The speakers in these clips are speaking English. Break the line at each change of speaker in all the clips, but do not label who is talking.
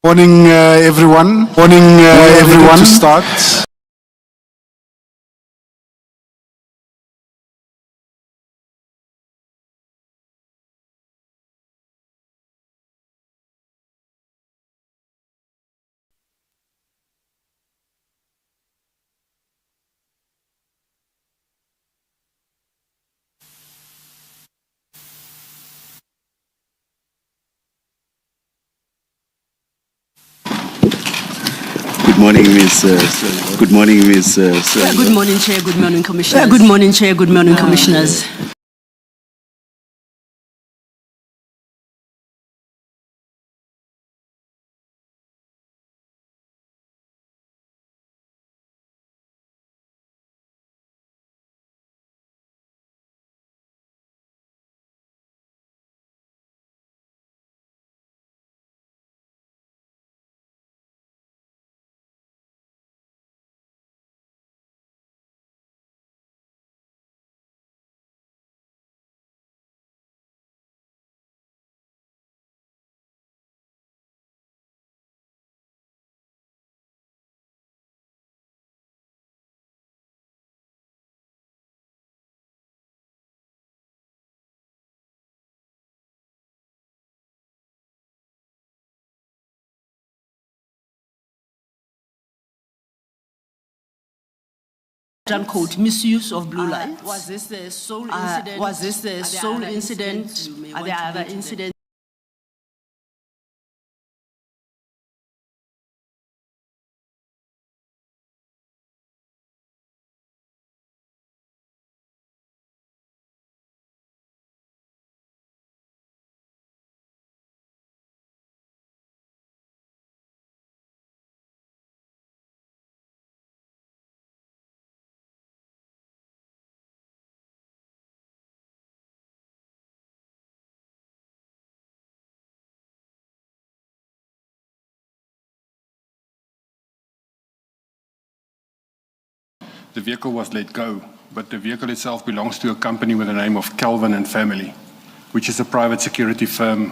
Morning, everyone. Morning, everyone. To start.
Good morning, Ms. Good morning, Ms.
Good morning, Chair. Good morning, Commissioners. Good morning, Chair. Good morning, Commissioners. Quote, misuse of blue lights. Was this the sole incident? Was this the sole incident? Are there other incidents?
The vehicle was let go, but the vehicle itself belongs to a company with the name of Calvin and Family, which is a private security firm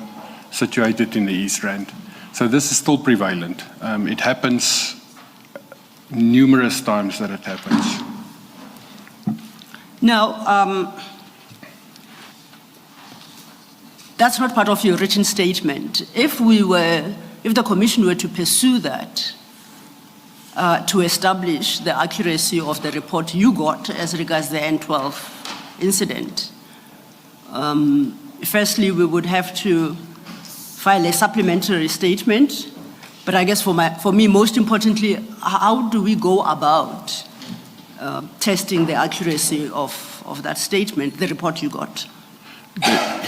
situated in the East Rand. So this is still prevalent. It happens numerous times that it happens.
Now, that's not part of your written statement. If the Commission were to pursue that, to establish the accuracy of the report you got as regards the N12 incident. Firstly, we would have to file a supplementary statement, but I guess for me, most importantly, how do we go about testing the accuracy of that statement, the report you got?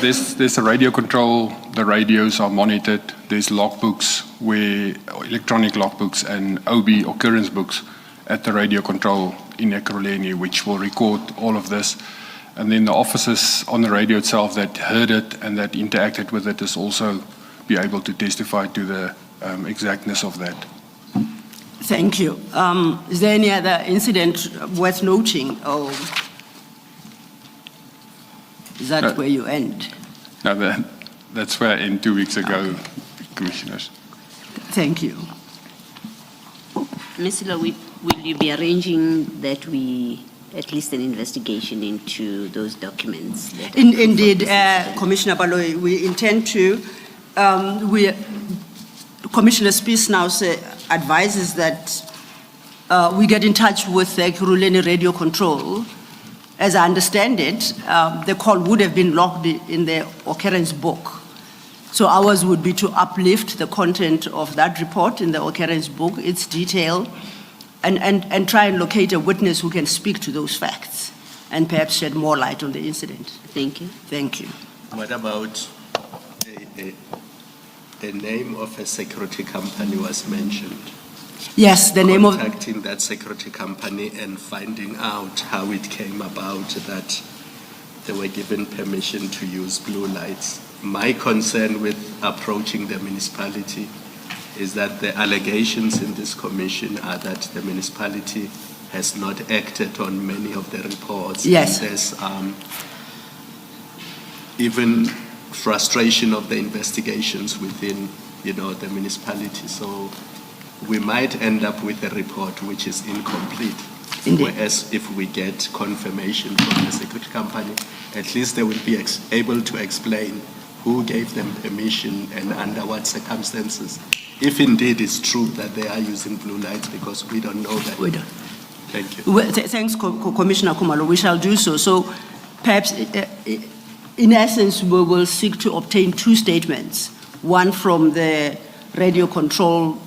There's a radio control, the radios are monitored, there's logbooks, electronic logbooks and OB occurrence books at the radio control in Ekurhuleni, which will record all of this. And then the officers on the radio itself that heard it and that interacted with it is also be able to testify to the exactness of that.
Thank you. Is there any other incident worth noting? Or is that where you end?
No, that's where I end 2 weeks ago, okay. Commissioners.
Thank you.
Ms. Law, will you be arranging that we at least an investigation into those documents?
Indeed, Commissioner Baloyi, we intend to. Commissioner Spies now advises that we get in touch with the Ekurhuleni Radio Control. As I understand it, the call would have been logged in the occurrence book. So ours would be to uplift the content of that report in the occurrence book, its detail, and try and locate a witness who can speak to those facts and perhaps shed more light on the incident.
Thank you.
Thank you.
What about the name of a security company was mentioned?
Yes, the name of...
Contacting that security company and finding out how it came about that they were given permission to use blue lights. My concern with approaching the municipality is that the allegations in this commission are that the municipality has not acted on many of the reports.
Yes.
And there's even frustration of the investigations within the municipality. So we might end up with a report which is incomplete.
Indeed.
Whereas if we get confirmation from the security company, at least they will be able to explain who gave them permission and under what circumstances. If indeed it's true that they are using blue lights, because we don't know that.
We don't.
Thank you.
Well, thanks, Commissioner Khumalo. We shall do so. So perhaps, in essence, we will seek to obtain two statements, one from the radio control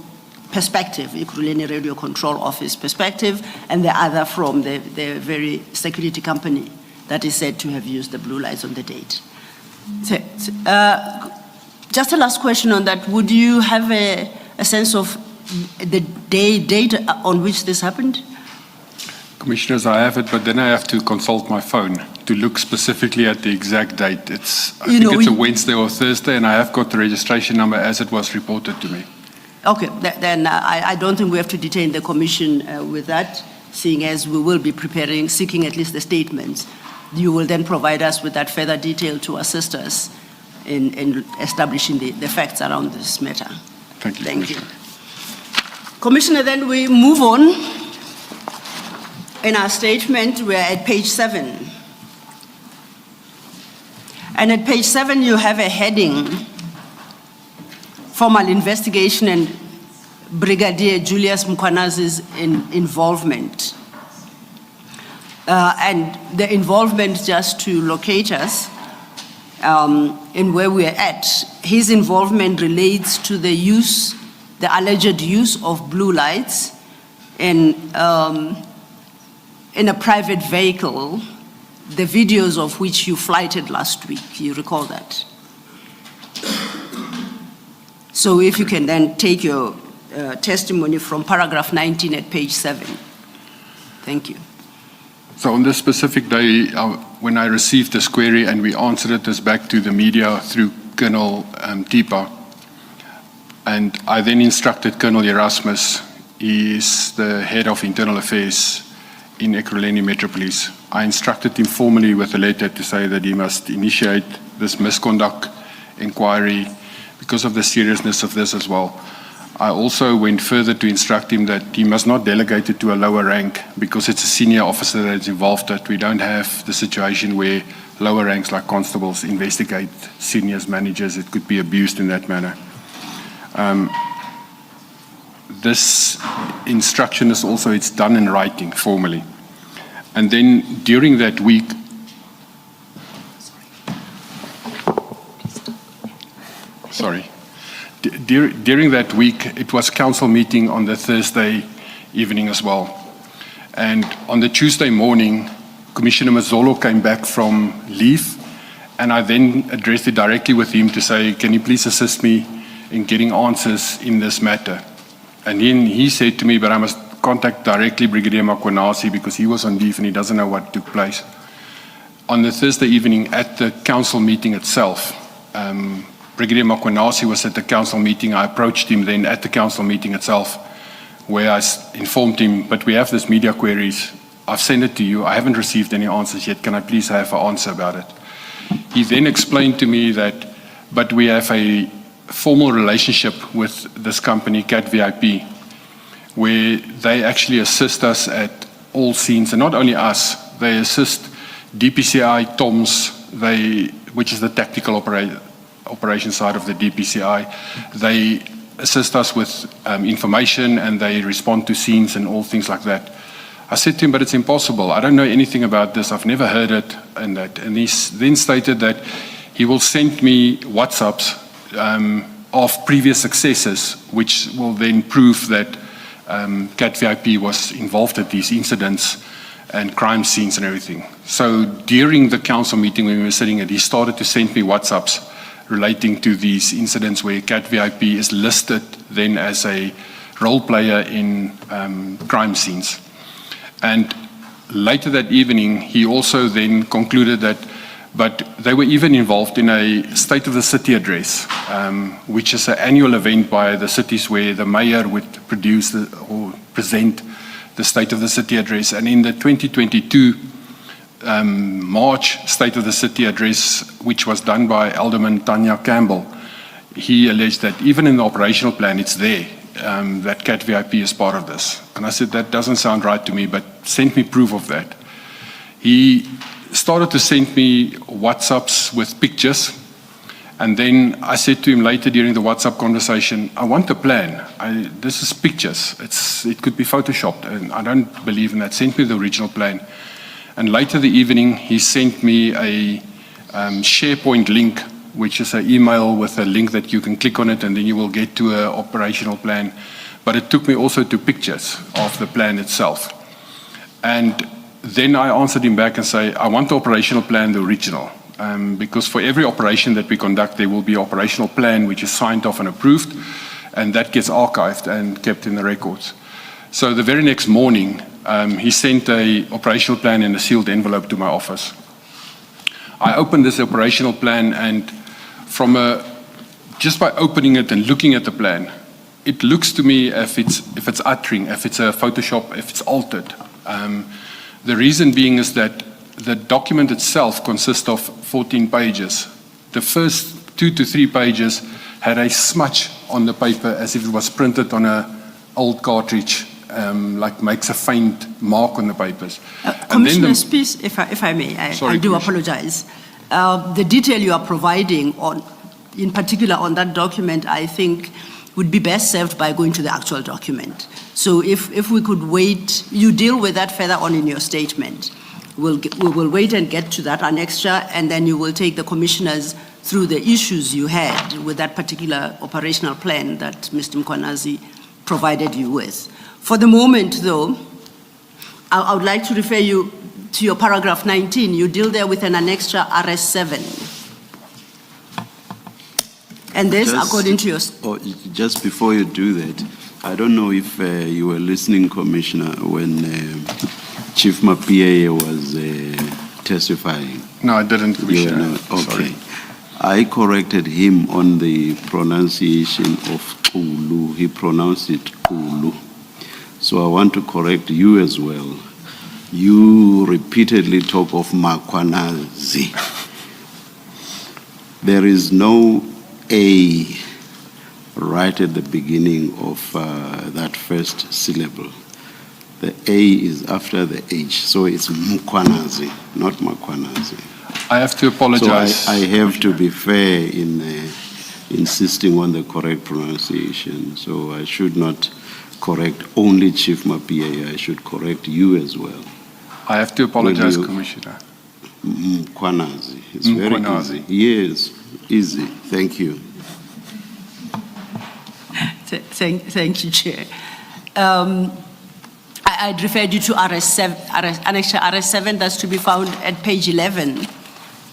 perspective, Ekurhuleni Radio Control Office perspective, and the other from the very security company that is said to have used the blue lights on the date. So, just a last question on that. Would you have a sense of the date on which this happened?
Commissioners, I have it, but then I have to consult my phone to look specifically at the exact date. I think it's a Wednesday or Thursday, and I have got the registration number as it was reported to me.
Okay, then I don't think we have to detain the Commission with that, seeing as we will be seeking at least the statements. You will then provide us with that further detail to assist us in establishing the facts around this matter.
Thank you.
Thank you. Commissioner, then we move on. In our statement, we're at page 7. And at page 7, you have a heading, formal investigation and Brigadier Julius Mkwanazi's involvement. And the involvement, just to locate us in where we're at, his involvement relates to the alleged use of blue lights in a private vehicle, the videos of which you flighted last week. You recall that? So if you can then take your testimony from paragraph 19 at page 7. Thank you.
So on this specific day, when I received this query and we answered this back to the media through Colonel Tipa, and I then instructed Colonel Erasmus, he is the head of internal affairs in Ekurhuleni Metro Police. I instructed him formally with a letter to say that he must initiate this misconduct inquiry because of the seriousness of this as well. I also went further to instruct him that he must not delegate it to a lower rank because it's a senior officer that is involved, that we don't have the situation where lower ranks like constables investigate seniors, managers. It could be abused in that manner. This instruction is also, it's done in writing formally. And then during that week, during that week, it was council meeting on the Thursday evening as well. And on the Tuesday morning, Commissioner Mazzolo came back from leave, and I then addressed it directly with him to say, can you please assist me in getting answers in this matter? And then he said to me, but I must contact directly Brigadier Mkwanazi because he was on leave and he doesn't know what took place. On the Thursday evening at the council meeting itself, Brigadier Mkwanazi was at the council meeting. I approached him then at the council meeting itself, where I informed him, but we have this media queries. I've sent it to you. I haven't received any answers yet. Can I please have an answer about it? He then explained to me that, but we have a formal relationship with this company, Cat VIP, where they actually assist us at all scenes, and not only us, they assist DPCI, TOMS, which is the tactical operation side of the DPCI. They assist us with information and they respond to scenes and all things like that. I said to him, but it's impossible. I don't know anything about this. I've never heard it and that. And he then stated that he will send me WhatsApps of previous successes, which will then prove that Cat VIP was involved at these incidents and crime scenes and everything. So during the council meeting when we were sitting at, he started to send me WhatsApps relating to these incidents where Cat VIP is listed then as a role player in crime scenes. And later that evening, he also then concluded that, but they were even involved in a State of the City address, which is an annual event by the cities where the mayor would produce or present the State of the City address. And in the 2022 March State of the City address, which was done by Alderman Tanya Campbell, he alleged that even in the operational plan, it's there, that CAT VIP is part of this. And I said, that doesn't sound right to me, but send me proof of that. He started to send me WhatsApps with pictures. And then I said to him later during the WhatsApp conversation, I want a plan. This is pictures. It could be photoshopped, and I don't believe in that. Send me the original plan. And later the evening, he sent me a SharePoint link, which is an email with a link that you can click on it, and then you will get to an operational plan. But it took me also to pictures of the plan itself. And then I answered him back and say, I want the operational plan, the original. Because for every operation that we conduct, there will be an operational plan which is signed off and approved, and that gets archived and kept in the records. So the very next morning, he sent an operational plan in a sealed envelope to my office. I opened this operational plan, and just by opening it and looking at the plan, it looks to me if it's uttering, if it's a Photoshop, if it's altered. The reason being is that the document itself consists of 14 pages. The first 2 to 3 pages had a smudge on the paper as if it was printed on an old cartridge, like makes a faint mark on the papers.
Commissioner Spies, if I may, I do apologize. The detail you are providing, in particular on that document, I think would be best served by going to the actual document. So if we could wait, you deal with that further on in your statement. We will wait and get to that annexure, and then you will take the commissioners through the issues you had with that particular operational plan that Mr. Mkhwanazi provided you with. For the moment, though, I would like to refer you to your paragraph 19. You deal there with an annexure RS7. And this, according to your...
Just before you do that, I don't know if you were listening, Commissioner, when Chief Mapia was testifying.
No, I didn't, Commissioner.
Okay.
Sorry.
I corrected him on the pronunciation of Ulu. He pronounced it Ulu. So I want to correct you as well. You repeatedly talk of Mkhwanazi. There is no A right at the beginning of that first syllable. The A is after the H, so it's Mkhwanazi, not Mkhwanazi.
I have to apologize.
So I have to be fair in insisting on the correct pronunciation. So I should not correct only Chief Mapia, I should correct you as well.
I have to apologize, Commissioner.
Mkhwanazi, it's very easy. Yes, easy. Thank you.
Thank you, Chair. I'd referred you to Annexure RS7, that's to be found at page 11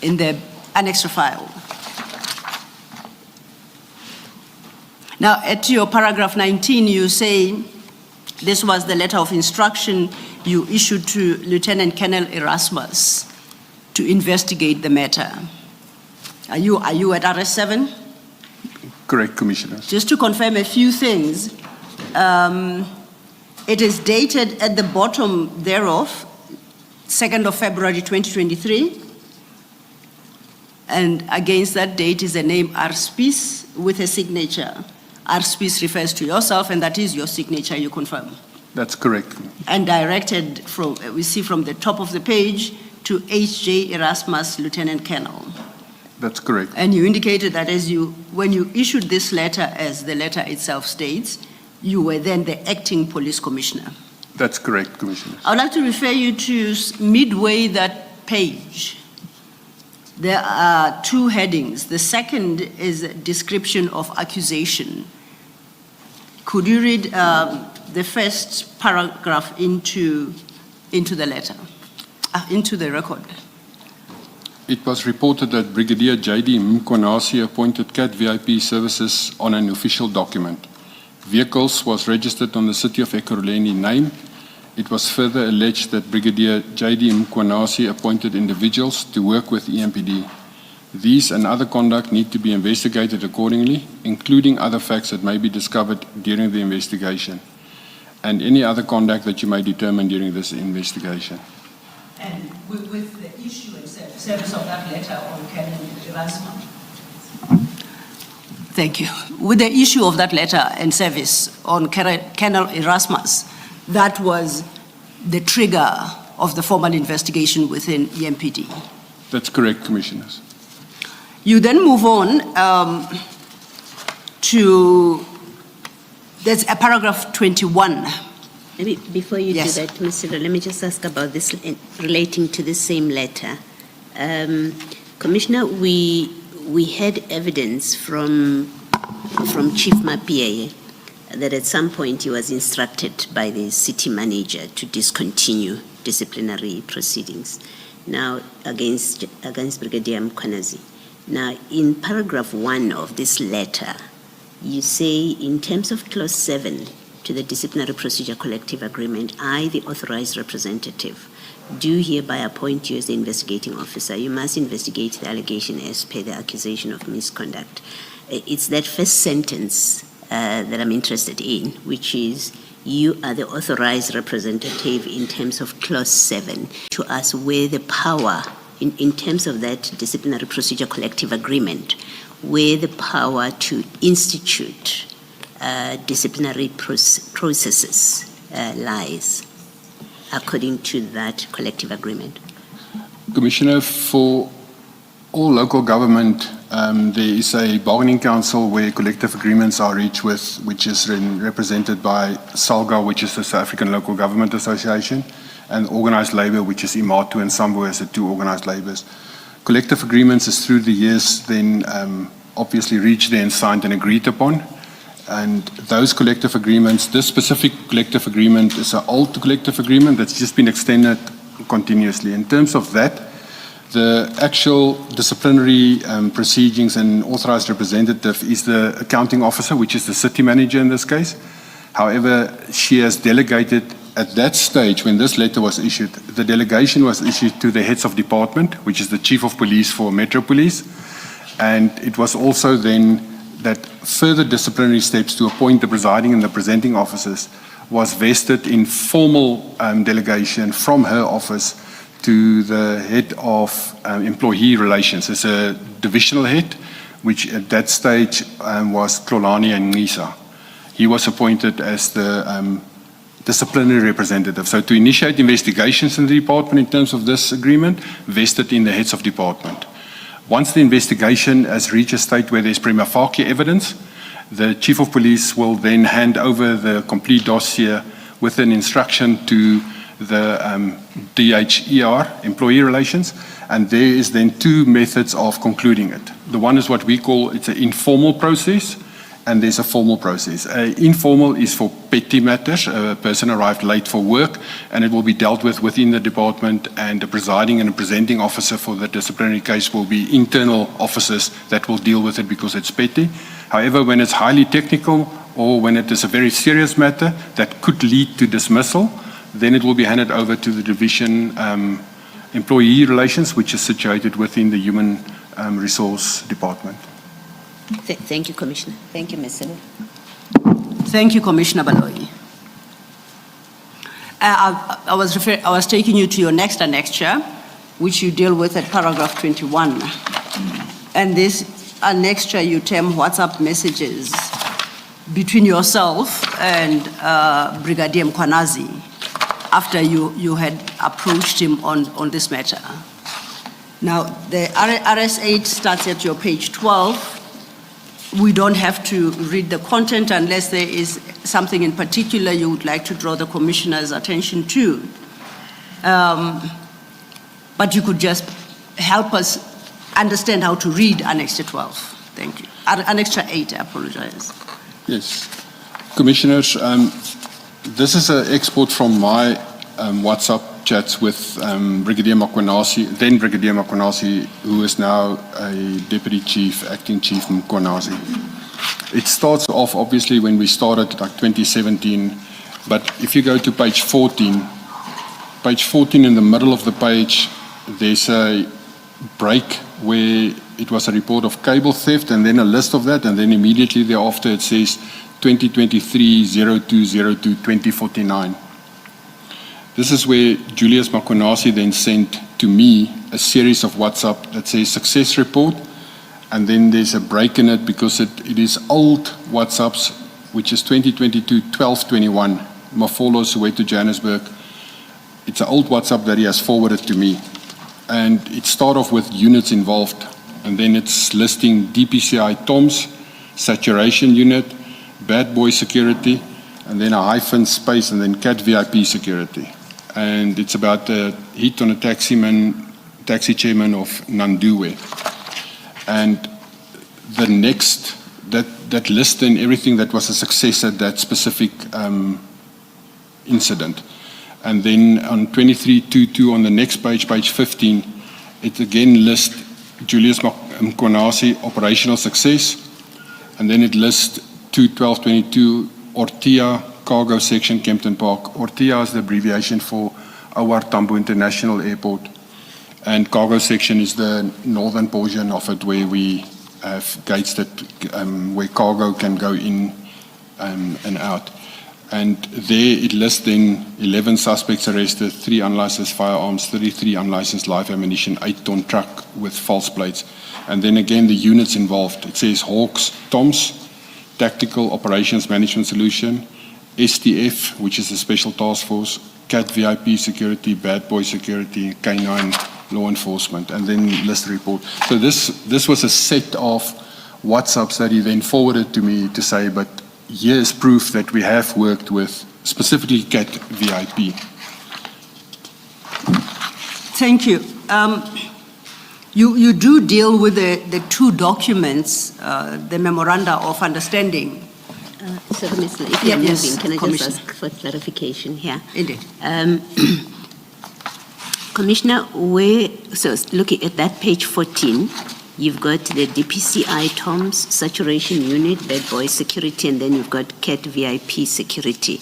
in the annexure file. Now, at your paragraph 19, you say this was the letter of instruction you issued to Lieutenant Colonel Erasmus to investigate the matter. Are you at RS7?
Correct, Commissioner.
Just to confirm a few things, it is dated at the bottom thereof, 2nd of February 2023, and against that date is the name Arspies with a signature. Arspies refers to yourself, and that is your signature, you confirm?
That's correct.
And directed from, we see from the top of the page, to H.J. Erasmus, Lieutenant Colonel.
That's correct.
And you indicated that when you issued this letter, as the letter itself states, you were then the acting police commissioner.
That's correct, Commissioner.
I would like to refer you to midway that page. There are 2 headings. The second is a description of accusation. Could you read the first paragraph into the letter, into the record?
It was reported that Brigadier J.D. Mkhwanazi appointed CAT VIP services on an official document. Vehicles was registered on the City of Ekurhuleni name. It was further alleged that Brigadier J.D. Mkhwanazi appointed individuals to work with EMPD. These and other conduct need to be investigated accordingly, including other facts that may be discovered during the investigation, and any other conduct that you may determine during this investigation.
And with the issue and service of that letter on Colonel Erasmus? Thank you. With the issue of that letter and service on Colonel Erasmus, that was the trigger of the formal investigation within EMPD.
That's correct, Commissioners.
You then move on to, there's a paragraph 21.
Maybe before you
Yes.
do that, Mr. Let me just ask about this relating to the same letter. Commissioner, we had evidence from Chief Mapie that at some point he was instructed by the city manager to discontinue disciplinary proceedings now against Brigadier Mkwanazi. Now, in paragraph 1 of this letter, you say, in terms of clause 7 to the disciplinary procedure collective agreement, I, the authorized representative, do hereby appoint you as the investigating officer. You must investigate the allegation as per the accusation of misconduct. It's that first sentence that I'm interested in, which is, you are the authorized representative in terms of clause 7, to us where the power, in terms of that disciplinary procedure collective agreement, where the power to institute disciplinary processes lies, according to that collective agreement.
Commissioner, for all local government, there is a bargaining council where collective agreements are reached with, which is represented by SALGA, which is the South African Local Government Association, and organised labour, which is IMATU and SAMBO as the two organised labours. Collective agreements is through the years then obviously reached there and signed and agreed upon. And those collective agreements, this specific collective agreement is an old collective agreement that's just been extended continuously. In terms of that, the actual disciplinary proceedings and authorized representative is the accounting officer, which is the city manager in this case. However, she has delegated at that stage when this letter was issued, the delegation was issued to the heads of department, which is the chief of police for Metro Police. And it was also then that further disciplinary steps to appoint the presiding and the presenting officers was vested in formal delegation from her office to the head of employee relations as a divisional head, which at that stage was Tlolani and Nisa. He was appointed as the disciplinary representative. So to initiate investigations in the department in terms of this agreement, vested in the heads of department. Once the investigation has reached a state where there's prima facie evidence, the chief of police will then hand over the complete dossier with an instruction to the DHER, employee relations, and there is then two methods of concluding it. The one is what we call, it's an informal process, and there's a formal process. Informal is for petty matters. A person arrived late for work, and it will be dealt with within the department, and the presiding and the presenting officer for the disciplinary case will be internal officers that will deal with it because it's petty. However, when it's highly technical or when it is a very serious matter that could lead to dismissal, then it will be handed over to the division employee relations, which is situated within the human resource department.
Thank you, Commissioner. Thank you, Ms. Selu.
Thank you, Commissioner Baloyi. I was taking you to your next annexure, which you deal with at paragraph 21. And this annexure you term WhatsApp messages between yourself and Brigadier Mkwanazi after you had approached him on this matter. Now, the RS8 starts at your page 12. We don't have to read the content unless there is something in particular you would like to draw the Commissioner's attention to. But you could just help us understand how to read Annexure 12. Thank you. Annexure 8, I apologize.
Yes. Commissioners, this is an export from my WhatsApp chats with Brigadier Mkwanazi, then Brigadier Mkwanazi, who is now a Deputy Chief, Acting Chief Mkwanazi. It starts off, obviously, when we started, like 2017, but if you go to page 14 in the middle of the page, there's a break where it was a report of cable theft and then a list of that, and then immediately thereafter it says 2023-0202-2049. This is where Julius Mkwanazi then sent to me a series of WhatsApp that says success report, and then there's a break in it because it is old WhatsApps, which is 2022-12-21, Mafolo, Soweto, Johannesburg. It's an old WhatsApp that he has forwarded to me. And it starts off with units involved, and then it's listing DPCI TOMS, saturation unit, bad boy security, and then a hyphen space, and then cat VIP security. And it's about a hit on a taxi chairman of Nanduwe. And the next, that list and everything that was a success at that specific incident. And then on 2322 on the next page, page 15, it again lists Julius Mkonasi operational success. And then it lists 21222 Ortia cargo section, Kempton Park. Ortia is the abbreviation for OR Tambo International Airport. And cargo section is the northern portion of it where we have gates that where cargo can go in and out. And there it lists then 11 suspects arrested, 3 unlicensed firearms, 33 unlicensed live ammunition, 8-ton truck with false plates. And then again the units involved. It says Hawks, TOMS, Tactical Operations Management Solution, STF, which is the Special Task Force, CAT VIP Security, Bad Boy Security, K9 Law Enforcement, and then list report. So this was a set of WhatsApps that he then forwarded to me to say, but here's proof that we have worked with specifically CAT VIP.
Thank you. You do deal with the 2 documents, the memoranda of understanding.
So, Commissioner, if you're
Yes,
moving, can I
Commissioner.
just ask for clarification here?
Indeed.
Commissioner, so looking at that page 14, you've got the DPCI TOMS, saturation unit, bad boy security, and then you've got CAT VIP security.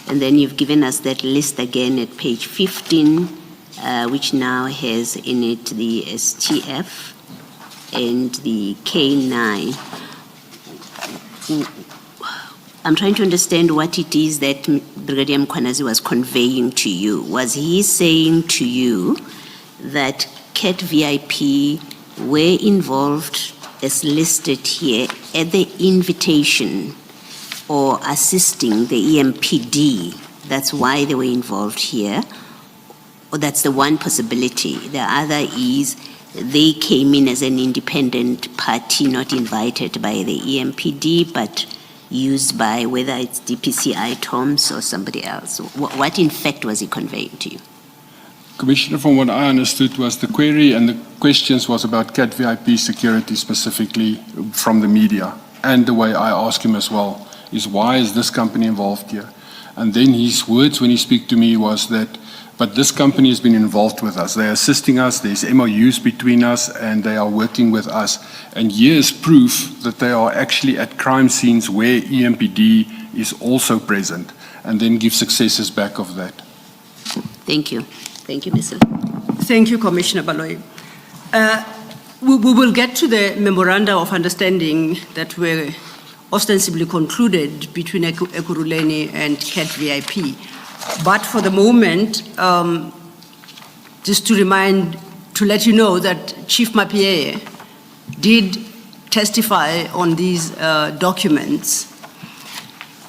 And then you've given us that list again at page 15, which now has in it the STF and the K9. I'm trying to understand what it is that Brigadier Mkhwanazi was conveying to you. Was he saying to you that CAT VIP were involved as listed here at the invitation or assisting the EMPD? That's why they were involved here? Or that's the one possibility. The other is they came in as an independent party, not invited by the EMPD, but used by whether it's DPCI, TOMS, or somebody else. What in fact was he conveying to you?
Commissioner, from what I understood was the query and the questions was about CAT VIP security specifically from the media. And the way I asked him as well is, why is this company involved here? And then his words when he spoke to me was that, but this company has been involved with us. They're assisting us, there's MOUs between us, and they are working with us. And here's proof that they are actually at crime scenes where EMPD is also present, and then give successes back of that.
Thank you. Thank you, Mr.
Thank you, Commissioner Baloyi. We will get to the memoranda of understanding that were ostensibly concluded between Ekurhuleni and CAT VIP. But for the moment, just to let you know that Chief Mappieye did testify on these documents.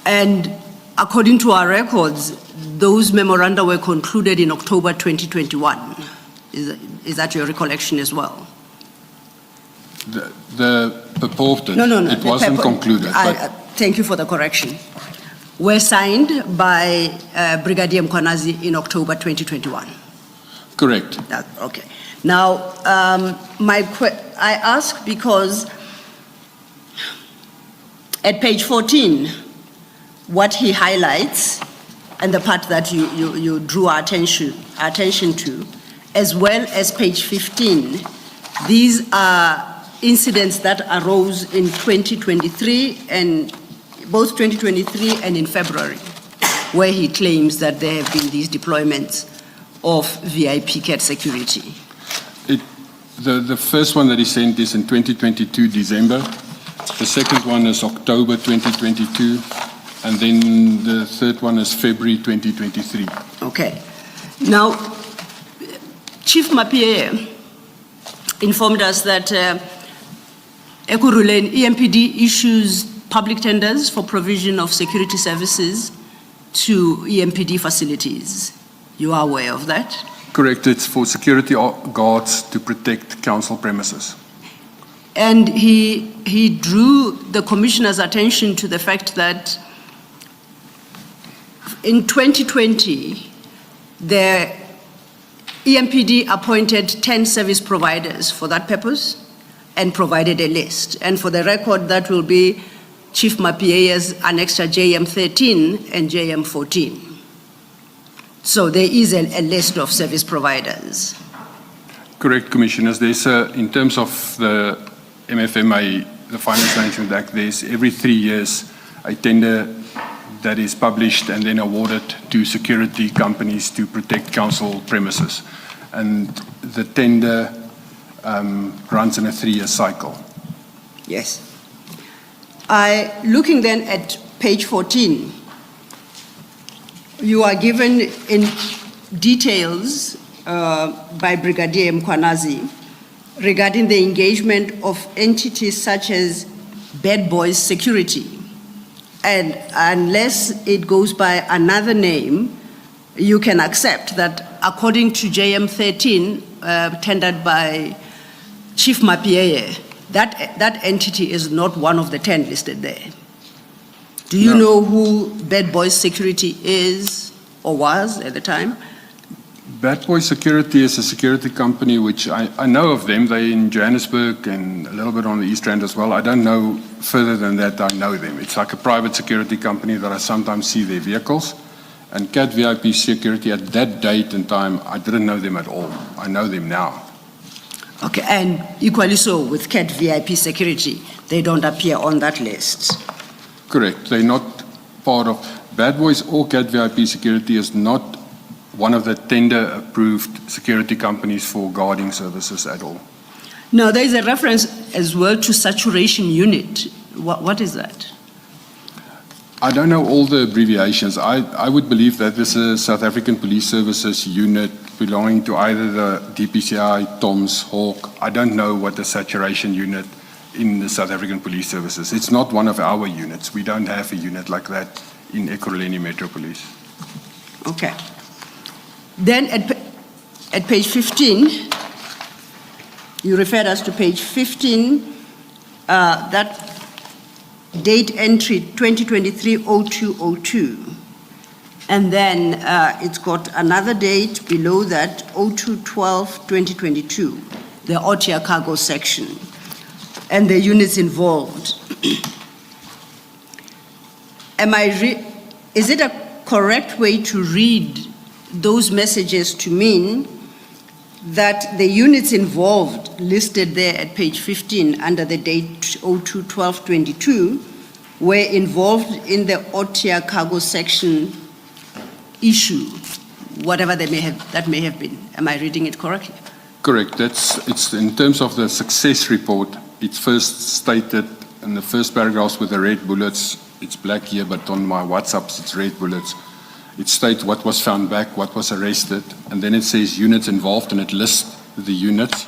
And according to our records, those memoranda were concluded in October 2021. Is that your recollection as well?
The purported,
No.
it wasn't concluded. But
Thank you for the correction. Were signed by Brigadier Mkhwanazi in October 2021.
correct.
Okay. Now, I ask because at page 14, what he highlights, and the part that you drew our attention to, as well as page 15, these are incidents that arose in 2023, and both 2023 and in February, where he claims that there have been these deployments of VIP CAT security.
The first one that he sent is in 2022, December. The second one is October 2022. And then the third one is February 2023.
Okay. Now, Chief Mappieye informed us that Ekurhuleni, EMPD issues public tenders for provision of security services to EMPD facilities. You are aware of that?
Correct, it's for security guards to protect council premises.
And he drew the commissioner's attention to the fact that in 2020, the EMPD appointed 10 service providers for that purpose and provided a list. And for the record, that will be Chief Mapiea's Annexure JM 13 and JM 14. So there is a list of service providers.
Correct, Commissioners. There's in terms of the MFMA, the Finance Management Act, there's every 3 years a tender that is published and then awarded to security companies to protect council premises. And the tender runs in a 3-year cycle.
Yes. Looking then at page 14, you are given in details by Brigadier Mkwanazi regarding the engagement of entities such as Bad Boys Security. And unless it goes by another name, you can accept that according to JM 13, tendered by Chief Mapie, that entity is not one of the 10 listed there. Do you know who Bad Boys Security is or was at the time?
Bad Boy Security is a security company which I know of them. They're in Johannesburg and a little bit on the East Rand as well. I don't know further than that. I know them. It's like a private security company that I sometimes see their vehicles. And Cat VIP Security at that date and time, I didn't know them at all. I know them now.
Okay, and equally so with Cat VIP Security, they don't appear on that list.
Correct. They're not part of Bad Boys or Cat VIP Security is not one of the tender-approved security companies for guarding services at all.
Now, there is a reference as well to saturation unit. What is that?
I don't know all the abbreviations. I would believe that this is a South African Police Services unit belonging to either the DPCI, TOMS, Hawk. I don't know what the saturation unit in the South African Police Services. It's not one of our units. We don't have a unit like that in Ekurhuleni Metro Police.
Okay. Then at page 15, you referred us to page 15, that date entry 2023-0202. And then it's got another date below that, 02-12-2022, the Otia cargo section, and the units involved. Is it a correct way to read those messages to mean that the units involved listed there at page 15 under the date 02-12-22 were involved in the Otia cargo section issue, whatever that may have been? Am I reading it correctly?
Correct. It's in terms of the success report. It's first stated in the first paragraphs with the red bullets. It's black here, but on my WhatsApps it's red bullets. It states what was found back, what was arrested, and then it says units involved, and it lists the units.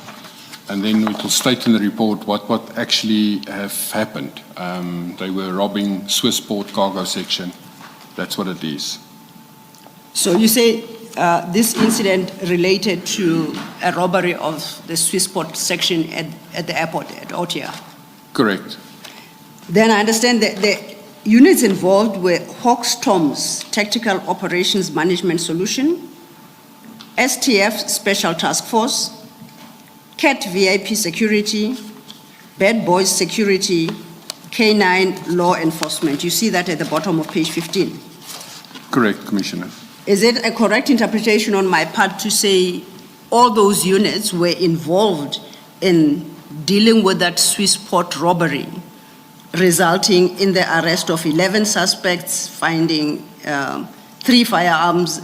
And then it will state in the report what actually have happened. They were robbing Swissport cargo section. That's what it is.
So you say this incident related to a robbery of the Swissport section at the airport at Otia? Correct. Then I understand that the units involved were Hawks Toms Tactical Operations Management Solution, STF Special Task Force, CAT VIP Security, Bad Boys Security, K9 Law Enforcement. You see that at the bottom of page 15.
Correct, Commissioner.
Is it a correct interpretation on my part to say all those units were involved in dealing with that Swissport robbery, resulting in the arrest of 11 suspects, finding 3 firearms,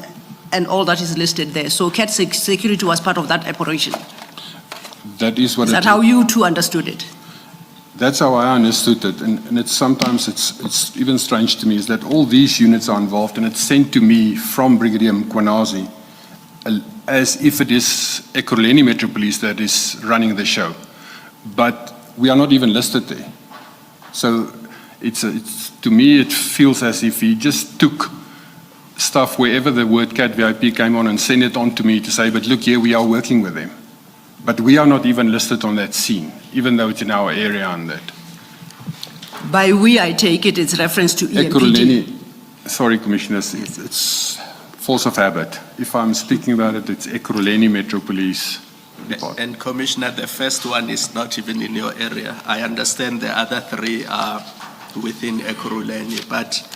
and all that is listed there? So CAT Security was part of that operation.
That is what.
Is that how you too understood it?
That's how I understood it, and it's sometimes it's even strange to me is that all these units are involved, and it's sent to me from Brigadier Mkwanazi as if it is Ekurhuleni Metro Police that is running the show. But we are not even listed there. So to me, it feels as if he just took stuff wherever the word Cat VIP came on and sent it on to me to say, but look here, we are working with them. But we are not even listed on that scene, even though it's in our area and that.
By we, I take it, it's reference to EMPD.
Ekurhuleni, sorry, Commissioners, it's force of habit. If I'm speaking about it, it's Ekurhuleni Metro Police Department.
And Commissioner, the first one is not even in your area. I understand the other three are within Ekurhuleni, but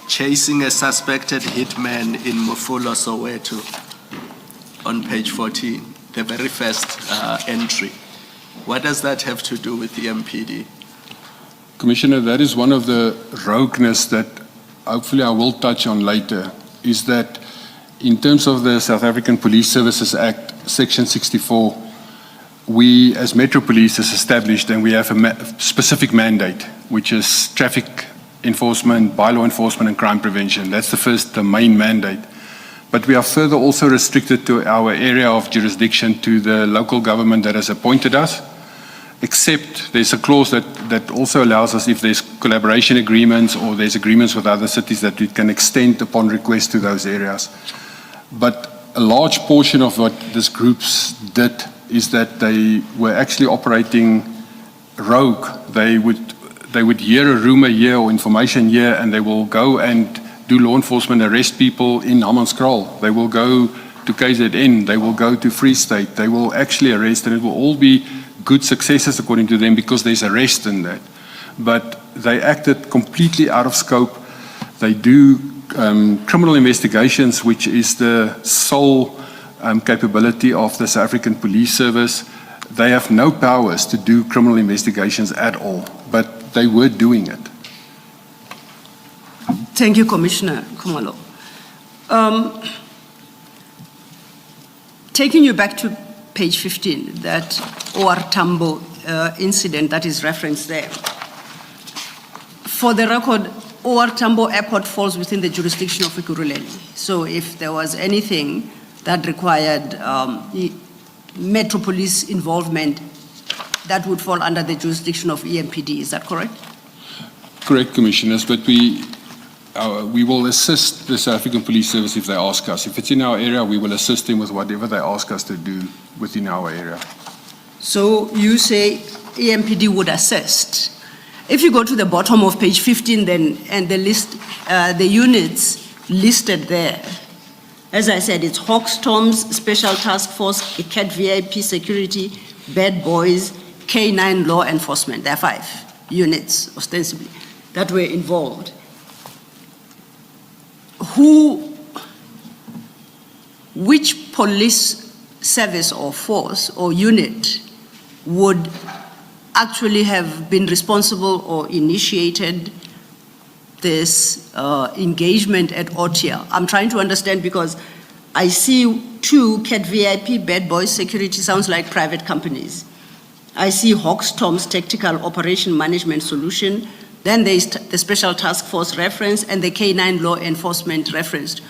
chasing a suspected hitman in Mufulwa, Soweto, on page 14, the very first entry. What does that have to do with the MPD?
Commissioner, that is one of the rogueness that hopefully I will touch on later, is that in terms of the South African Police Services Act, Section 64, we as Metro Police is established and we have a specific mandate, which is traffic enforcement, bylaw enforcement and crime prevention. That's the main mandate. But we are further also restricted to our area of jurisdiction to the local government that has appointed us, except there's a clause that also allows us, if there's collaboration agreements or there's agreements with other cities, that we can extend upon request to those areas. But a large portion of what these groups did is that they were actually operating rogue. They would hear a rumor here or information here, and they will go and do law enforcement, arrest people in Hammanskraal. They will go to KZN. They will go to Free State. They will actually arrest, and it will all be good successes according to them because there's arrest in that. But they acted completely out of scope. They do criminal investigations, which is the sole capability of the South African Police Service. They have no powers to do criminal investigations at all, but they were doing it.
Thank you, Commissioner Khumalo. Taking you back to page 15, that OR Tambo incident that is referenced there. For the record, OR Tambo Airport falls within the jurisdiction of Ekurhuleni. So if there was anything that required Metro Police involvement, that would fall under the jurisdiction of EMPD. Is that correct?
Correct, Commissioners, but we will assist the South African Police Service if they ask us. If it's in our area, we will assist them with whatever they ask us to do within our area.
So you say EMPD would assist. If you go to the bottom of page 15 then, and the list, the units listed there, as I said, it's Hawks, Toms, Special Task Force, Cat VIP Security, Bad Boys, K9 Law Enforcement. There are 5 units, ostensibly, that were involved. Which police service or force or unit would actually have been responsible or initiated this engagement at Otia? I'm trying to understand because I see 2 Cat VIP, Bad Boys Security, sounds like private companies. I see Hawks, Toms Tactical Operation Management Solution. Then there's the Special Task Force reference and the K9 Law Enforcement referenced.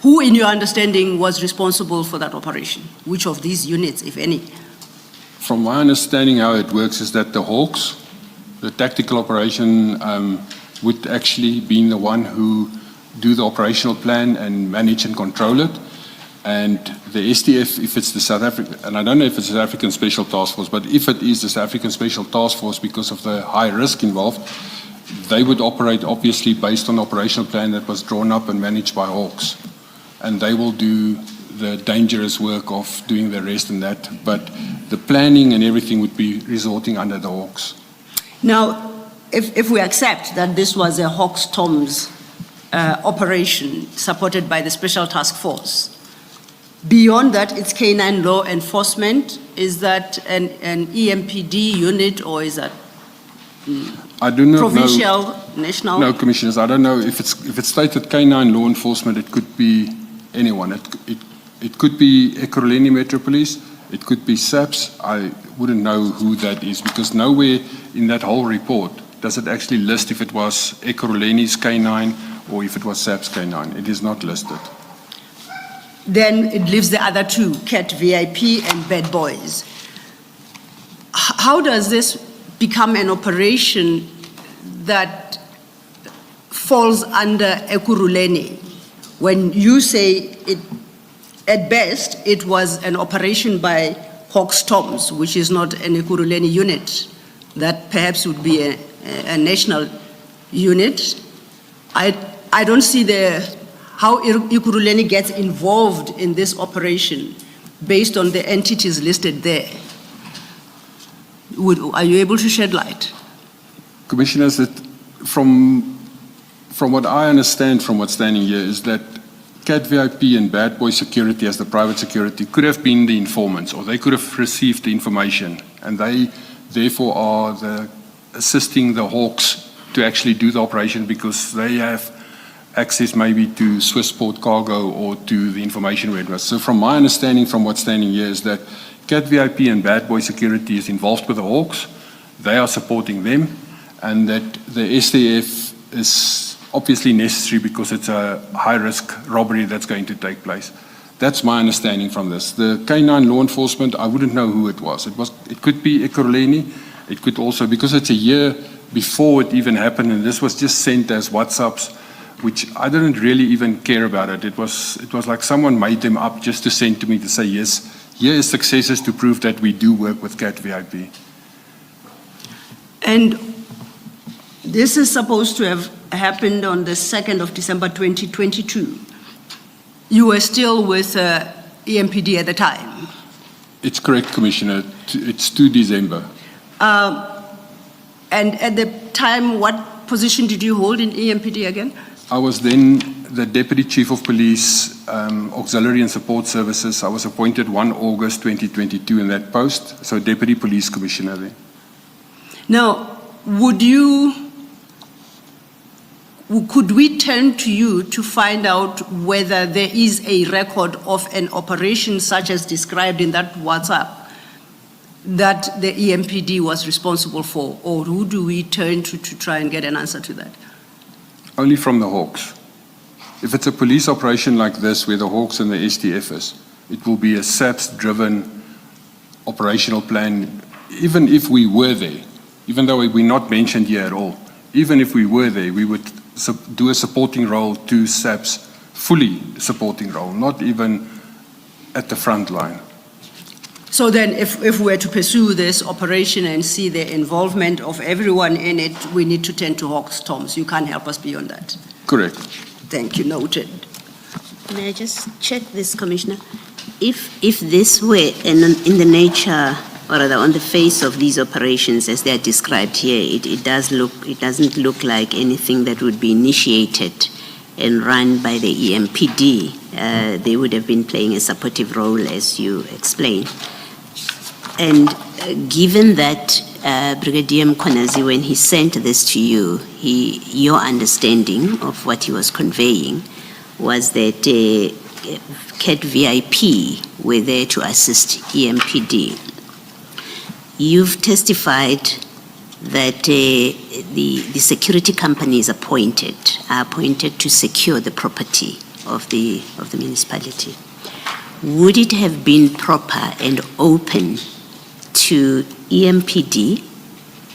Who, in your understanding, was responsible for that operation? Which of these units, if any?
From my understanding, how it works is that the Hawks, the tactical operation, would actually be the one who do the operational plan and manage and control it. And the STF, if it's the South African, and I don't know if it's the South African Special Task Force, but if it is the South African Special Task Force because of the high risk involved, they would operate obviously based on the operational plan that was drawn up and managed by Hawks. And they will do the dangerous work of doing the rest and that. But the planning and everything would be resorting under the Hawks.
Now, if we accept that this was a Hawks Toms operation supported by the Special Task Force, beyond that, it's K9 Law Enforcement. Is that an EMPD unit or is that
I do not
provincial,
know.
national?
No, Commissioners, I don't know. If it's stated K9 Law Enforcement, it could be anyone. It could be Ekurhuleni Metro Police. It could be SAPS. I wouldn't know who that is because nowhere in that whole report does it actually list if it was Ekurhuleni's K9 or if it was SAPS K9. It is not listed.
Then it leaves the other 2, Cat VIP and Bad Boys. how does this become an operation that falls under Ekurhuleni when you say it, at best, it was an operation by Hawks Toms, which is not an Ekurhuleni unit, that perhaps would be a national unit? I don't see how Ekurhuleni gets involved in this operation based on the entities listed there. Are you able to shed light?
Commissioners, that from what I understand from what's standing here is that Cat VIP and Bad Boy Security as the private security could have been the informants, or they could have received the information, and they therefore are assisting the Hawks to actually do the operation because they have access maybe to Swissport Cargo or to the information warehouse. So from my understanding from what's standing here is that Cat VIP and Bad Boy Security is involved with the Hawks, they are supporting them, and that the STF is obviously necessary because it's a high-risk robbery that's going to take place. That's my understanding from this. The K9 law enforcement, I wouldn't know who it was. It could be Ekurhuleni. It could also, because it's a year before it even happened, and this was just sent as WhatsApps, which I didn't really even care about it. It was like someone made them up just to send to me to say, yes, here is successes to prove that we do work with Cat VIP.
And this is supposed to have happened on the 2nd of December 2022. You were still with EMPD at the time?
It's correct, Commissioner. It's 2 December.
And at the time, what position did you hold in EMPD again?
I was then the Deputy Chief of Police, Auxiliary and Support Services. I was appointed 1 August 2022 in that post, so Deputy Police Commissioner there.
Now, could we turn to you to find out whether there is a record of an operation such as described in that WhatsApp that the EMPD was responsible for, or who do we turn to try and get an answer to that?
Only from the Hawks. If it's a police operation like this where the Hawks and the STF is, it will be a SAPS-driven operational plan. Even if we were there, even though we're not mentioned here at all, even if we were there, we would do a supporting role to SAPS, fully supporting role, not even at the front line.
So then if we're to pursue this operation and see the involvement of everyone in it, we need to turn to Hawks Toms. You can't help us beyond that.
Correct.
Thank you, noted.
May I just check this, Commissioner? If this were in the nature, or rather on the face of these operations as they are described here, it doesn't look like anything that would be initiated and run by the EMPD. They would have been playing a supportive role, as you explained. And given that Brigadier Mkonazi, when he sent this to you, your understanding of what he was conveying was that CAT VIP were there to assist EMPD. You've testified that the security companies are appointed to secure the property of the municipality. Would it have been proper and open to EMPD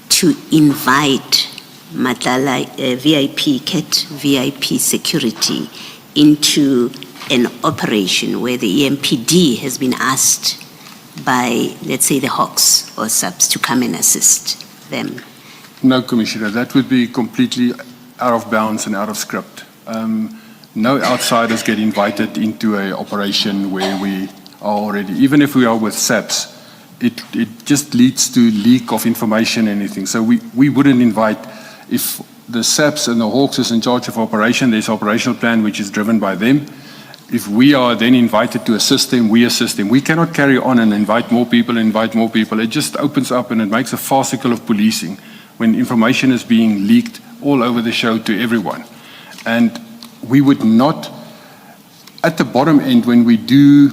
to invite Madlanga VIP, CAT VIP security into an operation where the EMPD has been asked by, let's say, the Hawks or SAPS to come and assist them?
No, Commissioner, that would be completely out of bounds and out of script. No outsiders get invited into an operation where we are already, even if we are with SAPS, it just leads to leak of information and anything. So we wouldn't invite, if the SAPS and the Hawks is in charge of operation, there's an operational plan which is driven by them. If we are then invited to assist them, we assist them. We cannot carry on and invite more people. It just opens up and it makes a farcical of policing when information is being leaked all over the show to everyone. And we would not, at the bottom end, when we do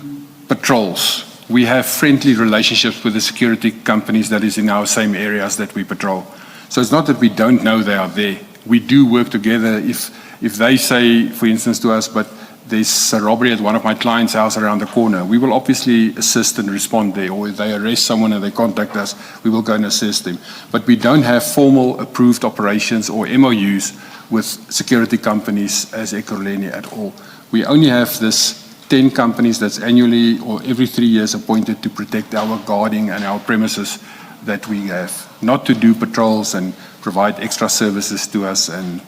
patrols, we have friendly relationships with the security companies that is in our same areas that we patrol. So it's not that we don't know they are there. We do work together. If they say, for instance, to us, but there's a robbery at one of my clients' house around the corner, we will obviously assist and respond there. Or if they arrest someone and they contact us, we will go and assist them. But we don't have formal approved operations or MOUs with security companies as Ekurhuleni at all. We only have this 10 companies that's annually or every 3 years appointed to protect our guarding and our premises that we have, not to do patrols and provide extra services to us and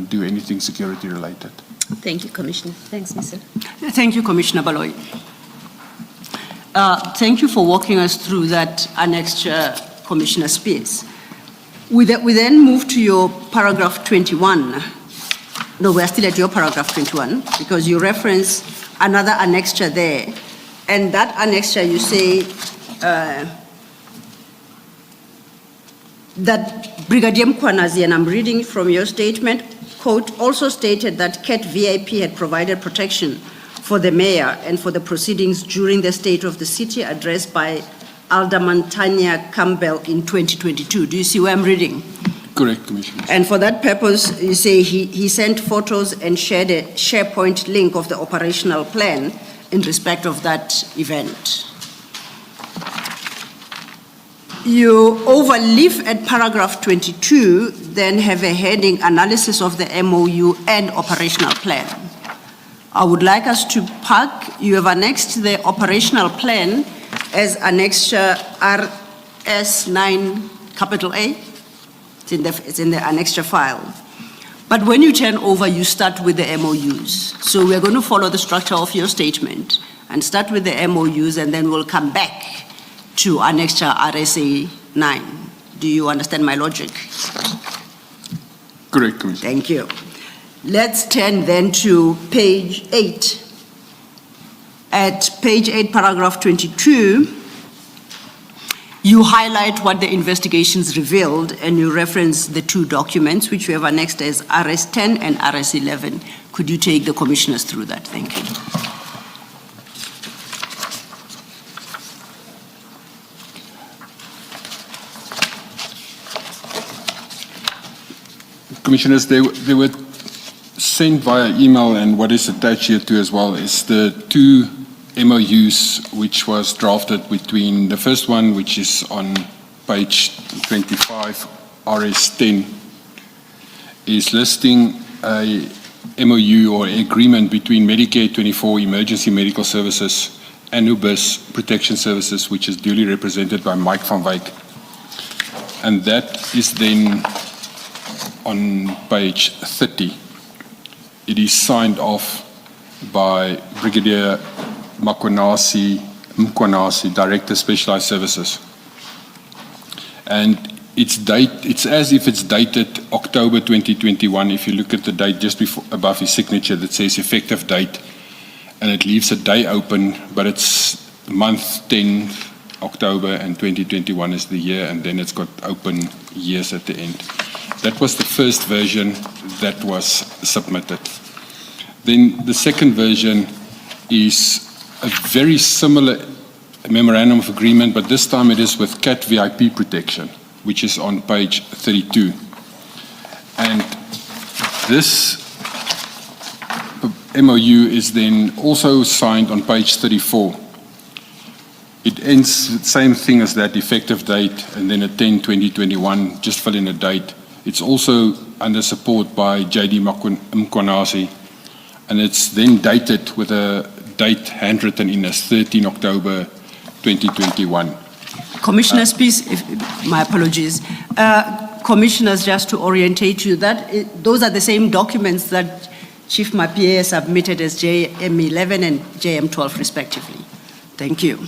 do anything security related.
Thank you, Commissioner. Thanks, Mr.
Thank you, Commissioner Baloyi. Thank you for walking us through that annexure, Commissioner Spears. We then move to your paragraph 21. No, we're still at your paragraph 21 because you reference another annexure there. And that annexure, you say that Brigadier Mkwanazi, and I'm reading from your statement, quote, also stated that CAT VIP had provided protection for the mayor and for the proceedings during the State of the City address by Alderman Tanya Campbell in 2022. Do you see where I'm reading?
Correct, Commissioner.
And for that purpose, you say he sent photos and shared a SharePoint link of the operational plan in respect of that event. You overleaf at paragraph 22, then have a heading analysis of the MOU and operational plan. I would like us to park, you have annexed the operational plan as annexure RS9 capital A. It's in the annexure file. But when you turn over, you start with the MOUs. So we're going to follow the structure of your statement and start with the MOUs, and then we'll come back to annexure RSA 9. Do you understand my logic?
Correct, Commissioner.
Thank you. Let's turn then to page 8. At page 8, paragraph 22, you highlight what the investigations revealed, and you reference the two documents which you have annexed as RS10 and RS11. Could you take the commissioners through that? Thank you.
Commissioners, they were sent via email, and what is attached here too as well is the two MOUs which was drafted between the first one, which is on page 25, RS10, is listing a MOU or agreement between Medicare 24 Emergency Medical Services and UBIS Protection Services, which is duly represented by Mike van Wyk. And that is then on page 30. It is signed off by Brigadier Mkwanazi, Director Specialized Services. And it's as if it's dated October 2021. If you look at the date just above his signature, that says effective date, and it leaves a day open, but it's month 10, October, and 2021 is the year, and then it's got open years at the end. That was the first version that was submitted. Then the second version is a very similar memorandum of agreement, but this time it is with CAT VIP protection, which is on page 32. And this MOU is then also signed on page 34. It ends the same thing as that, effective date, and then a 10/2021, just fill in a date. It's also under support by JD Mkwanazi, and it's then dated with a date handwritten in as 13 October 2021.
Commissioners, please, my apologies. Commissioners, just to orientate you, those are the same documents that Chief Mapie submitted as JM11 and JM12 respectively. Thank you.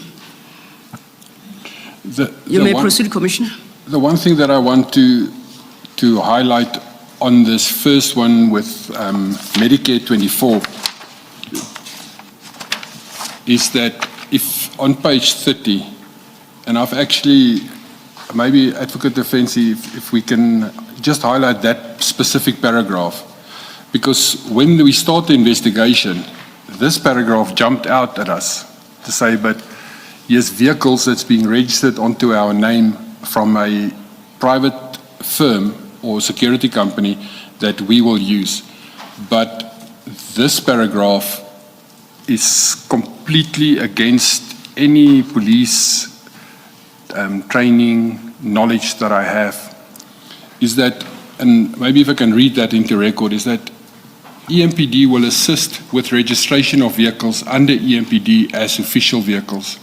You may proceed, Commissioner.
The one thing that I want to highlight on this first one with Medicare 24 is that if on page 30, and I've actually, maybe Advocate Defensie, if we can just highlight that specific paragraph, because when we start the investigation, this paragraph jumped out at us to say, but yes, vehicles that's being registered onto our name from a private firm or security company that we will use. But this paragraph is completely against any police training, knowledge that I have, is that, and maybe if I can read that into record, is that EMPD will assist with registration of vehicles under EMPD as official vehicles,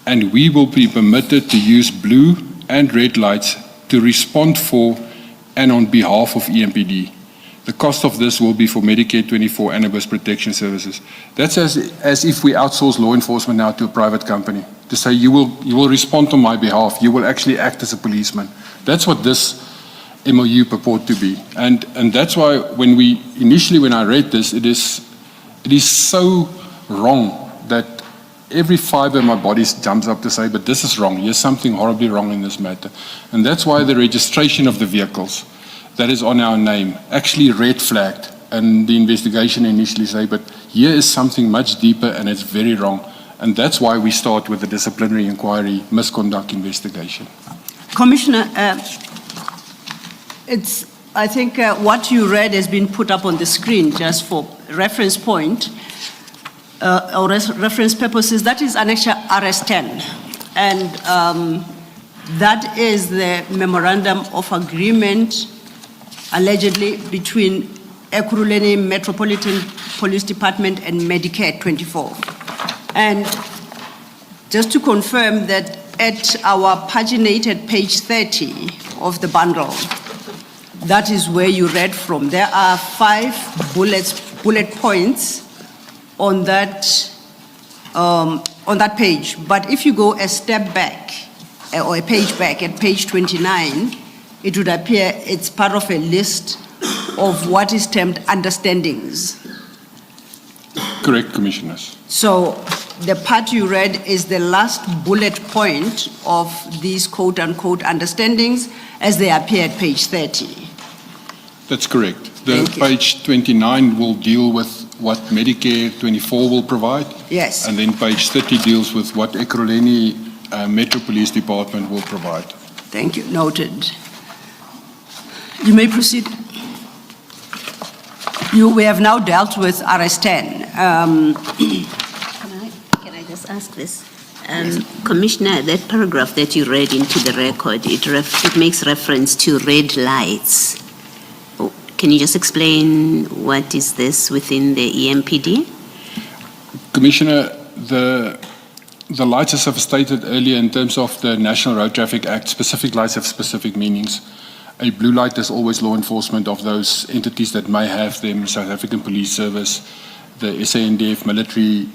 and we will be permitted to use blue and red lights to respond for and on behalf of EMPD. The cost of this will be for Medicare 24 and Bus Protection Services. That's as if we outsource law enforcement now to a private company, to say you will respond on my behalf, you will actually act as a policeman. That's what this MOU purport to be. And that's why when I read this, it is so wrong that every fiber in my body jumps up to say, but this is wrong. There's something horribly wrong in this matter. And that's why the registration of the vehicles that is on our name actually red flagged. And the investigation initially say, but here is something much deeper and it's very wrong. And that's why we start with the disciplinary inquiry, misconduct investigation.
Commissioner, I think what you read has been put up on the screen just for reference point or reference purposes. That is Annexure RS10. And that is the memorandum of agreement allegedly between Ekurhuleni Metropolitan Police Department and Medicare 24. And just to confirm that at our paginated page 30 of the bundle, that is where you read from. There are 5 bullet points on that page. But if you go a step back or a page back at page 29, it would appear it's part of a list of what is termed understandings.
Correct, Commissioners.
So the part you read is the last bullet point of these quote-unquote understandings as they appear at page 30.
That's correct. The page 29 will deal with what Medicare 24 will provide.
Yes.
And then page 30 deals with what Ekurhuleni Metro Police Department will provide.
Thank you. Noted. You may proceed. We have now dealt with RS10.
Can I just ask this? Commissioner, that paragraph that you read into the record, it makes reference to red lights. Can you just explain what is this within the EMPD?
Commissioner, the lights, as I've stated earlier, in terms of the National Road Traffic Act, specific lights have specific meanings. A blue light is always law enforcement of those entities that may have them, South African Police Service, the SANDF, military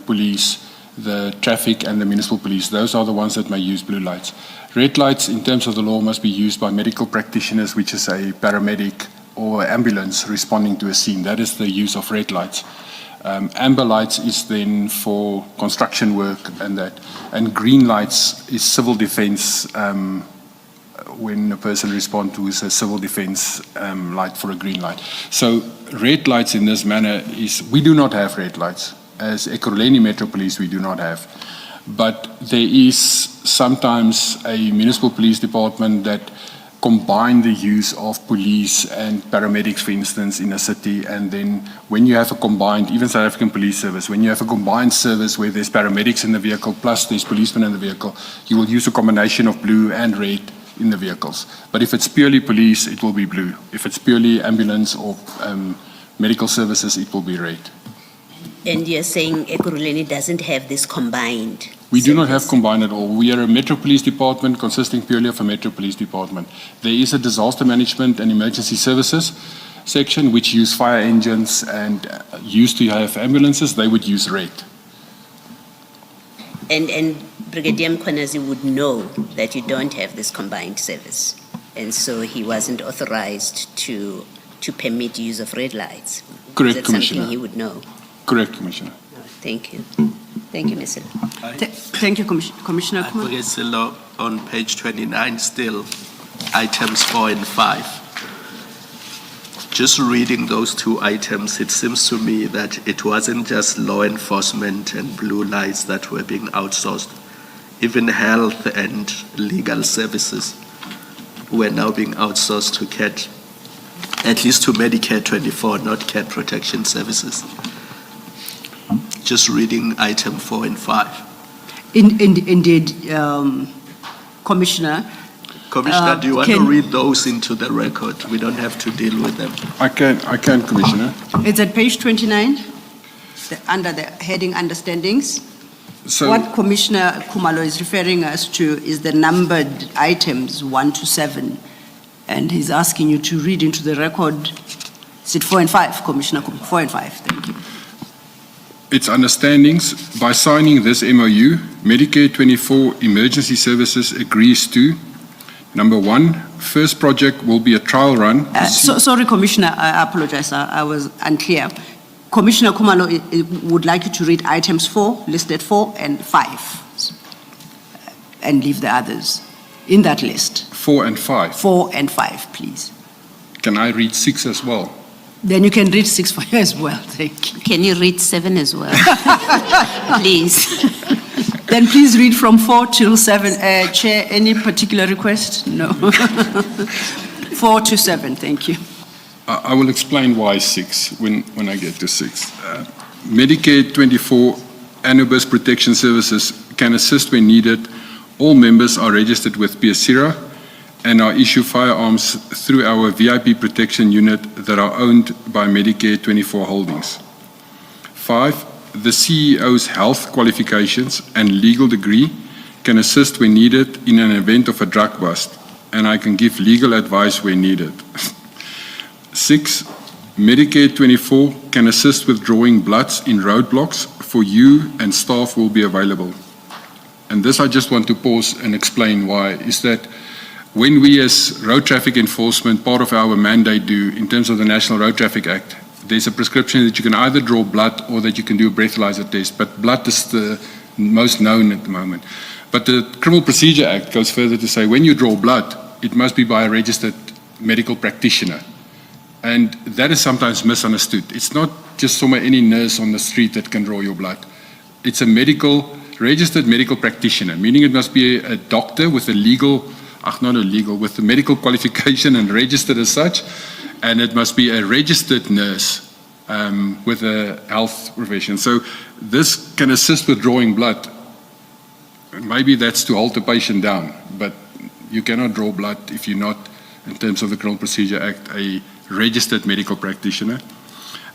police, the traffic and the municipal police. Those are the ones that may use blue lights. Red lights, in terms of the law, must be used by medical practitioners, which is a paramedic or ambulance responding to a scene. That is the use of red lights. Amber lights is then for construction work and that. And green lights is civil defense, when a person responds to a civil defense light for a green light. So red lights in this manner is, we do not have red lights. As Ekurhuleni Metro Police, we do not have. But there is sometimes a municipal police department that combine the use of police and paramedics, for instance, in a city. And then when you have a combined, even South African Police Service, when you have a combined service where there's paramedics in the vehicle plus there's policemen in the vehicle, you will use a combination of blue and red in the vehicles. But if it's purely police, it will be blue. If it's purely ambulance or medical services, it will be red.
And you're saying Ekurhuleni doesn't have this combined?
We do not have combined at all. We are a Metro Police Department consisting purely of a Metro Police Department. There is a disaster management and emergency services section which use fire engines and used to have ambulances. They would use red.
And Brigadier Mkhwanazi would know that you don't have this combined service, and so he wasn't authorized to permit use of red lights.
Correct,
Is that
Commissioner.
something he would know?
Correct, Commissioner.
Thank you. Thank you, Mr.
Thank you, Commissioner.
Advocate Silo, on page 29 still, items 4 and 5. Just reading those 2 items, it seems to me that it wasn't just law enforcement and blue lights that were being outsourced. Even health and legal services were now being outsourced to CAT, at least to Medicare 24, not CAT Protection Services. just reading item 4 and 5.
Indeed, Commissioner.
Commissioner, do you want to
can-
read those into the record? We don't have to deal with them.
I can, Commissioner.
It's at page 29, under the heading Understandings.
So,
What Commissioner Khumalo is referring us to is the numbered items 1 to 7, and he's asking you to read into the record. Is it 4 and 5, Commissioner? 4 and 5, thank you.
its understandings, by signing this MOU, Medicare 24 Emergency Services agrees to, number 1, first project will be a trial run.
Sorry, Commissioner, I apologize, I was unclear. Commissioner Khumalo would like you to read items 4, listed 4 and 5, and leave the others in that list.
4 and 5.
4 and 5, please.
Can I read 6 as well?
Then you can read 6 for you as well, thank you.
Can you read 7 as well? Please.
Then please read from 4 till 7. Chair, any particular request? No. 4 to 7, thank you.
I will explain why 6 when I get to 6. Medicare 24 Anubis Protection Services can assist when needed. All members are registered with PSIRA and are issued firearms through our VIP protection unit that are owned by Medicare 24 Holdings. 5, the CEO's health qualifications and legal degree can assist when needed in an event of a drug bust, and I can give legal advice when needed. 6, Medicare 24 can assist with drawing bloods in roadblocks for you, and staff will be available. And this I just want to pause and explain why, is that when we as road traffic enforcement, part of our mandate do in terms of the National Road Traffic Act, there's a prescription that you can either draw blood or that you can do a breathalyzer test, but blood is the most known at the moment. But the Criminal Procedure Act goes further to say when you draw blood, it must be by a registered medical practitioner. And that is sometimes misunderstood. It's not just any nurse on the street that can draw your blood. It's a registered medical practitioner, meaning it must be a doctor with with a medical qualification and registered as such, and it must be a registered nurse with a health profession. So this can assist with drawing blood. Maybe that's to hold the patient down, but you cannot draw blood if you're not, in terms of the Criminal Procedure Act, a registered medical practitioner.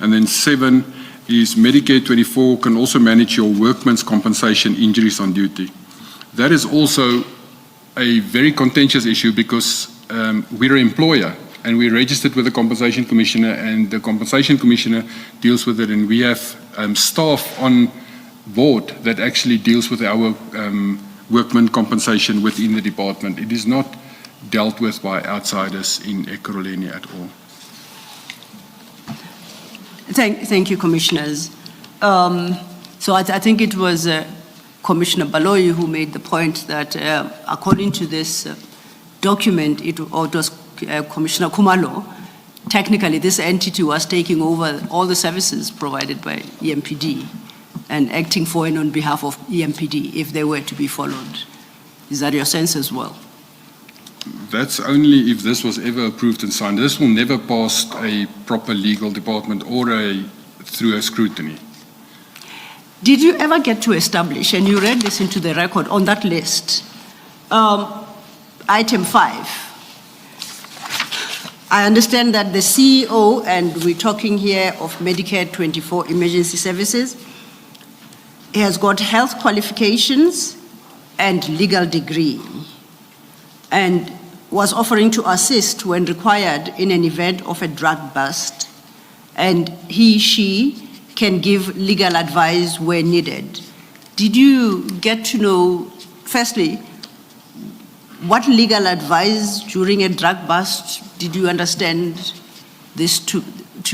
And then 7 is Medicare 24 can also manage your workman's compensation injuries on duty. That is also a very contentious issue because we're an employer and we're registered with the Compensation Commissioner, and the Compensation Commissioner deals with it, and we have staff on board that actually deals with our workman compensation within the department. It is not dealt with by outsiders in Ekurhuleni at all.
Thank you, Commissioners. So I think it was Commissioner Baloyi who made the point that according to this document, it was Commissioner Khumalo, technically this entity was taking over all the services provided by EMPD and acting for and on behalf of EMPD if they were to be followed. Is that your sense as well?
That's only if this was ever approved and signed. This will never pass a proper legal department or through a scrutiny.
Did you ever get to establish, and you read this into the record on that list, item 5, I understand that the CEO, and we're talking here of Medicare 24 Emergency Services, has got health qualifications and legal degree, and was offering to assist when required in an event of a drug bust, and she can give legal advice where needed. Did you get to know, firstly, what legal advice during a drug bust did you understand this to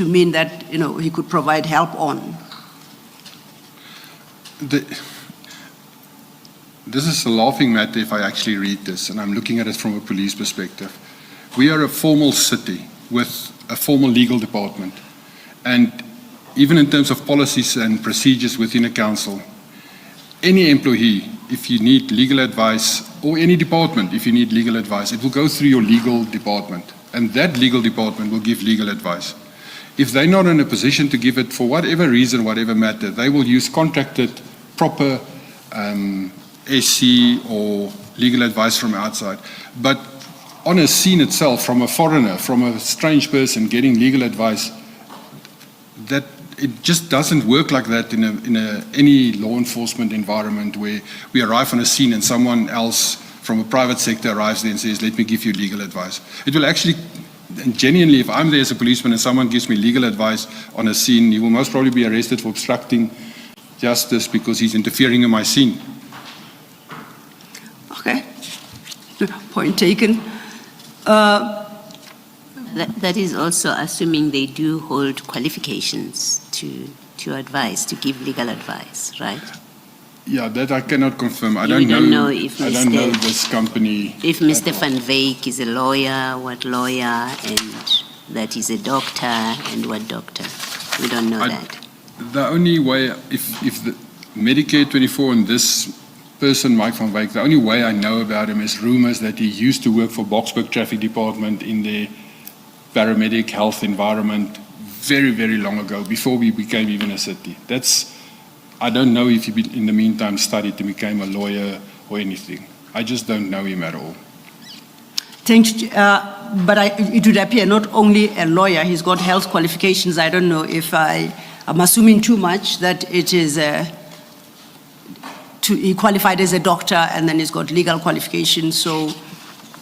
mean that he could provide help on?
This is a laughing matter if I actually read this, and I'm looking at it from a police perspective. We are a formal city with a formal legal department, and even in terms of policies and procedures within a council, any employee, if you need legal advice, or any department, if you need legal advice, it will go through your legal department, and that legal department will give legal advice. If they're not in a position to give it for whatever reason, whatever matter, they will use contracted, proper SC or legal advice from outside. But on a scene itself, from a foreigner, from a strange person getting legal advice, that it just doesn't work like that in any law enforcement environment where we arrive on a scene and someone else from a private sector arrives there and says, let me give you legal advice. It will actually, and genuinely, if I'm there as a policeman and someone gives me legal advice on a scene, he will most probably be arrested for obstructing justice because he's interfering in my scene.
Okay. Point taken.
That is also assuming they do hold qualifications to advise, to give legal advice, right?
Yeah, that I cannot confirm. I
You
don't
know if
I don't know
Mr.
this company.
If Mr. Van Wyk is a lawyer, what lawyer, and that he's a doctor, and what doctor. We don't know that.
The only way, if the Medicare 24 and this person, Mike Van Wyk, the only way I know about him is rumors that he used to work for Boksburg Traffic Department in the paramedic health environment very, very long ago, before we became even a city. I don't know if he in the meantime studied and became a lawyer or anything. I just don't know him at all.
Thank you. But it would appear not only a lawyer, he's got health qualifications. I don't know if I'm assuming too much that it is he qualified as a doctor and then he's got legal qualifications. So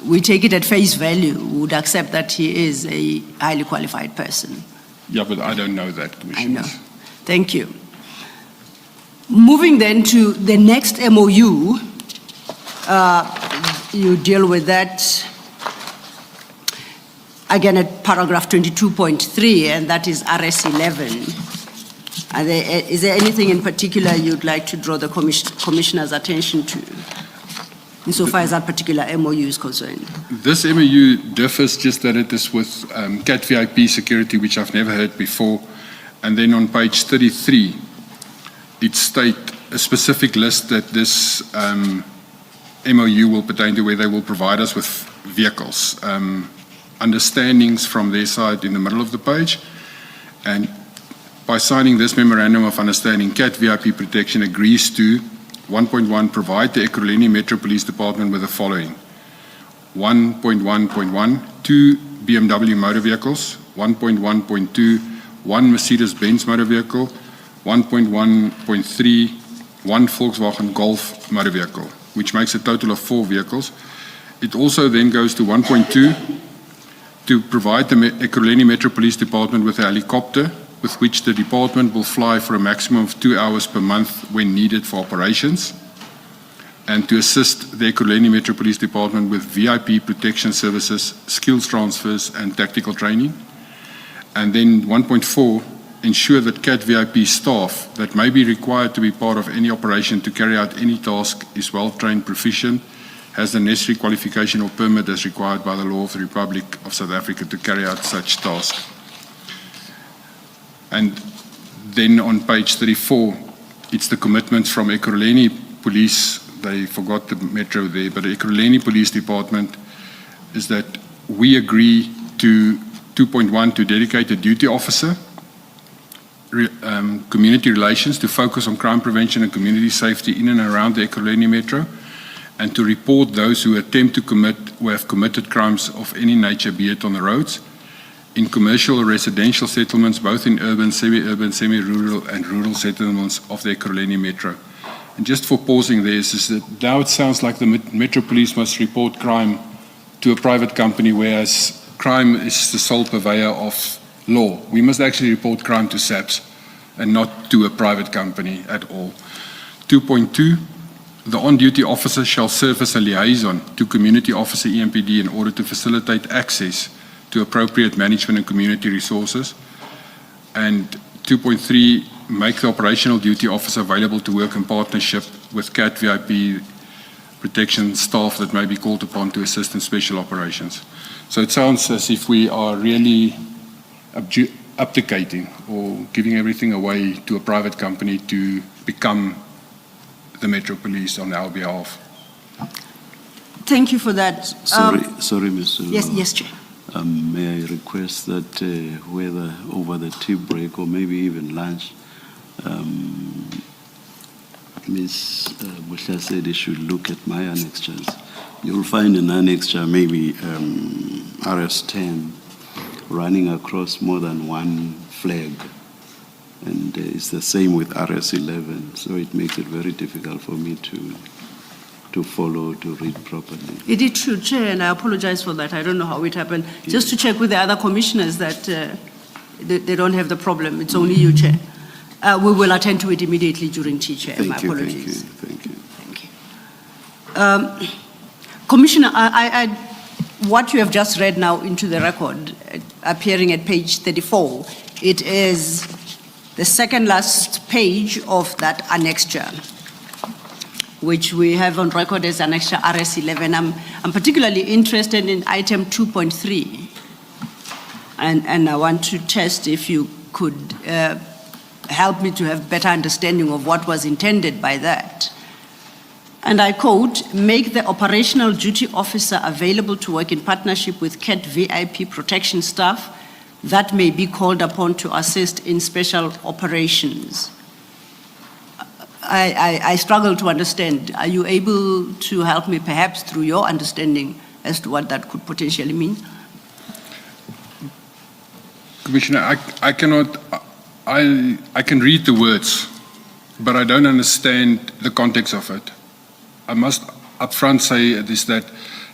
we take it at face value. We would accept that he is a highly qualified person.
Yeah, but I don't know that, Commissioner.
I know. Thank you. Moving then to the next MOU, you deal with that again at paragraph 22.3, and that is RS11. Is there anything in particular you'd like to draw the Commissioner's attention to, insofar as that particular MOU is concerned?
This MOU differs just that it is with CAT VIP security, which I've never heard before. And then on page 33, it states a specific list that this MOU will pertain to, where they will provide us with vehicles. Understandings from their side in the middle of the page. And by signing this memorandum of understanding, CAT VIP Protection agrees to 1.1, provide the Ekurhuleni Metro Police Department with the following. 1.1.1, 2 BMW motor vehicles. 1.1.2, 1 Mercedes-Benz motor vehicle. 1.1.3, 1 Volkswagen Golf motor vehicle, which makes a total of 4 vehicles. It also then goes to 1.2, to provide the Ekurhuleni Metro Police Department with a helicopter with which the department will fly for a maximum of 2 hours per month when needed for operations, and to assist the Ekurhuleni Metro Police Department with VIP protection services, skills transfers, and tactical training. And then 1.4, ensure that CAT VIP staff that may be required to be part of any operation to carry out any task is well-trained, proficient, has the necessary qualification or permit as required by the law of the Republic of South Africa to carry out such tasks. And then on page 34, it's the commitments from Ekurhuleni Police. They forgot the metro there, but the Ekurhuleni Police Department is that we agree to 2.1 to dedicate a duty officer, community relations to focus on crime prevention and community safety in and around the Ekurhuleni Metro, and to report those who attempt to commit, who have committed crimes of any nature, be it on the roads, in commercial or residential settlements, both in urban, semi-urban, semi-rural, and rural settlements of the Ekurhuleni Metro. And just for pausing there, is that now it sounds like the Metro Police must report crime to a private company, whereas crime is the sole purveyor of law. We must actually report crime to SAPS and not to a private company at all. 2.2, the on-duty officer shall serve as a liaison to community officer EMPD in order to facilitate access to appropriate management and community resources. And 2.3, make the operational duty officer available to work in partnership with CAT VIP protection staff that may be called upon to assist in special operations. So it sounds as if we are really abdicating or giving everything away to a private company to become the Metro Police on our behalf.
Thank you for that.
Sorry, Mr.
Yes, Chair.
May I request that whether over the tea break or maybe even lunch, Ms. Buhlasedi should look at my annexures. You'll find an annexure, maybe RS10, running across more than one flag. And it's the same with RS11, so it makes it very difficult for me to follow, to read properly.
It is true, Chair, and I apologize for that. I don't know how it happened. Just to check with the other commissioners that they don't have the problem. It's only you, Chair. We will attend to it immediately during tea, Chair. My apologies.
Thank you.
Thank you. Commissioner, what you have just read now into the record, appearing at page 34, it is the second last page of that annexure, which we have on record as annexure RS11. I'm particularly interested in item 2.3, and I want to test if you could help me to have better understanding of what was intended by that. And I quote, make the operational duty officer available to work in partnership with CAT VIP protection staff that may be called upon to assist in special operations. I struggle to understand. Are you able to help me perhaps through your understanding as to what that could potentially mean?
Commissioner, I can read the words, but I don't understand the context of it. I must upfront say this, that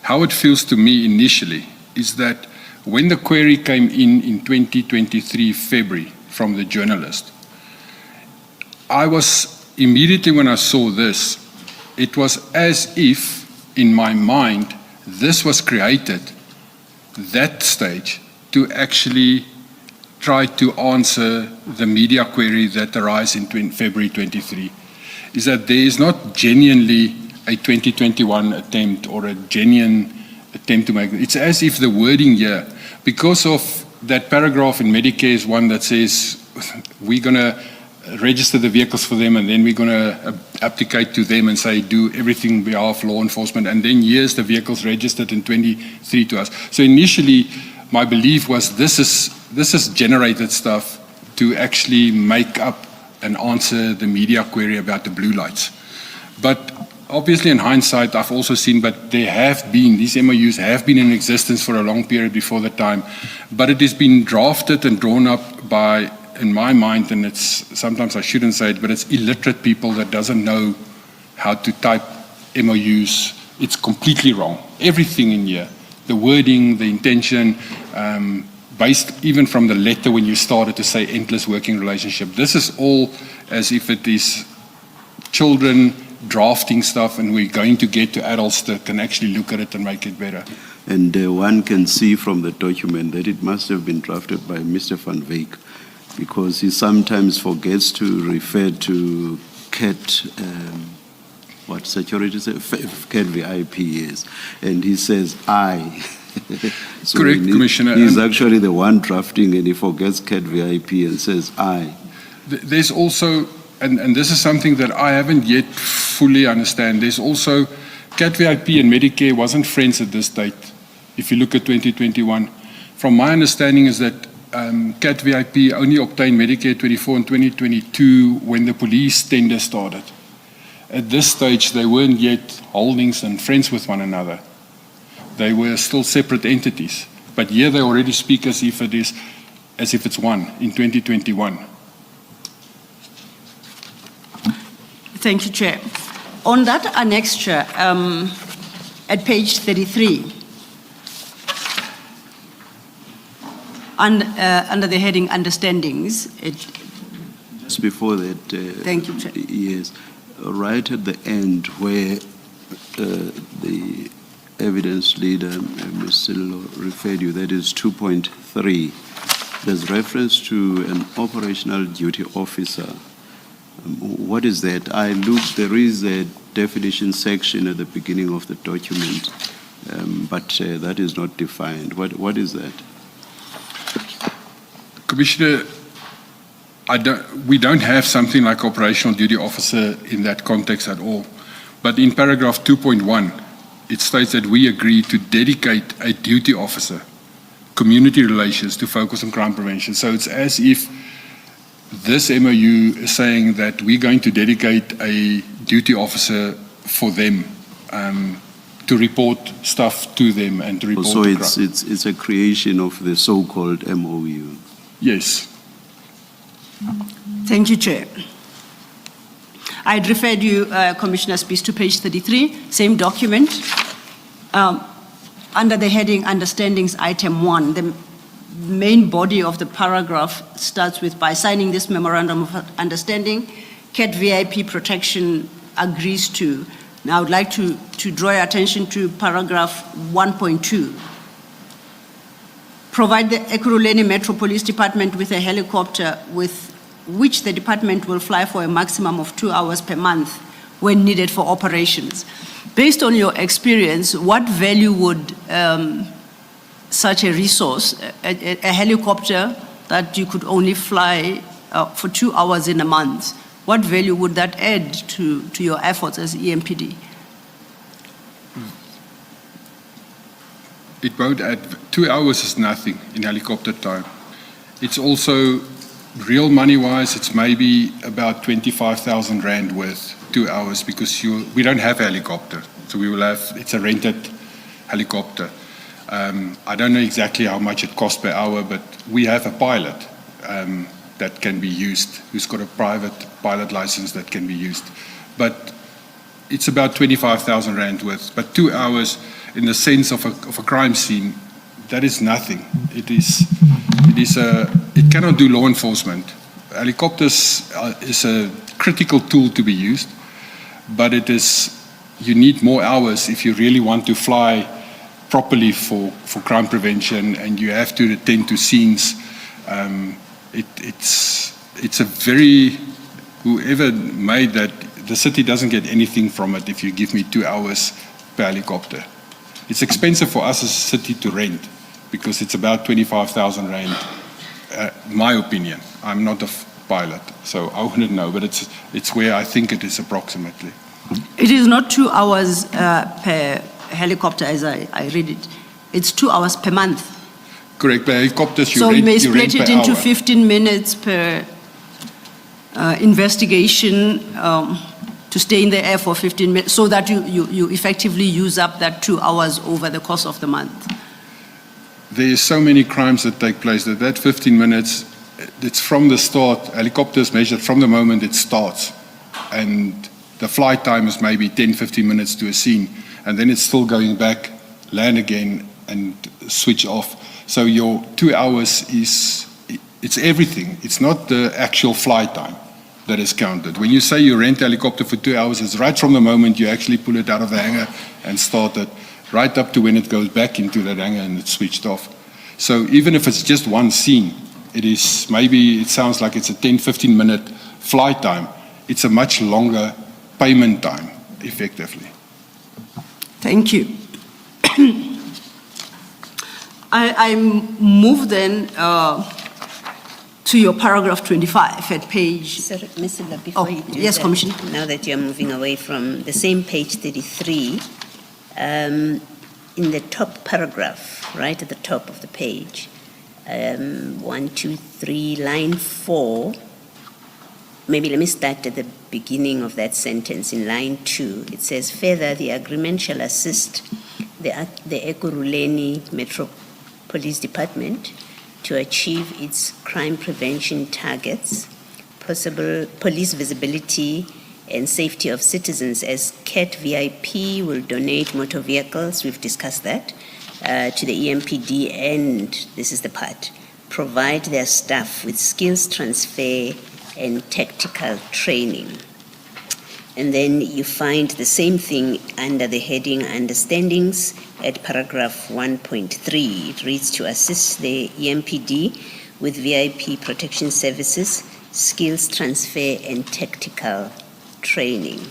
how it feels to me initially is that when the query came in 2023 February from the journalist, I was immediately when I saw this, it was as if in my mind this was created, that stage, to actually try to answer the media query that arose in February 23, is that there is not genuinely a 2021 attempt or a genuine attempt to make it. It's as if the wording here, because of that paragraph in Medicare is one that says we're going to register the vehicles for them and then we're going to abdicate to them and say do everything on behalf of law enforcement, and then here's the vehicles registered in 23 to us. So initially my belief was this is generated stuff to actually make up and answer the media query about the blue lights. But obviously in hindsight I've also seen, but there have been, these MOUs have been in existence for a long period before the time, but it has been drafted and drawn up by, in my mind, and it's, sometimes I shouldn't say it, but it's illiterate people that doesn't know how to type MOUs. It's completely wrong. Everything in here, the wording, the intention, based even from the letter when you started to say endless working relationship. This is all as if it is children drafting stuff and we're going to get to adults that can actually look at it and make it better.
And one can see from the document that it must have been drafted by Mr. Van Wyk, because he sometimes forgets to refer to CAT, what security is it? CAT VIP is, and he says I. So
correct, Commissioner.
He's actually the one drafting and he forgets CAT VIP and says I.
There's also, and this is something that I haven't yet fully understand, there's also CAT VIP and Medicare wasn't friends at this date. If you look at 2021, from my understanding is that CAT VIP only obtained Medicare 24 in 2022 when the police tender started. At this stage, they weren't yet holdings and friends with one another. They were still separate entities. But here they already speak as if it's one in 2021.
Thank you, Chair. On that annexure, at page 33, under the heading Understandings,
just before that,
thank you, Chair.
Yes, right at the end where the evidence leader, Ms. Sillo, referred you, that is 2.3. There's reference to an operational duty officer. What is that? I looked, there is a definition section at the beginning of the document, but that is not defined. What is that?
Commissioner, we don't have something like operational duty officer in that context at all. But in paragraph 2.1, it states that we agree to dedicate a duty officer community relations to focus on crime prevention. So it's as if this MOU is saying that we're going to dedicate a duty officer for them to report stuff to them and to report
So
the
it's,
crime.
it's a creation of the so-called MOU.
Yes.
Thank you, Chair. I'd referred you, Commissioner Spies, to page 33, same document. Under the heading Understandings, Item 1, the main body of the paragraph starts with, by signing this Memorandum of Understanding, CAT VIP protection agrees to. Now, I would like to draw your attention to paragraph 1.2. Provide the Ekurhuleni Metro Police Department with a helicopter with which the department will fly for a maximum of 2 hours per month when needed for operations. Based on your experience, what value would such a resource, a helicopter that you could only fly for 2 hours in a month, what value would that add to your efforts as EMPD?
It won't add. 2 hours is nothing in helicopter time. It's also, real money-wise, it's maybe about 25,000 Rand worth, 2 hours, because we don't have a helicopter. So we will have, it's a rented helicopter. I don't know exactly how much it costs per hour, but we have a pilot that can be used, who's got a private pilot license that can be used. But it's about 25,000 Rand worth. But 2 hours, in the sense of a crime scene, that is nothing. It cannot do law enforcement. Helicopters is a critical tool to be used, but you need more hours if you really want to fly properly for crime prevention, and you have to attend to scenes. It's a very, whoever made that, the city doesn't get anything from it if you give me 2 hours per helicopter. It's expensive for us as a city to rent because it's about 25,000 Rand, my opinion. I'm not a pilot, so I wouldn't know, but it's where I think it is approximately.
It is not 2 hours per helicopter as I read it. It's 2 hours per month.
Correct, per helicopters
So you may split it into 15 minutes per investigation to stay in the air for 15 minutes so that you effectively use up that 2 hours over the course of the month.
There are so many crimes that take place that 15 minutes, it's from the start. Helicopters measured from the moment it starts. And the flight time is maybe 10, 15 minutes to a scene. And then it's still going back, land again, and switch off. So your 2 hours it's everything. It's not the actual flight time that is counted. When you say you rent a helicopter for 2 hours, it's right from the moment you actually pull it out of the hangar and start it, right up to when it goes back into that hangar and it's switched off. So even if it's just one scene, it sounds like it's a 10, 15 minute flight time. It's a much longer payment time, effectively.
Thank you. I move then to your paragraph 25 at page...
Sorry, Ms. Sila, before you do
yes,
that,
Commissioner.
now that you're moving away from the same page 33, in the top paragraph, right at the top of the page, 1, 2, 3, line 4, maybe let me start at the beginning of that sentence in line 2. It says, further, the agreement shall assist the Ekurhuleni Metro Police Department to achieve its crime prevention targets, possible police visibility and safety of citizens, as CAT VIP will donate motor vehicles, we've discussed that, to the EMPD, and this is the part, provide their staff with skills transfer and tactical training. And then you find the same thing under the heading Understandings at paragraph 1.3. It reads, to assist the EMPD with VIP protection services, skills transfer and tactical training.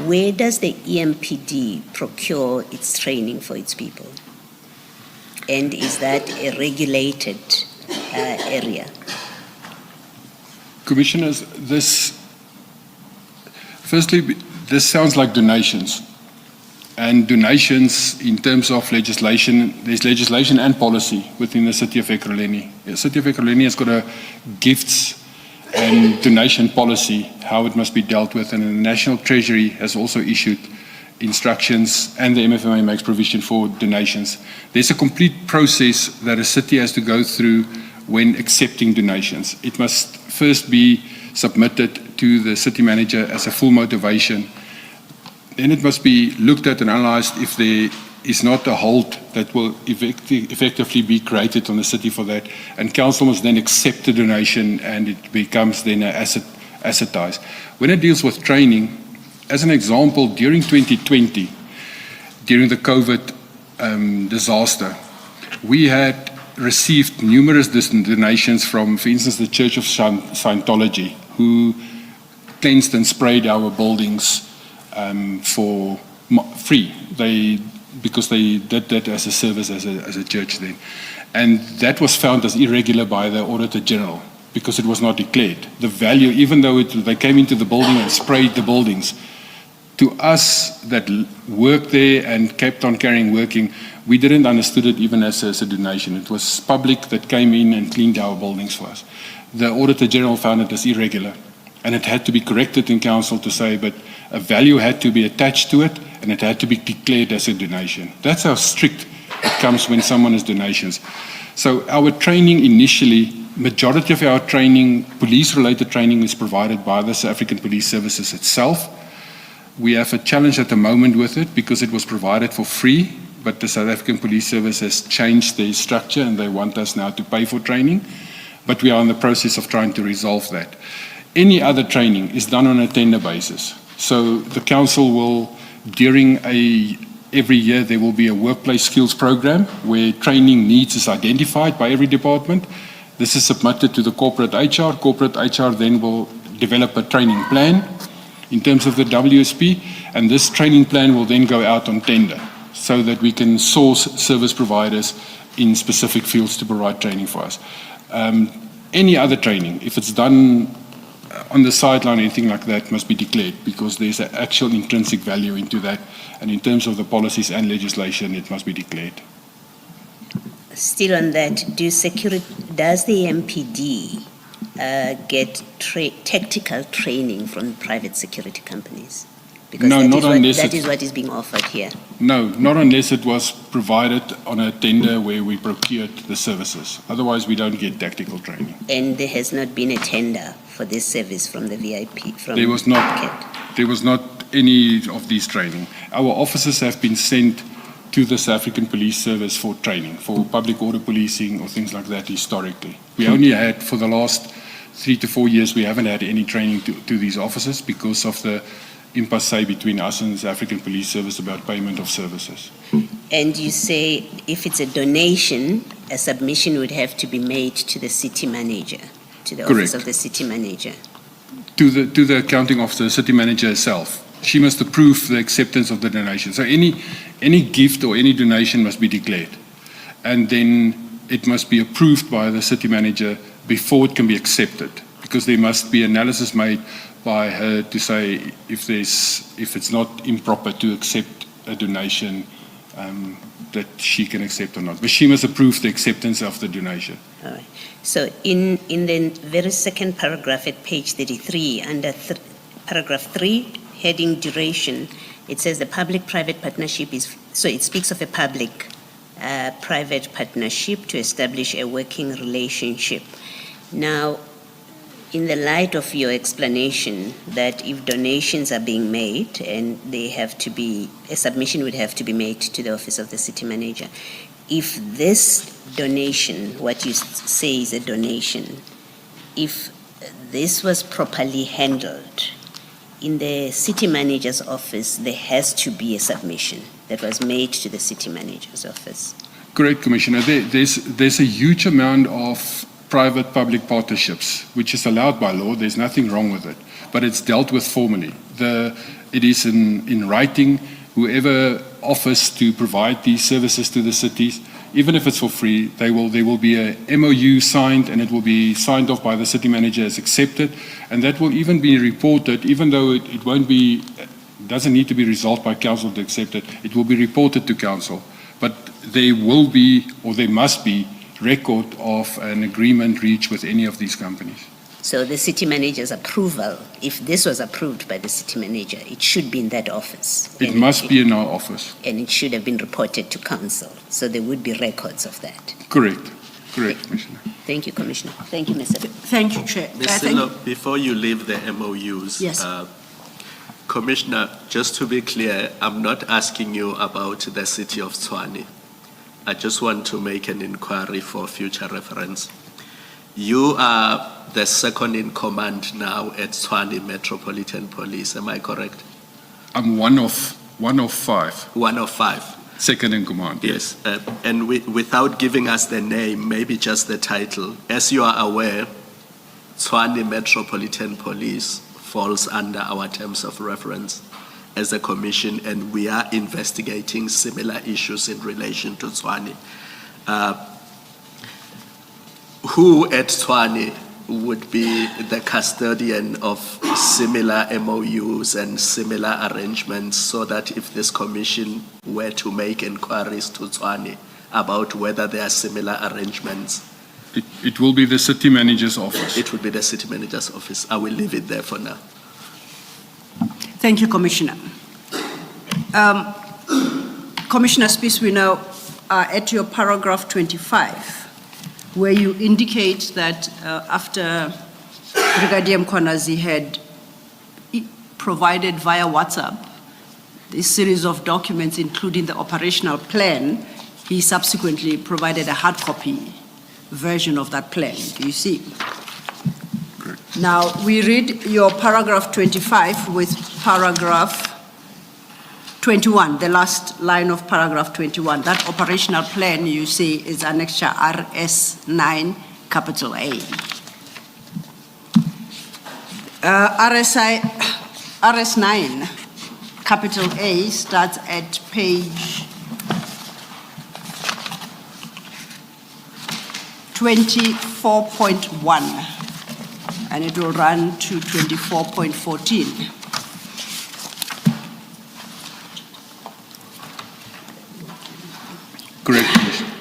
Where does the EMPD procure its training for its people? And is that a regulated area?
Commissioners, firstly, this sounds like donations. And donations, in terms of legislation, there's legislation and policy within the City of Ekurhuleni. The City of Ekurhuleni has got a gifts and donation policy, how it must be dealt with, and the National Treasury has also issued instructions, and the MFMA makes provision for donations. There's a complete process that a city has to go through when accepting donations. It must first be submitted to the city manager as a full motivation. Then it must be looked at and analysed if there is not a hold that will effectively be created on the city for that. And council must then accept the donation and it becomes then assetized. When it deals with training, as an example, during 2020, during the COVID disaster, we had received numerous donations from, for instance, the Church of Scientology, who cleansed and sprayed our buildings for free. Because they did that as a service as a church then. And that was found as irregular by the Auditor General because it was not declared. The value, even though they came into the building and sprayed the buildings, to us that worked there and kept on working, we didn't understood it even as a donation. It was public that came in and cleaned our buildings for us. The Auditor General found it as irregular, and it had to be corrected in council to say, but a value had to be attached to it, and it had to be declared as a donation. That's how strict it comes when someone has donations. So our training initially, majority of our training, police-related training, is provided by the South African Police Services itself. We have a challenge at the moment with it because it was provided for free, but the South African Police Service has changed their structure and they want us now to pay for training. But we are in the process of trying to resolve that. Any other training is done on a tender basis. So the council will, every year there will be a workplace skills program where training needs is identified by every department. This is submitted to the corporate HR. Corporate HR then will develop a training plan in terms of the WSP, and this training plan will then go out on tender so that we can source service providers in specific fields to provide training for us. Any other training, if it's done on the sideline, anything like that must be declared because there's an actual intrinsic value into that, and in terms of the policies and legislation, it must be declared.
Still on that, does the MPD get tactical training from private security companies? Because
no,
that is what is being offered here.
No, not unless it was provided on a tender where we procured the services. Otherwise, we don't get tactical training.
And there has not been a tender for this service from the VIP?
There was not any of these training. Our officers have been sent to the South African Police Service for training, for public order policing or things like that historically. We only had, for the last 3 to 4 years, we haven't had any training to these officers because of the impasse between us and the South African Police Service about payment of services.
And you say if it's a donation, a submission would have to be made to the city manager, to the office of the city manager.
To the accounting of the city manager herself. She must approve the acceptance of the donation. So any gift or any donation must be declared. And then it must be approved by the city manager before it can be accepted. Because there must be analysis made by her to say if it's not improper to accept a donation that she can accept or not. But she must approve the acceptance of the donation.
All right. So in the very second paragraph at page 33, under paragraph 3, heading duration, it says the public-private partnership is, so it speaks of a public-private partnership to establish a working relationship. Now, in the light of your explanation that if donations are being made and they have to be, a submission would have to be made to the office of the city manager, if this donation, what you say is a donation, if this was properly handled, in the city manager's office, there has to be a submission that was made to the city manager's office.
Correct, Commissioner. There's a huge amount of private-public partnerships, which is allowed by law. There's nothing wrong with it, but it's dealt with formally. It is in writing. Whoever offers to provide these services to the cities, even if it's for free, there will be a MOU signed, and it will be signed off by the city manager as accepted, and that will even be reported, even though it won't be doesn't need to be resolved by council to accept it. It will be reported to council. But there will be, or there must be, record of an agreement reached with any of these companies.
So the city manager's approval, if this was approved by the city manager, it should be in that office.
It must be in our office.
And it should have been reported to council. So there would be records of that.
Correct, Commissioner.
Thank you, Commissioner. Thank you, Mr.
Thank you, Chair.
Ms. Silo, before you leave the MOUs,
Yes.
Commissioner, just to be clear, I'm not asking you about the city of Tshwane. I just want to make an inquiry for future reference. You are the second in command now at Tshwane Metropolitan Police, am I correct?
I'm one of five,
One of five.
second in command.
Yes, and without giving us the name, maybe just the title. As you are aware, Tshwane Metropolitan Police falls under our terms of reference as a commission, and we are investigating similar issues in relation to Tshwane. Who at Tshwane would be the custodian of similar MOUs and similar arrangements, so that if this commission were to make inquiries to Tshwane about whether there are similar arrangements,
It will be the city manager's office.
it would be the city manager's office. I will leave it there for now.
Thank you, Commissioner. Commissioner Spies, we now are at your paragraph 25, where you indicate that after Brigadier Mkhwanazi had provided via WhatsApp a series of documents, including the operational plan, he subsequently provided a hard copy version of that plan. Do you see?
Correct.
Now, we read your paragraph 25 with paragraph 21, the last line of paragraph 21. That operational plan, you say, is annexure RS9, capital A. RS9, capital A, starts at page 24.1, and it will run to 24.14.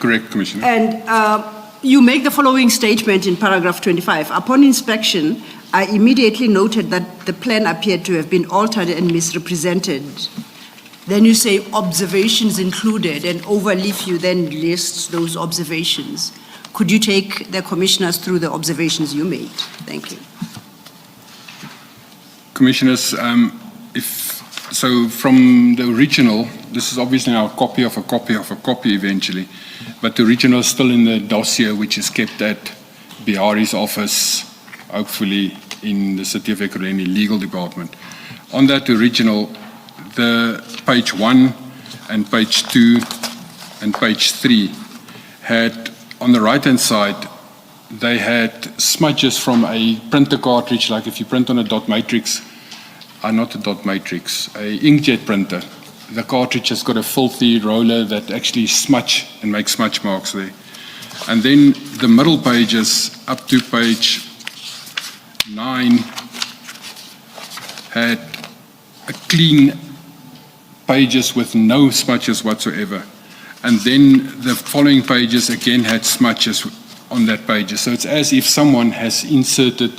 Correct, Commissioner.
And you make the following statement in paragraph 25. Upon inspection, I immediately noted that the plan appeared to have been altered and misrepresented. Then you say observations included, and overleaf you then lists those observations. Could you take the commissioners through the observations you made? Thank you.
Commissioners, so from the original, this is obviously now a copy of a copy of a copy eventually, but the original is still in the dossier, which is kept at Bihari's office, hopefully in the City of Ekurhuleni Legal Department. On that original, the page 1 and page 2 and page 3 had, on the right-hand side, they had smudges from a printer cartridge, like if you print on a dot matrix, not a dot matrix, a inkjet printer. The cartridge has got a filthy roller that actually smudge and makes smudge marks there. And then the middle pages up to page 9 had a clean pages with no smudges whatsoever. And then the following pages again had smudges on that page. So it's as if someone has inserted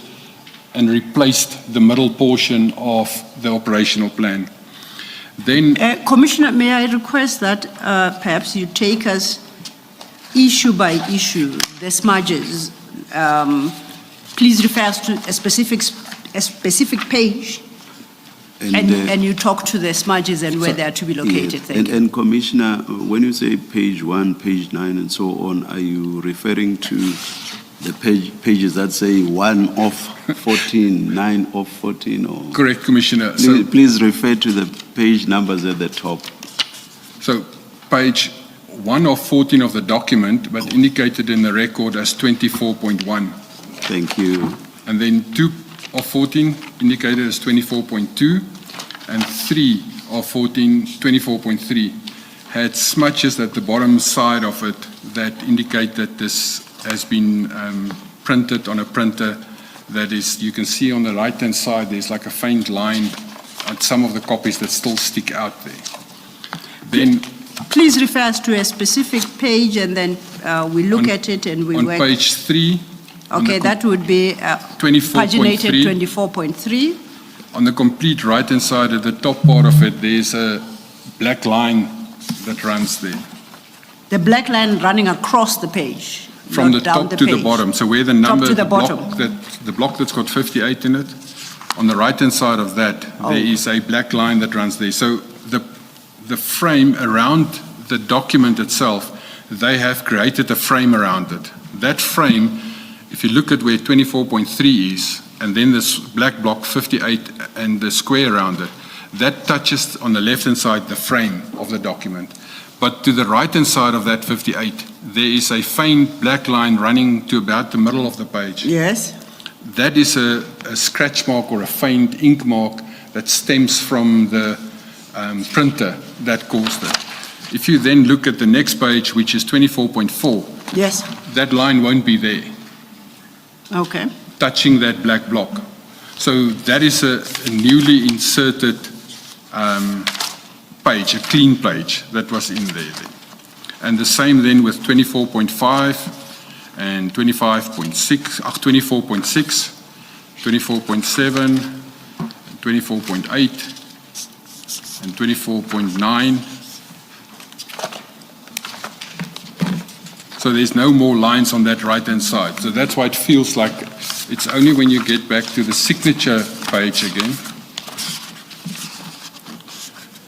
and replaced the middle portion of the operational plan. Then,
Commissioner, may I request that perhaps you take us issue by issue, the smudges. Please refer us to a specific page, and you talk to the smudges and where they are to be located.
Yes.
Thank you.
And Commissioner, when you say page 1, page 9, and so on, are you referring to the pages that say 1 of 14, 9 of 14? Or
correct, Commissioner.
Please refer to the page numbers at the top.
So page 1 of 14 of the document, but indicated in the record as 24.1.
Thank you.
And then 2 of 14 indicated as 24.2, and 3 of 14, 24.3, had smudges at the bottom side of it that indicate that this has been printed on a printer that is, you can see on the right-hand side, there's like a faint line some of the copies that still stick out there. Then
Please refer us to a specific page and then we look at it and we
on
work.
page 3,
Okay, that would be
24.3.
paginated 24.3.
on the complete right-hand side at the top part of it, there's a black line that runs there.
The black line running across the page.
From
not
the
down
top to the
page.
bottom. So where the number,
to the bottom.
the block that's got 58 in it, on the right-hand side of that, there is a black line that runs there. So the frame around the document itself, they have created a frame around it. That frame, if you look at where 24.3 is, and then this black block 58 and the square around it, that touches on the left-hand side the frame of the document. But to the right-hand side of that 58, there is a faint black line running to about the middle of the page.
Yes.
That is a scratch mark or a faint ink mark that stems from the printer that caused it. If you then look at the next page, which is 24.4,
Yes.
that line won't be there,
Okay.
touching that black block. So that is a newly inserted page, a clean page that was in there. And the same then with 24.5 and 25.6, 24.6, 24.7, 24.8, and 24.9. So there's no more lines on that right-hand side. So that's why it feels like it's only when you get back to the signature page again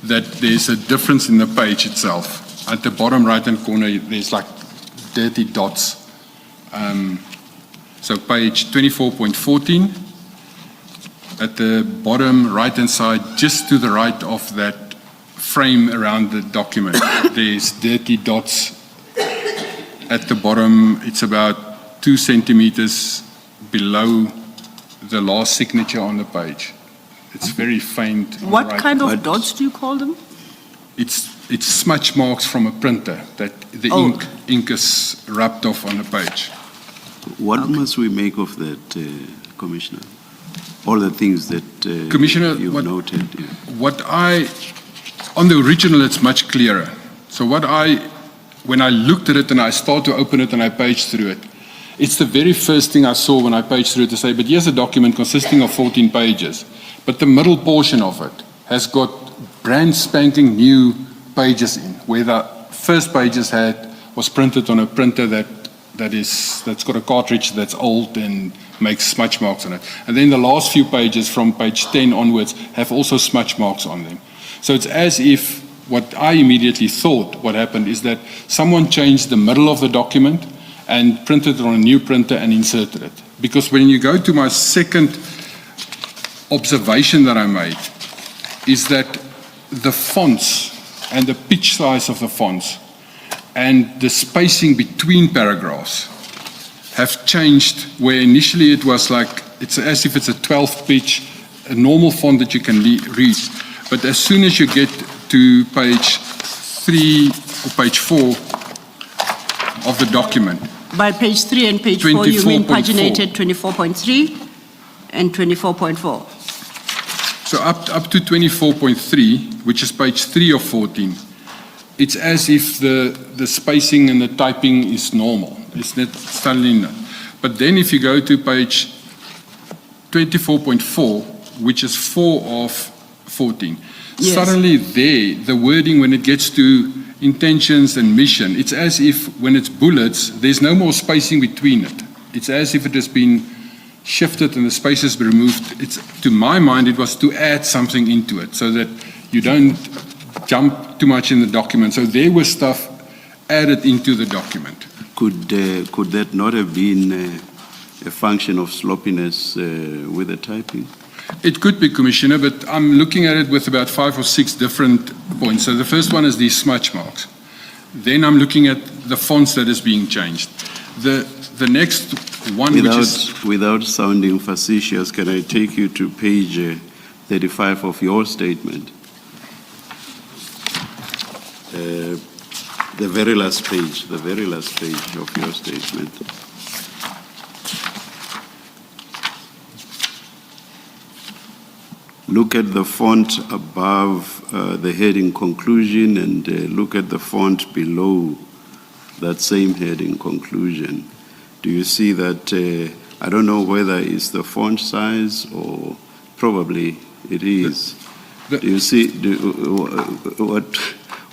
that there's a difference in the page itself. At the bottom right-hand corner, there's like dirty dots. So page 24.14, at the bottom right-hand side, just to the right of that frame around the document, there's dirty dots at the bottom. It's about 2 centimeters below the last signature on the page. It's very faint. on the
What
right.
kind of dots do you call them?
It's smudge marks from a printer that the
Oh.
ink is rubbed off on the page.
What must we make of that, Commissioner? All the things that
Commissioner,
you've
what-
noted. Yeah.
On the original, it's much clearer. So when I looked at it and I started to open it and I paged through it, it's the very first thing I saw when I paged through it to say, but here's a document consisting of 14 pages, but the middle portion of it has got brand spanking new pages in, where the first pages was printed on a printer that's got a cartridge that's old and makes smudge marks on it. And then the last few pages from page 10 onwards have also smudge marks on them. So it's as if what I immediately thought what happened is that someone changed the middle of the document and printed it on a new printer and inserted it. Because when you go to my second observation that I made, is that the fonts and the pitch size of the fonts and the spacing between paragraphs have changed, where initially it was like, it's as if it's a 12th pitch, a normal font that you can read. But as soon as you get to page 3 or page 4 of the document,
By page 3 and page 4, you mean
24.4.
paginated 24.3 and 24.4?
so up to 24.3, which is page 3 of 14, it's as if the spacing and the typing is normal. It's not suddenly not. But then if you go to page 24.4, which is 4 of 14,
Yes.
suddenly there, the wording when it gets to intentions and mission, it's as if when it's bullets, there's no more spacing between it. It's as if it has been shifted and the space has been removed. To my mind, it was to add something into it so that you don't jump too much in the document. So there was stuff added into the document.
Could that not have been a function of sloppiness with the typing?
It could be, Commissioner, but I'm looking at it with about 5 or 6 different points. So the first one is these smudge marks. Then I'm looking at the fonts that is being changed. The next one, which is...
Without sounding facetious, can I take you to page 35 of your statement? The very last page of your statement. look at the font above the heading conclusion and look at the font below that same heading conclusion. Do you see that? I don't know whether it's the font size or probably it is. Do you see?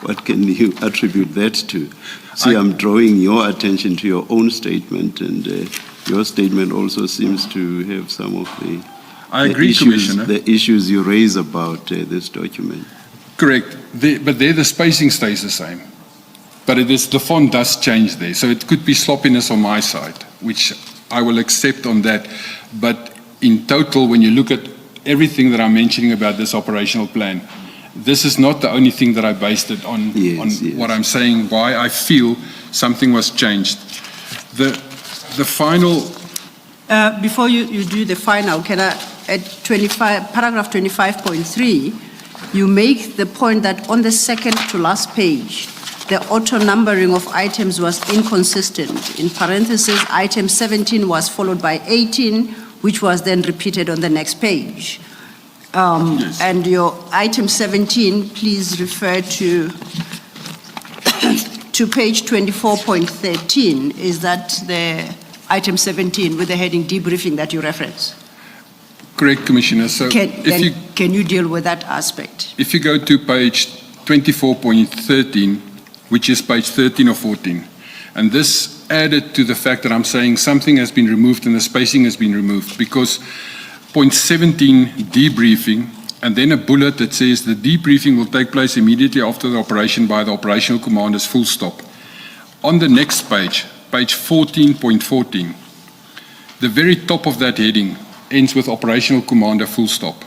What can you attribute that to? See, I'm drawing your attention to your own statement, and your statement also seems to have some of the
Commissioner.
The issues you raise about this document.
Correct. But there the spacing stays the same. But the font does change there. So it could be sloppiness on my side, which I will accept on that. But in total, when you look at everything that I'm mentioning about this operational plan, this is not the only thing that I based it on,
Yes.
what I'm saying, why I feel something was changed. The final...
Before you do the final, can I, at paragraph 25.3, you make the point that on the second to last page, the auto-numbering of items was inconsistent. In parentheses, item 17 was followed by 18, which was then repeated on the next page.
Yes.
And your item 17, please refer to page 24.13. Is that the item 17 with the heading debriefing that you reference?
Correct, Commissioner. So
Can you deal with that aspect?
if you go to page 24.13, which is page 13 or 14, and this added to the fact that I'm saying something has been removed and the spacing has been removed, because point 17, debriefing, and then a bullet that says the debriefing will take place immediately after the operation by the operational commanders, full stop. On the next page, page 14.14, the very top of that heading ends with operational commander, full stop.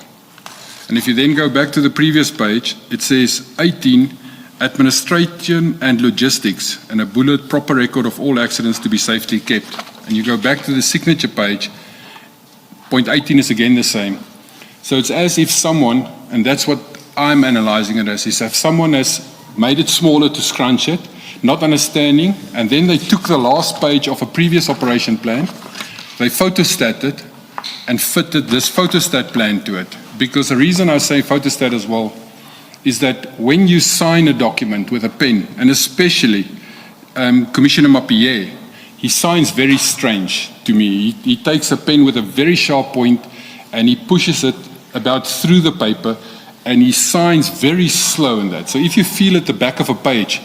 And if you then go back to the previous page, it says 18, administration and logistics, and a bullet, proper record of all accidents to be safely kept. And you go back to the signature page, point 18 is again the same. So it's as if someone, and that's what I'm analyzing it as, is if someone has made it smaller to scrunch it, not understanding, and then they took the last page of a previous operation plan, they photostated and fitted this photostat plan to it. Because the reason I say photostat as well is that when you sign a document with a pen, and especially Commissioner Mapie, he signs very strange to me. He takes a pen with a very sharp point and he pushes it about through the paper, and he signs very slow in that. So if you feel at the back of a page,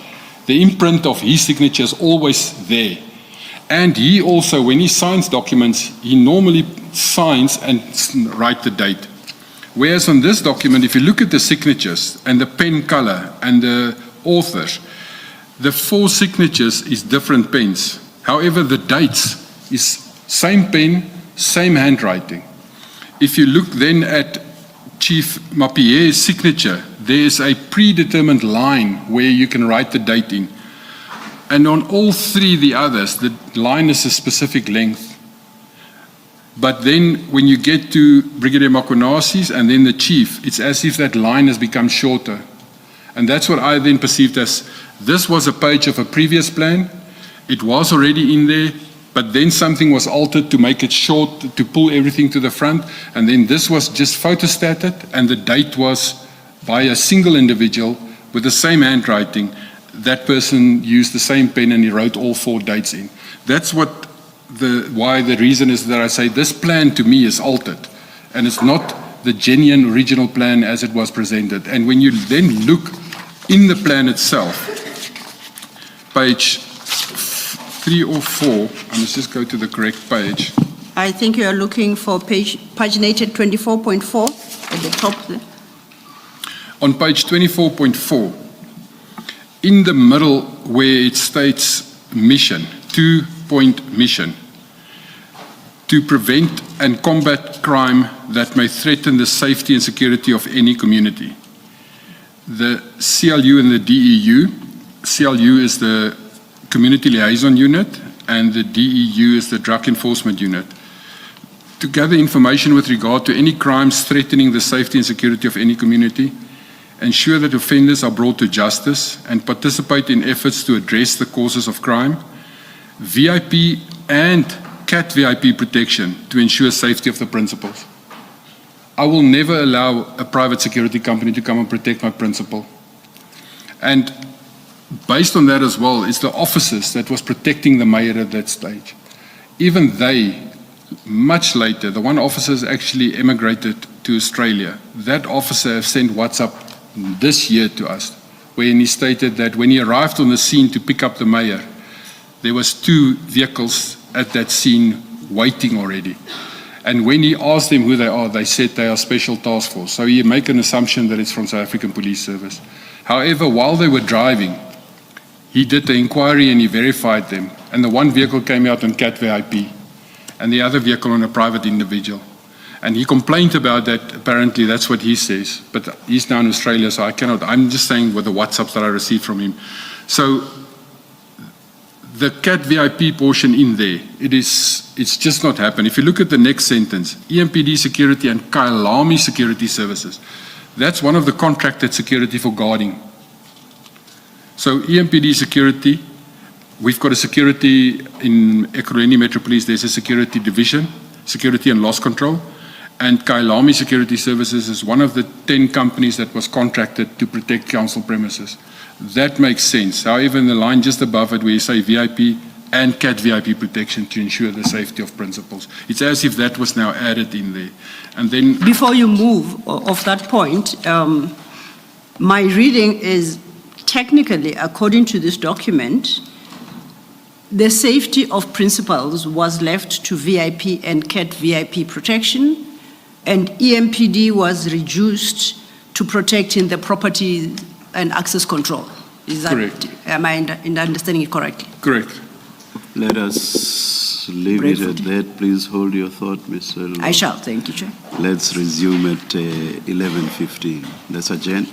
the imprint of his signature is always there. And he also, when he signs documents, he normally signs and write the date. Whereas on this document, if you look at the signatures and the pen color and the authors, the 4 signatures is different pens. However, the dates is same pen, same handwriting. If you look then at Chief Mapie's signature, there is a predetermined line where you can write the date in. And on all 3 the others, the line is a specific length. But then when you get to Brigadier Makonasi's and then the chief, it's as if that line has become shorter. And that's what I then perceived as, this was a page of a previous plan. It was already in there, but then something was altered to make it short, to pull everything to the front. And then this was just photostated, and the date was by a single individual with the same handwriting. That person used the same pen and he wrote all 4 dates in. That's what why the reason is that I say this plan to me is altered, and it's not the genuine original plan as it was presented. And when you then look in the plan itself, page 3 or 4, I must just go to the correct page.
I think you are looking for paginated 24.4 at the top there.
On page 24.4, in the middle where it states mission, 2-point mission, to prevent and combat crime that may threaten the safety and security of any community. The CLU and the DEU, CLU is the Community Liaison Unit and the DEU is the Drug Enforcement Unit, to gather information with regard to any crimes threatening the safety and security of any community, ensure that offenders are brought to justice, and participate in efforts to address the causes of crime, VIP and CAT VIP protection to ensure safety of the principals. I will never allow a private security company to come and protect my principal. And based on that as well, it's the officers that was protecting the mayor at that stage. Even they, much later, the one officer has actually emigrated to Australia. That officer has sent WhatsApp this year to us, wherein he stated that when he arrived on the scene to pick up the mayor, there was 2 vehicles at that scene waiting already. And when he asked them who they are, they said they are Special Task Force. So you make an assumption that it's from South African Police Service. However, while they were driving, he did the inquiry and he verified them. And the one vehicle came out on Cat VIP and the other vehicle on a private individual. And he complained about that. Apparently, that's what he says. But he's now in Australia, so I cannot. I'm just saying with the WhatsApps that I received from him. So the Cat VIP portion in there, it's just not happened. If you look at the next sentence, EMPD Security and Kailami Security Services, that's one of the contracted security for guarding. So EMPD Security, we've got a security in Ekurhuleni Metro Police, there's a security division, security and loss control, and Kailami Security Services is one of the 10 companies that was contracted to protect council premises. That makes sense. However, in the line just above it where you say VIP and Cat VIP protection to ensure the safety of principals, it's as if that was now added in there. And then
Before you move off that point, my reading is technically, according to this document, the safety of principals was left to VIP and Cat VIP protection, and EMPD was reduced to protecting the property and access control. Is that
Correct.
Am I understanding it correctly?
correct.
Let us leave it at that. Please hold your thought, Mr. Law.
I shall. Thank you, Chair.
Let's resume at 11:15. Let's adjourn.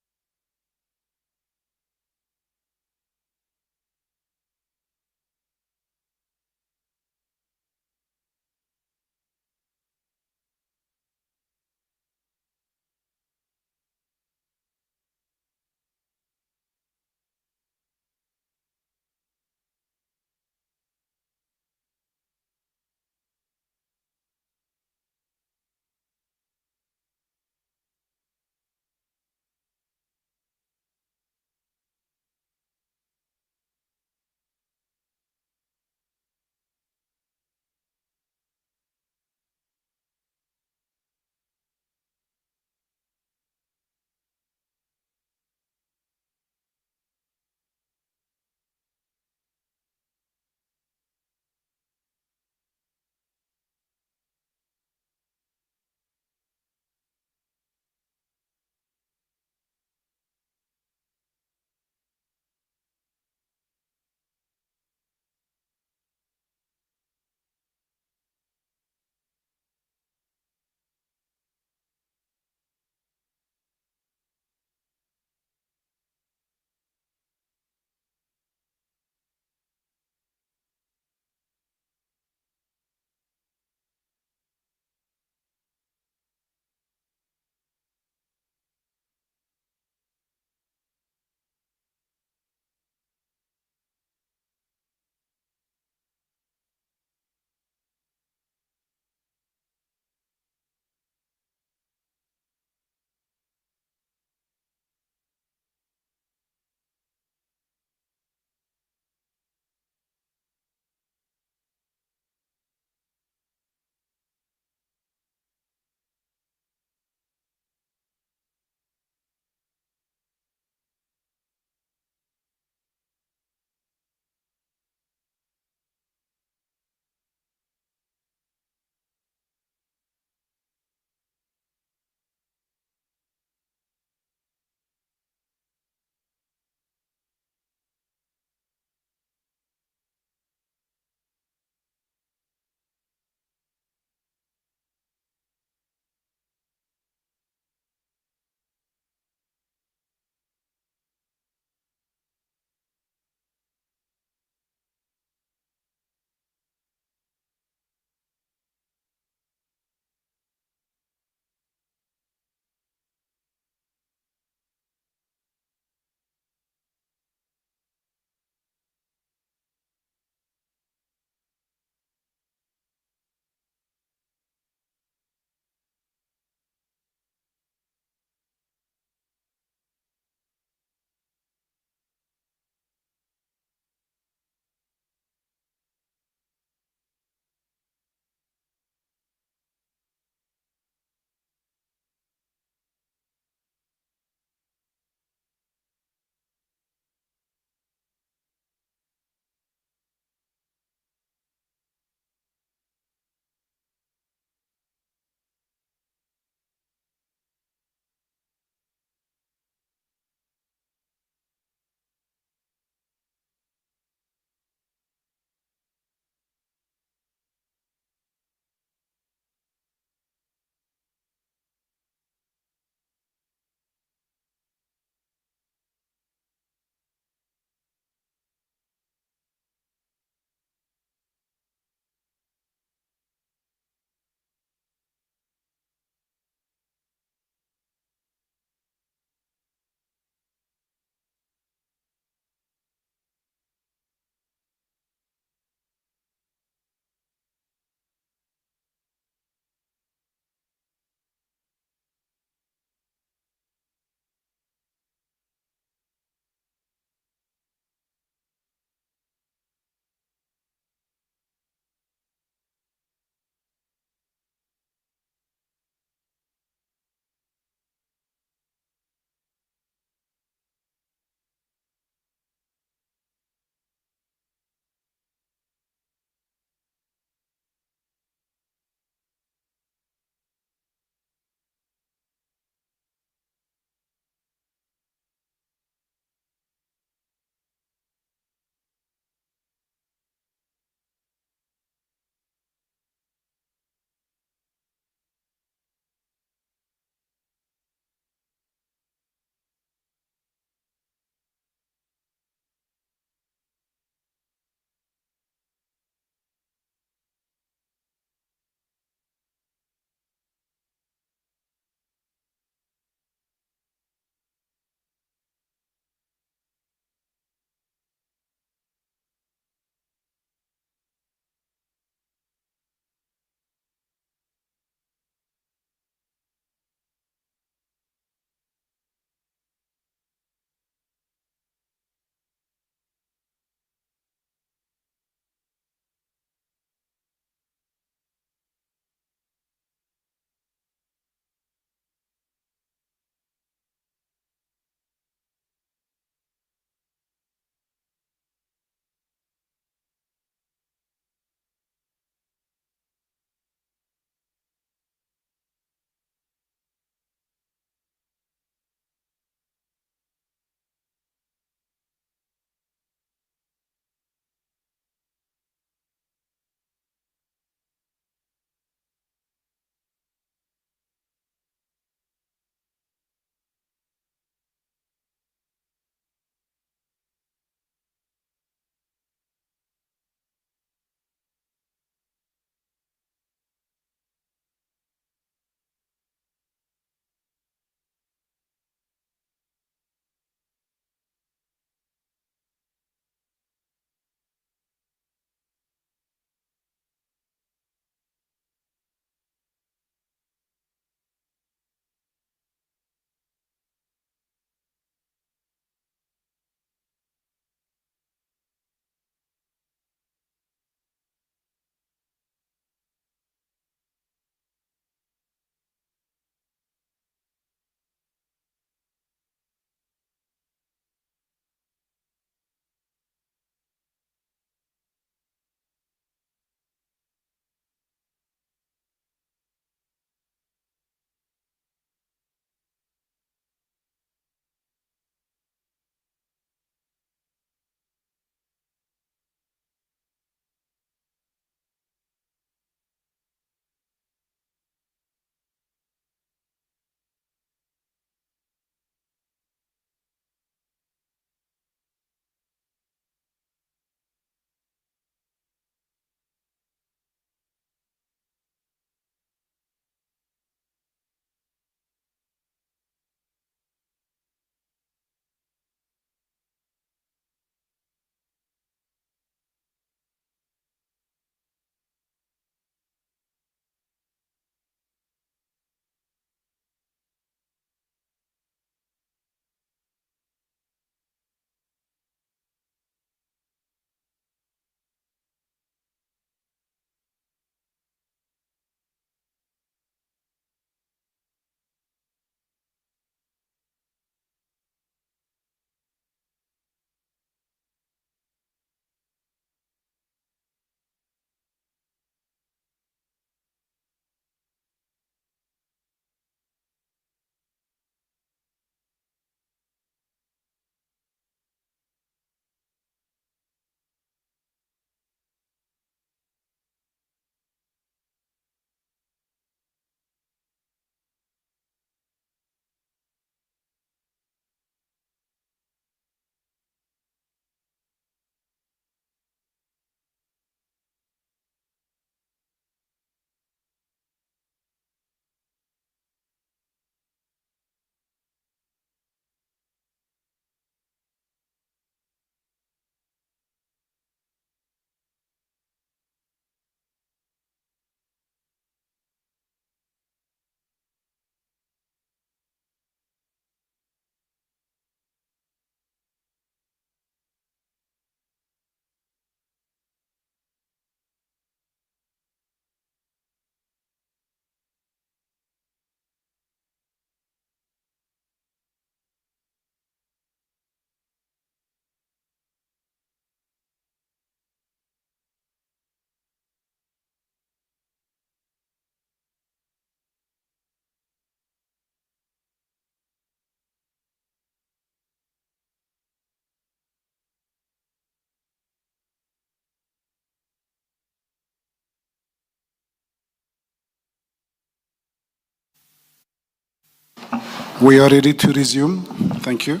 We are ready to resume. Thank you.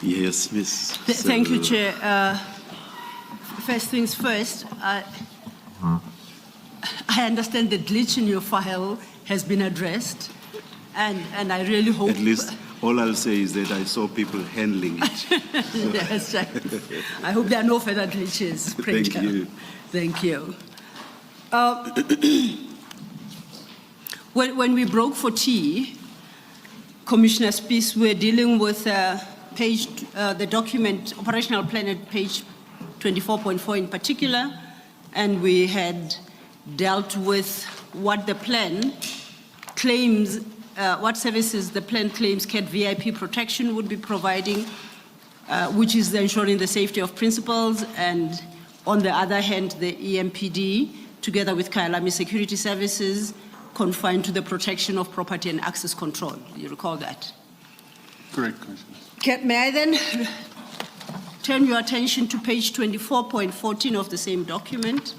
Yes, Ms.
Thank you,
Sello.
Chair. First things first, I understand the glitch in your file has been addressed, and I really hope...
At least all I'll say is that I saw people handling it.
Yes, I hope there are no further glitches.
Thank you.
Thank you. When we broke for tea, Commissioner Spies, we're dealing with the document, operational plan at page 24.4 in particular, and we had dealt with what the plan claims, what services the plan claims CAT VIP protection would be providing, which is ensuring the safety of principals, and on the other hand, the EMPD, together with Kailami Security Services, confined to the protection of property and access control. You recall that?
Correct, Commissioner.
May I then turn your attention to page 24.14 of the same document?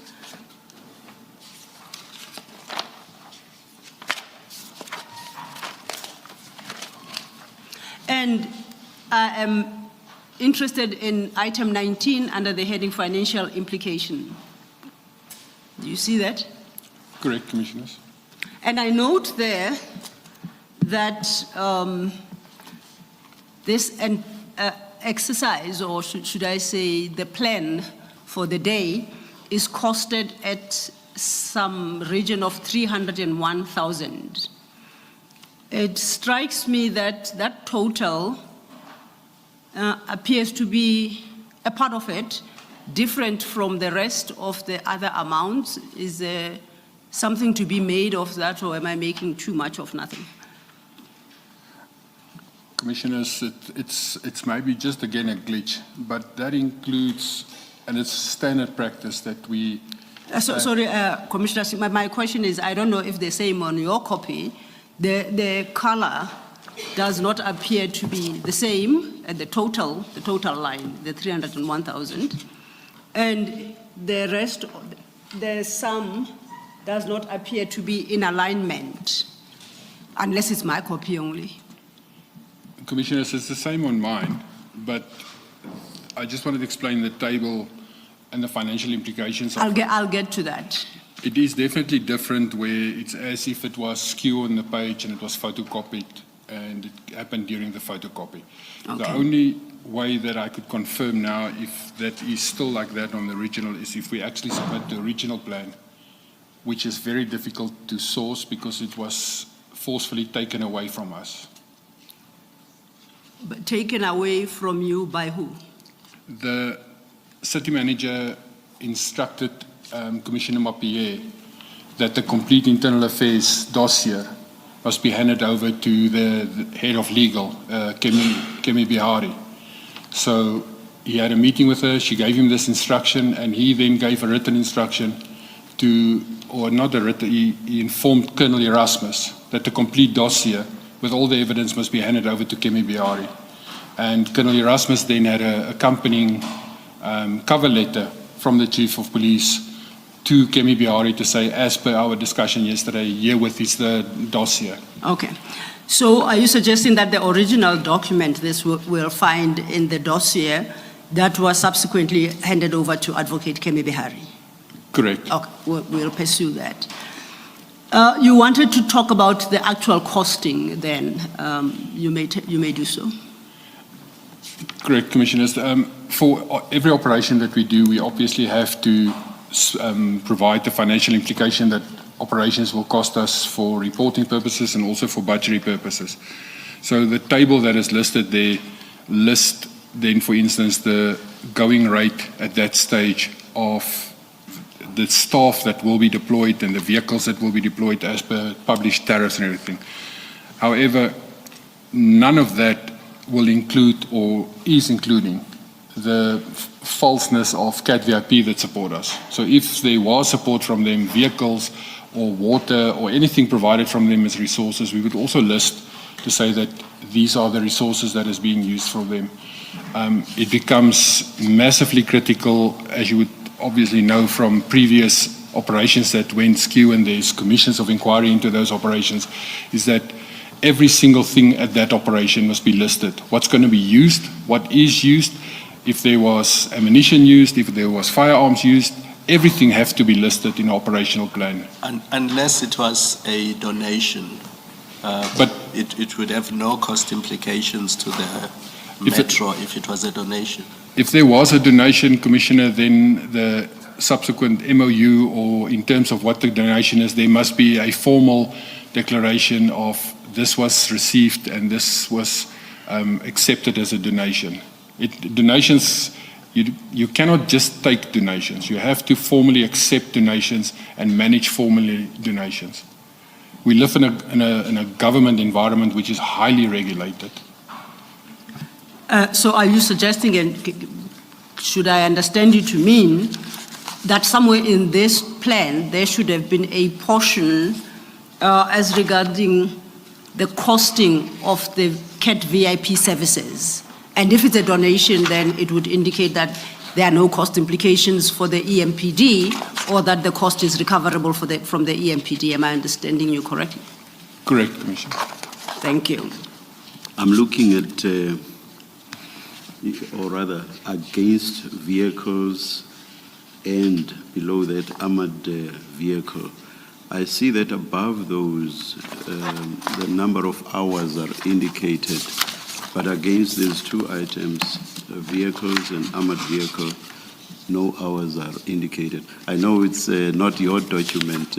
And I am interested in item 19 under the heading financial implication. Do you see that?
Correct, Commissioners.
And I note there that this exercise, or should I say the plan for the day, is costed at some region of 301,000. It strikes me that that total appears to be a part of it, different from the rest of the other amounts. Is there something to be made of that, or am I making too much of nothing?
Commissioners, it's maybe just again a glitch, but that includes, and it's standard practice that we...
Sorry, Commissioner, my question is, I don't know if the same on your copy, the color does not appear to be the same at the total line, the 301,000, and the rest, the sum does not appear to be in alignment, unless it's my copy only.
Commissioners, it's the same on mine, but I just wanted to explain the table and the financial implications of
I'll get to that.
It is definitely different where it's as if it was skew on the page and it was photocopied and it happened during the photocopy.
Okay.
The only way that I could confirm now if that is still like that on the original is if we actually submit the original plan, which is very difficult to source because it was forcefully taken away from us.
But taken away from you by who?
The city manager instructed Commissioner Mapie that the complete internal affairs dossier must be handed over to the head of legal, Kemi Bihari. So he had a meeting with her, she gave him this instruction, and he then gave a written instruction to, or not a written, he informed Colonel Erasmus that the complete dossier with all the evidence must be handed over to Kemi Bihari. And Colonel Erasmus then had an accompanying cover letter from the Chief of Police to Kemi Bihari to say, as per our discussion yesterday, herewith is the dossier.
Okay. So are you suggesting that the original document this we'll find in the dossier that was subsequently handed over to Advocate Kemi Bihari?
Correct.
Okay, we'll pursue that. You wanted to talk about the actual costing then. You may do so.
Correct, Commissioners. For every operation that we do, we obviously have to provide the financial implication that operations will cost us for reporting purposes and also for budgetary purposes. So the table that is listed there lists then, for instance, the going rate at that stage of the staff that will be deployed and the vehicles that will be deployed as per published tariffs and everything. However, none of that will include or is including the falseness of CAT VIP that support us. So if there was support from them, vehicles or water or anything provided from them as resources, we would also list to say that these are the resources that is being used for them. It becomes massively critical, as you would obviously know from previous operations that went skew, and there's commissions of inquiry into those operations, is that every single thing at that operation must be listed. What's going to be used, what is used, if there was ammunition used, if there was firearms used, everything has to be listed in an operational plan.
Unless it was a donation,
But
it would have no cost implications to the metro if it was a donation.
if there was a donation, Commissioner, then the subsequent MOU, or in terms of what the donation is, there must be a formal declaration of this was received and this was accepted as a donation. Donations, you cannot just take donations. You have to formally accept donations and manage formally donations. We live in a government environment which is highly regulated.
So are you suggesting, and should I understand you to mean, that somewhere in this plan there should have been a portion as regarding the costing of the CAT VIP services? And if it's a donation, then it would indicate that there are no cost implications for the EMPD, or that the cost is recoverable from the EMPD. Am I understanding you correctly?
Correct, Commissioner.
Thank you.
I'm looking at, or rather, against vehicles and below that armored vehicle. I see that above those, the number of hours are indicated, but against these two items, vehicles and armored vehicle, no hours are indicated. I know it's not your document.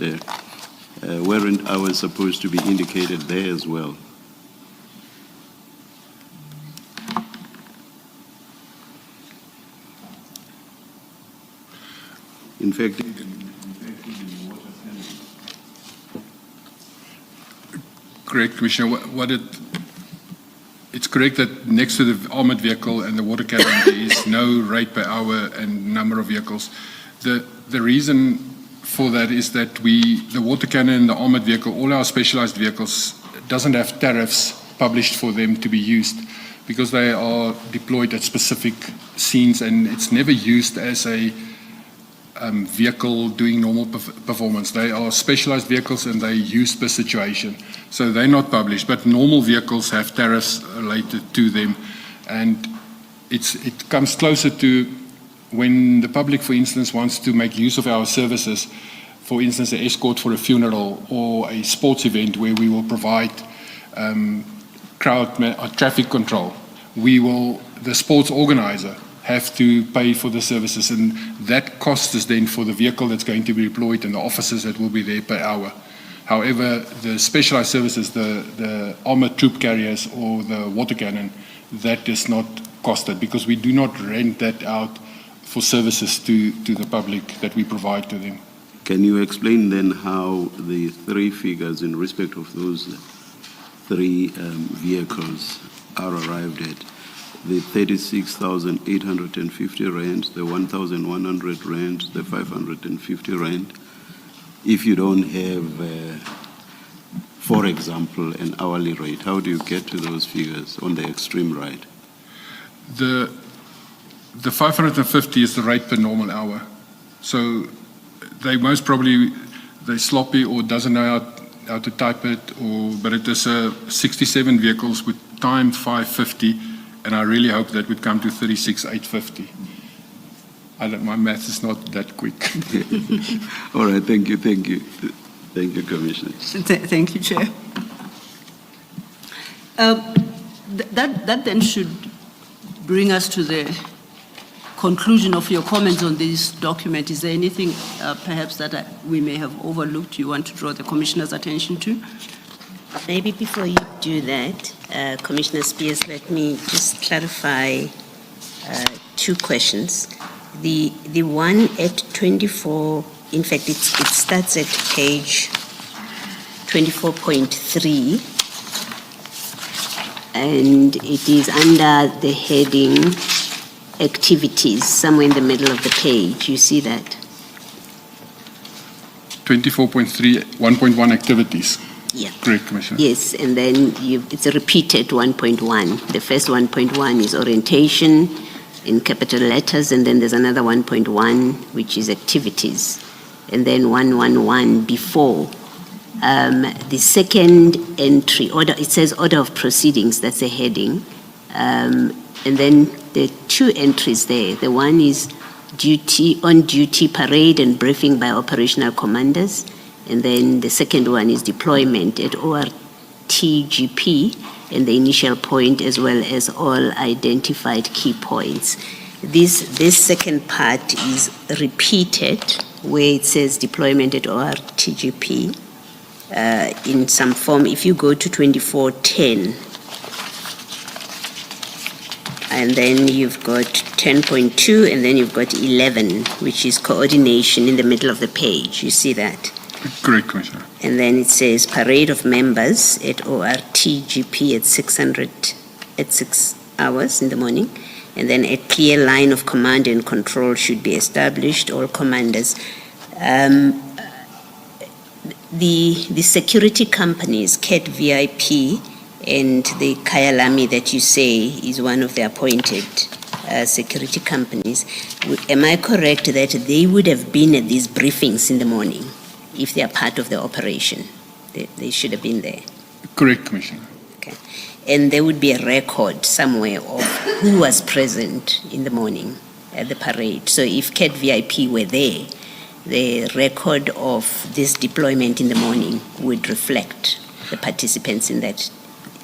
Weren't hours supposed to be indicated there as well? In fact,
correct, Commissioner. It's correct that next to the armored vehicle and the water cannon, there is no rate per hour and number of vehicles. The reason for that is that the water cannon, the armored vehicle, all our specialized vehicles doesn't have tariffs published for them to be used, because they are deployed at specific scenes, and it's never used as a vehicle doing normal performance. They are specialized vehicles and they use per situation. So they're not published, but normal vehicles have tariffs related to them. And it comes closer to when the public, for instance, wants to make use of our services, for instance, an escort for a funeral or a sports event where we will provide traffic control. The sports organizer have to pay for the services, and that cost is then for the vehicle that's going to be deployed and the officers that will be there per hour. However, the specialized services, the armored troop carriers or the water cannon, that is not costed, because we do not rent that out for services to the public that we provide to them.
can you explain then how the three figures in respect of those three vehicles are arrived at? The 36,850 rand, the 1,100 rand, the 550 rand. If you don't have, for example, an hourly rate, how do you get to those figures on the extreme right?
The 550 is the rate per normal hour. So they most probably, they're sloppy or doesn't know how to type it, but it is 67 vehicles with timed 550. And I really hope that would come to 36,850. My math is not that quick.
All right, thank you. Thank you, Commissioner.
Thank you, Chair. That then should bring us to the conclusion of your comments on this document. Is there anything perhaps that we may have overlooked you want to draw the Commissioner's attention to?
Maybe before you do that, Commissioner Spears, let me just clarify two questions. The one at 24, in fact, it starts at page 24.3, and it is under the heading activities, somewhere in the middle of the page. You see that?
24.3, 1.1 activities.
Yeah.
Correct, Commissioner.
Yes, and then it's a repeated 1.1. The first 1.1 is orientation in capital letters, and then there's another 1.1, which is activities. And then 111 before. The second entry, it says order of proceedings, that's a heading. And then the two entries there. The one is on duty parade and briefing by operational commanders. And then the second one is deployment at ORTGP and the initial point, as well as all identified key points. This second part is repeated where it says deployment at ORTGP in some form. If you go to 2410, and then you've got 10.2, and then you've got 11, which is coordination in the middle of the page. You see that?
Correct, Commissioner.
And then it says parade of members at ORTGP at 6 hours in the morning. And then a clear line of command and control should be established, all commanders. The security companies, CAT VIP and the Kyalami that you say is one of the appointed security companies, am I correct that they would have been at these briefings in the morning? If they are part of the operation, they should have been there.
Correct, Commissioner.
Okay. And there would be a record somewhere of who was present in the morning at the parade. So if CAT VIP were there, the record of this deployment in the morning would reflect the participants in that.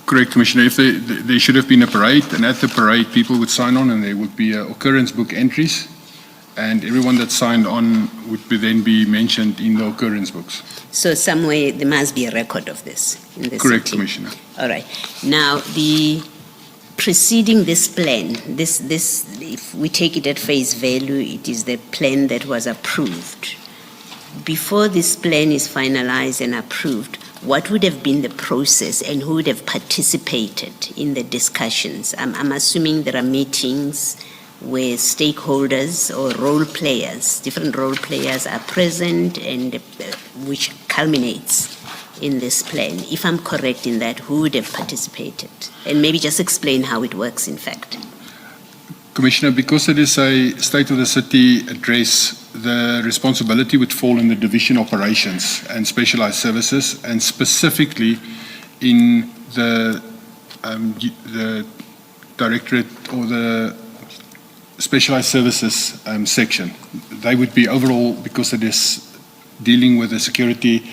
Correct, Commissioner. If there should have been a parade, and at the parade people would sign on and there would be occurrence book entries, and everyone that signed on would then be mentioned in the occurrence books.
So somewhere there must be a record of this in the
Correct,
city.
Commissioner.
All right. Now, the preceding this plan, this, if we take it at face value, it is the plan that was approved. Before this plan is finalized and approved, what would have been the process and who would have participated in the discussions? I'm assuming there are meetings where stakeholders or role players, different role players are present, and which culminates in this plan. If I'm correct in that, who would have participated? And maybe just explain how it works, in fact.
Commissioner, because it is a State of the City address, the responsibility would fall in the division operations and specialized services, and specifically in the directorate or the specialized services section. They would be overall, because it is dealing with the security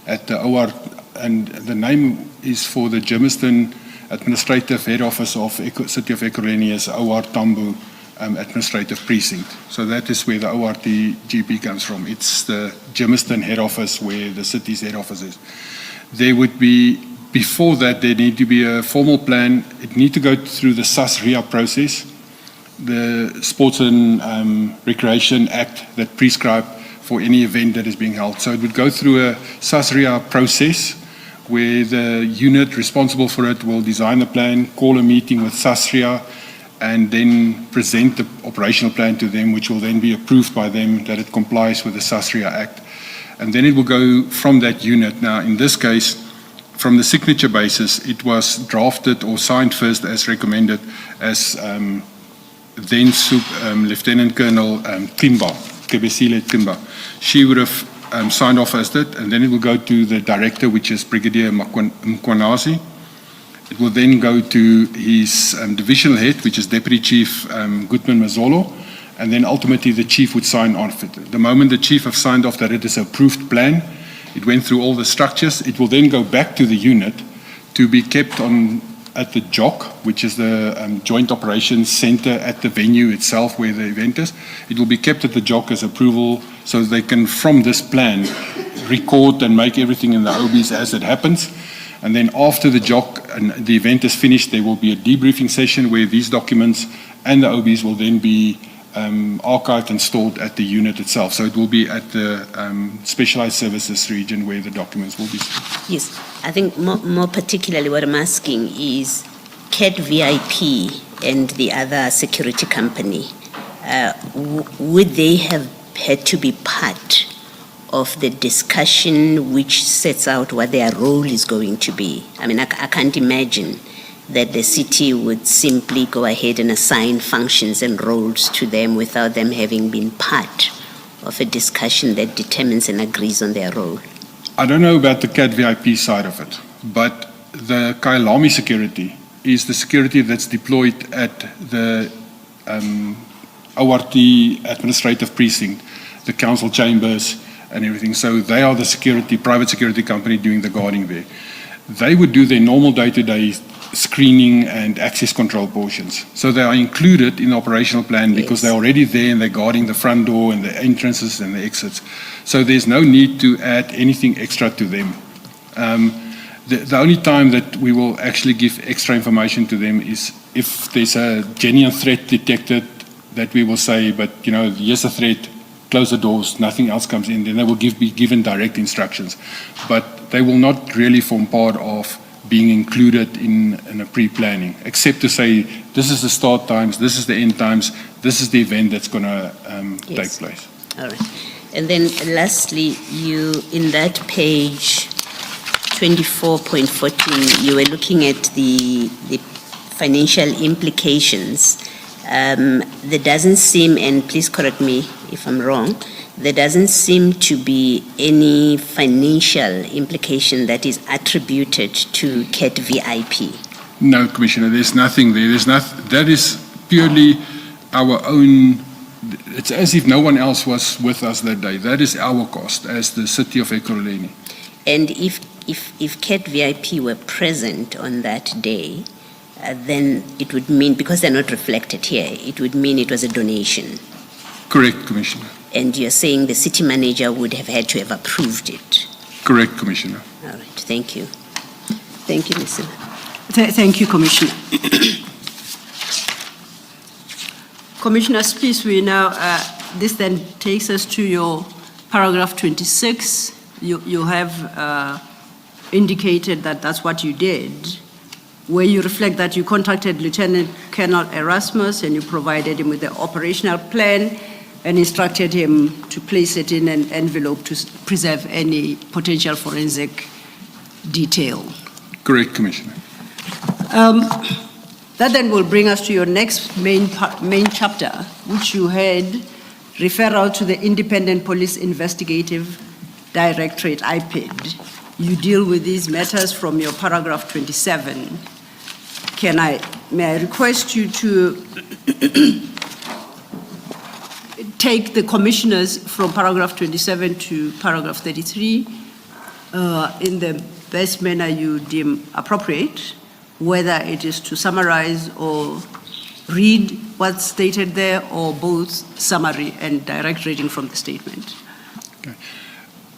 at the OR, and the name is for the Germiston Administrative Head Office of City of Ekurhuleni as OR Tambo Administrative Precinct. So that is where the ORTGP comes from. It's the Germiston Head Office where the city's head office is. There would be, before that, there need to be a formal plan. It need to go through the SAS-RIA process, the Sports and Recreation Act that prescribe for any event that is being held. So it would go through a SAS-RIA process where the unit responsible for it will design the plan, call a meeting with SAS-RIA, and then present the operational plan to them, which will then be approved by them that it complies with the SAS-RIA Act. And then it will go from that unit. Now, in this case, from the signature basis, it was drafted or signed first as recommended as then Lieutenant Colonel Timba, Kebesile Timba. She would have signed off as that, and then it will go to the director, which is Brigadier Mkwanazi. It will then go to his divisional head, which is Deputy Chief Goodman Mazolo, and then ultimately the chief would sign off it. The moment the chief have signed off that it is an approved plan, it went through all the structures, it will then go back to the unit to be kept at the JOC, which is the Joint Operations Center at the venue itself where the event is. It will be kept at the JOC as approval, so they can, from this plan, record and make everything in the OBs as it happens. And then after the JOC and the event is finished, there will be a debriefing session where these documents and the OBs will then be archived and stored at the unit itself. So it will be at the specialized services region where the documents will be stored.
Yes, I think more particularly what I'm asking is CAT VIP and the other security company, would they have had to be part of the discussion which sets out what their role is going to be? I mean, I can't imagine that the city would simply go ahead and assign functions and roles to them without them having been part of a discussion that determines and agrees on their role.
I don't know about the CAT VIP side of it, but the Kailami security is the security that's deployed at the ORT administrative precinct, the council chambers and everything. So they are the security, private security company doing the guarding there. They would do their normal day-to-day screening and access control portions. So they are included in the operational plan because they're already there and they're guarding the front door and the entrances and the exits. So there's no need to add anything extra to them. The only time that we will actually give extra information to them is if there's a genuine threat detected, that we will say, but here's a threat, close the doors, nothing else comes in, then they will be given direct instructions. But they will not really form part of being included in a pre-planning, except to say, this is the start times, this is the end times, this is the event that's going to take place.
All right. And then lastly, you, in that page 24.14, you were looking at the financial implications. There doesn't seem, and please correct me if I'm wrong, there doesn't seem to be any financial implication that is attributed to CAT VIP.
No, Commissioner, there's nothing there. That is purely our own. It's as if no one else was with us that day. That is our cost as the city of Ekurhuleni.
And if CAT VIP were present on that day, then it would mean, because they're not reflected here, it would mean it was a donation.
Correct, Commissioner.
And you're saying the city manager would have had to have approved it.
Correct, Commissioner.
All right, thank you. Thank you, Ms.
Thank you, Commissioner. Commissioner Spies, we now, this then takes us to your paragraph 26. You have indicated that that's what you did, where you reflect that you contacted Lieutenant Colonel Erasmus and you provided him with the operational plan and instructed him to place it in an envelope to preserve any potential forensic detail.
Correct, Commissioner.
That then will bring us to your next main chapter, which you had referral to the Independent Police Investigative Directorate, IPID. You deal with these matters from your paragraph 27. May I request you to take the commissioners from paragraph 27 to paragraph 33 in the best manner you deem appropriate, whether it is to summarize or read what's stated there, or both summary and direct reading from the statement.
Okay.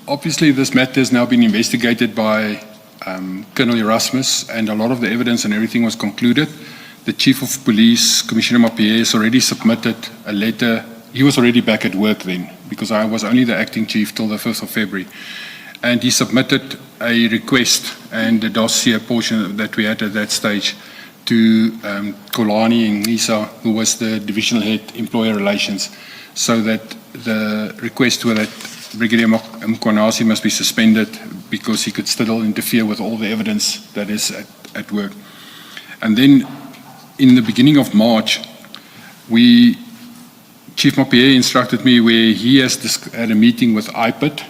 Obviously, this matter has now been investigated by Colonel Erasmus, and a lot of the evidence and everything was concluded. The Chief of Police, Commissioner Mapie, has already submitted a letter. He was already back at work then, because I was only the acting chief till the 5th of February. And he submitted a request and the dossier portion that we had at that stage to Kolani and Ngisa, who was the divisional head employer relations, so that the request was that Brigadier Mkonasi must be suspended because he could still interfere with all the evidence that is at work. And then in the beginning of March, Chief Mapie instructed me where he has had a meeting with IPID,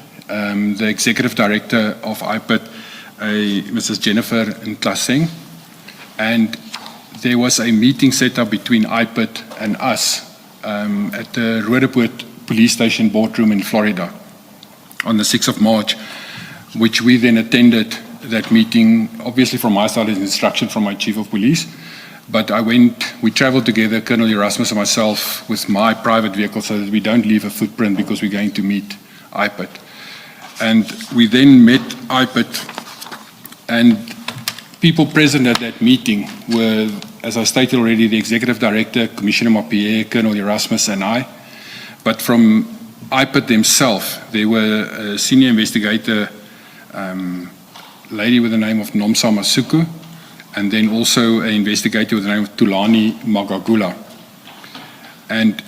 the executive director of IPID, Mrs. Jennifer Nklaseng, and there was a meeting set up between IPID and us at the Roodepoort Police Station boardroom in Florida on the 6th of March, which we then attended that meeting, obviously from my side as instruction from my Chief of Police. But we traveled together, Colonel Erasmus and myself, with my private vehicle so that we don't leave a footprint because we're going to meet IPID. And we then met IPID, and people present at that meeting were, as I stated already, the Executive Director, Commissioner Mapie, Colonel Erasmus, and I. But from IPID themselves, there were a senior investigator, lady with the name of Nomsa Masuku, and then also an investigator with the name of Tulani Magagula. And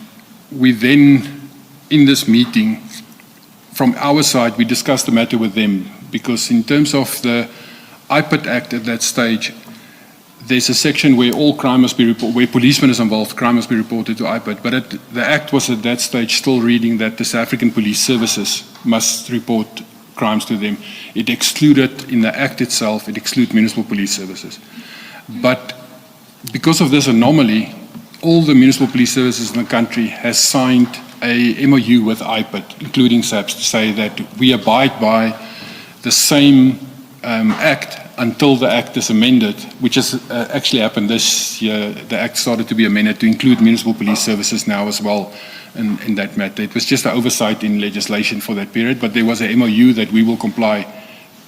we then, in this meeting, from our side, we discussed the matter with them, because in terms of the IPID Act at that stage, there's a section where all crime must be reported, where policemen is involved, crime must be reported to IPID. But the Act was at that stage still reading that the South African Police Services must report crimes to them. It excluded, in the Act itself, it excluded municipal police services. But because of this anomaly, all the municipal police services in the country has signed a MOU with IPID, including SAPS, to say that we abide by the same Act until the Act is amended, which has actually happened this year. The Act started to be amended to include municipal police services now as well in that matter. It was just an oversight in legislation for that period, but there was a MOU that we will comply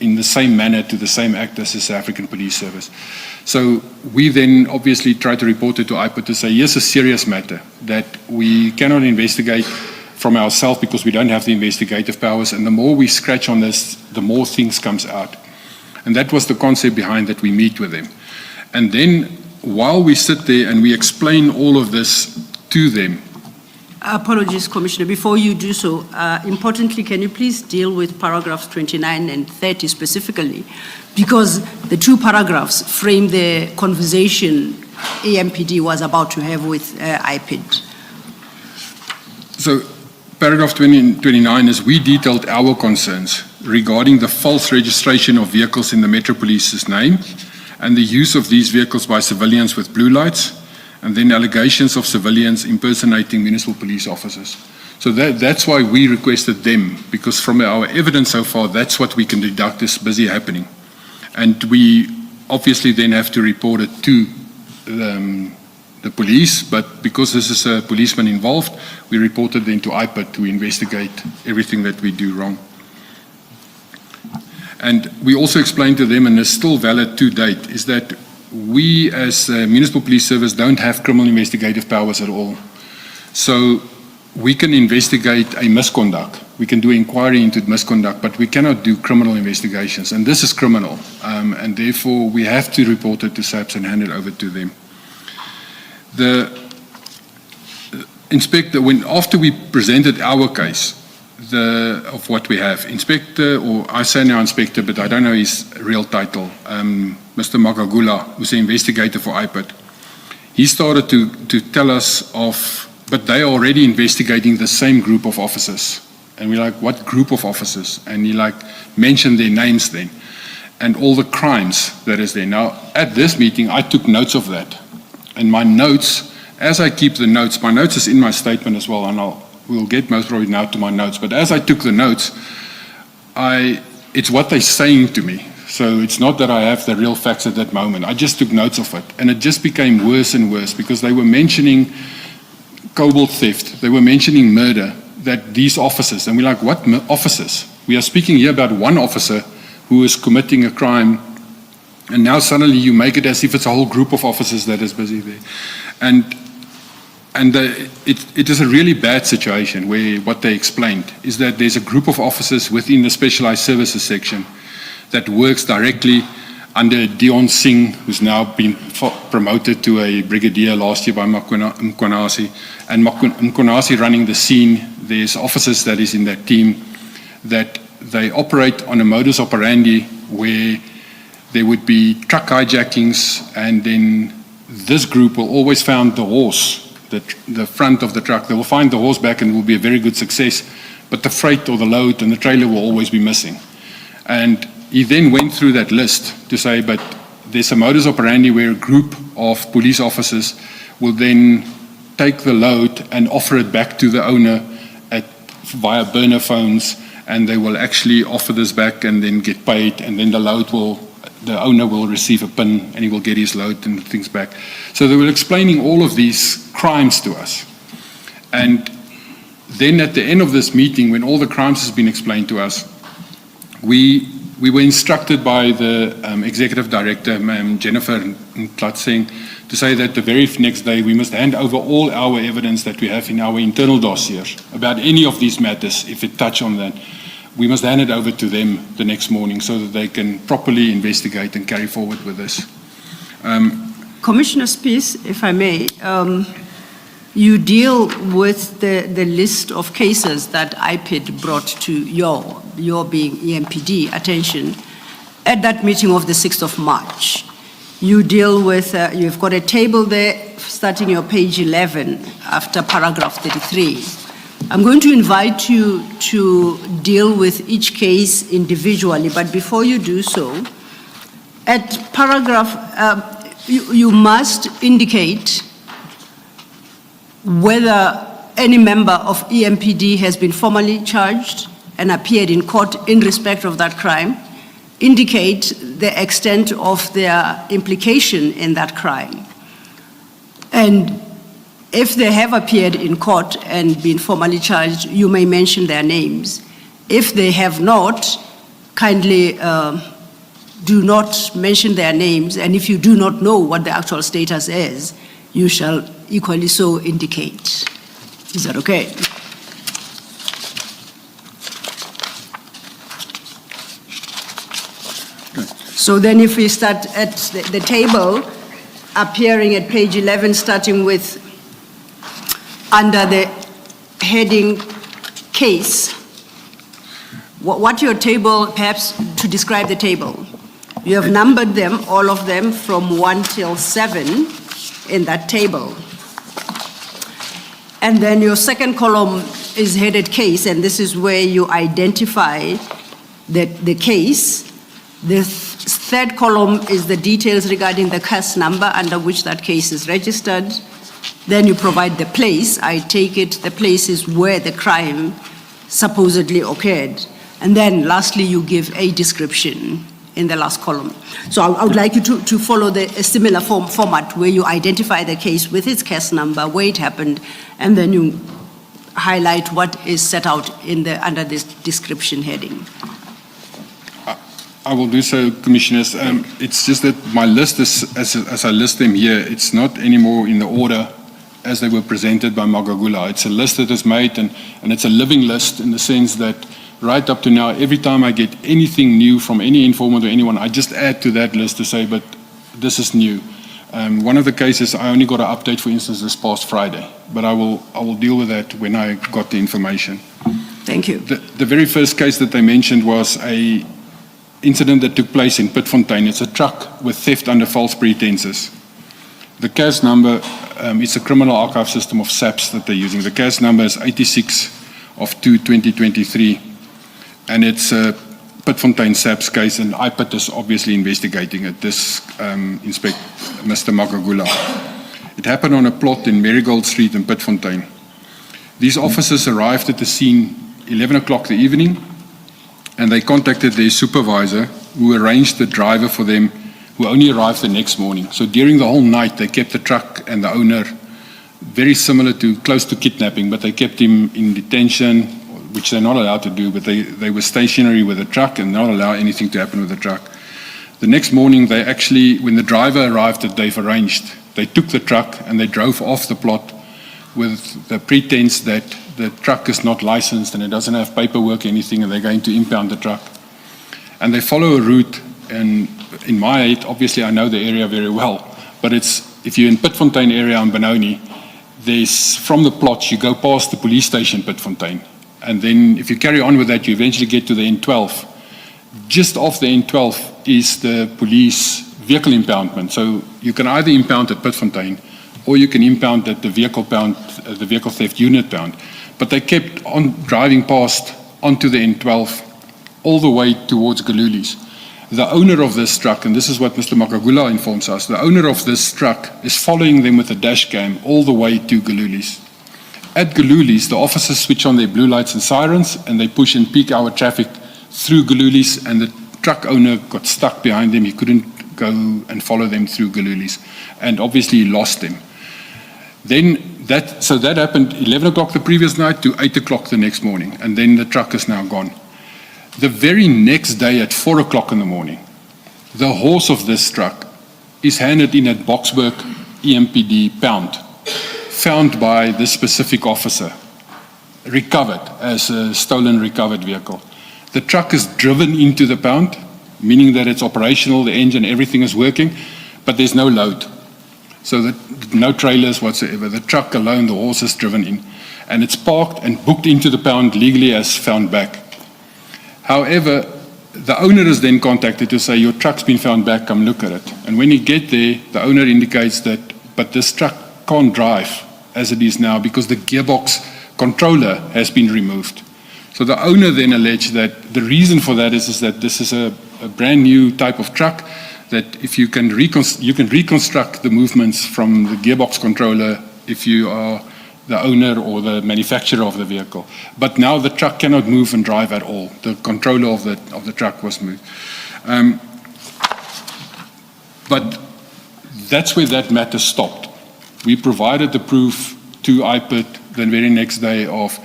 in the same manner to the same Act as the South African Police Service. So we then obviously try to report it to IPID to say, here's a serious matter that we cannot investigate from ourselves because we don't have the investigative powers, and the more we scratch on this, the more things comes out. And that was the concept behind that we meet with them. And then while we sit there and we explain all of this to them.
Apologies, Commissioner. Before you do so, importantly, can you please deal with paragraphs 29 and 30 specifically? Because the two paragraphs frame the conversation AMPD was about to have with IPID.
So paragraph 20 and 29 is we detailed our concerns regarding the false registration of vehicles in the Metro Police's name and the use of these vehicles by civilians with blue lights, and then allegations of civilians impersonating municipal police officers. So that's why we requested them, because from our evidence so far, that's what we can deduct is busy happening. And we obviously then have to report it to the police, but because this is a policeman involved, we reported then to IPID to investigate everything that we do wrong. And we also explained to them, and it's still valid to date, is that we as a municipal police service don't have criminal investigative powers at all. So we can investigate a misconduct. We can do inquiry into misconduct, but we cannot do criminal investigations. And this is criminal. And therefore we have to report it to SAPS and hand it over to them. The inspector, after we presented our case, of what we have, inspector, or I say now inspector, but I don't know his real title, Mr. Magagula, who's the investigator for IPID, he started to tell us of, but they are already investigating the same group of officers. And we're like, what group of officers? And he mentioned their names then, and all the crimes that is there. Now, at this meeting, I took notes of that. And my notes, as I keep the notes, my notes is in my statement as well, and we'll get most probably now to my notes. But as I took the notes, it's what they're saying to me. So it's not that I have the real facts at that moment. I just took notes of it. And it just became worse and worse because they were mentioning cobalt theft. They were mentioning murder, that these officers, and we're like, what officers? We are speaking here about one officer who is committing a crime, and now suddenly you make it as if it's a whole group of officers that is busy there. And it is a really bad situation where what they explained is that there's a group of officers within the specialized services section that works directly under Dion Singh, who's now been promoted to a brigadier last year by Mkonasi, and Mkonasi running the scene. There's officers that is in that team that they operate on a modus operandi where there would be truck hijackings, and then this group will always find the horse, the front of the truck. They will find the horse back and it will be a very good success, but the freight or the load and the trailer will always be missing. And he then went through that list to say, but there's a modus operandi where a group of police officers will then take the load and offer it back to the owner via burner phones, and they will actually offer this back and then get paid, and then the owner will receive a PIN and he will get his load and things back. So they were explaining all of these crimes to us. And then at the end of this meeting, when all the crimes has been explained to us, we were instructed by the executive director, Ma'am Jennifer Klatsing, to say that the very next day we must hand over all our evidence that we have in our internal dossiers about any of these matters, if it touch on that. We must hand it over to them the next morning so that they can properly investigate and carry forward with this.
Commissioner Spies, if I may, you deal with the list of cases that IPID brought to your being EMPD attention at that meeting of the 6th of March. You deal with, you've got a table there starting your page 11 after paragraph 33. I'm going to invite you to deal with each case individually, but before you do so, at paragraph, you must indicate whether any member of EMPD has been formally charged and appeared in court in respect of that crime, indicate the extent of their implication in that crime. And if they have appeared in court and been formally charged, you may mention their names. If they have not, kindly do not mention their names, and if you do not know what the actual status is, you shall equally so indicate. Is that okay? So then if we start at the table, appearing at page 11, starting with under the heading case, what your table, perhaps to describe the table, you have numbered them, all of them, from 1 till 7 in that table. And then your second column is headed case, and this is where you identify the case. The third column is the details regarding the case number under which that case is registered. Then you provide the place. I take it the place is where the crime supposedly occurred. And then lastly, you give a description in the last column. So I would like you to follow a similar format where you identify the case with its case number, where it happened, and then you highlight what is set out under this description heading.
I will do so, Commissioners. It's just that my list is, as I list them here, it's not anymore in the order as they were presented by Magagula. It's a list that is made, and it's a living list in the sense that right up to now, every time I get anything new from any informant or anyone, I just add to that list to say, but this is new. One of the cases, I only got an update, for instance, this past Friday, but I will deal with that when I got the information.
Thank you.
The very first case that they mentioned was a incident that took place in Pitfontein. It's a truck with theft under false pretenses. The case number, it's a criminal archive system of SAPs that they're using. The case number is 86 of 2/2023, and it's a Pitfontein SAPs case, and IPIT is obviously investigating it, this Inspector Mr. Magagula. It happened on a plot in Marigold Street in Pitfontein. These officers arrived at the scene 11 o'clock the evening, and they contacted their supervisor, who arranged the driver for them, who only arrived the next morning. So during the whole night, they kept the truck and the owner very similar to, close to kidnapping, but they kept him in detention, which they're not allowed to do, but they were stationary with the truck and not allow anything to happen with the truck. The next morning, they actually, when the driver arrived that they've arranged, they took the truck and they drove off the plot with the pretense that the truck is not licensed and it doesn't have paperwork or anything, and they're going to impound the truck. And they follow a route, and in my head, obviously I know the area very well, but it's, if you're in Pitfontein area in Benoni, there's, from the plots, you go past the police station, Pitfontein. And then if you carry on with that, you eventually get to the N12. Just off the N12 is the police vehicle impoundment. So you can either impound at Pitfontein, or you can impound at the vehicle theft unit pound. But they kept on driving past onto the N12 all the way towards Galulis. The owner of this truck, and this is what Mr. Magagula informs us, the owner of this truck is following them with a dash cam all the way to Galulis. At Galulis, the officers switch on their blue lights and sirens, and they push in peak hour traffic through Galulis, and the truck owner got stuck behind them. He couldn't go and follow them through Galulis, and obviously he lost them. So that happened 11 o'clock the previous night to 8 o'clock the next morning, and then the truck is now gone. The very next day at 4 o'clock in the morning, the horse of this truck is handed in at Boksburg EMPD pound, found by this specific officer, recovered as a stolen recovered vehicle. The truck is driven into the pound, meaning that it's operational, the engine, everything is working, but there's no load. So that no trailers whatsoever. The truck alone, the horse is driven in. And it's parked and booked into the pound legally as found back. However, the owner is then contacted to say, your truck's been found back, come look at it. And when you get there, the owner indicates that, but this truck can't drive as it is now because the gearbox controller has been removed. So the owner then alleged that the reason for that is that this is a brand new type of truck, that if you can reconstruct the movements from the gearbox controller if you are the owner or the manufacturer of the vehicle. But now the truck cannot move and drive at all. The controller of the truck was moved. But that's where that matter stopped. We provided the proof to IPIT the very next day of,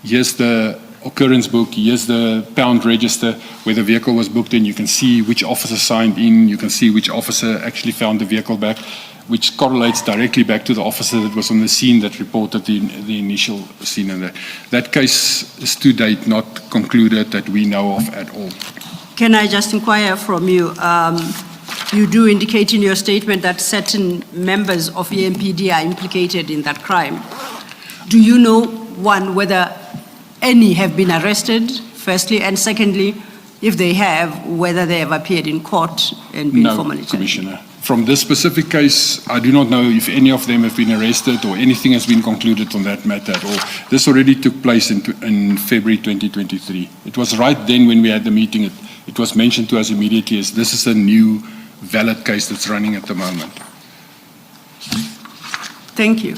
here's the occurrence book, here's the pound register where the vehicle was booked in. You can see which officer signed in, you can see which officer actually found the vehicle back, which correlates directly back to the officer that was on the scene that reported the initial scene. And that case is to date not concluded that we know of at all.
Can I just inquire from you? You do indicate in your statement that certain members of EMPD are implicated in that crime. Do you know, one, whether any have been arrested, firstly, and secondly, if they have, whether they have appeared in court and been formally charged?
No, Commissioner. From this specific case, I do not know if any of them have been arrested or anything has been concluded on that matter at all. This already took place in February 2023. It was right then when we had the meeting, it was mentioned to us immediately as this is a new valid case that's running at the moment.
Thank you.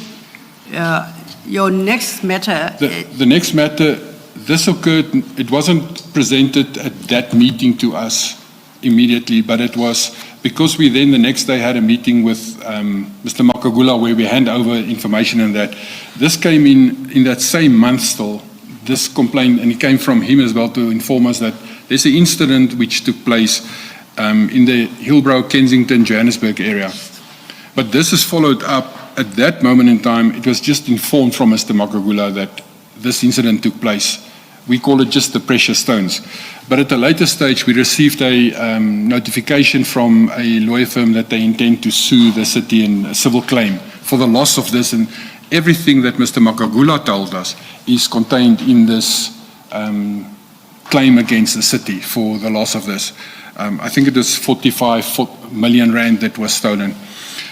Your next matter...
The next matter, this occurred, it wasn't presented at that meeting to us immediately, but it was because we then the next day had a meeting with Mr. Makagula where we hand over information and that. This came in that same month still, this complaint, and it came from him as well to inform us that there's an incident which took place in the Hillbrow, Kensington, Johannesburg area. But this is followed up at that moment in time. It was just informed from Mr. Makagula that this incident took place. We call it just the precious stones. But at a later stage, we received a notification from a lawyer firm that they intend to sue the city in a civil claim for the loss of this. And everything that Mr. Makagula told us is contained in this claim against the city for the loss of this. I think it is 45 million rand that was stolen.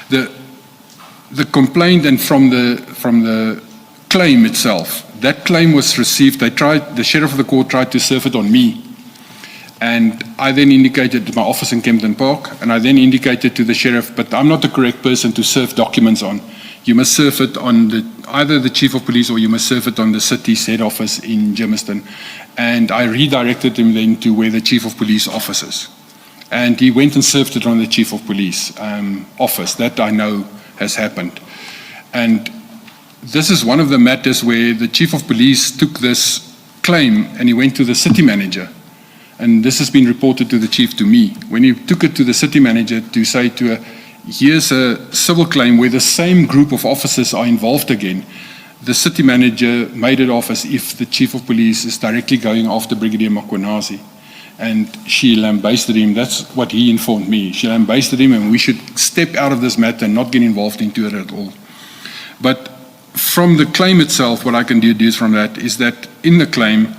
The complaint and from the claim itself, that claim was received. The sheriff of the court tried to serve it on me. And I then indicated to my office in Kempton Park, and I then indicated to the sheriff, but I'm not the correct person to serve documents on. You must serve it on either the chief of police or you must serve it on the city's head office in Germiston. And I redirected him then to where the chief of police office is. And he went and served it on the chief of police office. That I know has happened. And this is one of the matters where the chief of police took this claim and he went to the city manager. And this has been reported to the chief to me. When he took it to the city manager to say to her, here's a civil claim where the same group of officers are involved again, the city manager made it off as if the chief of police is directly going after Brigadier Makwenazi. And she lambasted him. That's what he informed me. She lambasted him and we should step out of this matter and not get involved into it at all. But from the claim itself, what I can deduce from that is that in the claim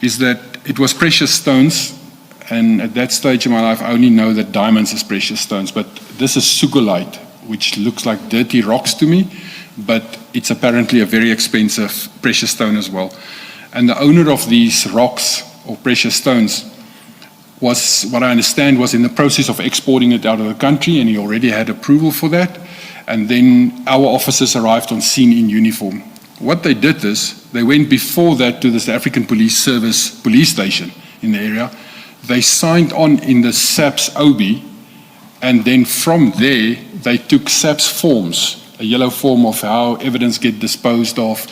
is that it was precious stones, and at that stage in my life I only know that diamonds is precious stones, but this is sugolite, which looks like dirty rocks to me, but it's apparently a very expensive precious stone as well. And the owner of these rocks or precious stones was, what I understand, was in the process of exporting it out of the country, and he already had approval for that. And then our officers arrived on scene in uniform. What they did is, they went before that to the South African Police Service police station in the area. They signed on in the SAPS OB, and then from there, they took SAPS forms, a yellow form of how evidence get disposed of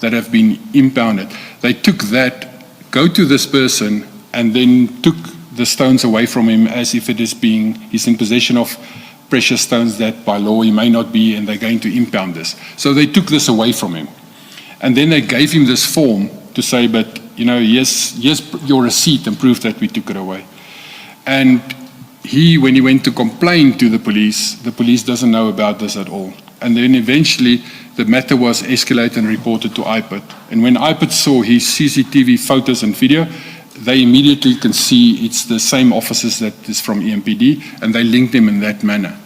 that have been impounded. They took that, go to this person, and then took the stones away from him as if it is he's in possession of precious stones that by law he may not be, and they're going to impound this. So they took this away from him. And then they gave him this form to say, but, yes, your receipt and proof that we took it away. And when he went to complain to the police doesn't know about this at all. And then eventually the matter was escalated and reported to IPID. And when IPID saw his CCTV photos and video, they immediately can see it's the same officers that is from EMPD, and they linked them in that manner.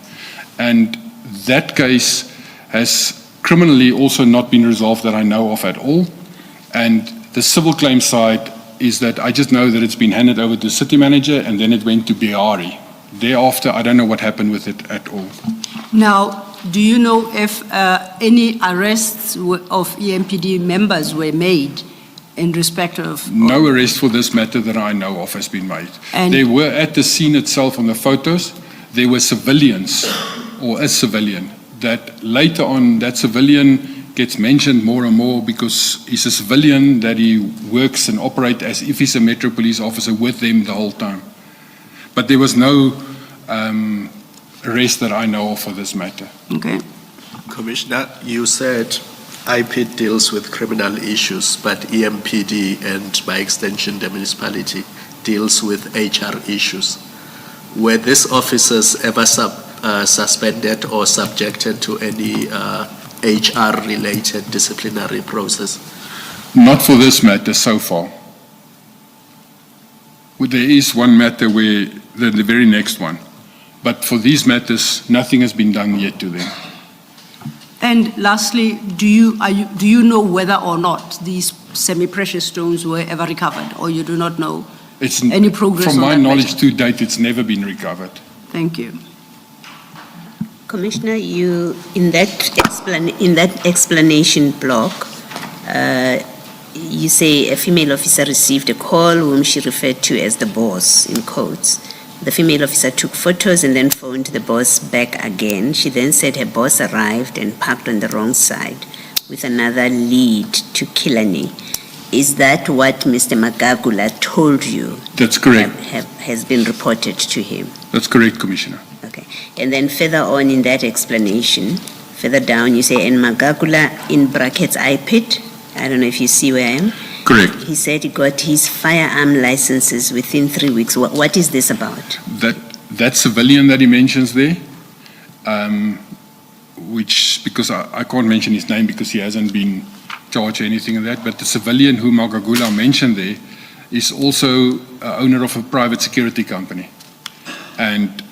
And that case has criminally also not been resolved that I know of at all. And the civil claim side is that I just know that it's been handed over to the city manager and then it went to Bihari. Thereafter, I don't know what happened with it at all.
Now, do you know if any arrests of EMPD members were made in respect of...
No arrest for this matter that I know of has been made.
And
they were at the scene itself on the photos. There were civilians, or a civilian, that later on, that civilian gets mentioned more and more because he's a civilian that he works and operates as if he's a Metro Police officer with them the whole time. But there was no arrest that I know of for this matter.
Okay.
Commissioner, you said IPID deals with criminal issues, but EMPD and by extension the municipality deals with HR issues. Were these officers ever suspended or subjected to any HR-related disciplinary process?
Not for this matter so far. There is one matter where, the very next one. But for these matters, nothing has been done yet to them.
And lastly, do you know whether or not these semi-precious stones were ever recovered, or you do not know any progress
From
on
my
that
knowledge
matter?
to date, it's never been recovered.
Thank you.
Commissioner, you in that explanation block, you say a female officer received a call whom she referred to as the boss, in quotes. The female officer took photos and then phoned the boss back again. She then said her boss arrived and parked on the wrong side with another lead to Killarney. Is that what Mr. Magagula told you?
That's correct.
Has been reported to him?
That's correct, Commissioner.
Okay. And then further on in that explanation, further down, you say, and Magagula, in brackets, IPID, I don't know if you see where I am.
Correct.
He said he got his firearm licenses within 3 weeks. What is this about?
That civilian that he mentions there, which, because I can't mention his name because he hasn't been charged or anything like that, but the civilian who Magagula mentioned there is also owner of a private security company. And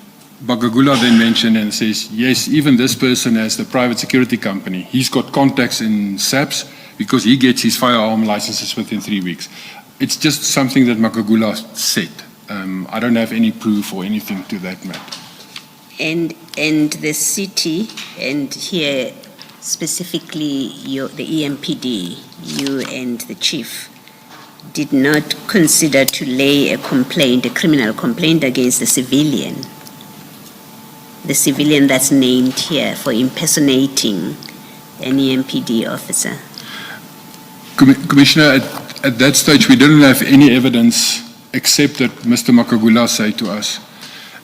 Magagula then mentioned and says, yes, even this person has the private security company. He's got contacts in SAPS because he gets his firearm licenses within 3 weeks. It's just something that Magagula said. I don't have any proof or anything to that matter.
And the city, and here specifically the EMPD, you and the chief, did not consider to lay a criminal complaint against the civilian that's named here for impersonating an EMPD officer.
Commissioner, at that stage, we didn't have any evidence except that Mr. Magagula said to us.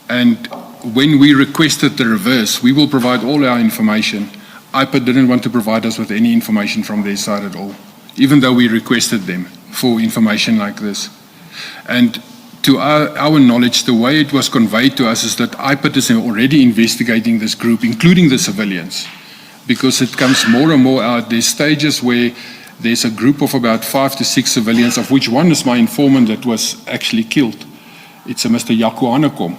And when we requested the reverse, we will provide all our information. IPID didn't want to provide us with any information from their side at all, even though we requested them for information like this. And to our knowledge, the way it was conveyed to us is that IPID is already investigating this group, including the civilians, because it comes more and more out. There's stages where there's a group of about 5 to 6 civilians, of which one is my informant that was actually killed. It's a Mr. Yaku Hanekom.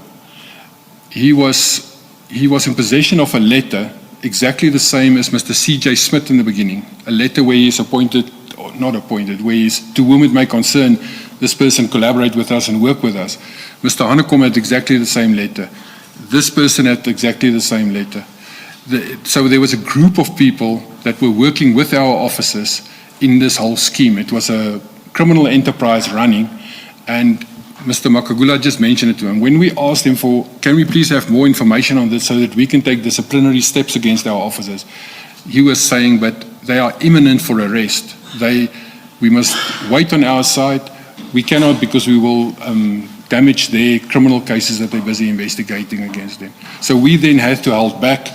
He was in possession of a letter exactly the same as Mr. C.J. Smith in the beginning, a letter where he's appointed, or not appointed, where he's, to whom it may concern, this person collaborate with us and work with us. Mr. Hanekom had exactly the same letter. This person had exactly the same letter. So there was a group of people that were working with our officers in this whole scheme. It was a criminal enterprise running, and Mr. Magagula just mentioned it to him. When we asked him for, can we please have more information on this so that we can take disciplinary steps against our officers, he was saying, but they are imminent for arrest. We must wait on our side. We cannot, because we will damage their criminal cases that they're busy investigating against them. So we then had to hold back.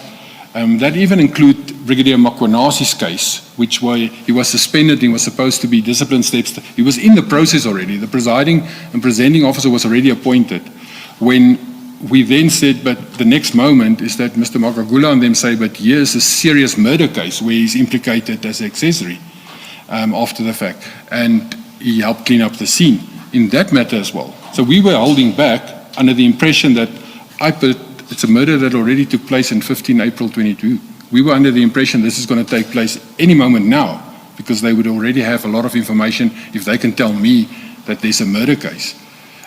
That even include Brigadier Makwanasi's case, which he was suspended, he was supposed to be disciplined steps. He was in the process already. The presiding and presenting officer was already appointed when we then said, but the next moment is that Mr. Makagula and them say, but here's a serious murder case where he's implicated as an accessory after the fact. And he helped clean up the scene in that matter as well. So we were holding back under the impression that it's a murder that already took place in 15 April 22. We were under the impression this is going to take place any moment now, because they would already have a lot of information if they can tell me that there's a murder case.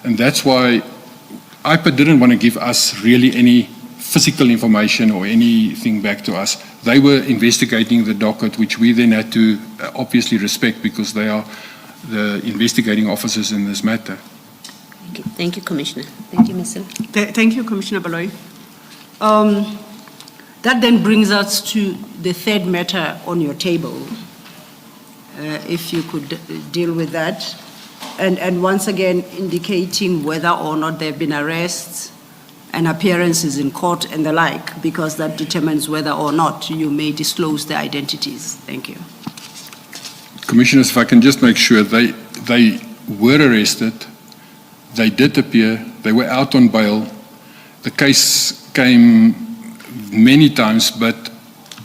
And that's why IPA didn't want to give us really any physical information or anything back to us. They were investigating the docket, which we then had to obviously respect because they are the investigating officers in this matter.
Thank you, Commissioner. Thank you, Ms.
Thank you, Commissioner Baloyi. That then brings us to the third matter on your table. If you could deal with that. And once again, indicating whether or not there have been arrests and appearances in court and the like, because that determines whether or not you may disclose their identities. Thank you.
Commissioners, if I can just make sure, they were arrested, they did appear, they were out on bail. The case came many times, but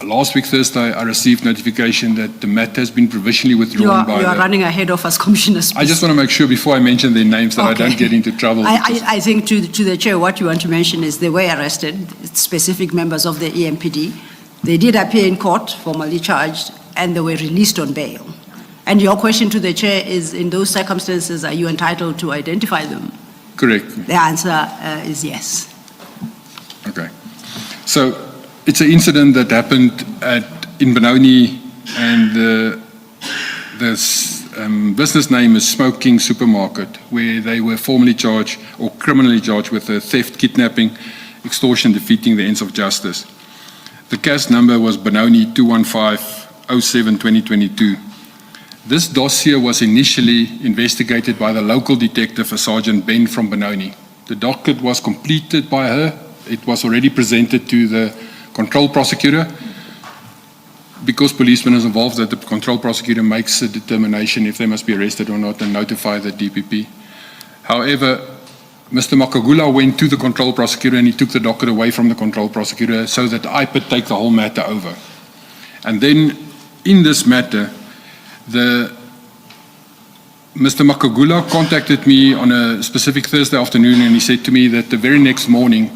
last week, Thursday, I received notification that the matter has been provisionally withdrawn
You are running ahead of us, Commissioner.
I just want to make sure before I mention their names that I don't get into trouble.
I think to the Chair, what you want to mention is they were arrested, specific members of the EMPD. They did appear in court, formally charged, and they were released on bail. And your question to the Chair is, in those circumstances, are you entitled to identify them?
Correct.
The answer is yes.
Okay. So it's an incident that happened in Benoni, and the business name is Smoke King Supermarket, where they were formally charged or criminally charged with theft, kidnapping, extortion, defeating the ends of justice. The case number was Benoni 215-07-2022. This dossier was initially investigated by the local detective, Sergeant Ben from Benoni. The docket was completed by her. It was already presented to the control prosecutor. Because policeman is involved, that the control prosecutor makes a determination if they must be arrested or not and notify the DPP. However, Mr. Makagula went to the control prosecutor and he took the docket away from the control prosecutor so that I could take the whole matter over. And then in this matter, Mr. Makagula contacted me on a specific Thursday afternoon, and he said to me that the very next morning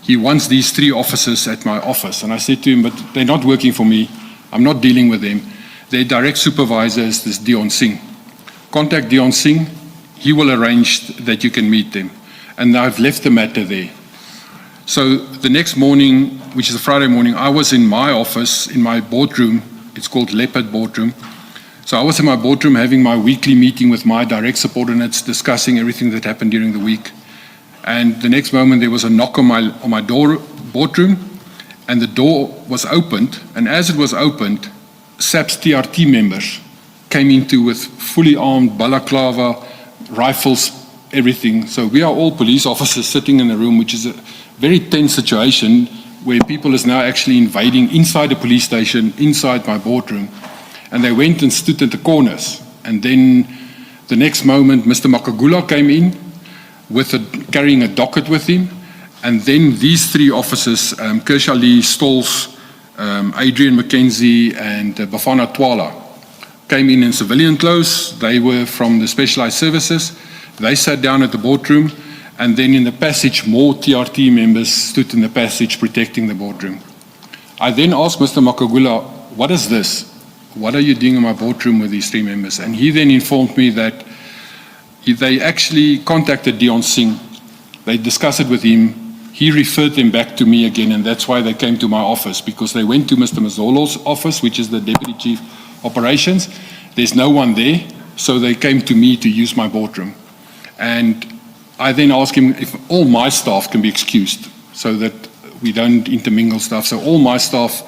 he wants these 3 officers at my office. And I said to him, but they're not working for me. I'm not dealing with them. Their direct supervisor is this Dion Singh. Contact Dion Singh. He will arrange that you can meet them. And I've left the matter there. So the next morning, which is a Friday morning, I was in my office, in my boardroom. It's called Leopard Boardroom. So I was in my boardroom having my weekly meeting with my direct subordinates, discussing everything that happened during the week. And the next moment there was a knock on my boardroom, and the door was opened. And as it was opened, SAP's TRT members came into with fully armed balaclava, rifles, everything. So we are all police officers sitting in the room, which is a very tense situation where people is now actually invading inside the police station, inside my boardroom. And they went and stood at the corners. And then the next moment, Mr. Makagula came in carrying a docket with him. And then these 3 officers, Kershaw Lee, Stolz, Adrian McKenzie, and Bafana Twala, came in civilian clothes. They were from the specialized services. They sat down at the boardroom. And then in the passage, more TRT members stood in the passage protecting the boardroom. I then asked Mr. Makagula, what is this? What are you doing in my boardroom with these 3 members? And he then informed me that they actually contacted Dion Singh. They discussed it with him. He referred them back to me again, and that's why they came to my office, because they went to Mr. Mazzolo's office, which is the Deputy Chief Operations. There's no one there, so they came to me to use my boardroom. And I then asked him if all my staff can be excused so that we don't intermingle stuff. So all my staff,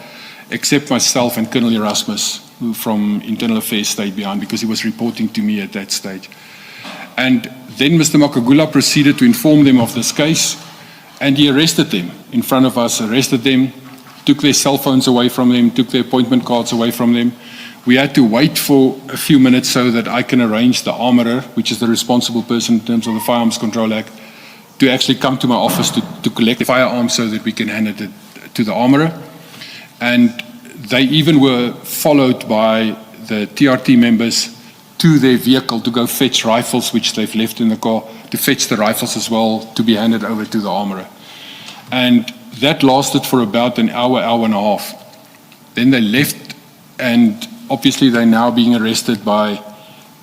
except myself and Colonel Erasmus, who from Internal Affairs, stayed behind because he was reporting to me at that stage. And then Mr. Makagula proceeded to inform them of this case, and he arrested them in front of us, arrested them, took their cell phones away from them, took their appointment cards away from them. We had to wait for a few minutes so that I can arrange the armorer, which is the responsible person in terms of the Firearms Control Act, to actually come to my office to collect the firearms so that we can hand it to the armorer. And they even were followed by the TRT members to their vehicle to go fetch rifles which they've left in the car, to fetch the rifles as well to be handed over to the armorer. And that lasted for about an hour, hour and a half. Then they left, and obviously they're now being arrested by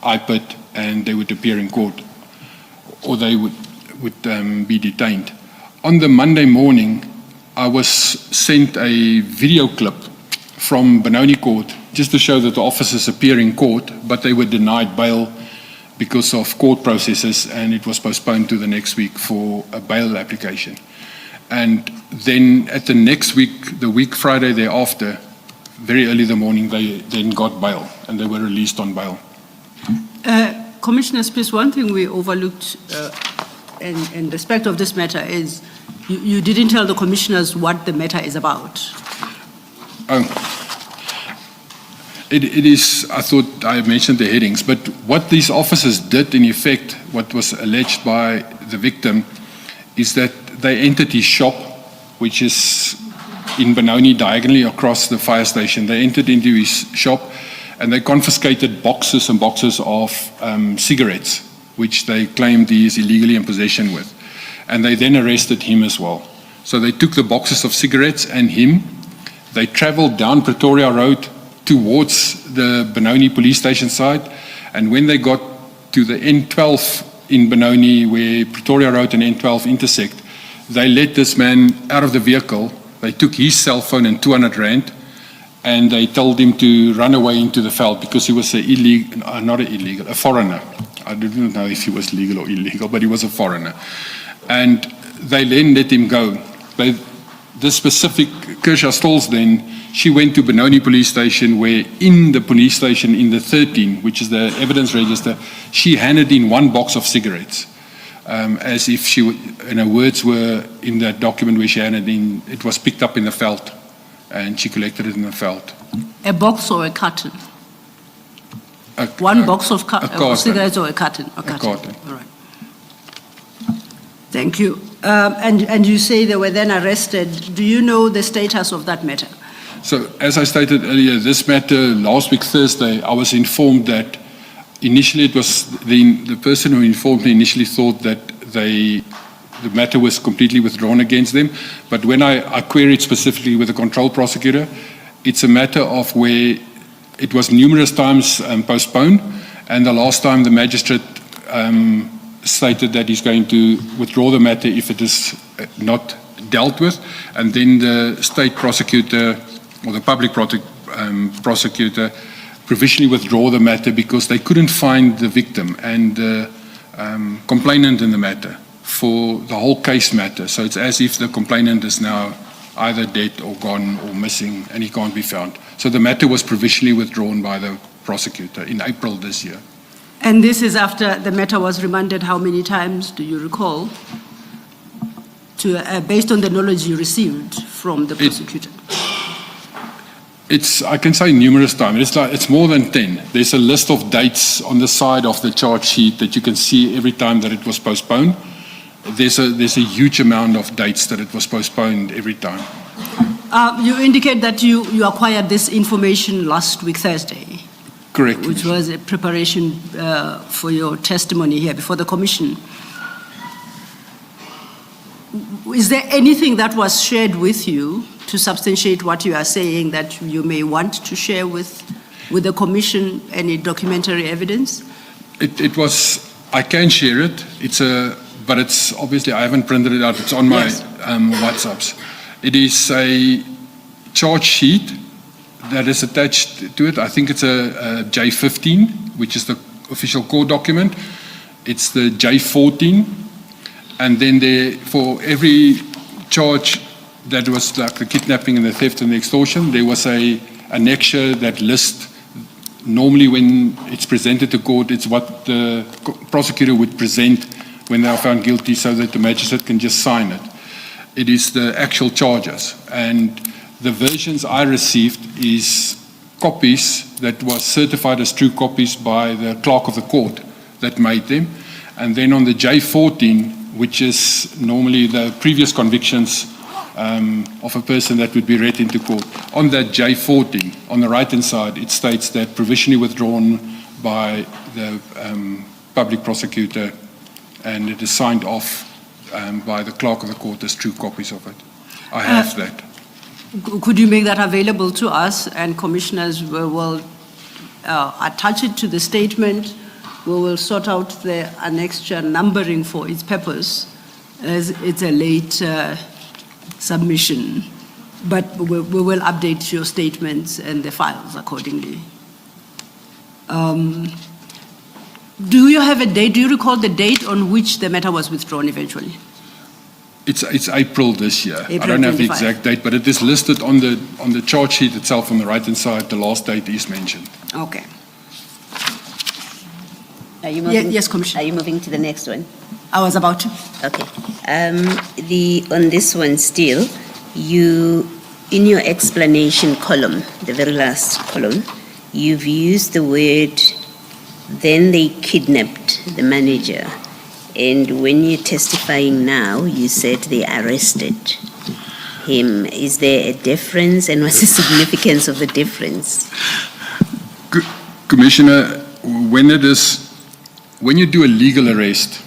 IPID, and they would appear in court, or they would be detained. On the Monday morning, I was sent a video clip from Benoni Court just to show that the officers appear in court, but they were denied bail because of court processes, and it was postponed to the next week for a bail application. And then at the next week, the week Friday thereafter, very early in the morning, they then got bail, and they were released on bail.
Commissioner Spies, one thing we overlooked in respect of this matter is you didn't tell the commissioners what the matter is about.
It is, I thought I mentioned the headings, but what these officers did, in effect, what was alleged by the victim, is that they entered his shop, which is in Benoni, diagonally across the fire station. They entered into his shop and they confiscated boxes and boxes of cigarettes, which they claimed he is illegally in possession with. And they then arrested him as well. So they took the boxes of cigarettes and him. They traveled down Pretoria Road towards the Benoni police station side. And when they got to the N12 in Benoni, where Pretoria Road and N12 intersect, they let this man out of the vehicle. They took his cell phone and 200 rand, and they told him to run away into the veld because he was a foreigner. I didn't know if he was legal or illegal, but he was a foreigner. And they then let him go. This specific Kersha Stolz then, she went to Benoni police station, where in the police station, in the 13, which is the evidence register, she handed in one box of cigarettes. As if she, and her words were in that document where she handed in, it was picked up in the veld, and she collected it in the veld.
A box or a carton? One box of cigarettes or a carton? A carton. All right. Thank you. And you say they were then arrested. Do you know the status of that matter?
So, as I stated earlier, this matter, last week Thursday, I was informed that initially it was the person who informed me initially thought that the matter was completely withdrawn against them. But when I queried specifically with the control prosecutor, it's a matter of where it was numerous times postponed, and the last time the magistrate stated that he's going to withdraw the matter if it is not dealt with, and then the state prosecutor or the public prosecutor provisionally withdraw the matter because they couldn't find the victim and the complainant in the matter for the whole case matter. So it's as if the complainant is now either dead or gone or missing, and he can't be found. So the matter was provisionally withdrawn by the prosecutor in April this year.
And this is after the matter was remanded how many times, do you recall, based on the knowledge you received from the prosecutor?
I can say numerous times. It's more than 10. There's a list of dates on the side of the charge sheet that you can see every time that it was postponed. There's a huge amount of dates that it was postponed every time.
You indicate that you acquired this information last week Thursday.
Correct.
Which was a preparation for your testimony here before the commission. Is there anything that was shared with you to substantiate what you are saying that you may want to share with the commission, any documentary evidence?
It was, I can share it. But it's obviously, I haven't printed it out. It's on my WhatsApps. It is a charge sheet that is attached to it. I think it's a J15, which is the official court document. It's the J14. And then for every charge that was like the kidnapping and the theft and the extortion, there was an annexure that lists, normally when it's presented to court, it's what the prosecutor would present when they are found guilty so that the magistrate can just sign it. It is the actual charges. And the versions I received is copies that was certified as true copies by the clerk of the court that made them. And then on the J14, which is normally the previous convictions of a person that would be read into court. On that J14, on the right-hand side, it states that provisionally withdrawn by the public prosecutor, and it is signed off by the clerk of the court as true copies of it. I have that.
Could you make that available to us, and commissioners will attach it to the statement? We will sort out the annexure numbering for its purpose, as it's a late submission, but we will update your statements and the files accordingly. Do you have a date? Do you recall the date on which the matter was withdrawn eventually?
It's April this year.
April
I don't have the
25.
exact date, but it is listed on the charge sheet itself on the right-hand side. The last date is mentioned.
Okay.
Are you moving?
Yes, Commissioner.
Are you moving to the next one?
I was about to.
Okay. On this one still, you, in your explanation column, the very last column, you've used the word, then they kidnapped the manager. And when you're testifying now, you said they arrested him. Is there a difference, and what's the significance of the difference?
Commissioner, when you do a legal arrest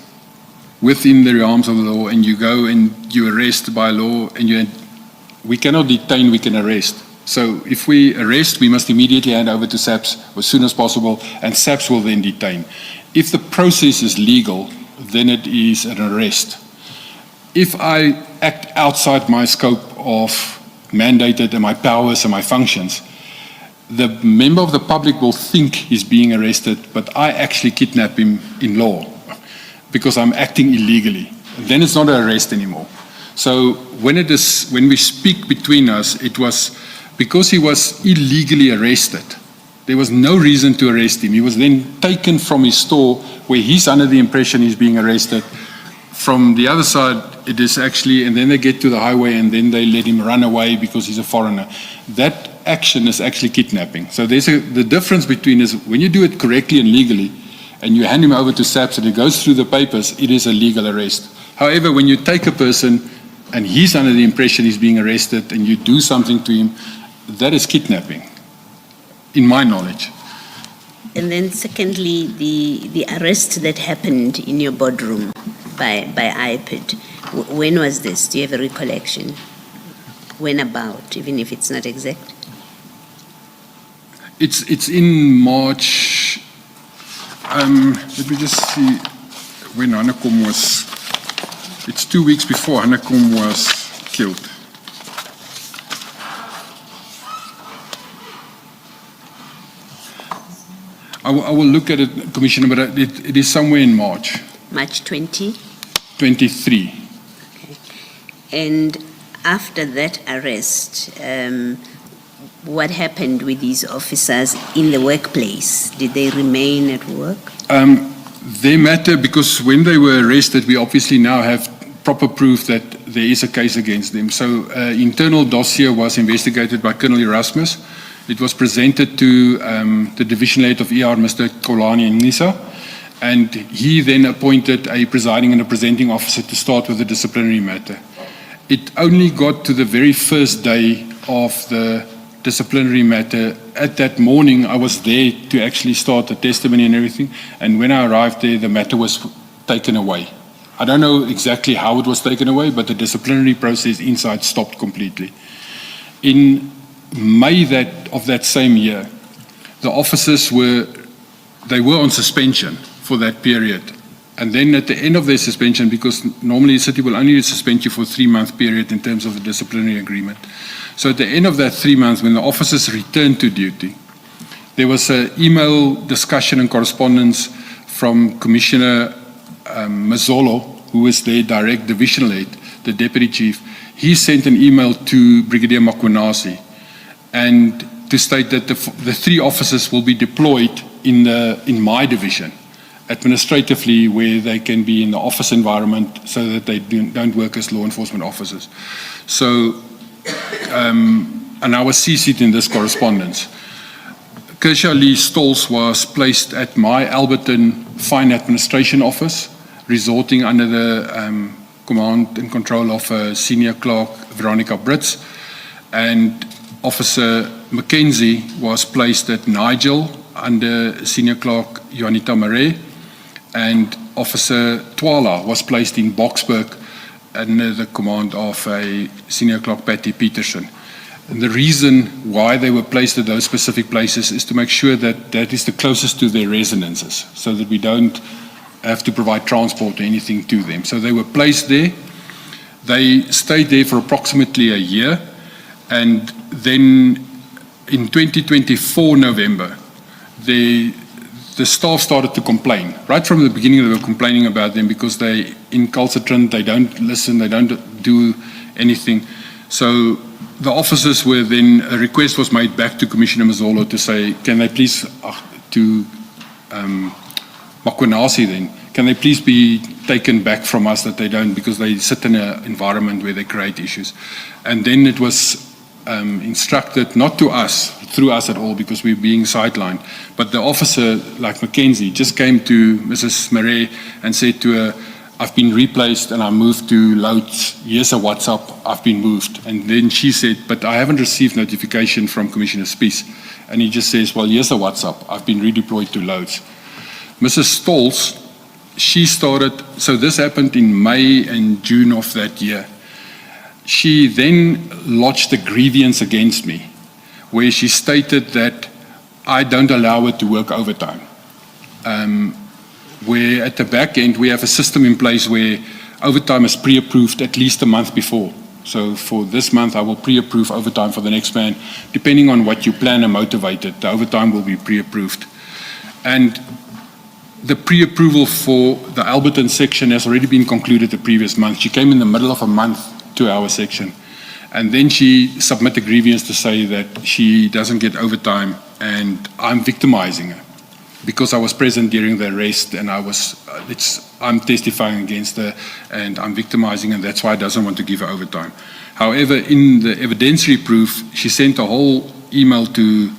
within the realms of the law, and you go and you arrest by law, and we cannot detain, we can arrest. So if we arrest, we must immediately hand over to SAPS as soon as possible, and SAPS will then detain. If the process is legal, then it is an arrest. If I act outside my scope of mandated and my powers and my functions, the member of the public will think he's being arrested, but I actually kidnap him in law because I'm acting illegally. Then it's not an arrest anymore. So when we speak between us, it was because he was illegally arrested. There was no reason to arrest him. He was then taken from his store where he's under the impression he's being arrested. From the other side, it is actually, and then they get to the highway and then they let him run away because he's a foreigner. That action is actually kidnapping. So the difference between is when you do it correctly and legally and you hand him over to SAPS and it goes through the papers, it is a legal arrest. However, when you take a person and he's under the impression he's being arrested and you do something to him, that is kidnapping, in my knowledge.
And then secondly, the arrest that happened in your boardroom by iPad, when was this? Do you have a recollection? When about, even if it's not exact?
It's in March. Let me just see when Hanekom was. It's 2 weeks before Hanekom was killed. I will look at it, Commissioner, but it is somewhere in March.
March 20?
23.
Okay. And after that arrest, what happened with these officers in the workplace? Did they remain at work?
They matter because when they were arrested, we obviously now have proper proof that there is a case against them. So internal dossier was investigated by Colonel Erasmus. It was presented to the division head of ER, Mr. Kolani Nisa, and he then appointed a presiding and a presenting officer to start with the disciplinary matter. It only got to the very first day of the disciplinary matter. At that morning, I was there to actually start the testimony and everything, and when I arrived there, the matter was taken away. I don't know exactly how it was taken away, but the disciplinary process inside stopped completely. In May of that same year, the officers were on suspension for that period. And then at the end of their suspension, because normally the city will only suspend you for a 3-month period in terms of the disciplinary agreement. So at the end of that 3 months, when the officers returned to duty, there was an email discussion and correspondence from Commissioner Mazzolo, who was their direct divisional head, the deputy chief. He sent an email to Brigadier Makwanasi and to state that the 3 officers will be deployed in my division, administratively, where they can be in the office environment so that they don't work as law enforcement officers. So, and I was CC'd in this correspondence. Kershaw Lee Stolz was placed at my Alberton Fine Administration Office resorting under the command and control of Senior Clerk Veronica Brits, and Officer Mackenzie was placed at Nigel under Senior Clerk Juanita Marais, and Officer Twala was placed in Boksburg under the command of a Senior Clerk Patty Peterson. And the reason why they were placed at those specific places is to make sure that that is the closest to their residences, so that we don't have to provide transport or anything to them. So they were placed there. They stayed there for approximately a year, and then in 2024 November, the staff started to complain. Right from the beginning, they were complaining about them because they incalcitrant, they don't listen, they don't do anything. So the officers were then, a request was made back to Commissioner Mazzolo to say, can they please, to Makwanasi then, can they please be taken back from us, that they don't, because they sit in an environment where they create issues. And then it was instructed, not to us, through us at all, because we're being sidelined, but the officer, like Mackenzie, just came to Mrs. Marais and said to her, I've been replaced and I moved to Loads. Here's a WhatsApp, I've been moved. And then she said, but I haven't received notification from Commissioner Spies. And he just says, well, here's a WhatsApp, I've been redeployed to Loads. Mrs. Stolz, she started, so this happened in May and June of that year. She then lodged a grievance against me, where she stated that I don't allow her to work overtime. Where at the back end, we have a system in place where overtime is pre-approved at least a month before. So for this month, I will pre-approve overtime for the next man. Depending on what you plan and motivate it, the overtime will be pre-approved. And the pre-approval for the Alberton section has already been concluded the previous month. She came in the middle of a month to our section. And then she submitted a grievance to say that she doesn't get overtime and I'm victimizing her because I was present during the arrest and I'm testifying against her and I'm victimizing her, and that's why I doesn't want to give her overtime. However, in the evidentiary proof, she sent a whole email to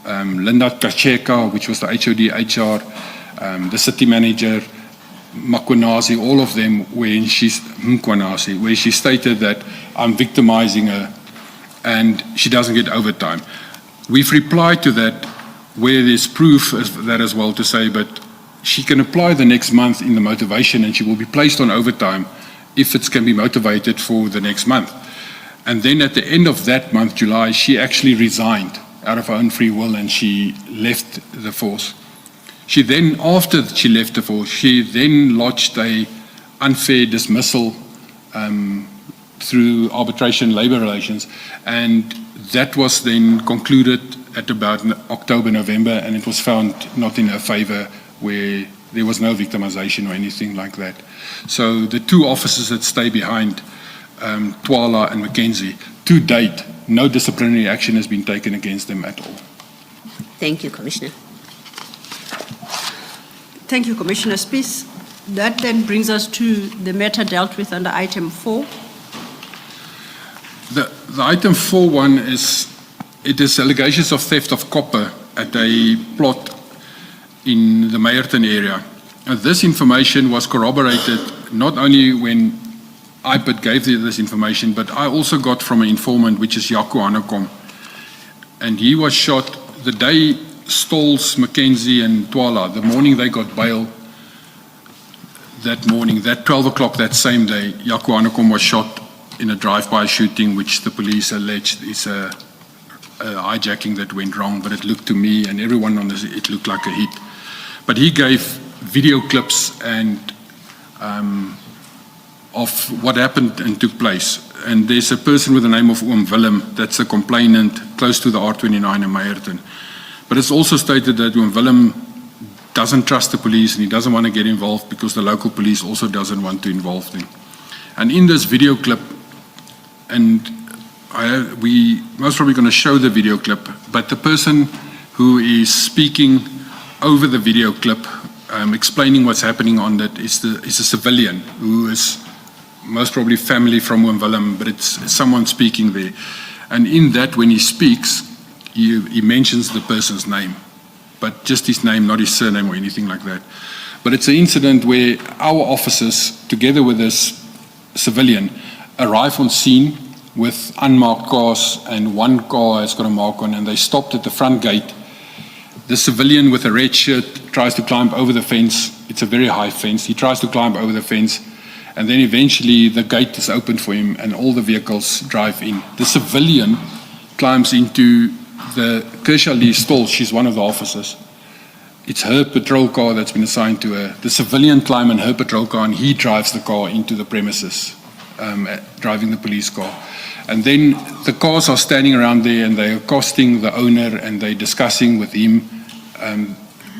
Linda Kacheka, which was the HOD HR, the city manager, Makwanasi, all of them, where she stated that I'm victimizing her and she doesn't get overtime. We've replied to that where there's proof of that as well, to say, but she can apply the next month in the motivation and she will be placed on overtime if it can be motivated for the next month. And then at the end of that month, July, she actually resigned out of her own free will and she left the force. She then, after she left the force, she then lodged a unfair dismissal through arbitration labor relations, and that was then concluded at about October, November, and it was found not in her favor, where there was no victimization or anything like that. So the two officers that stay behind, Twala and Mackenzie, to date, no disciplinary action has been taken against them at all.
Thank you, Commissioner.
Thank you, Commissioner Spies. That then brings us to the matter dealt with under item 4.
The item 4.1 is allegations of theft of copper at a plot in the Meyerton area. This information was corroborated not only when IPID gave this information, but I also got from an informant, which is Jaco Hanekom. And he was shot the day Stolz, Mackenzie and Twala, the morning they got bail, that morning, that 12 o'clock that same day, Jaco Hanekom was shot in a drive-by shooting, which the police alleged is a hijacking that went wrong, but it looked to me and everyone on this, it looked like a hit. But he gave video clips and of what happened and took place. And there's a person with the name of Oom Willem, that's a complainant close to the R29 in Meyerton. But it's also stated that Oom Willem doesn't trust the police and he doesn't want to get involved because the local police also doesn't want to involve them. And in this video clip, and we most probably going to show the video clip, but the person who is speaking over the video clip, explaining what's happening on that is a civilian who is most probably family from Oom Willem, but it's someone speaking there. And in that, when he speaks, he mentions the person's name, but just his name, not his surname or anything like that. But it's an incident where our officers, together with this civilian, arrive on scene with unmarked cars, and one car has got a mark on, and they stopped at the front gate. The civilian with a red shirt tries to climb over the fence. It's a very high fence. He tries to climb over the fence, and then eventually the gate is opened for him and all the vehicles drive in. The civilian climbs into the Kershaw stall. She's one of the officers. It's her patrol car that's been assigned to her. The civilian climbs in her patrol car and he drives the car into the premises, driving the police car. And then the cars are standing around there and they're accosting the owner and they're discussing with him.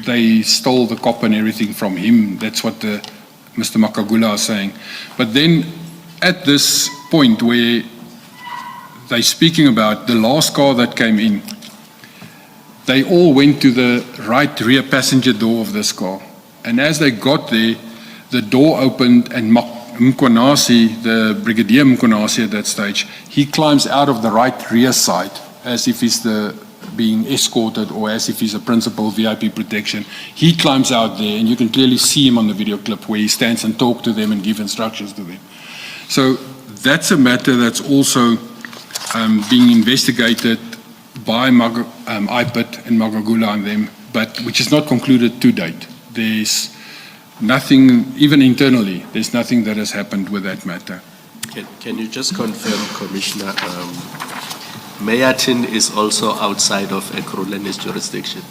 They stole the cop and everything from him. That's what Mr. Makagula is saying. But then at this point where they're speaking about the last car that came in, they all went to the right rear passenger door of this car. And as they got there, the door opened and Mkonasi, the Brigadier Mkonasi at that stage, he climbs out of the right rear side as if he's being escorted or as if he's a principal VIP protection. He climbs out there and you can clearly see him on the video clip where he stands and talks to them and gives instructions to them. So that's a matter that's also being investigated by IPIT and Magagula and them, but which is not concluded to date. There's nothing, even internally, there's nothing that has happened with that matter.
Can you just confirm, Commissioner, Meyatin is also outside of Ekurhulene's jurisdiction?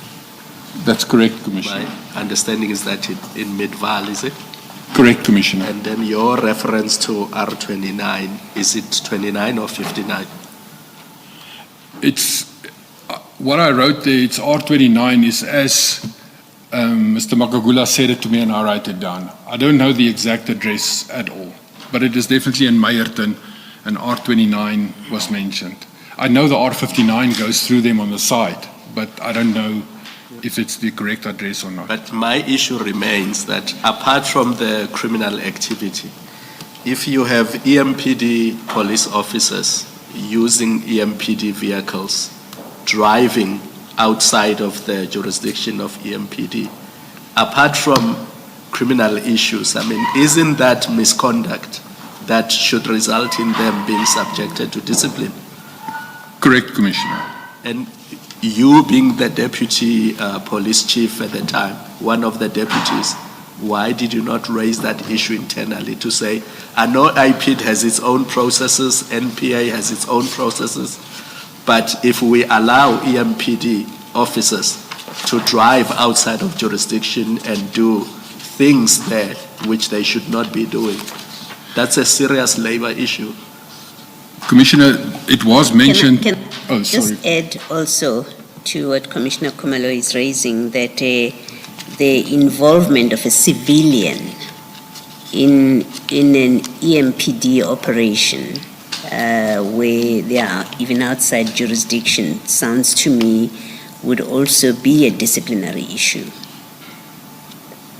That's correct, Commissioner.
My understanding is that in Midvaal, is it?
Correct, Commissioner.
And then your reference to R29, is it 29 or 59?
It's what I wrote there, it's R29 is as Mr. Makagula said it to me and I write it down. I don't know the exact address at all, but it is definitely in Meyerton and R29 was mentioned. I know the R59 goes through them on the side, but I don't know if it's the correct address or not.
But my issue remains that apart from the criminal activity, if you have EMPD police officers using EMPD vehicles, driving outside of the jurisdiction of EMPD, apart from criminal issues, I mean, isn't that misconduct that should result in them being subjected to discipline?
Correct, Commissioner.
And you being the deputy police chief at the time, one of the deputies, why did you not raise that issue internally to say, I know IPID has its own processes, NPA has its own processes, but if we allow EMPD officers to drive outside of jurisdiction and do things there which they should not be doing, that's a serious labor issue.
Commissioner, it was mentioned.
Can
oh,
just
sorry.
add also to what Commissioner Khumalo is raising, that the involvement of a civilian in an EMPD operation where they are even outside jurisdiction sounds to me would also be a disciplinary issue.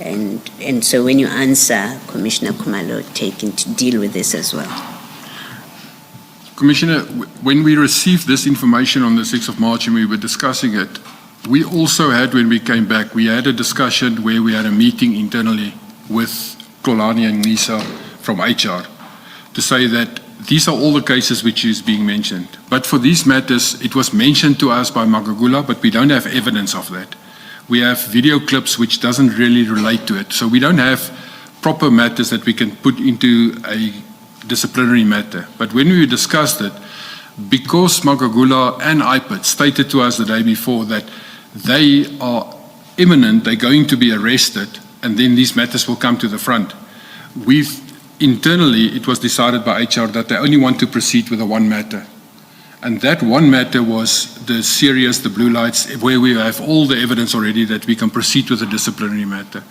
And so when you answer, Commissioner Khumalo, taking to deal with this as well.
Commissioner, when we received this information on the 6th of March and we were discussing it, we also had, when we came back, we had a discussion where we had a meeting internally with Kolani and Nisa from HR to say that these are all the cases which is being mentioned. But for these matters, it was mentioned to us by Magagula, but we don't have evidence of that. We have video clips which doesn't really relate to it. So we don't have proper matters that we can put into a disciplinary matter. But when we discussed it, because Magagula and IPIT stated to us the day before that they are imminent, they're going to be arrested, and then these matters will come to the front. Internally, it was decided by HR that they only want to proceed with the one matter. And that one matter was the serious, the blue lights, where we have all the evidence already that we can proceed with a disciplinary matter.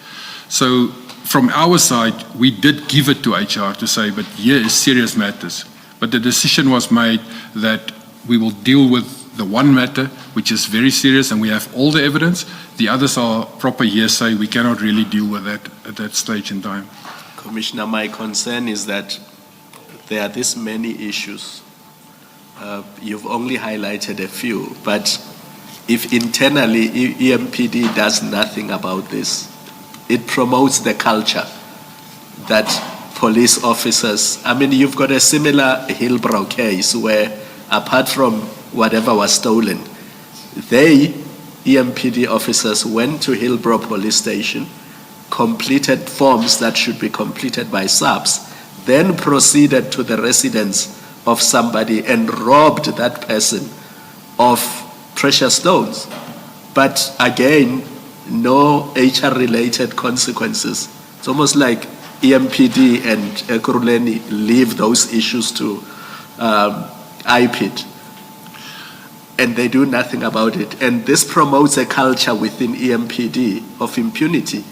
So from our side, we did give it to HR to say, but here is serious matters. But the decision was made that we will deal with the one matter, which is very serious, and we have all the evidence. The others are proper hearsay. We cannot really deal with that at that stage in time.
Commissioner, my concern is that there are this many issues. You've only highlighted a few, but if internally EMPD does nothing about this, it promotes the culture that police officers, I mean, you've got a similar Hillbrow case where apart from whatever was stolen, they, EMPD officers, went to Hillbrow police station, completed forms that should be completed by subs, then proceeded to the residence of somebody and robbed that person of precious stones. But again, no HR-related consequences. It's almost like EMPD and Ekurhuleni leave those issues to IPID, and they do nothing about it. And this promotes a culture within EMPD of impunity.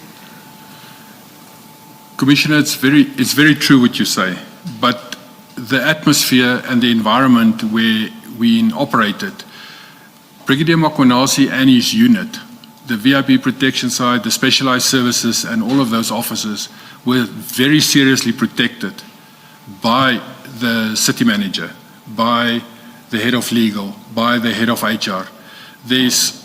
Commissioner, it's very true what you say, but the atmosphere and the environment where we operated, Brigadier Makwanasi and his unit, the VIP protection side, the specialized services, and all of those officers were very seriously protected by the city manager, by the head of legal, by the head of HR. There's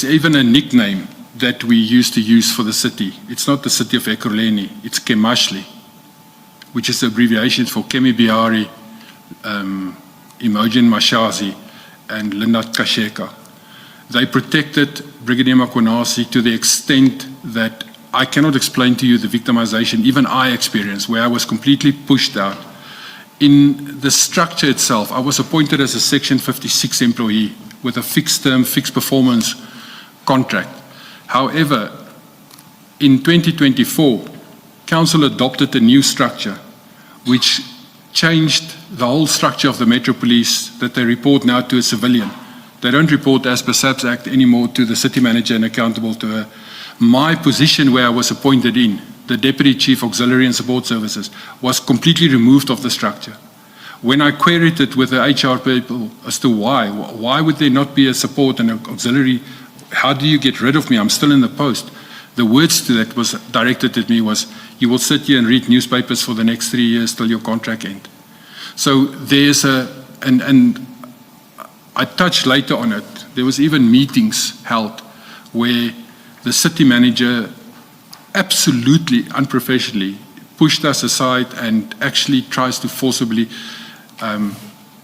even a nickname that we used to use for the city. It's not the city of Ekurhuleni, it's Kemashli, which is the abbreviation for Kemi Bihari, Imogen Mashazi, and Linda Kasheka. They protected Brigadier Makwanasi to the extent that I cannot explain to you the victimization even I experienced, where I was completely pushed out. In the structure itself, I was appointed as a Section 56 employee with a fixed term, fixed performance contract. However, in 2024, Council adopted a new structure which changed the whole structure of the Metro Police, that they report now to a civilian. They don't report as per SAPS Act anymore to the city manager and accountable to her. My position where I was appointed in, the Deputy Chief Auxiliary and Support Services, was completely removed of the structure. When I queried it with the HR people as to why would there not be a support and an auxiliary, how do you get rid of me? I'm still in the post. The words to that was directed at me was, you will sit here and read newspapers for the next 3 years till your contract ends. So there's and I touched later on it, there was even meetings held where the city manager absolutely unprofessionally pushed us aside and actually tries to forcibly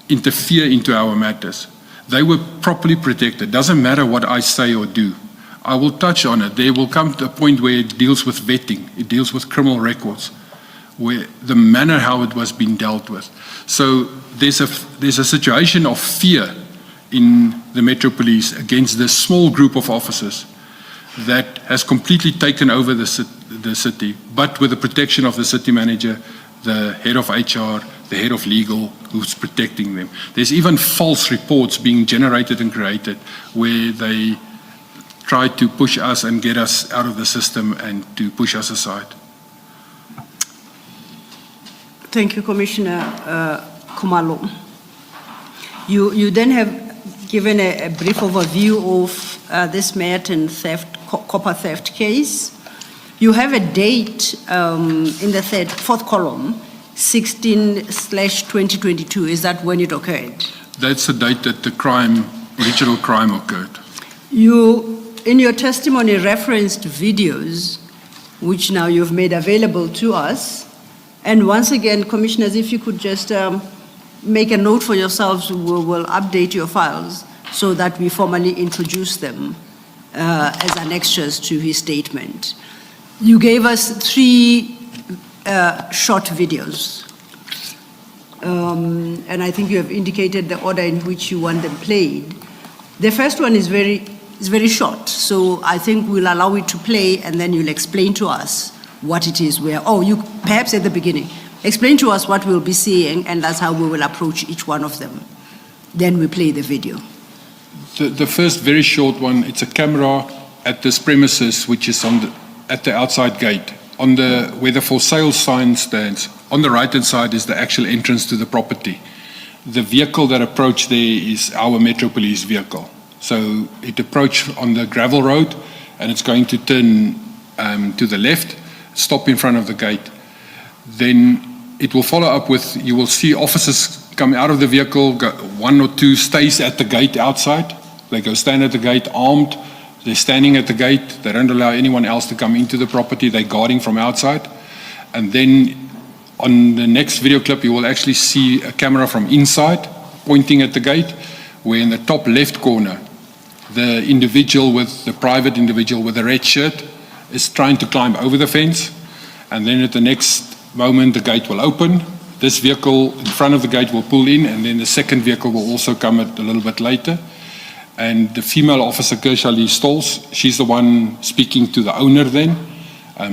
interfere into our matters. They were properly protected. Doesn't matter what I say or do. I will touch on it. There will come to a point where it deals with vetting. It deals with criminal records, where the manner how it was being dealt with. So there's a situation of fear in the Metro Police against this small group of officers that has completely taken over the city, but with the protection of the city manager, the head of HR, the head of legal, who's protecting them. There's even false reports being generated and created where they try to push us and get us out of the system and to push us aside.
Thank you, Commissioner Khumalo. You then have given a brief overview of this Merton copper theft case. You have a date in the fourth column, 16/2022. Is that when it occurred?
That's the date that the original crime occurred.
You, in your testimony, referenced videos, which now you've made available to us. And once again, Commissioners, if you could just make a note for yourselves, we'll update your files so that we formally introduce them as annexures to his statement. You gave us 3 short videos. And I think you have indicated the order in which you want them played. The first one is very short, so I think we'll allow it to play and then you'll explain to us what it is you perhaps at the beginning, explain to us what we'll be seeing, and that's how we will approach each one of them. Then we play the video.
The first very short one, it's a camera at this premises, which is at the outside gate, where the for sale sign stands. On the right-hand side is the actual entrance to the property. The vehicle that approached there is our Metro Police vehicle. So it approached on the gravel road, and it's going to turn to the left, stop in front of the gate. Then it will follow up with, you will see officers come out of the vehicle, 1 or 2 stays at the gate outside. They go stand at the gate armed They're standing at the gate. They don't allow anyone else to come into the property. They're guarding from outside. And then on the next video clip, you will actually see a camera from inside pointing at the gate, where in the top left corner, the private individual with the red shirt is trying to climb over the fence. And then at the next moment, the gate will open. This vehicle in front of the gate will pull in, and then the second vehicle will also come a little bit later. And the female officer, Kershaw Lee Stolz, she's the one speaking to the owner then,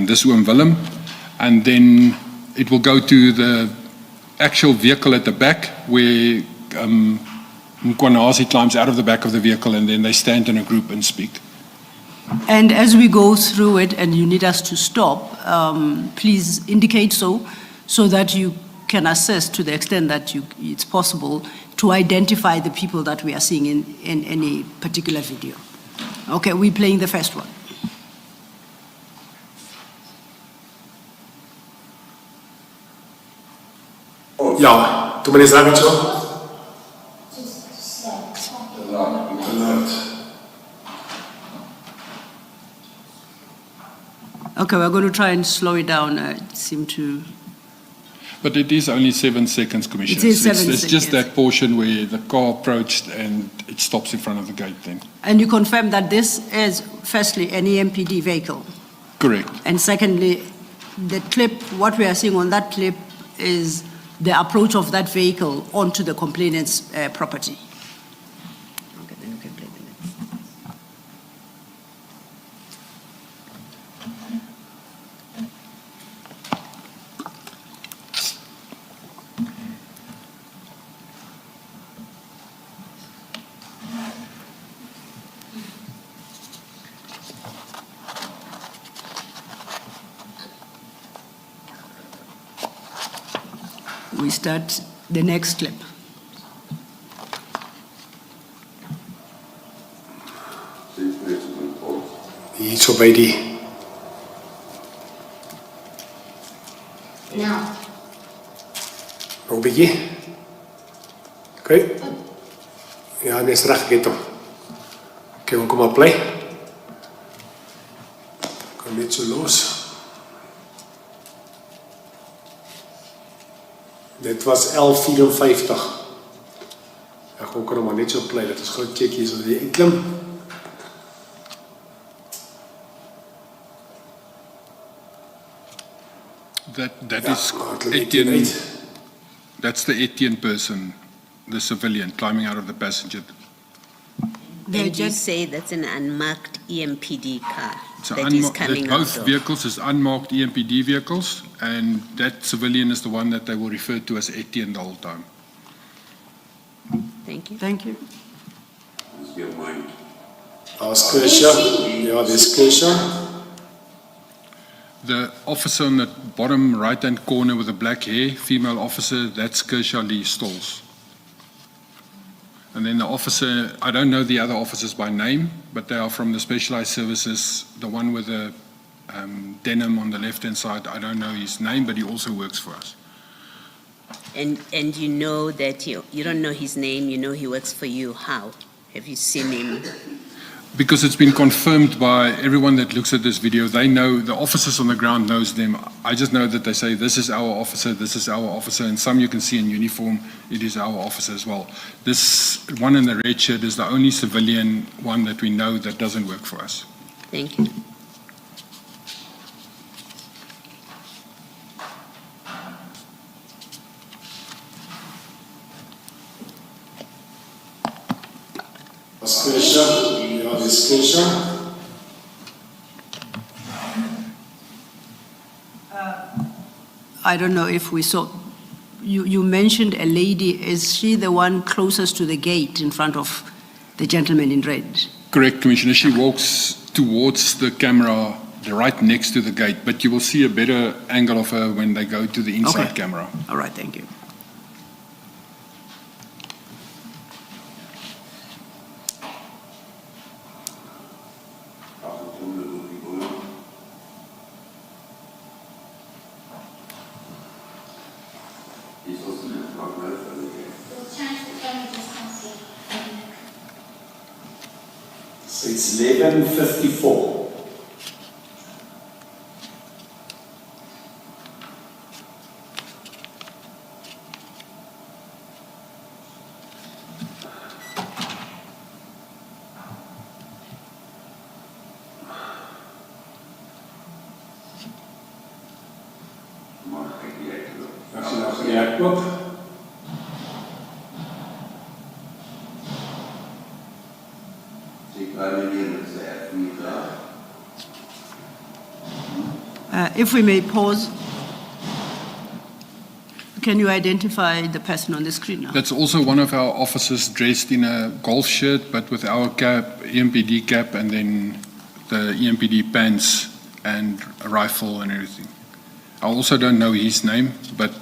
this Oom Willem. And then it will go to the actual vehicle at the back, where Mkwanazi climbs out of the back of the vehicle, and then they stand in a group and speak.
And as we go through it and you need us to stop, please indicate so that you can assess to the extent that it's possible to identify the people that we are seeing in any particular video. Okay, we're playing the first one.
Ja, tu meneer Zavico.
Okay, we're going to try and slow it down. It seemed to...
But it is only 7 seconds, Commissioner.
It is 7
It's just
seconds.
that portion where the car approached and it stops in front of the gate then.
And you confirm that this is, firstly, an EMPD vehicle?
Correct.
And secondly, the clip, what we are seeing on that clip is the approach of that vehicle onto the complainant's property. Okay, then you can play the next. We start the next clip.
Hier zo bij die.
Nou,
Nog een beetje. Oké. Ja, net recht gitu. Oké, we komen op play. Kom net zo los. Dit was 11:54. Ja, gewoon kunnen maar net zo play. Dat is gewoon check hier zo die inklim.
That
Ja,
is
nou, het lukt
Etienne.
niet.
That's the Etienne person, the civilian climbing out of the passenger.
And you say that's an unmarked EMPD car
So
that is coming out
both
of.
vehicles is unmarked EMPD vehicles, and that civilian is the one that they will refer to as Etienne the whole time.
Thank you.
Thank you.
Als Kershaw. Ja, dit is Kershaw.
The officer on the bottom right-hand corner with the black hair, female officer, that's Kershaw Lee Stolz. And then the officer, I don't know the other officers by name, but they are from the specialized services. The one with the denim on the left-hand side, I don't know his name, but he also works for us.
And you know that you don't know his name, you know he works for you. How? Have you seen him?
Because it's been confirmed by everyone that looks at this video. They know, the officers on the ground knows them. I just know that they say, this is our officer, this is our officer, and some you can see in uniform, it is our officer as well. This one in the red shirt is the only civilian one that we know that doesn't work for us.
Thank you.
Als Kershaw. Ja, dit is Kershaw.
I don't know if we saw, you mentioned a lady. Is she the one closest to the gate in front of the gentleman in red?
Correct, Commissioner. She walks towards the camera, right next to the gate, but you will see a better angle of her when they go to the inside
Okay.
camera.
All right, thank you.
So it's 11:54. As jy nou gereed oop.
If we may pause, can you identify the person on the screen now?
That's also one of our officers dressed in a golf shirt, but with our cap, EMPD cap, and then the EMPD pants and a rifle and everything. I also don't know his name, but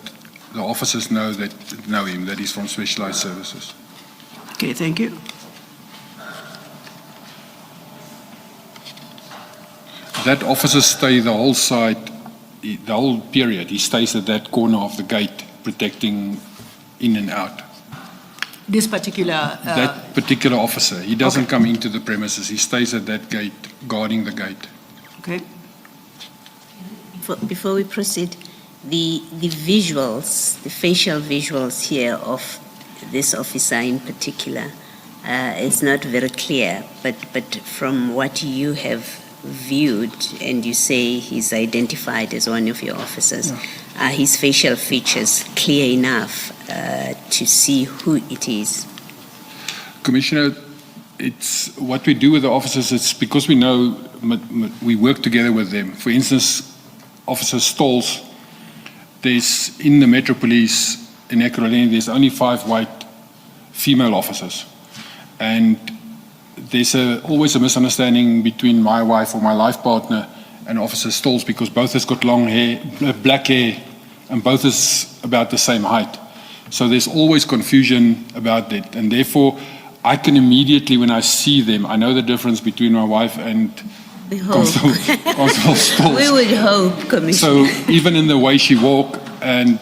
the officers know him, that he's from Specialized Services.
Okay, thank you.
That officer stay the whole side, the whole period. He stays at that corner of the gate, protecting in and out.
This particular...
That particular officer, he doesn't
Okay.
come into the premises. He stays at that gate, guarding the gate.
Okay.
Before we proceed, the visuals, the facial visuals here of this officer in particular, is not very clear, but from what you have viewed, and you say he's identified as one of your officers, are his facial features clear enough to see who it is?
Commissioner, it's what we do with the officers. It's because we know we work together with them. For instance, Officer Stolz, there's in the Metro Police in Ekurhuleni, there's only 5 white female officers, and there's always a misunderstanding between my wife or my life partner and Officer Stolz because both has got long hair, black hair, and both is about the same height. So there's always confusion about that, and therefore I can immediately, when I see them, I know the difference between my wife and
We hope.
Constable Stolz.
We would hope, Commissioner.
So even in the way she walk, and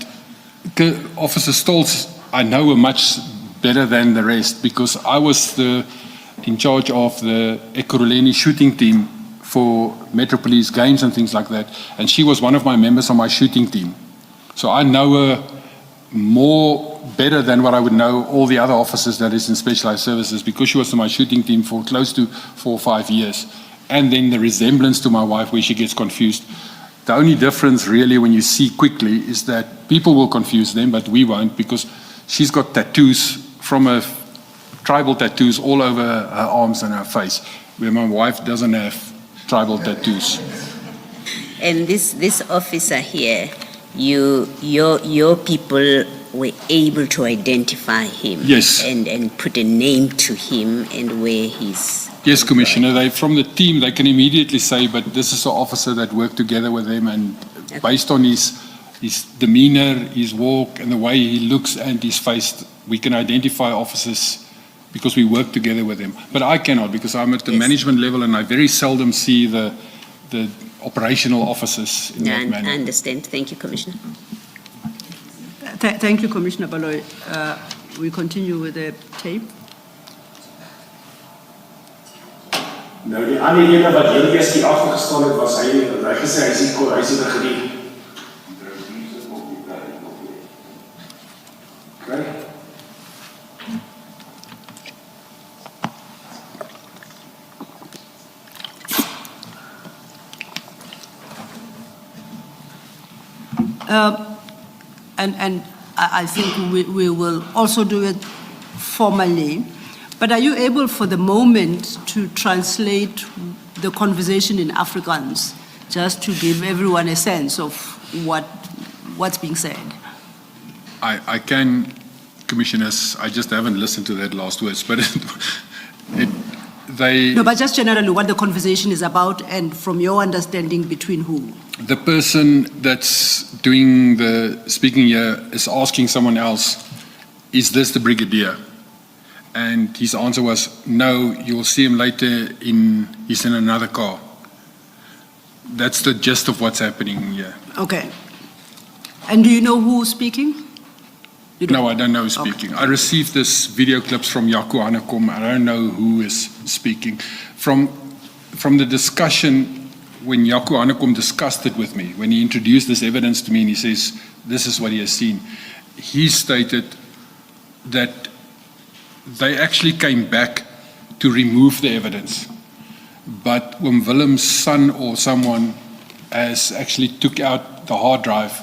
Officer Stolz, I know her much better than the rest because I was in charge of the Ekurhuleni shooting team for Metro Police games and things like that, and she was one of my members on my shooting team. So I know her better than what I would know all the other officers that is in Specialized Services because she was on my shooting team for close to 4 or 5 years. And then the resemblance to my wife where she gets confused. The only difference really when you see quickly is that people will confuse them, but we won't because she's got tattoos from her, tribal tattoos all over her arms and her face, where my wife doesn't have tribal tattoos.
And this officer here, your people were able to identify him.
Yes.
And put a name to him and where he's...
Yes, Commissioner, from the team, they can immediately say, but this is an officer that worked together with him, and based on his demeanor, his walk, and the way he looks and his face, we can identify officers because we work together with him. But I cannot because I'm at the management level and I very seldom see the operational officers in that manner.
I understand. Thank you, Commissioner.
Thank you, Commissioner Baloy. We continue with the tape.
Nou die ander ene wat heel eers die afgestaan het was hy gesê hy sien er gedien. Okay.
And I think we will also do it formally. But are you able for the moment to translate the conversation in Afrikaans, just to give everyone a sense of what's being said?
I can, Commissioners, I just haven't listened to that last words, but
No, but just generally what the conversation is about and from your understanding between who?
The person that's doing the speaking here is asking someone else, is this the brigadier? And his answer was, no, you will see him later, he's in another car. That's the gist of what's happening here.
Okay. And do you know who's speaking? You don't?
No, I don't know who's speaking. I received this video clips from Jaco Hanekom. I don't know who is speaking. From the discussion, when Jaco Hanekom discussed it with me, when he introduced this evidence to me and he says, this is what he has seen, he stated that they actually came back to remove the evidence. But when Willem's son or someone has actually took out the hard drive,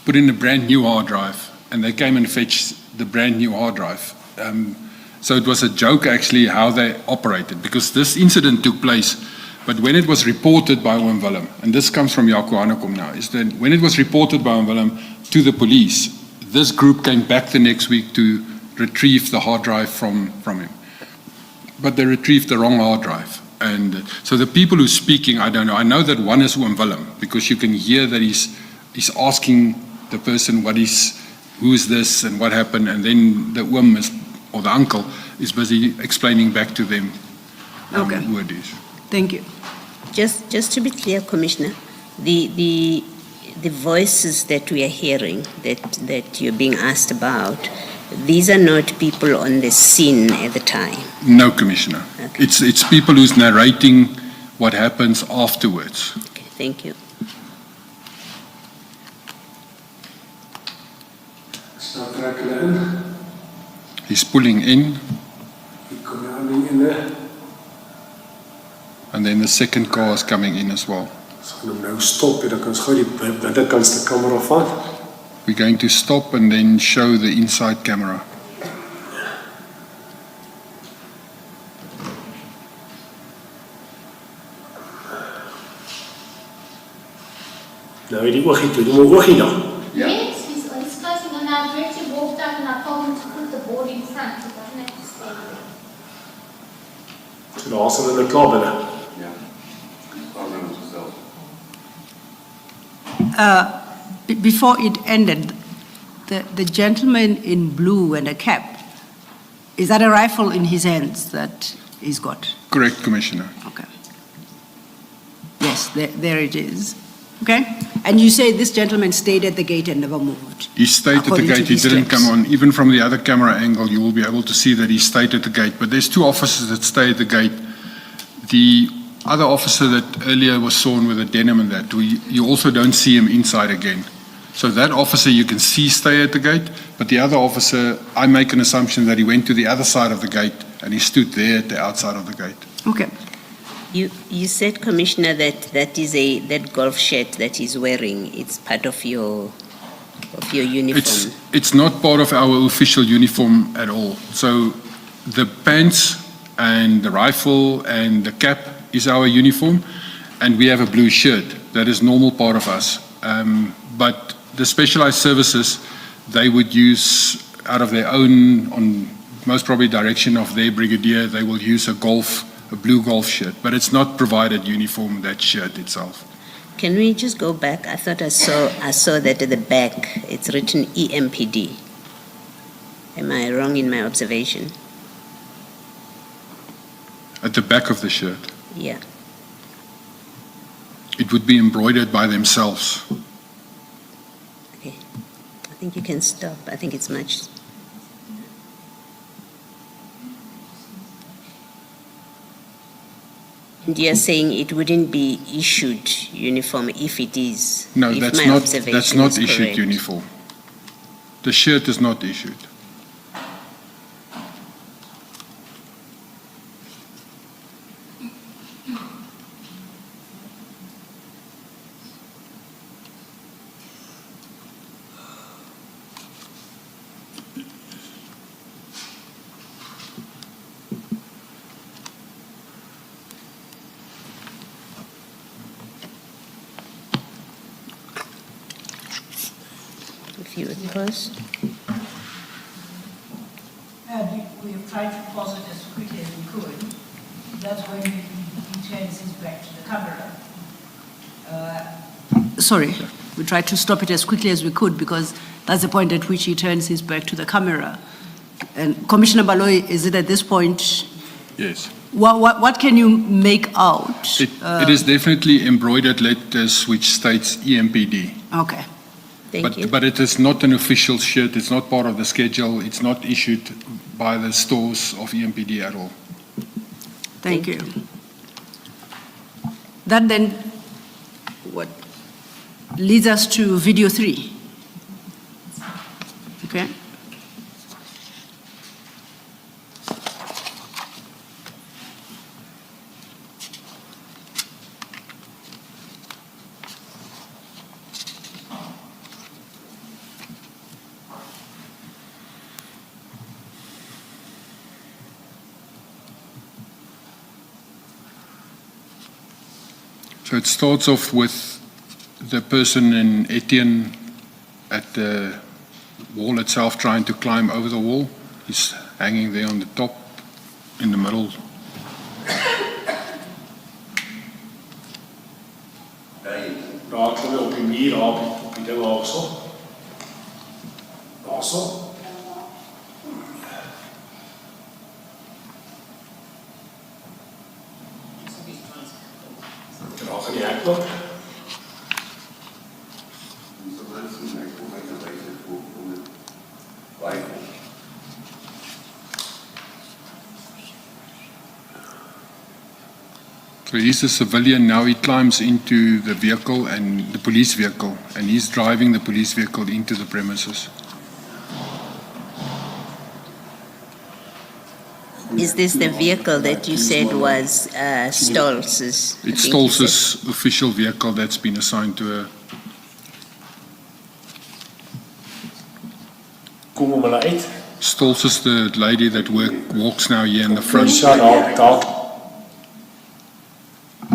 put in a brand new hard drive, and they came and fetched the brand new hard drive. So it was a joke actually how they operated, because this incident took place, but when it was reported by Oom Willem, and this comes from Jaco Hanekom now, is that when it was reported by Oom Willem to the police, this group came back the next week to retrieve the hard drive from him. But they retrieved the wrong hard drive. And so the people who's speaking, I don't know. I know that one is Oom Willem, because you can hear that he's asking the person who is this and what happened, and then the Oom or the uncle is busy explaining back to them who it is.
Thank you.
Just to be clear, Commissioner, the voices that we are hearing, that you're being asked about, these are not people on the scene at the time.
No, Commissioner.
Okay.
It's people who's narrating what happens afterwards.
Okay, thank you.
Nou trek hulle in.
He's pulling in,
Hier kom jy aan die ene.
and then the second car is coming in as well.
Ons gaan hom nou stop, dan kan ons gou die binnenkantste kamera vat.
We're going to stop and then show the inside camera.
Nou die oogie toe, doen my oogie dan.
Yes, he's closing on our directive walked out and I told him to put the board in front. He doesn't have to stay there.
So daar sal hulle klaar binne.
Before it ended, the gentleman in blue and a cap, is that a rifle in his hands that he's got?
Correct, Commissioner.
Okay. Yes, there it is. Okay? And you say this gentleman stayed at the gate and never moved?
He stayed at the
according to
gate, he
these
didn't
clips.
come on. Even from the other camera angle, you will be able to see that he stayed at the gate. But there's two officers that stay at the gate. The other officer that earlier was sworn with a denim and that, you also don't see him inside again. So that officer you can see stay at the gate, but the other officer, I make an assumption that he went to the other side of the gate and he stood there at the outside of the gate.
Okay.
You said, Commissioner, that golf shirt that he's wearing, it's part of your uniform.
It's not part of our official uniform at all. So the pants and the rifle and the cap is our uniform, and we have a blue shirt. That is normal part of us. But the specialized services, they would use out of their own, on most probably direction of their brigadier, they will use a blue golf shirt. But it's not provided uniform, that shirt itself.
Can we just go back? I thought I saw that at the back, it's written EMPD. Am I wrong in my observation?
At the back of the shirt,
Yeah.
it would be embroidered by themselves.
Okay. I think you can stop. I think it's much. And you're saying it wouldn't be issued uniform if it is?
No,
if
that's
my
not
observation is
issued
correct.
uniform. The shirt is not issued.
If you would pause.
We have tried to pause it as quickly as we could. That's when he turns his back to the camera. Sorry, we tried to stop it as quickly as we could because that's the point at which he turns his back to the camera. And Commissioner Baloyi, is it at this point?
Yes.
What can you make out?
It is definitely embroidered letters which states EMPD.
Okay.
Thank you.
But it is not an official shirt, it's not part of the schedule, it's not issued by the stores of EMPD at all.
Thank you. That then what leads us to video 3. Okay.
So it starts off with the person in Etienne at the wall itself trying to climb over the wall. He's hanging there on the top, in the middle.
Daar klim jy op die muur, op die ding daarso. Daarso. Daar gaan die hek op.
So he's a civilian now, he climbs into the vehicle and the police vehicle, and he's driving the police vehicle into the premises.
Is this the vehicle that you said was Stolz's? I
It's
think you said.
Stolz's official vehicle that's been assigned to her.
Kom hom hulle uit.
Stolz is the lady that walks now here in the front.
Ja, daar.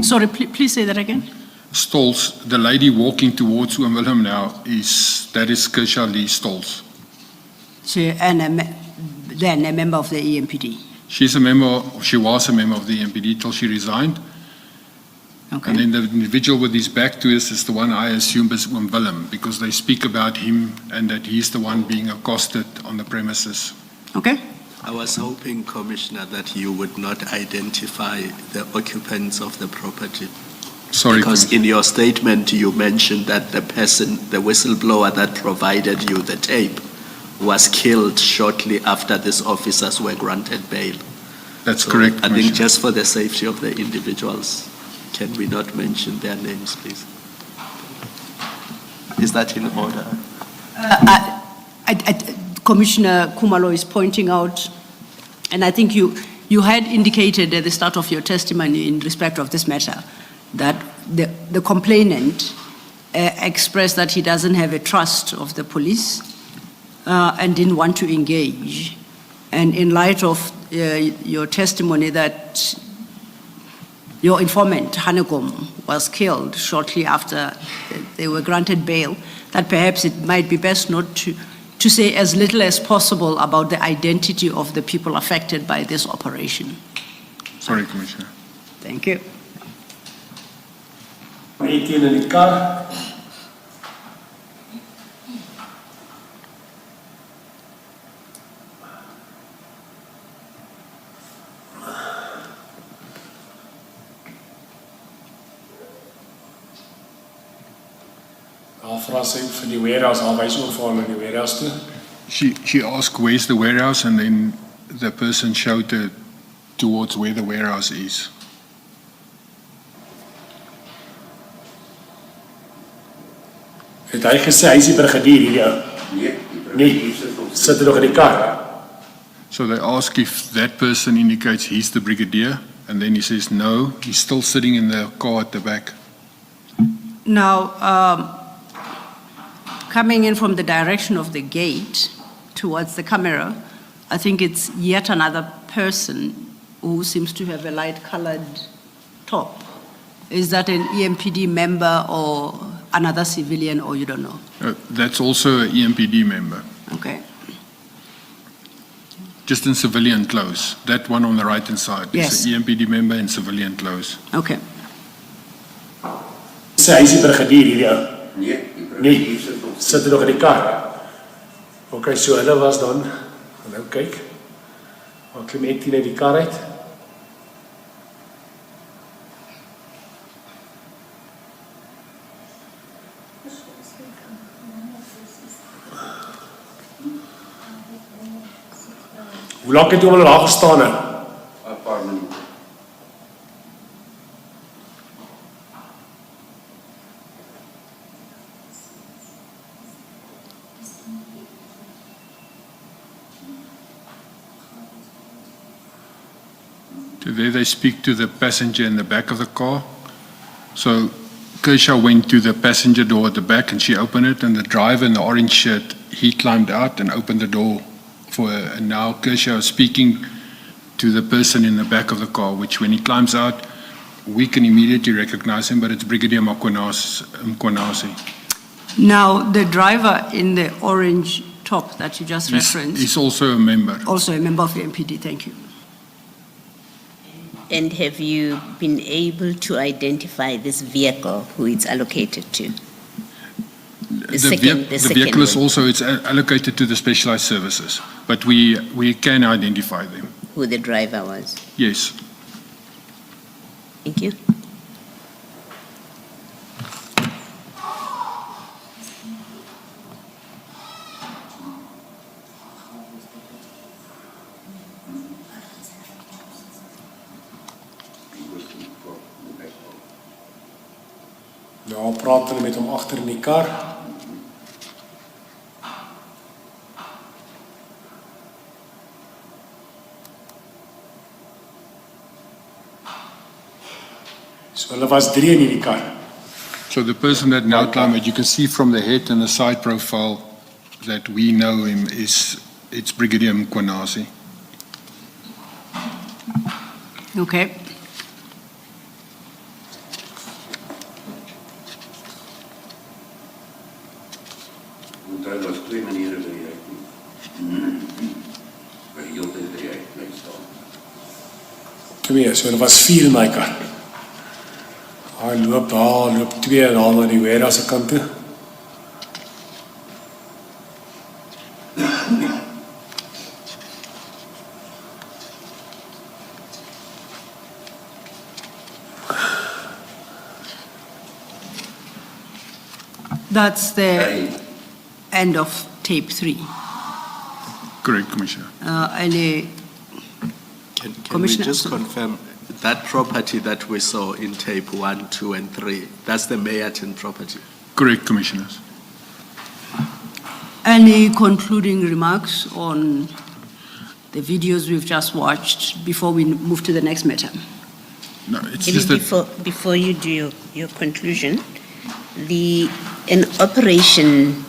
Sorry, please say that again.
Stolz, the lady walking towards Oom Willem now, that is Kersha Lee Stolz.
Then a member of the EMPD.
She was a member of the EMPD till she resigned.
Okay.
And then the individual with his back to us is the one I assume is Oom Willem, because they speak about him and that he's the one being accosted on the premises.
Okay.
I was hoping, Commissioner, that you would not identify the occupants of the property.
Sorry,
Because in your statement, you mentioned that the person, the whistleblower that provided you the tape, was killed shortly after these officers were granted bail.
That's
So
correct,
I think
Commissioner.
just for the safety of the individuals, can we not mention their names, please? Is that in order?
Commissioner Kumalo is pointing out, and I think you had indicated at the start of your testimony in respect of this matter, that the complainant expressed that he doesn't have a trust of the police and didn't want to engage. And in light of your testimony that your informant, Hanekom, was killed shortly after they were granted bail, that perhaps it might be best not to say as little as possible about the identity of the people affected by this operation.
Sorry, Commissioner.
Thank you.
Etienne in die kar. Daar vra sy vir die warehouse, haar wys oor vir hom in die warehouse toe.
She asked, where's the warehouse? And then the person showed her towards where the warehouse is.
Het hy gesê hy is die brigadier hierdie ou? Nee, sit hy nog in die kar?
So they ask if that person indicates he's the brigadier, and then he says no, he's still sitting in the car at the back.
Now, coming in from the direction of the gate towards the camera, I think it's yet another person who seems to have a light-colored top. Is that an EMPD member or another civilian, or you don't know?
That's also an EMPD member,
Okay.
just in civilian clothes. That one on the right-hand side
Yes.
is an EMPD member in civilian clothes.
Okay.
Sê hy is die brigadier hierdie ou? Nee, sit hy nog in die kar? Okay, so hulle was dan, nou kyk, waar klim Etienne uit die kar uit? Hoe lank het jy al daar gestaan nou?
'n paar minute.
There they speak to the passenger in the back of the car. So Kershaw went to the passenger door at the back and she opened it, and the driver in the orange shirt, he climbed out and opened the door for her. And now Kershaw is speaking to the person in the back of the car, which when he climbs out, we can immediately recognize him, but it's Brigadier Mkwanasi.
Now, the driver in the orange top that you just referenced,
He's also a member.
also a member of the MPD, thank you.
And have you been able to identify this vehicle, who it's allocated to?
The vehicle is also it's allocated to the specialized services, but we can identify them.
Who the driver was?
Yes.
Thank you.
Nou praat hulle met hom agter in die kar. So hulle was 3 in die kar.
So the person that now climbed, you can see from the head and the side profile that we know him it's Brigadier Mkwanasi.
Okay.
Daar was 2 maniere by die uit nie. By die hele tyd by die uit bly staan.
2, so hulle was 4 in die kar. Hy loop daar, loop 2 daar na die warehouse se kant toe.
That's the end of tape 3.
Correct, Commissioner.
Any
Can we
Commissioner,
just
sorry.
confirm that property that we saw in tape 1, 2, and 3, that's the Mayerton property?
Correct, Commissioners.
Any concluding remarks on the videos we've just watched before we move to the next matter?
No, it's
Maybe
just that
before you do your conclusion, an operation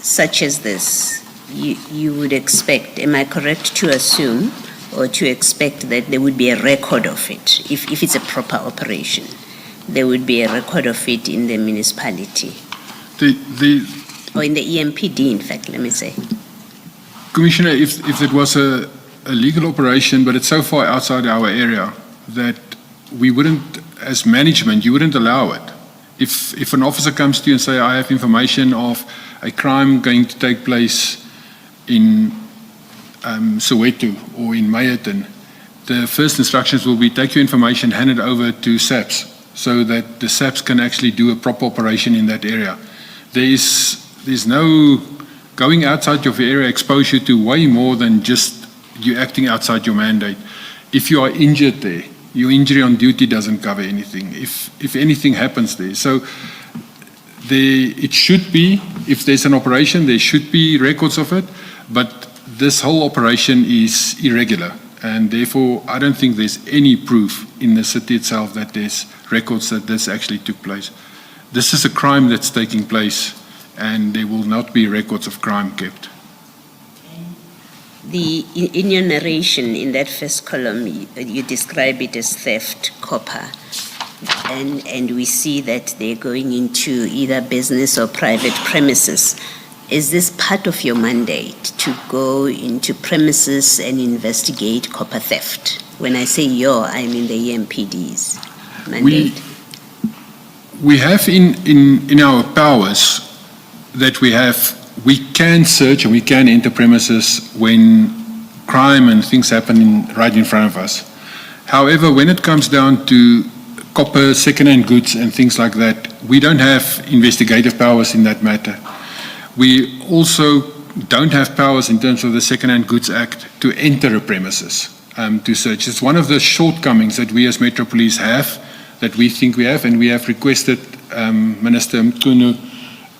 such as this, you would expect, am I correct to assume or to expect that there would be a record of it? If it's a proper operation, there would be a record of it in the municipality or in the EMPD, in fact, let me say.
Commissioner, if it was a legal operation, but it's so far outside our area that we wouldn't, as management, you wouldn't allow it. If an officer comes to you and say, I have information of a crime going to take place in Soweto or in Mayerton, the first instructions will be take your information, hand it over to SAPS so that the SAPS can actually do a proper operation in that area. There's no going outside your area expose you to way more than just you acting outside your mandate. If you are injured there, your injury on duty doesn't cover anything. If anything happens there. So it should be, if there's an operation, there should be records of it, but this whole operation is irregular. And therefore, I don't think there's any proof in the city itself that there's records that this actually took place. This is a crime that's taking place, and there will not be records of crime kept.
In your narration, in that first column, you describe it as theft, copper, and we see that they're going into either business or private premises. Is this part of your mandate to go into premises and investigate copper theft? When I say your, I mean the EMPD's mandate.
We have in our powers that we can search and we can enter premises when crime and things happen right in front of us. However, when it comes down to copper, second-hand goods and things like that, we don't have investigative powers in that matter. We also don't have powers in terms of the Second-Hand Goods Act to enter a premises to search. It's one of the shortcomings that we as Metro Police have, that we think we have, and we have requested Minister Mkhunu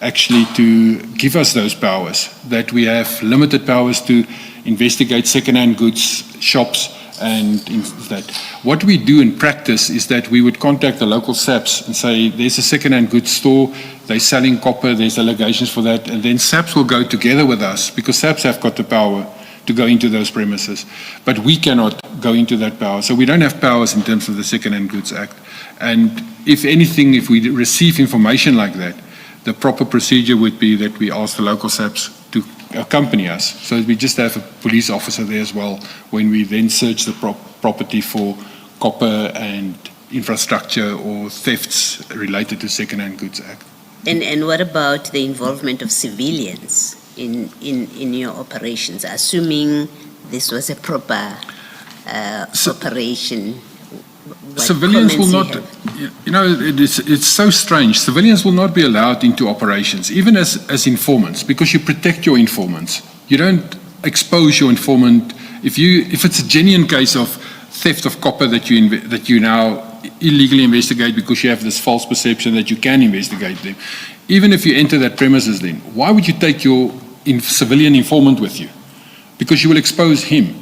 actually to give us those powers, that we have limited powers to investigate second-hand goods shops and that. What we do in practice is that we would contact the local SAPs and say, there's a second-hand goods store, they're selling copper, there's allegations for that, and then SAPs will go together with us, because SAPs have got the power to go into those premises, but we cannot go into that power. So we don't have powers in terms of the Second-Hand Goods Act. And if anything, if we receive information like that, the proper procedure would be that we ask the local SAPs to accompany us. So we just have a police officer there as well when we then search the property for copper and infrastructure or thefts related to Second-Hand Goods Act.
And what about the involvement of civilians in your operations, assuming this was a proper operation?
Civilians will not, it's so strange. Civilians will not be allowed into operations, even as informants, because you protect your informants. You don't expose your informant. If it's a genuine case of theft of copper that you now illegally investigate because you have this false perception that you can investigate them, even if you enter that premises, then why would you take your civilian informant with you? Because you will expose him.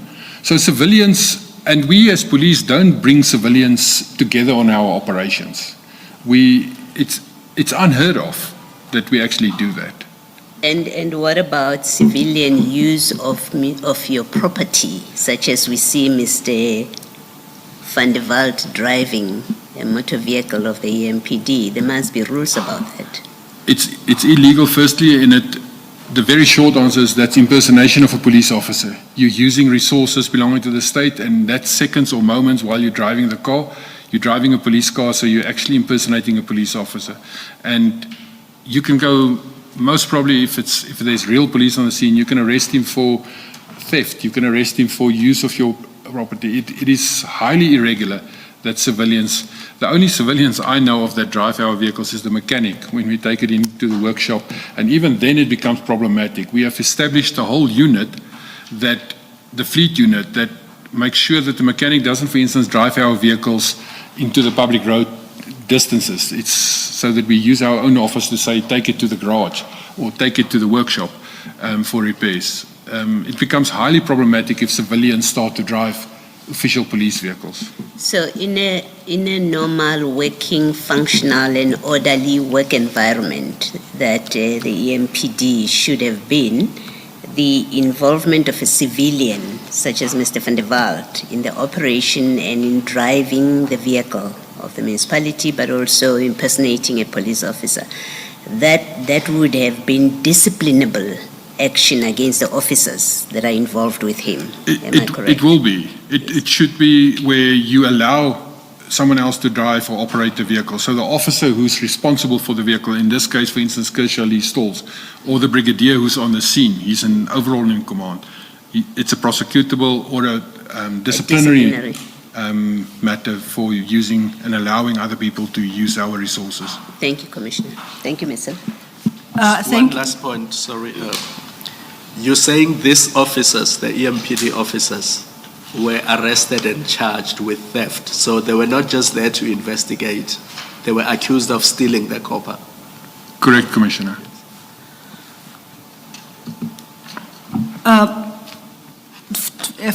So civilians, and we as police don't bring civilians together on our operations. It's unheard of that we actually do that.
And what about civilian use of your property, such as we see Mr. Van der Walt driving a motor vehicle of the EMPD? There must be rules about that.
It's illegal, firstly, in it. The very short answer is that's impersonation of a police officer. You're using resources belonging to the state, and that's seconds or moments while you're driving the car. You're driving a police car, so you're actually impersonating a police officer. And you can go, most probably if there's real police on the scene, you can arrest him for theft. You can arrest him for use of your property. It is highly irregular that civilians, the only civilians I know of that drive our vehicles is the mechanic when we take it into the workshop, and even then it becomes problematic. We have established a whole unit, that the fleet unit, that makes sure that the mechanic doesn't, for instance, drive our vehicles into the public road distances. It's so that we use our own office to say, take it to the garage or take it to the workshop for repairs. It becomes highly problematic if civilians start to drive official police vehicles.
So in a normal working, functional and orderly work environment that the EMPD should have been, the involvement of a civilian such as Mr. Van der Walt in the operation and in driving the vehicle of the municipality, but also impersonating a police officer, that would have been disciplinable action against the officers that are involved with him. Am I correct?
It will be. It should be where you allow someone else to drive or operate the vehicle. So the officer who's responsible for the vehicle, in this case, for instance, Kershaw Lee Stalls, or the brigadier who's on the scene, he's an overall in command. It's a prosecutable or a disciplinary matter for using and allowing other people to use our resources.
Thank you, Commissioner. Thank you, Mr.
One last point, sorry. You're saying these officers, the EMPD officers, were arrested and charged with theft. So they were not just there to investigate. They were accused of stealing the copper.
Correct, Commissioner.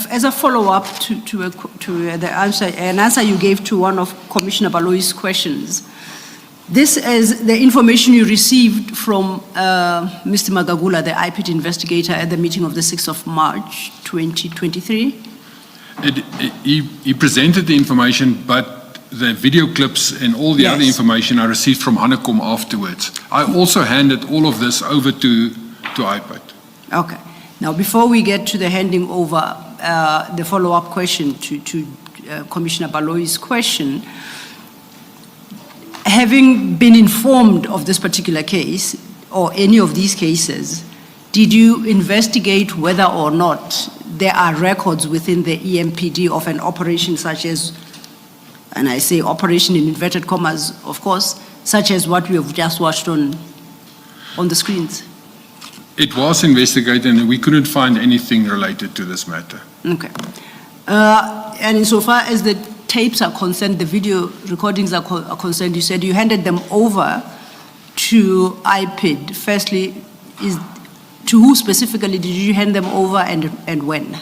As a follow-up to the answer you gave to one of Commissioner Baloyi's questions, this is the information you received from Mr. Magagula, the IPT investigator, at the meeting of the 6th of March, 2023?
He presented the information, but the video clips and all the other information I received from Hanekom afterwards. I also handed all of this over to IPAT.
Okay. Now, before we get to the handing over, the follow-up question to Commissioner Baloyi's question, having been informed of this particular case, or any of these cases, did you investigate whether or not there are records within the EMPD of an operation such as, and I say operation in inverted commas, of course, such as what we have just watched on the screens?
It was investigated and we couldn't find anything related to this matter.
Okay. And insofar as the tapes are concerned, the video recordings are concerned, you said you handed them over to IPID. Firstly, to who specifically did you hand them over and when?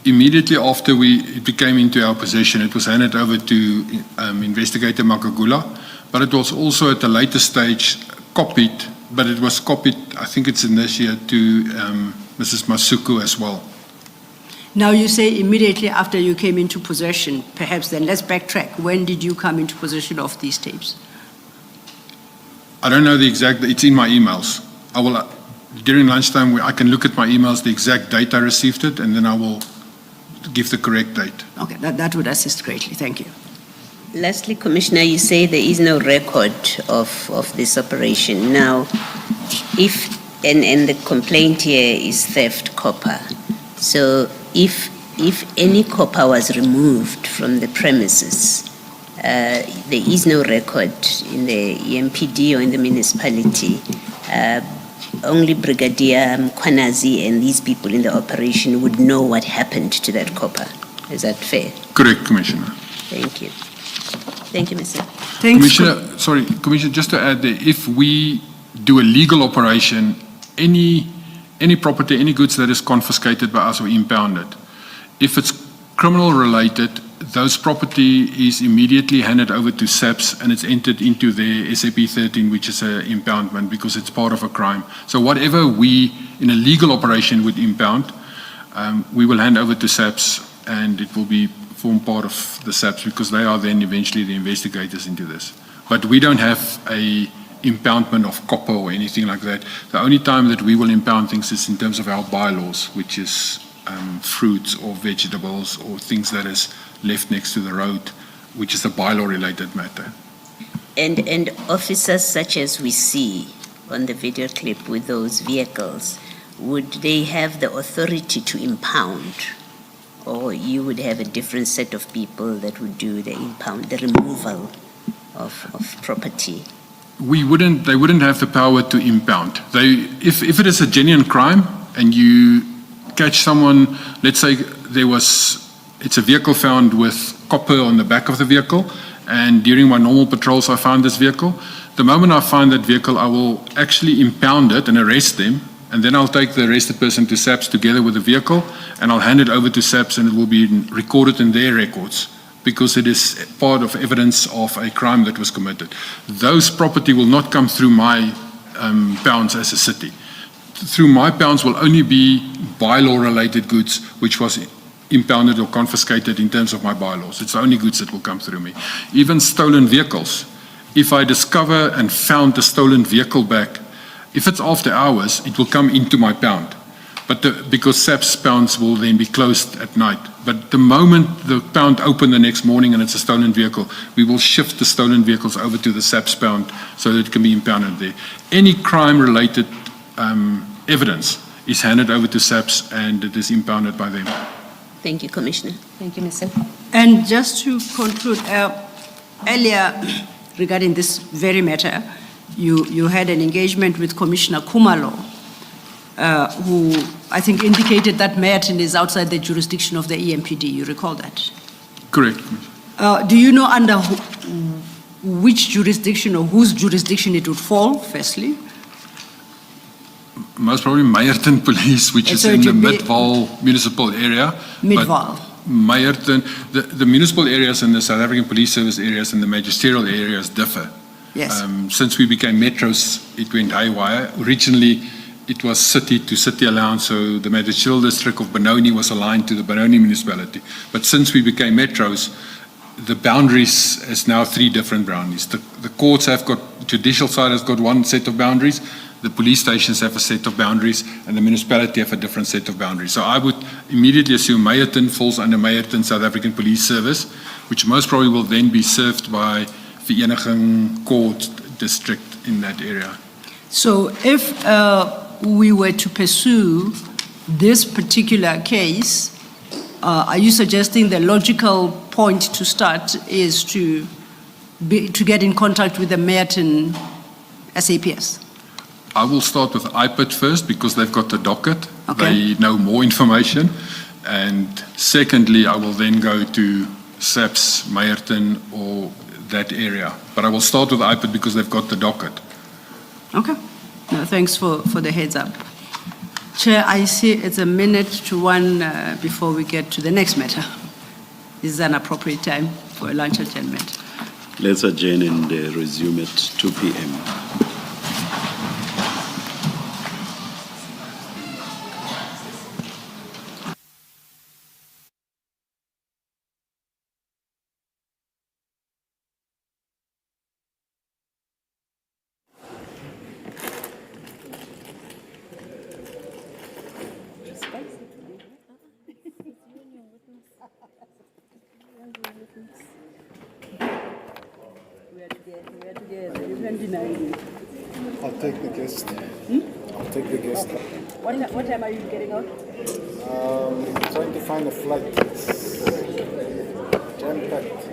Immediately after it became into our possession, it was handed over to Investigator Makagula, but it was also at a later stage copied, but it was copied, I think it's in this year, to Mrs. Masuku as well.
Now you say immediately after you came into possession, perhaps then let's backtrack. When did you come into possession of these tapes?
I don't know the exact, it's in my emails. I will, during lunchtime, I can look at my emails, the exact date I received it, and then I will give the correct date.
Okay, that would assist greatly. Thank you.
Lastly, Commissioner, you say there is no record of this operation. Now, and the complaint here is theft copper. So if any copper was removed from the premises, there is no record in the EMPD or in the municipality. Only Brigadier Mkwanazi and these people in the operation would know what happened to that copper. Is that fair?
Correct, Commissioner.
Thank you. Thank you, Mr.
Thanks.
Commissioner, just to add there, if we do a legal operation, any property, any goods that is confiscated by us or impounded, if it's criminal related, those property is immediately handed over to SAPS and it's entered into their SAP 13, which is an impoundment because it's part of a crime. So whatever we, in a legal operation, would impound, we will hand over to SAPS and it will form part of the SAPS because they are then eventually the investigators into this. But we don't have a impoundment of copper or anything like that. The only time that we will impound things is in terms of our bylaws, which is fruits or vegetables or things that is left next to the road, which is a bylaw related matter.
And officers such as we see on the video clip with those vehicles, would they have the authority to impound? Or you would have a different set of people that would do the removal of property?
They wouldn't have the power to impound. If it is a genuine crime and you catch someone, let's say it's a vehicle found with copper on the back of the vehicle, and during my normal patrols I found this vehicle. The moment I find that vehicle, I will actually impound it and arrest them, and then I'll take the arrested person to SAPS together with the vehicle, and I'll hand it over to SAPS and it will be recorded in their records because it is part of evidence of a crime that was committed. Those property will not come through my pounds as a city. Through my pounds will only be bylaw related goods which was impounded or confiscated in terms of my bylaws. It's the only goods that will come through me. Even stolen vehicles. If I discover and found a stolen vehicle back, if it's after hours, it will come into my pound. But because SAPS pounds will then be closed at night. But the moment the pound open the next morning and it's a stolen vehicle, we will shift the stolen vehicles over to the SAPS pound so that it can be impounded there. Any crime-related evidence is handed over to SAPS and it is impounded by them.
Thank you, Commissioner. Thank you, Mr.
And just to conclude, earlier regarding this very matter, you had an engagement with Commissioner Kumalo, who I think indicated that Merton is outside the jurisdiction of the EMPD. You recall that?
Correct.
Do you know under which jurisdiction or whose jurisdiction it would fall, firstly?
Most probably Meyerton Police, which is in the Midvaal municipal area.
Midvaal.
Meyerton, the municipal areas and the South African Police Service areas and the magisterial areas differ.
Yes.
Since we became metros, it went haywire. Originally, it was city to city aligned, so the magisterial district of Benoni was aligned to the Benoni municipality. But since we became metros, the boundaries is now 3 different boundaries. The courts have got, judicial side has got one set of boundaries, the police stations have a set of boundaries, and the municipality have a different set of boundaries. So I would immediately assume Meyerton falls under Meyerton South African Police Service, which most probably will then be served by Vereniging Court District in that area.
So if we were to pursue this particular case, are you suggesting the logical point to start is to get in contact with the Merton SAPS?
I will start with IPID first because they've got the docket.
Okay.
They know more information. And secondly, I will then go to SAPS, Meyerton, or that area. But I will start with IPID because they've got the docket.
Okay. No, thanks for the heads up. Chair, I see it's 1:01 before we get to the next matter. This is an appropriate time for a lunch adjournment.
Let's adjourn and resume at 2 p.m.
I'll take the guest. I'll take the guest.
What time are you getting out?
Trying to find a flight. It's jam-packed.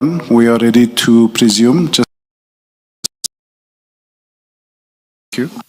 We are ready to presume. Just thank you.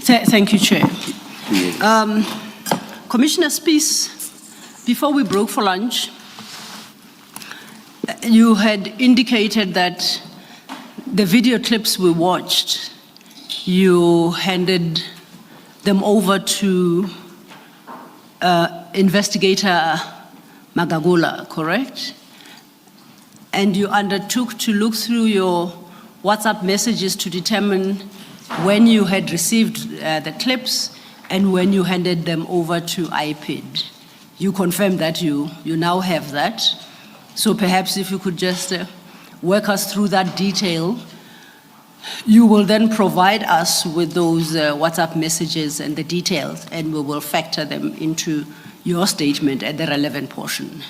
Thank you, Chair. Commissioner Spies, before we broke for lunch, you had indicated that the video clips we watched, you handed them over to investigator Magagula, correct? And you undertook to look through your WhatsApp messages to determine when you had received the clips and when you handed them over to IPID. You confirmed that you now have that. So perhaps if you could just work us through that detail, you will then provide us with those WhatsApp messages and the details, and we will factor them into your statement at the relevant portion.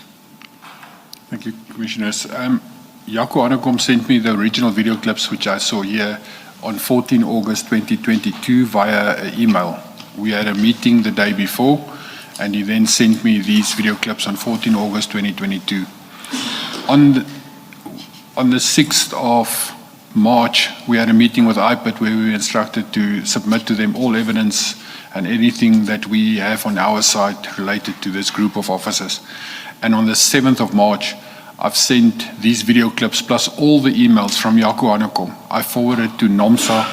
Thank you, Commissioners. Jaco Hanekom sent me the original video clips, which I saw here, on 14 August 2022 via email. We had a meeting the day before, and he then sent me these video clips on 14 August 2022. On the 6th of March, we had a meeting with IPID where we were instructed to submit to them all evidence and anything that we have on our side related to this group of officers. And on the 7th of March, I've sent these video clips plus all the emails from Jaco Hanekom. I forwarded to NOMSA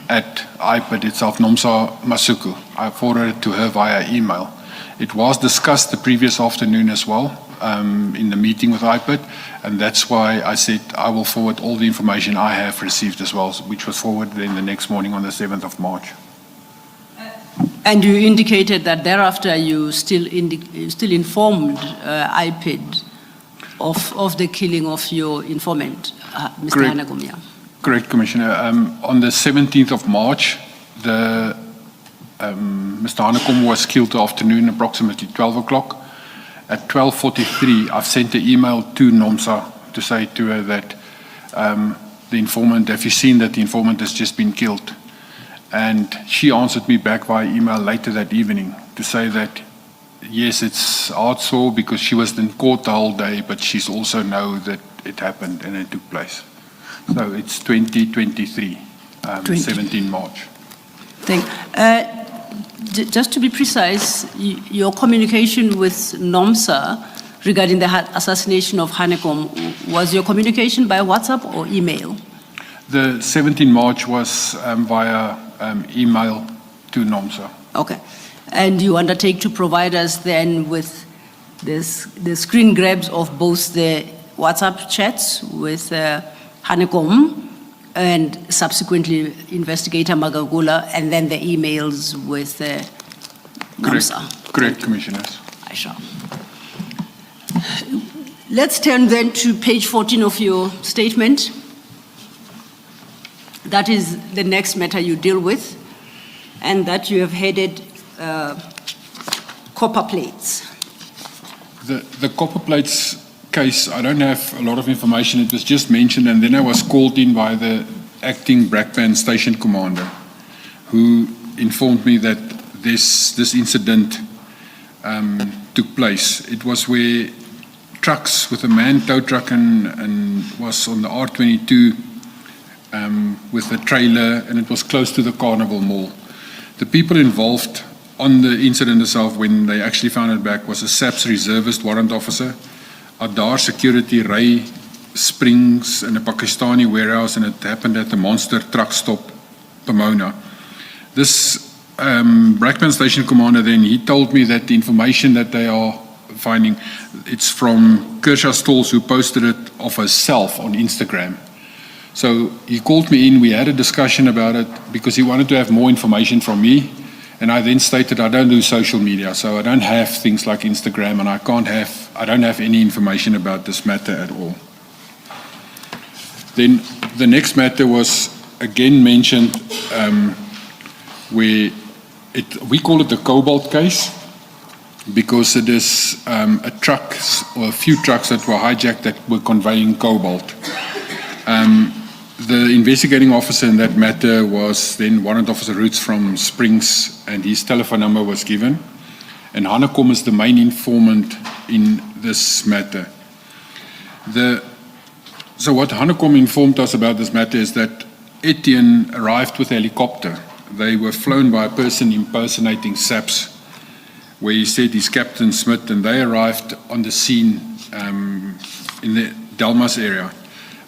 at IPID itself, NOMSA Masuku. I forwarded to her via email. It was discussed the previous afternoon as well in the meeting with IPID, and that's why I said I will forward all the information I have received as well, which was forwarded then the next morning on the 7th of March.
And you indicated that thereafter you still informed IPID of the killing of your informant, Mr.
Correct.
Hanekom, yeah.
Correct, Commissioner. On the 17th of March, Mr. Hanekom was killed the afternoon, approximately 12 o'clock. At 12:43, I've sent an email to NOMSA to say to her that the informant, have you seen that the informant has just been killed? And she answered me back via email later that evening to say that yes, it's hard sore because she was in court the whole day, but she's also know that it happened and it took place. So it's 2023, 17 March.
Just to be precise, your communication with NOMSA regarding the assassination of Hanekom, was your communication by WhatsApp or email?
The 17 March was via email to NOMSA.
Okay. And you undertake to provide us then with the screen grabs of both the WhatsApp chats with Hanekom and subsequently Investigator Magagula, and then the emails with NOMSA.
Correct, Commissioners.
I shall. Let's turn then to page 14 of your statement. That is the next matter you deal with, and that you have headed copper plates.
The copper plates case, I don't have a lot of information. It was just mentioned, and then I was called in by the acting Brakpan station commander, who informed me that this incident took place. It was where trucks with a manned tow truck and was on the R22 with a trailer, and it was close to the Carnival Mall. The people involved on the incident itself, when they actually found it back, was a SAPS reservist warrant officer, Adar Security, Ray Springs, in a Pakistani warehouse, and it happened at the Monster truck stop, Pomona. This Brakpan station commander then, he told me that the information that they are finding, it's from Kershaw Stalls, who posted it of herself on Instagram. So he called me in, we had a discussion about it because he wanted to have more information from me, And I then stated I don't do social media, so I don't have things like Instagram, and I don't have any information about this matter at all. Then the next matter was again mentioned where we call it the Cobalt case because it is a truck or a few trucks that were hijacked that were conveying cobalt. The investigating officer in that matter was then Warrant Officer Roots from Springs, and his telephone number was given. And Hanekom is the main informant in this matter. So what Hanekom informed us about this matter is that Etienne arrived with a helicopter. They were flown by a person impersonating SAPS, where he said he's Captain Smith, and they arrived on the scene in the Delmas area.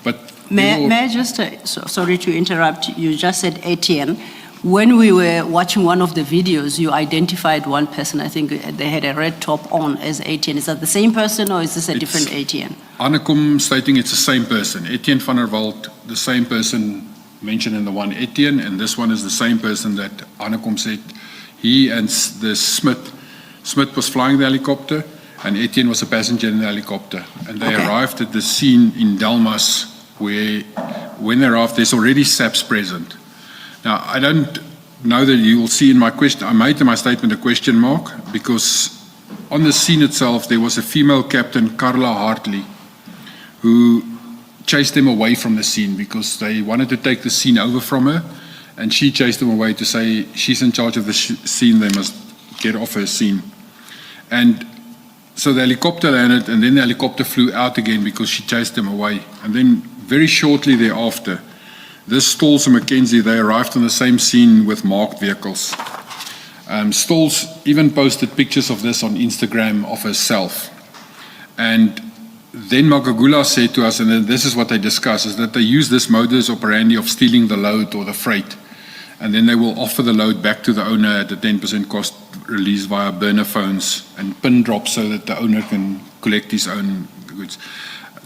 But
May I just, sorry to interrupt, you just said Etienne. When we were watching one of the videos, you identified one person, I think they had a red top on as Etienne. Is that the same person or is this a different Etienne?
Hanekom stating it's the same person. Etienne van der Walt, the same person mentioned in the one Etienne, and this one is the same person that Hanekom said he and the Smith was flying the helicopter, and Etienne was a passenger in the helicopter. And they arrived at the scene in Delmas, where when they arrived, there's already SAPS present. Now, I don't know that you will see in my question, I made in my statement a question mark, because on the scene itself, there was a female captain, Carla Hartley, who chased them away from the scene because they wanted to take the scene over from her, and she chased them away to say she's in charge of the scene, they must get off her scene. And so the helicopter landed, and then the helicopter flew out again because she chased them away. And then very shortly thereafter, this Stolz and McKenzie, they arrived on the same scene with marked vehicles. Stolz even posted pictures of this on Instagram of herself. And then Magagula said to us, and then this is what they discussed, is that they use this modus operandi of stealing the load or the freight, and then they will offer the load back to the owner at a 10% cost release via burner phones and pin drops so that the owner can collect his own goods.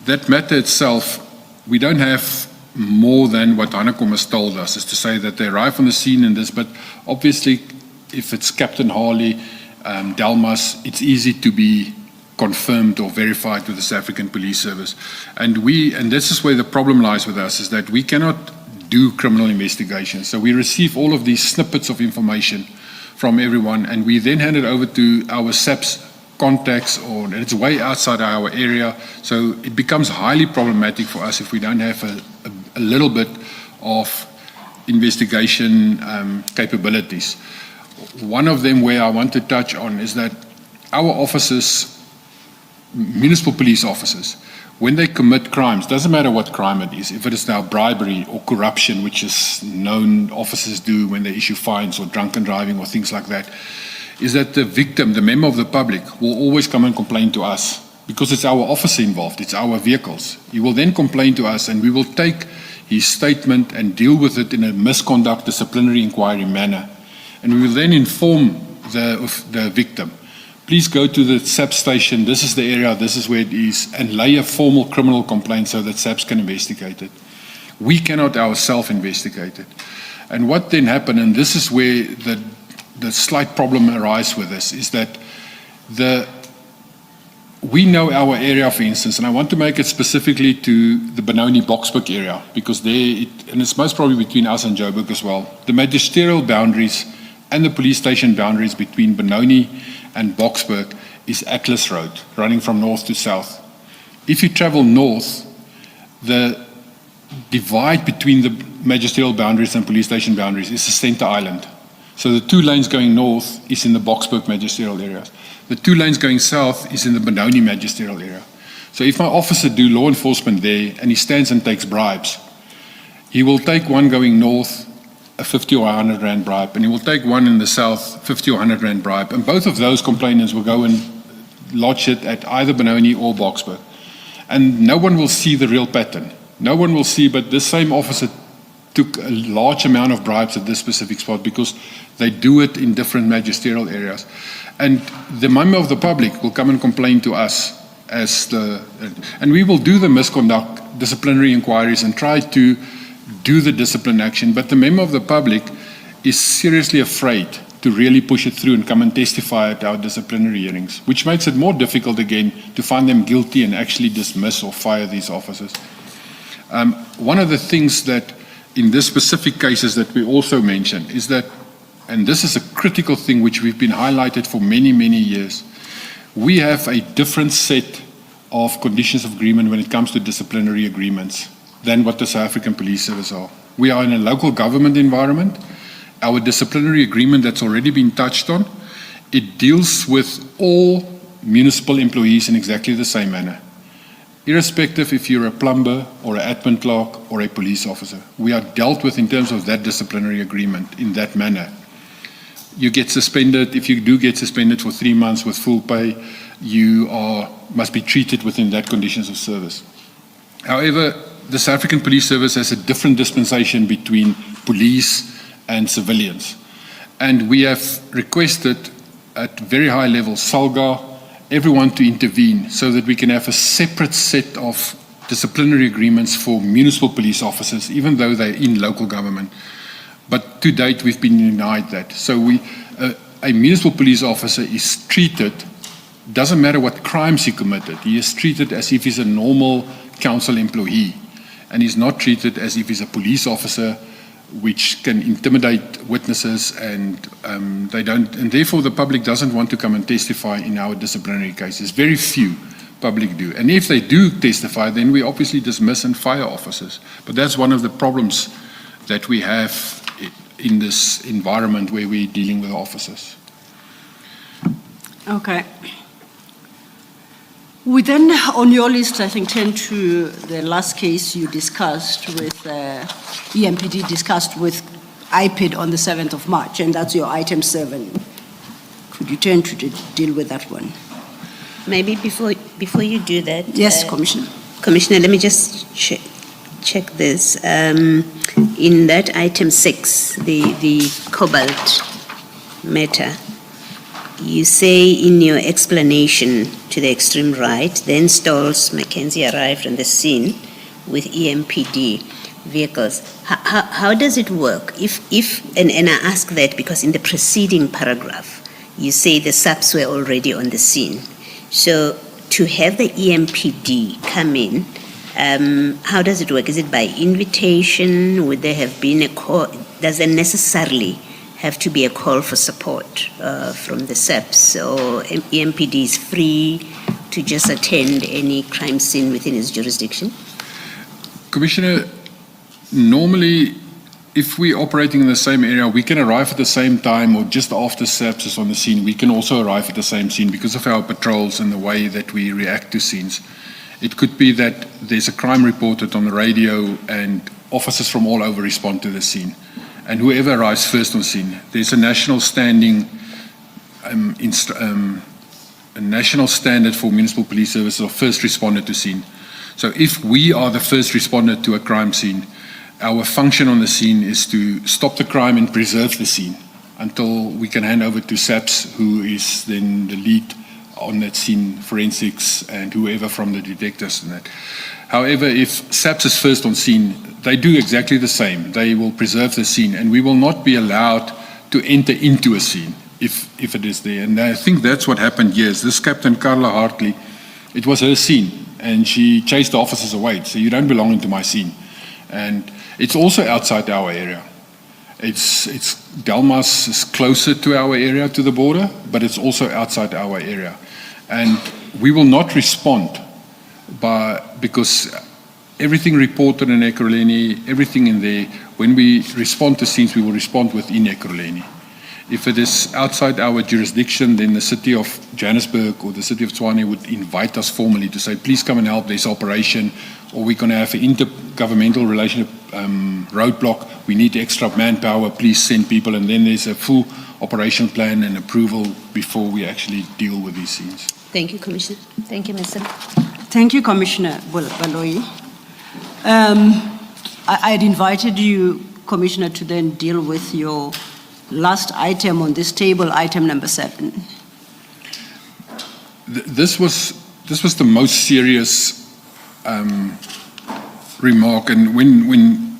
That matter itself, we don't have more than what Hanekom has told us, is to say that they arrive on the scene in this, but obviously if it's Captain Harley, Delmas, it's easy to be confirmed or verified with the South African Police Service. And this is where the problem lies with us, is that we cannot do criminal investigations. So we receive all of these snippets of information from everyone, and we then hand it over to our SAPS contacts, and it's way outside our area. So it becomes highly problematic for us if we don't have a little bit of investigation capabilities. One of them where I want to touch on is that our officers, municipal police officers, when they commit crimes, doesn't matter what crime it is, if it is now bribery or corruption, which is known officers do when they issue fines or drunken driving or things like that, is that the victim, the member of the public, will always come and complain to us because it's our officer involved, it's our vehicles. He will then complain to us, and we will take his statement and deal with it in a misconduct disciplinary inquiry manner. And we will then inform the victim. Please go to the SAPS station, this is the area, this is where it is, and lay a formal criminal complaint so that SAPS can investigate it. We cannot ourselves investigate it. And what then happened, and this is where the slight problem arises with this, is that we know our area, for instance, and I want to make it specifically to the Benoni Boksburg area, because and it's most probably between us and Joburg as well, the magisterial boundaries and the police station boundaries between Benoni and Boksburg is Atlas Road, running from north to south. If you travel north, the divide between the magisterial boundaries and police station boundaries is the center island. So the 2 lanes going north is in the Boksburg magisterial areas. The 2 lanes going south is in the Benoni magisterial area. So if my officer do law enforcement there and he stands and takes bribes, he will take one going north, a 50 or 100 rand bribe, and he will take one in the south, 50 or 100 rand bribe, and both of those complainants will go and lodge it at either Benoni or Boksburg. And no one will see the real pattern. No one will see, but this same officer took a large amount of bribes at this specific spot because they do it in different magisterial areas. And the member of the public will come and complain to us and we will do the misconduct disciplinary inquiries and try to do the discipline action, but the member of the public is seriously afraid to really push it through and come and testify at our disciplinary hearings, which makes it more difficult again to find them guilty and actually dismiss or fire these officers. One of the things that in this specific cases that we also mentioned is that, and this is a critical thing which we've been highlighted for many, many years, we have a different set of conditions of agreement when it comes to disciplinary agreements than what the South African Police Service are. We are in a local government environment. Our disciplinary agreement that's already been touched on, it deals with all municipal employees in exactly the same manner, irrespective if you're a plumber or an admin clerk or a police officer. We are dealt with in terms of that disciplinary agreement in that manner. You get suspended, if you do get suspended for 3 months with full pay, you must be treated within that conditions of service. However, the South African Police Service has a different dispensation between police and civilians. And we have requested at very high levels, SALGA, everyone to intervene so that we can have a separate set of disciplinary agreements for municipal police officers, even though they're in local government. But to date, we've been denied that. So a municipal police officer is treated, doesn't matter what crimes he committed, he is treated as if he's a normal council employee, and he's not treated as if he's a police officer, which can intimidate witnesses, and and therefore the public doesn't want to come and testify in our disciplinary cases. Very few public do. And if they do testify, then we obviously dismiss and fire officers. But that's one of the problems that we have in this environment where we're dealing with officers.
Okay. We then, on your list, I think, turn to the last case you discussed with, EMPD discussed with IPID on the 7th of March, and that's your item 7. Could you turn to deal with that one?
Maybe before you do that.
Yes, Commissioner.
Commissioner, let me just check this. In that item 6, the cobalt matter, you say in your explanation to the extreme right, then Stolz Mackenzie arrived on the scene with EMPD vehicles. How does it work? And I ask that because in the preceding paragraph, you say the SAPs were already on the scene. So to have the EMPD come in, how does it work? Is it by invitation? Would there have been a call? Does there necessarily have to be a call for support from the SAPs, or EMPD is free to just attend any crime scene within its jurisdiction?
Commissioner, normally if we're operating in the same area, we can arrive at the same time or just after SAPs is on the scene. We can also arrive at the same scene because of our patrols and the way that we react to scenes. It could be that there's a crime reported on the radio and officers from all over respond to the scene. And whoever arrives first on scene, there's a national standing, a national standard for municipal police services of first responder to scene. So if we are the first responder to a crime scene, our function on the scene is to stop the crime and preserve the scene until we can hand over to SAPS, who is then the lead on that scene, forensics and whoever from the detectives and that. However, if SAPS is first on scene, they do exactly the same. They will preserve the scene, and we will not be allowed to enter into a scene if it is there. And I think that's what happened here. This Captain Carla Hartley, it was her scene, and she chased the officers away. So you don't belong into my scene. And it's also outside our area. It's Delmas is closer to our area, to the border, but it's also outside our area. And we will not respond because everything reported in Ekurhuleni, everything in there, when we respond to scenes, we will respond within Ekurhuleni. If it is outside our jurisdiction, then the city of Johannesburg or the city of Tshwane would invite us formally to say, please come and help this operation, or we're going to have an intergovernmental relationship roadblock. We need extra manpower, please send people, and then there's a full operation plan and approval before we actually deal with these scenes.
Thank you, Commissioner. Thank you, Mr.
Thank you, Commissioner Baloyi. I had invited you, Commissioner, to then deal with your last item on this table, item number 7.
This was the most serious remark, and when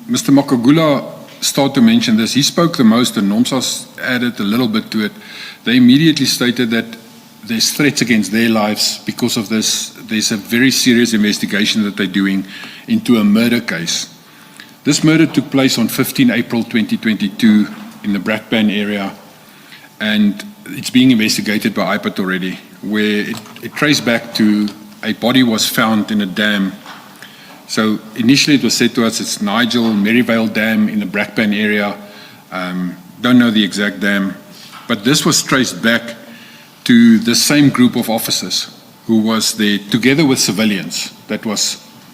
Mr. Makagula start to mention this. He spoke the most, and Nomsa's added a little bit to it. They immediately stated that there's threats against their lives because of this. There's a very serious investigation that they're doing into a murder case. This murder took place on 15 April 2022 in the Brakpan area, and it's being investigated by IPAT already, where it traced back to a body was found in a dam. So initially it was said to us it's Nigel Merivale Dam in the Brakpan area. Don't know the exact dam, but this was traced back to the same group of officers who was there together with civilians.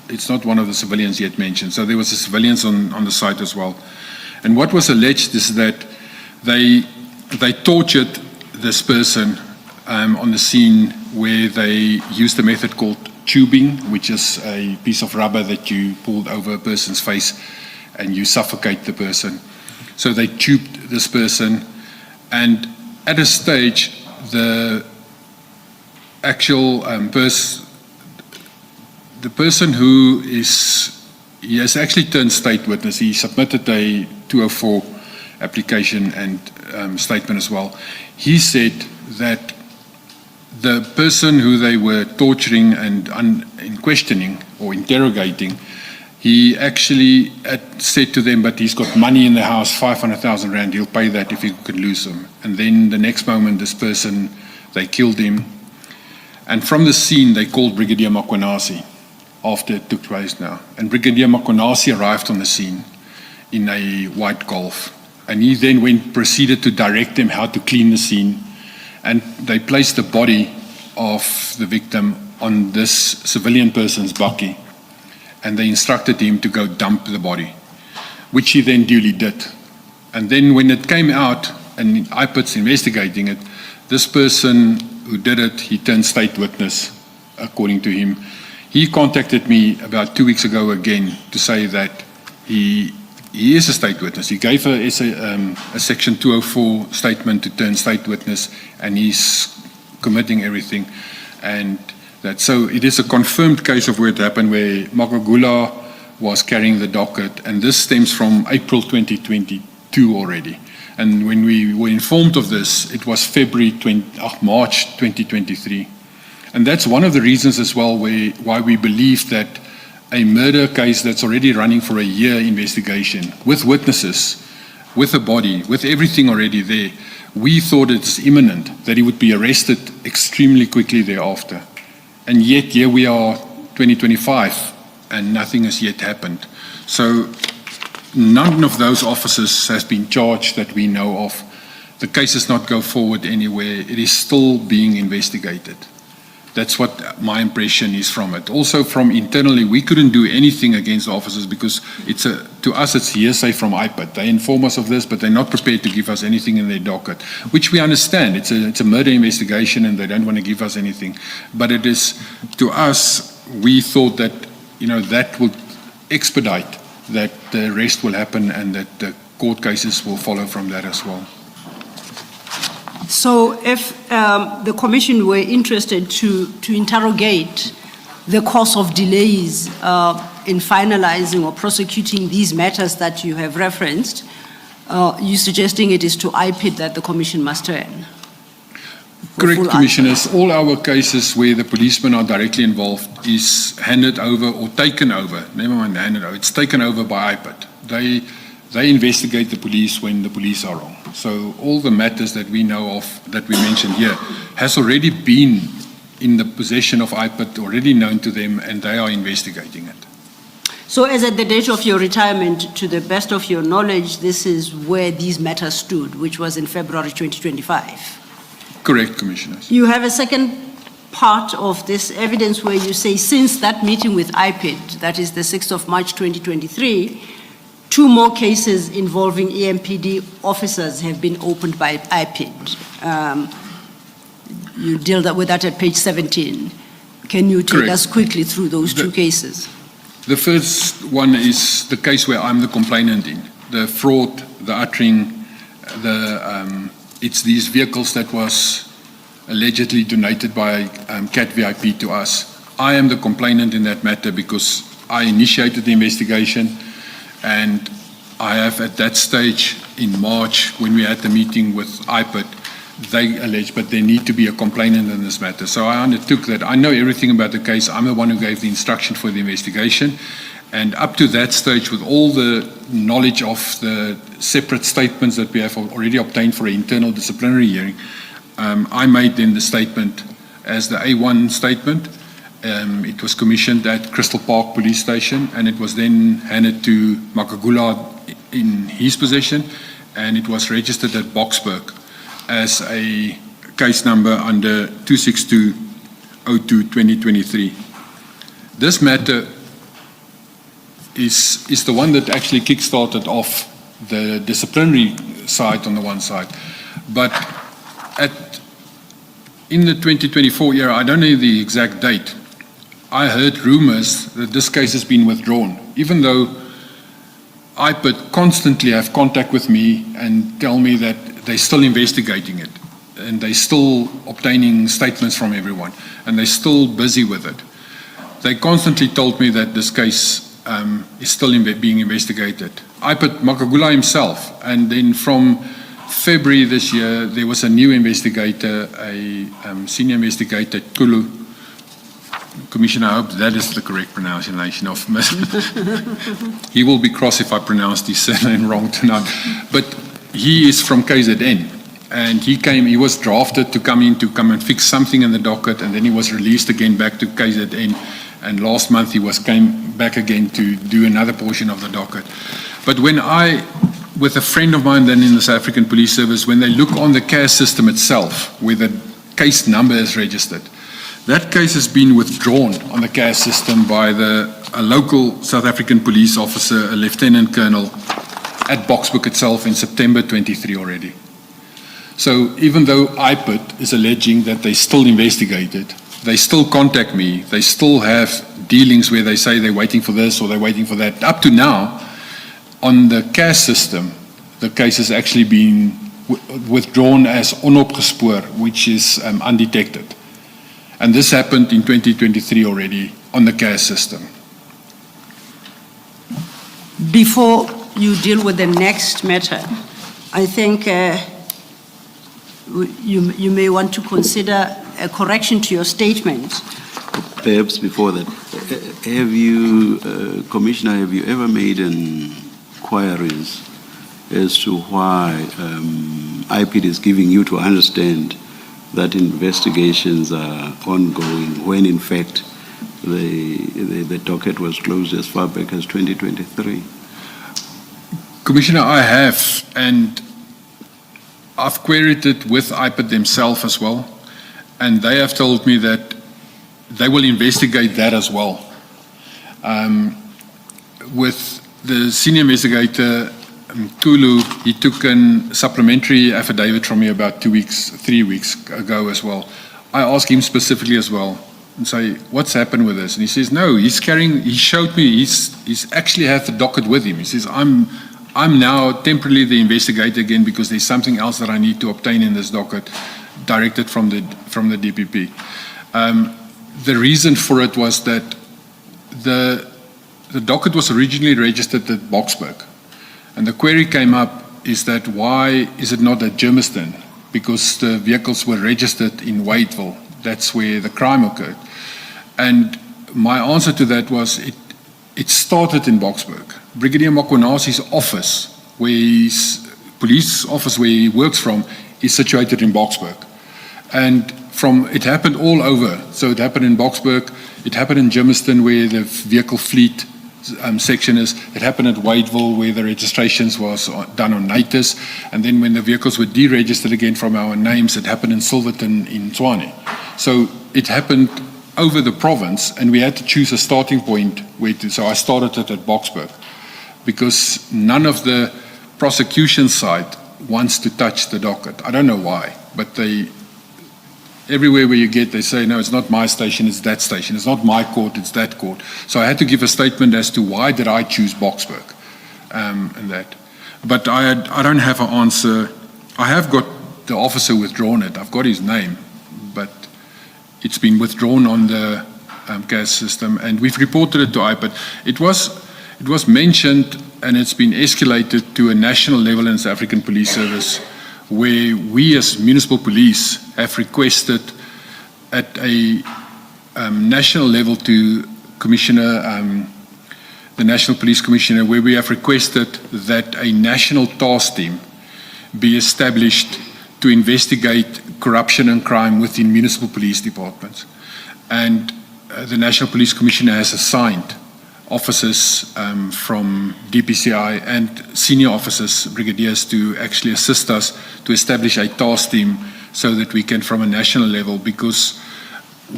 It's not one of the civilians yet mentioned. So there was a civilians on the site as well. And what was alleged is that they tortured this person on the scene, where they used a method called tubing, which is a piece of rubber that you pulled over a person's face and you suffocate the person. So they tubed this person, and at a stage, the actual the person who he has actually turned state witness. He submitted a 204 application and statement as well. He said that the person who they were torturing and in questioning or interrogating, he actually had said to them, but he's got money in the house, 500,000 rand, he'll pay that if he could lose him. And then the next moment, this person, they killed him. And from the scene, they called Brigadier Makwanasi after it took place now. And Brigadier Makwanasi arrived on the scene in a white Golf. And he then proceeded to direct them how to clean the scene. And they placed the body of the victim on this civilian person's bakkie. And they instructed him to go dump the body, which he then duly did. And then when it came out, and IPAT's investigating it, this person who did it, he turned state witness, according to him. He contacted me about 2 weeks ago again to say that he is a state witness. He gave a Section 204 statement to turn state witness, and he's committing everything. And so it is a confirmed case of where it happened, where Makagula was carrying the docket, and this stems from April 2022 already. And when we were informed of this, it was March 2023. And that's one of the reasons as well why we believe that a murder case that's already running for a year investigation, with witnesses, with a body, with everything already there, we thought it's imminent that he would be arrested extremely quickly thereafter. And yet here we are, 2025, and nothing has yet happened. So none of those officers has been charged that we know of. The case has not go forward anywhere. It is still being investigated. That's what my impression is from it. Also from internally, we couldn't do anything against the officers because to us it's hearsay from IPAT. They inform us of this, but they're not prepared to give us anything in their docket, which we understand. It's a murder investigation and they don't want to give us anything. But it is, to us, we thought that, that would expedite that the arrest will happen and that the court cases will follow from that as well.
So if the commission were interested to interrogate the cause of delays in finalizing or prosecuting these matters that you have referenced, you're suggesting it is to IPID that the commission must turn?
Correct, Commissioners. All our cases where the policemen are directly involved is handed over or taken over. Never mind handed over. It's taken over by IPAT. They investigate the police when the police are wrong. So all the matters that we know of, that we mentioned here, has already been in the possession of IPAT, already known to them, and they are investigating it.
So as at the date of your retirement, to the best of your knowledge, this is where these matters stood, which was in February 2025?
Correct, Commissioners.
You have a second part of this evidence where you say since that meeting with IPID, that is the 6th of March 2023, 2 more cases involving EMPD officers have been opened by IPID. You deal with that at page 17. Can you take us quickly through those 2 cases?
The first one is the case where I'm the complainant in. The fraud, the uttering, it's these vehicles that was allegedly donated by CAT VIP to us. I am the complainant in that matter because I initiated the investigation. And I have at that stage in March, when we had the meeting with IPID, they alleged, but there need to be a complainant in this matter. So I undertook that. I know everything about the case. I'm the one who gave the instruction for the investigation. And up to that stage, with all the knowledge of the separate statements that we have already obtained for an internal disciplinary hearing, I made then the statement as the A1 statement. It was commissioned at Crystal Park Police Station, and it was then handed to Makagula in his possession, and it was registered at Boksburg as a case number under 26202-2023. This matter is the one that actually kick-started off the disciplinary side on the one side. But in the 2024 year, I don't know the exact date, I heard rumors that this case has been withdrawn, even though IPID constantly have contact with me and tell me that they're still investigating it, and they're still obtaining statements from everyone, and they're still busy with it. They constantly told me that this case is still being investigated. IPID Makagula himself, and then from February this year, there was a new investigator, a senior investigator, Kulu. Commissioner, I hope that is the correct pronunciation of he will be cross if I pronounced his surname wrong tonight. But he is from KZN, and he was drafted to come and fix something in the docket, and then he was released again back to KZN, and last month he came back again to do another portion of the docket. But when with a friend of mine then in the South African Police Service, when they look on the CAS system itself, where the case number is registered, that case has been withdrawn on the CAS system by a local South African police officer, a lieutenant colonel, at Boksburg itself in September 23 already. So even though IPID is alleging that they still investigated, they still contact me, they still have dealings where they say they're waiting for this or they're waiting for that. Up to now, on the CAS system, the case has actually been withdrawn as onopgespoor, which is undetected. And this happened in 2023 already on the CAS system.
Before you deal with the next matter, I think you may want to consider a correction to your statement.
Perhaps before that, have you, Commissioner, have you ever made inquiries as to why IPID is giving you to understand that investigations are ongoing when in fact the docket was closed as far back as 2023?
Commissioner, I have, and I've queried it with IPID themselves as well, and they have told me that they will investigate that as well. With the senior investigator, Kulu, he took a supplementary affidavit from me about 3 weeks ago as well. I asked him specifically as well and say, what's happened with this? And he says, no, he showed me, he's actually had the docket with him. He says, I'm now temporarily the investigator again because there's something else that I need to obtain in this docket directed from the DPP. The reason for it was that the docket was originally registered at Boksburg. And the query came up is that why is it not at Germiston? Because the vehicles were registered in Wadeville. That's where the crime occurred. And my answer to that was it started in Boksburg. Brigadier Makonasi's office, where his police office where he works from, is situated in Boksburg. And it happened all over. So it happened in Boksburg, it happened in Germiston where the vehicle fleet section is. It happened at Wadeville where the registrations was done on Natus, and then when the vehicles were deregistered again from our names, it happened in Silverton in Tshwane. So it happened over the province, and we had to choose a starting point so I started it at Boksburg because none of the prosecution side wants to touch the docket. I don't know why, but everywhere where you get, they say, no, it's not my station, it's that station. It's not my court, it's that court. So I had to give a statement as to why did I choose Boksburg and that. But I don't have an answer. I have got the officer withdrawn it. I've got his name, but it's been withdrawn on the CAS system, and we've reported it to IPID. it was mentioned and it's been escalated to a national level in the South African Police Service, where we as municipal police have requested at a national level to Commissioner, the National Police Commissioner, where we have requested that a national task team be established to investigate corruption and crime within municipal police departments. And the National Police Commissioner has assigned officers from DPCI and senior officers, brigadiers, to actually assist us to establish a task team so that we can, from a national level, because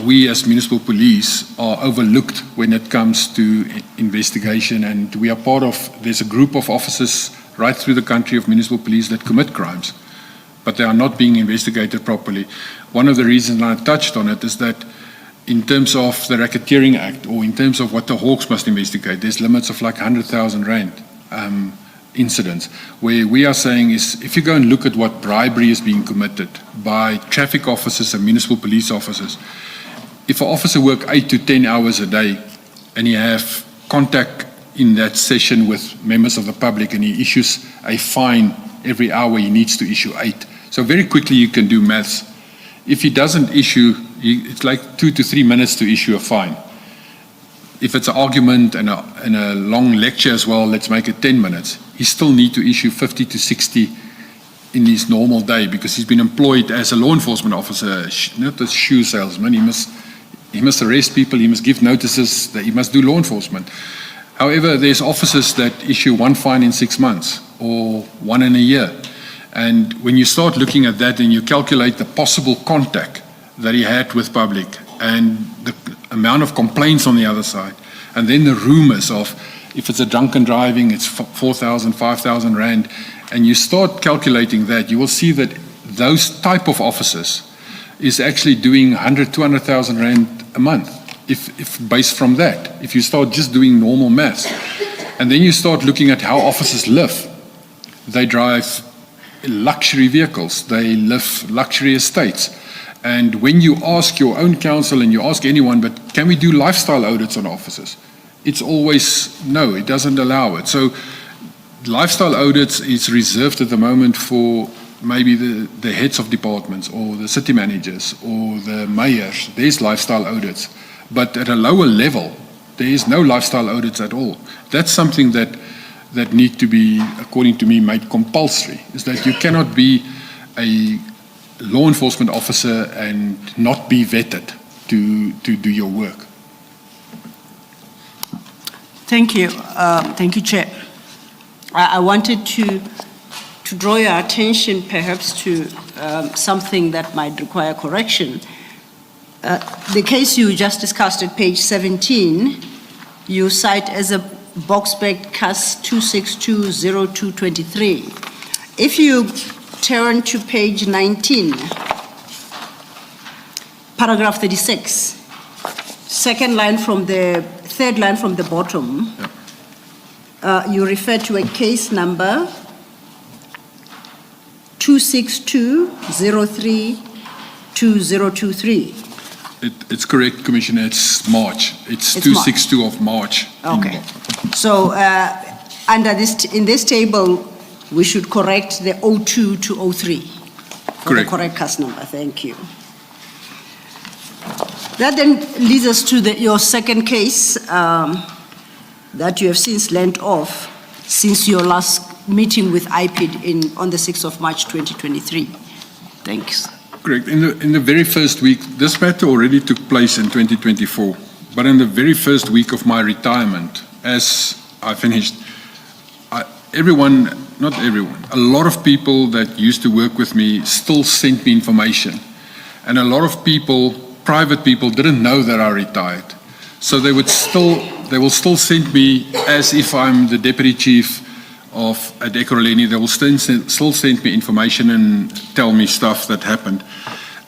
we as municipal police are overlooked when it comes to investigation, and we are part of, there's a group of officers right through the country of municipal police that commit crimes, but they are not being investigated properly. One of the reasons I touched on it is that in terms of the Racketeering Act, or in terms of what the Hawks must investigate, there's limits of like 100,000 rand incidents, where we are saying is, if you go and look at what bribery is being committed by traffic officers and municipal police officers, if an officer works 8 to 10 hours a day and he have contact in that session with members of the public and he issues a fine every hour, he needs to issue 8. So very quickly you can do maths. If he doesn't issue, it's like 2 to 3 minutes to issue a fine. If it's an argument and a long lecture as well, let's make it 10 minutes. He still needs to issue 50 to 60 in his normal day, because he's been employed as a law enforcement officer, not a shoe salesman. He must arrest people, he must give notices, that he must do law enforcement. However, there's officers that issue 1 fine in 6 months or 1 in a year. And when you start looking at that and you calculate the possible contact that he had with public and the amount of complaints on the other side, and then the rumors of, if it's a drunken driving, it's 4,000, 5,000 rand, and you start calculating that, you will see that those type of officers is actually doing 100, 200,000 rand a month, if based from that, if you start just doing normal maths. And then you start looking at how officers live. They drive luxury vehicles, they live luxury estates. And when you ask your own council and you ask anyone, but can we do lifestyle audits on officers? It's always no, it doesn't allow it. So lifestyle audits is reserved at the moment for maybe the heads of departments or the city managers or the mayors. There's lifestyle audits. But at a lower level, there is no lifestyle audits at all. That's something that need to be, according to me, made compulsory, is that you cannot be a law enforcement officer and not be vetted to do your work.
Thank you. Thank you, Chair. I wanted to draw your attention perhaps to something that might require correction. The case you just discussed at page 17, you cite as a Boxback CAS 2620223. If you turn to page 19, paragraph 36, third line from the bottom, you refer to a case number 262032023.
It's correct, Commissioner. It's March. It's 262 of March.
Okay. So under this, in this table, we should correct the 02 to 03. For
Correct.
the correct CAS number. Thank you. That then leads us to your second case that you have since lent off since your last meeting with IPID on the 6th of March 2023. Thanks.
Correct. In the very first week, this matter already took place in 2024, but in the very first week of my retirement, as I finished, not everyone, a lot of people that used to work with me still sent me information. And a lot of people, private people, didn't know that I retired. So they will still send me as if I'm the deputy chief at Ekurhuleni. They will still send me information and tell me stuff that happened.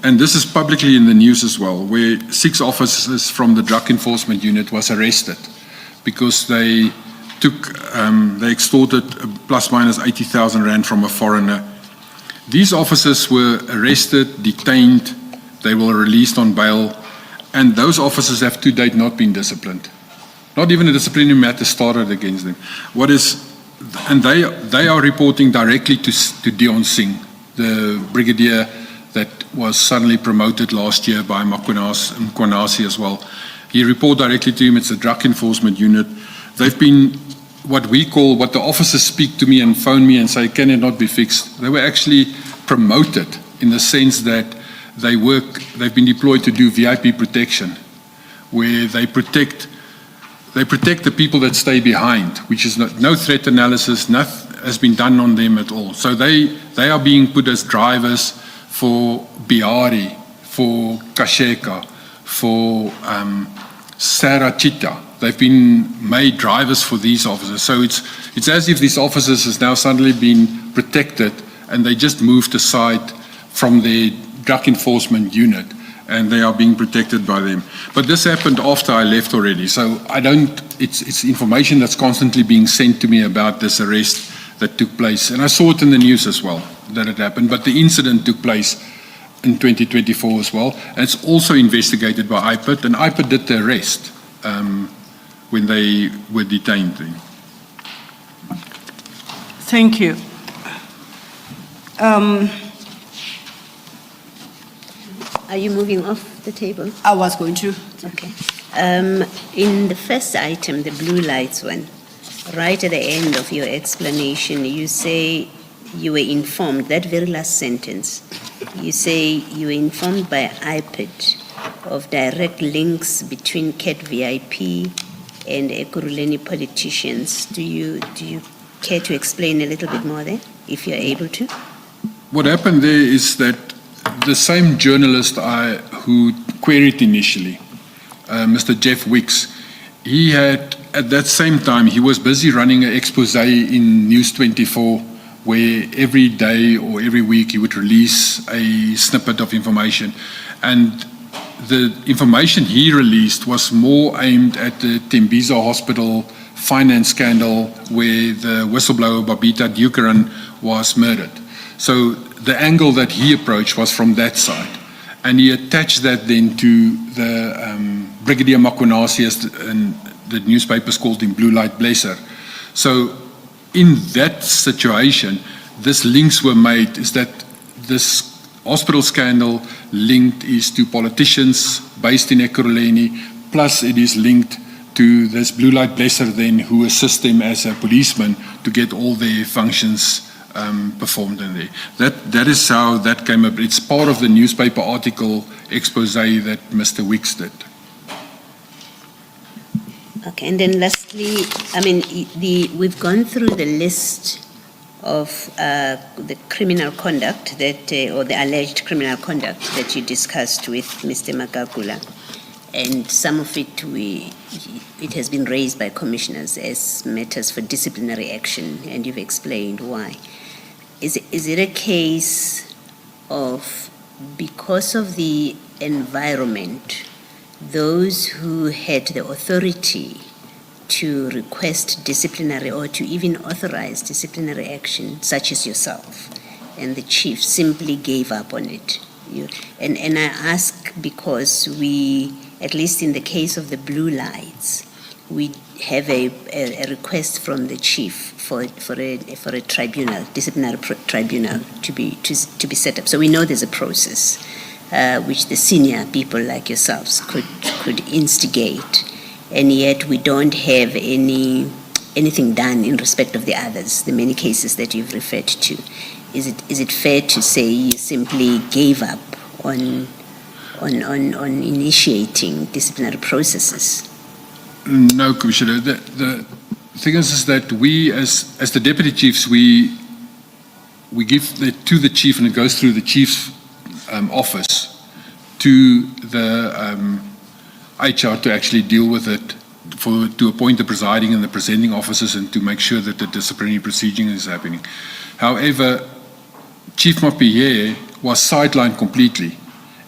And this is publicly in the news as well, where 6 officers from the drug enforcement unit was arrested because they extorted plus minus 80,000 rand from a foreigner. These officers were arrested, detained, they were released on bail, and those officers have to date not been disciplined. Not even a disciplinary matter started against them. And they are reporting directly to Dion Singh, the brigadier that was suddenly promoted last year by Mkwanasi as well. He reported directly to him. It's a drug enforcement unit. They've been what the officers speak to me and phone me and say, can it not be fixed? They were actually promoted in the sense that they've been deployed to do VIP protection, where they protect the people that stay behind, which is no threat analysis, nothing has been done on them at all. So they are being put as drivers for Bihari, for Kasheka, for Sarah Chita. They've been made drivers for these officers. So it's as if these officers has now suddenly been protected and they just moved aside from their drug enforcement unit and they are being protected by them. But this happened after I left already. So it's information that's constantly being sent to me about this arrest that took place. And I saw it in the news as well, that it happened. But the incident took place in 2024 as well. And it's also investigated by IPID, and IPID did the arrest when they were detained.
Thank you.
Are you moving off the table?
I was going to.
Okay. In the first item, the blue lights one, right at the end of your explanation, you say you were informed, that very last sentence, you say you were informed by IPID of direct links between CAT VIP and Ekurhuleni politicians. Do you care to explain a little bit more there, if you're able to?
What happened there is that the same journalist who queried initially, Mr. Jeff Wicks, he had, at that same time, he was busy running an expose in News 24 where every day or every week he would release a snippet of information. And the information he released was more aimed at the Tembisa Hospital finance scandal where the whistleblower Babita Dukaran was murdered. So the angle that he approached was from that side. And he attached that then to the Brigadier Mkwanasi, as the newspapers called him, Blue Light Blesser. So in that situation, these links were made, is that this hospital scandal linked is to politicians based in Ekurhuleni, plus it is linked to this Blue Light Blesser then who assists them as a policeman to get all their functions performed in there. That is how that came up. It's part of the newspaper article expose that Mr. Wicks did.
Okay, and then lastly, I mean, we've gone through the list of the criminal conduct that, or the alleged criminal conduct that you discussed with Mr. Magagula, and some of it it has been raised by commissioners as matters for disciplinary action, and you've explained why. Is it a case of, because of the environment, those who had the authority to request disciplinary or to even authorize disciplinary action, such as yourself and the chief, simply gave up on it? And I ask because we, at least in the case of the blue lights, we have a request from the chief for a tribunal, disciplinary tribunal to be set up. So we know there's a process which the senior people like yourselves could instigate, and yet we don't have anything done in respect of the others, the many cases that you've referred to. Is it fair to say you simply gave up on initiating disciplinary processes?
No, Commissioner. The thing is that we, as the deputy chiefs, we give that to the chief, and it goes through the chief's office to the HR to actually deal with it, to appoint the presiding and the presenting officers, and to make sure that the disciplinary proceeding is happening. However, Chief Mapiye was sidelined completely,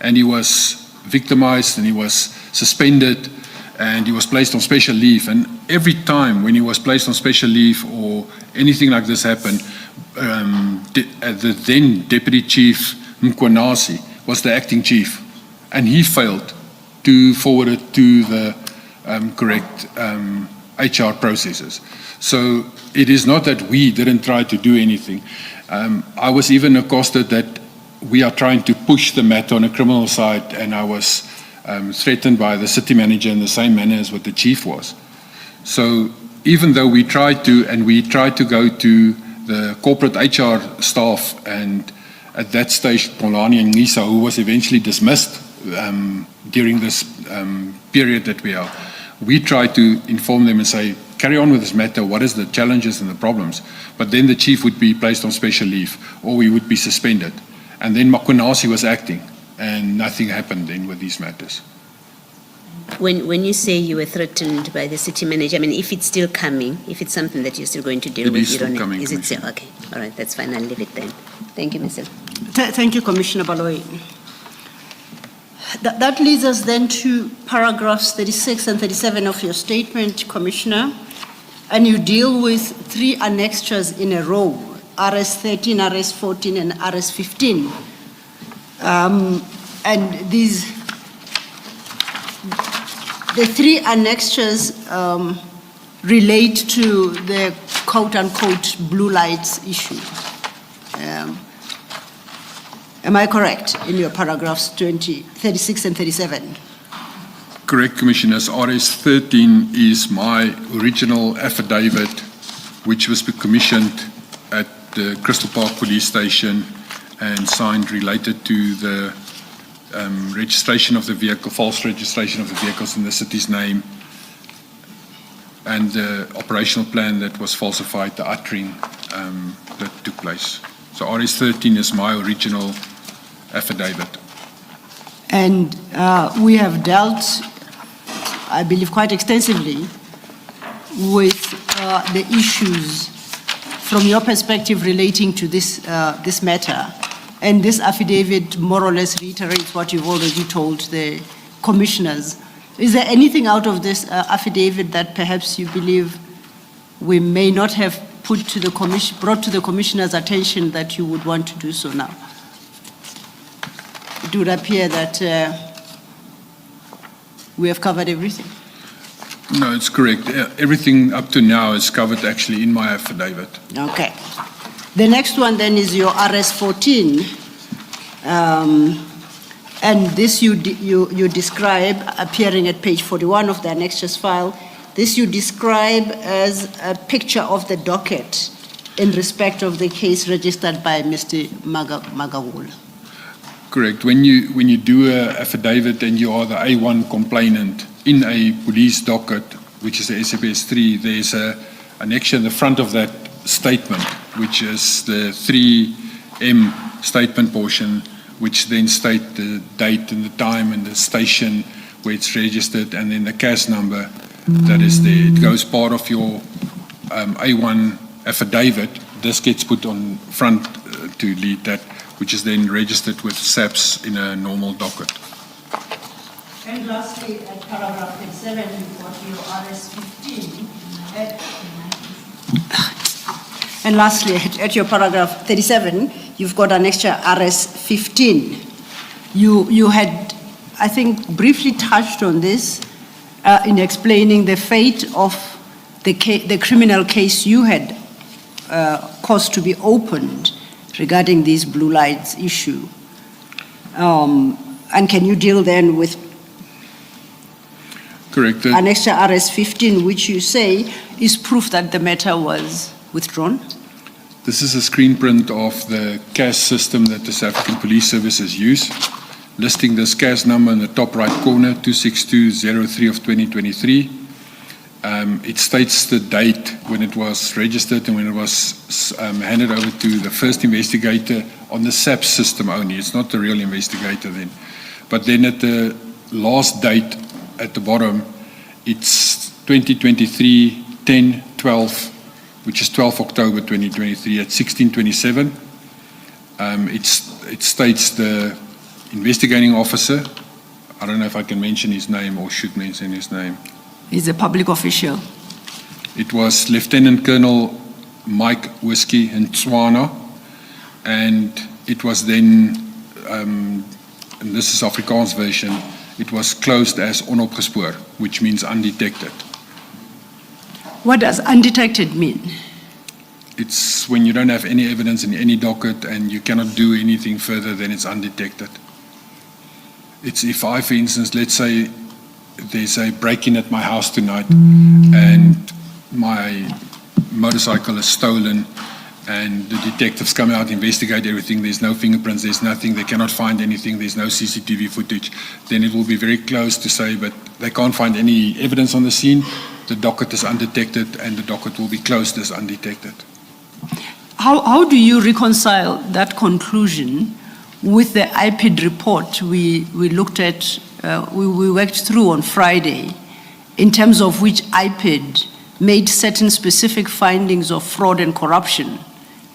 and he was victimized, and he was suspended, and he was placed on special leave. And every time when he was placed on special leave or anything like this happened, the then Deputy Chief Mkwanasi was the acting chief, and he failed to forward it to the correct HR processes. So it is not that we didn't try to do anything. I was even accosted that we are trying to push the matter on a criminal side, and I was threatened by the city manager in the same manner as what the chief was. So even though we tried to go to the corporate HR staff, and at that stage Polani and Nisa, who was eventually dismissed during this period that we tried to inform them and say, carry on with this matter, what is the challenges and the problems? But then the chief would be placed on special leave, or we would be suspended. And then Makunasi was acting, and nothing happened then with these matters.
When you say you were threatened by the city manager, I mean, if it's still coming, if it's something that you're still going to deal with,
It is still coming,
is it still?
Commissioner.
Okay, all right, that's fine, I'll leave it then. Thank you, Mr.
Thank you, Commissioner Baloyi. That leads us then to paragraphs 36 and 37 of your statement, Commissioner, and you deal with 3 annexures in a row, RS 13, RS 14, and RS 15. And the 3 annexures relate to the quote-unquote blue lights issue. Am I correct in your paragraphs 36 and 37?
Correct, Commissioners. RS 13 is my original affidavit, which was commissioned at the Crystal Park Police Station and signed related to the registration of the vehicle, false registration of the vehicles in the city's name, and the operational plan that was falsified, the uttering that took place. So RS 13 is my original affidavit.
And we have dealt, I believe, quite extensively with the issues from your perspective relating to this matter. And this affidavit more or less reiterates what you've already told the commissioners. Is there anything out of this affidavit that perhaps you believe we may not have brought to the commissioner's attention that you would want to do so now? It would appear that we have covered everything.
No, it's correct. Everything up to now is covered actually in my affidavit.
Okay. The next one then is your RS 14. And this you describe, appearing at page 41 of the annexures file, this you describe as a picture of the docket in respect of the case registered by Mr. Magawul.
Correct. When you do an affidavit and you are the A1 complainant in a police docket, which is the SAPS 3, there's an annexure in the front of that statement, which is the 3M statement portion, which then state the date and the time and the station where it's registered, and then the CAS number that is there. It goes part of your A1 affidavit. This gets put on front to lead that, which is then registered with SAPS in a normal docket.
And lastly, at paragraph 37, you've got your RS 15. And lastly, at your paragraph 37, you've got an extra RS 15. You had, I think, briefly touched on this in explaining the fate of the criminal case you had caused to be opened regarding this blue lights issue. And can you deal then with
Correct.
an extra RS 15, which you say is proof that the matter was withdrawn?
This is a screen print of the CAS system that the South African Police Services use, listing this CAS number in the top right corner, 26203 of 2023. It states the date when it was registered and when it was handed over to the first investigator on the SAPS system only. It's not the real investigator then. But then at the last date at the bottom, it's 2023 10/12, which is 12 October 2023 at 16:27. It states the investigating officer. I don't know if I can mention his name or should mention his name.
He's a public official.
It was Lieutenant Colonel Mike Whiskey Ntswana, and it was then, and this is Afrikaans version, it was closed as onopgespoor, which means undetected.
What does undetected mean?
It's when you don't have any evidence in any docket and you cannot do anything further, then it's undetected. It's if I, for instance, let's say there's a break-in at my house tonight and my motorcycle is stolen and the detectives come out, investigate everything, there's no fingerprints, there's nothing, they cannot find anything, there's no CCTV footage, then it will be very close to say, but they can't find any evidence on the scene, the docket is undetected and the docket will be closed as undetected.
How do you reconcile that conclusion with the IPID report we looked at, we worked through on Friday, in terms of which IPID made certain specific findings of fraud and corruption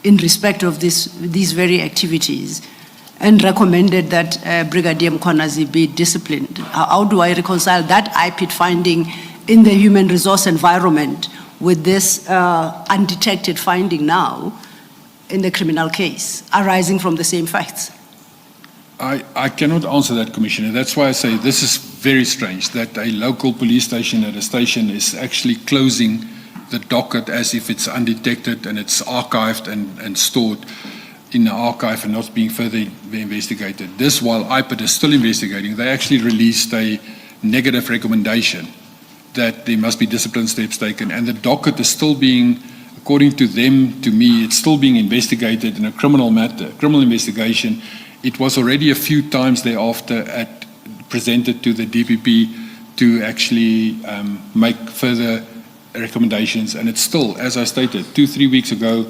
in respect of these very activities and recommended that Brigadier Mkhwanazi be disciplined? How do I reconcile that IPID finding in the human resource environment with this undetected finding now in the criminal case arising from the same facts?
I cannot answer that, Commissioner. That's why I say this is very strange that a local police station at a station is actually closing the docket as if it's undetected and it's archived and stored in the archive and not being further investigated. This, while IPID is still investigating, they actually released a negative recommendation that there must be discipline steps taken, and the docket is still being, according to them, to me, it's still being investigated in a criminal matter, criminal investigation. It was already a few times thereafter presented to the DPP to actually make further recommendations, and it's still, as I stated, 2-3 weeks ago,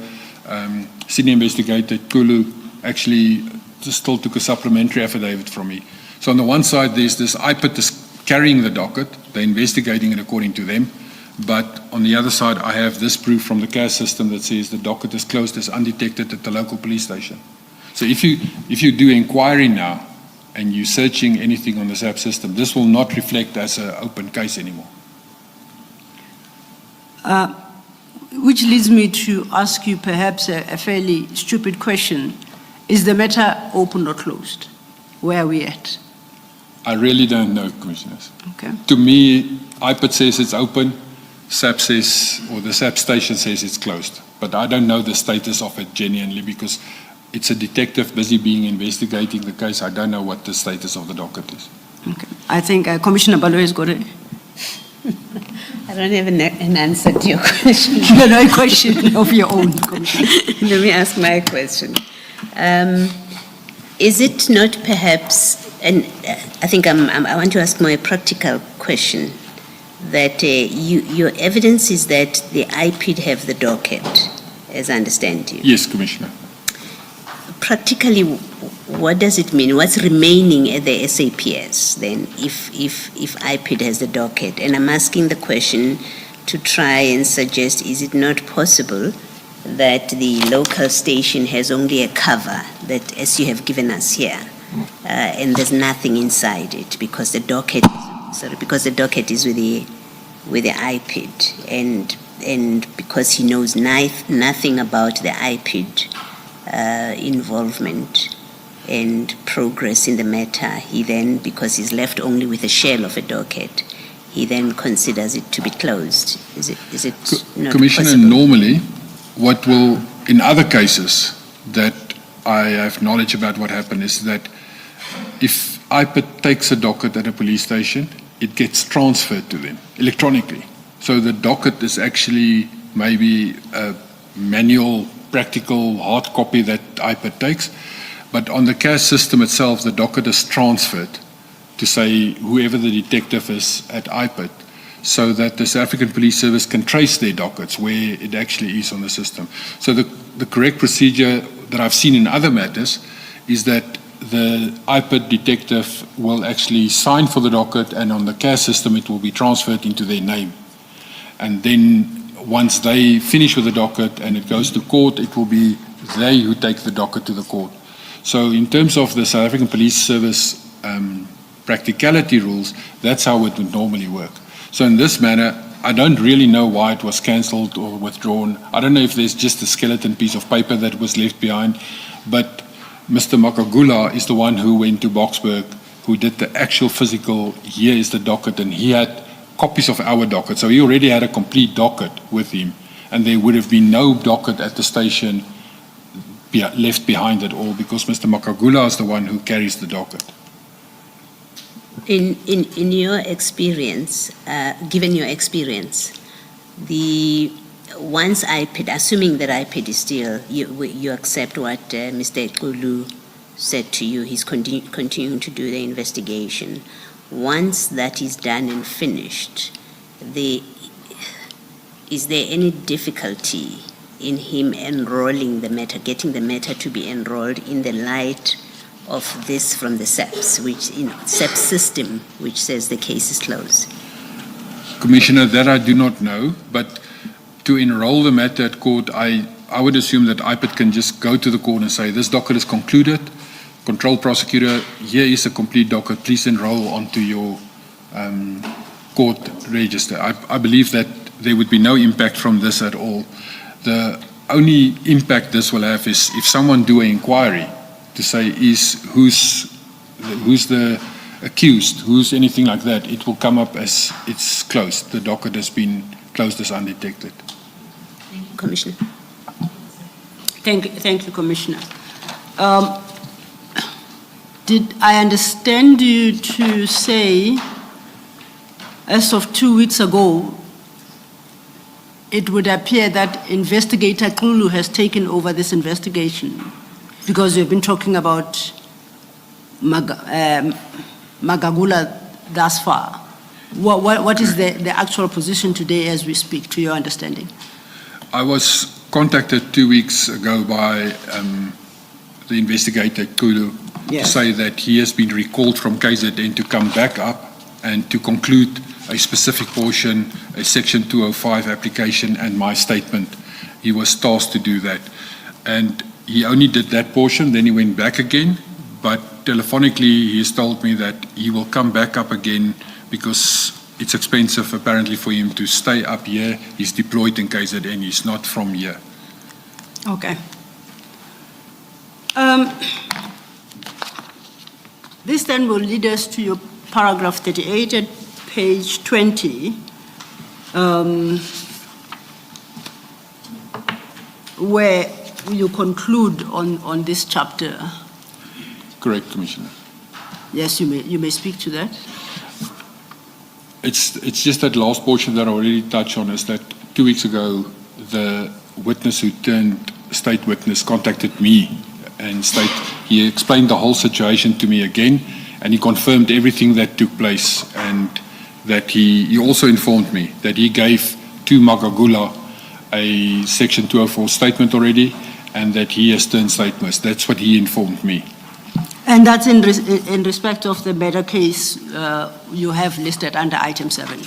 senior investigator Kulu actually still took a supplementary affidavit from me. So on the one side, there's this IPID is carrying the docket, they're investigating it according to them, but on the other side, I have this proof from the CAS system that says the docket is closed as undetected at the local police station. So if you do inquiry now and you're searching anything on the SAP system, this will not reflect as an open case anymore.
Which leads me to ask you perhaps a fairly stupid question. Is the matter open or closed? Where are we at?
I really don't know, Commissioners.
Okay.
To me, IPID says it's open, SAP says, or the SAP station says it's closed. But I don't know the status of it genuinely because it's a detective busy investigating the case. I don't know what the status of the docket is.
Okay. I think Commissioner Baloyi has got it.
I don't have an answer to your question.
You know, a question of your own, Commissioner.
Let me ask my question. Is it not perhaps, and I think I want to ask more a practical question, that your evidence is that the IPID have the docket, as I understand you?
Yes, Commissioner.
Practically, what does it mean? What's remaining at the SAPS then, if IPID has the docket? And I'm asking the question to try and suggest, is it not possible that the local station has only a cover, that as you have given us here, and there's nothing inside it because the docket is with the IPID, and because he knows nothing about the IPID involvement and progress in the matter, he then, because he's left only with a shell of a docket, he then considers it to be closed. Is it not
Commissioner,
possible?
normally, what will, in other cases that I have knowledge about what happened, is that if IPID takes a docket at a police station, it gets transferred to them electronically. So the docket is actually maybe a manual, practical hard copy that IPID takes, but on the CAS system itself, the docket is transferred to say whoever the detective is at IPID, so that the South African Police Service can trace their dockets where it actually is on the system. So the correct procedure that I've seen in other matters is that the IPID detective will actually sign for the docket, and on the CAS system it will be transferred into their name. And then once they finish with the docket and it goes to court, it will be they who take the docket to the court. So in terms of the South African Police Service practicality rules, that's how it would normally work. So in this manner, I don't really know why it was cancelled or withdrawn. I don't know if there's just a skeleton piece of paper that was left behind, but Mr. Makagula is the one who went to Boksburg, who did the actual physical, here is the docket, and he had copies of our docket. So he already had a complete docket with him, and there would have been no docket at the station left behind at all, because Mr. Makagula is the one who carries the docket.
In your experience, given your experience, the once iPad, assuming that iPad is still, you accept what Mr. Ekulu said to you, he's continuing to do the investigation. Once that is done and finished, is there any difficulty in him enrolling the matter, getting the matter to be enrolled in the light of this from the SEPS, SEPS system, which says the case is closed?
Commissioner, that I do not know, but to enroll the matter at court, I would assume that IPID can just go to the court and say, this docket is concluded, control prosecutor, here is a complete docket, please enroll onto your court register. I believe that there would be no impact from this at all. The only impact this will have is if someone do an inquiry to say who's the accused, who's anything like that, it will come up as it's closed. The docket has been closed as undetected.
Commissioner.
Thank you, Commissioner. Did I understand you to say, as of 2 weeks ago, it would appear that Investigator Kulu has taken over this investigation? Because you've been talking about Magagula thus far. What is the actual position today as we speak, to your understanding?
I was contacted 2 weeks ago by the investigator Kulu to say that he has been recalled from KZN to come back up and to conclude a specific portion, a Section 205 application and my statement. He was tasked to do that. And he only did that portion, then he went back again, but telephonically he has told me that he will come back up again because it's expensive apparently for him to stay up here. He's deployed in KZN, he's not from here.
Okay. This then will lead us to your paragraph 38 at page 20, where you conclude on this chapter.
Correct, Commissioner.
Yes, you may speak to that.
It's just that last portion that I already touched on, is that 2 weeks ago, the witness who turned state witness contacted me and he explained the whole situation to me again, and he confirmed everything that took place, and that he also informed me that he gave to Magagula a Section 204 statement already, and that he has turned state witness. That's what he informed me.
And that's in respect of the murder case you have listed under item 7?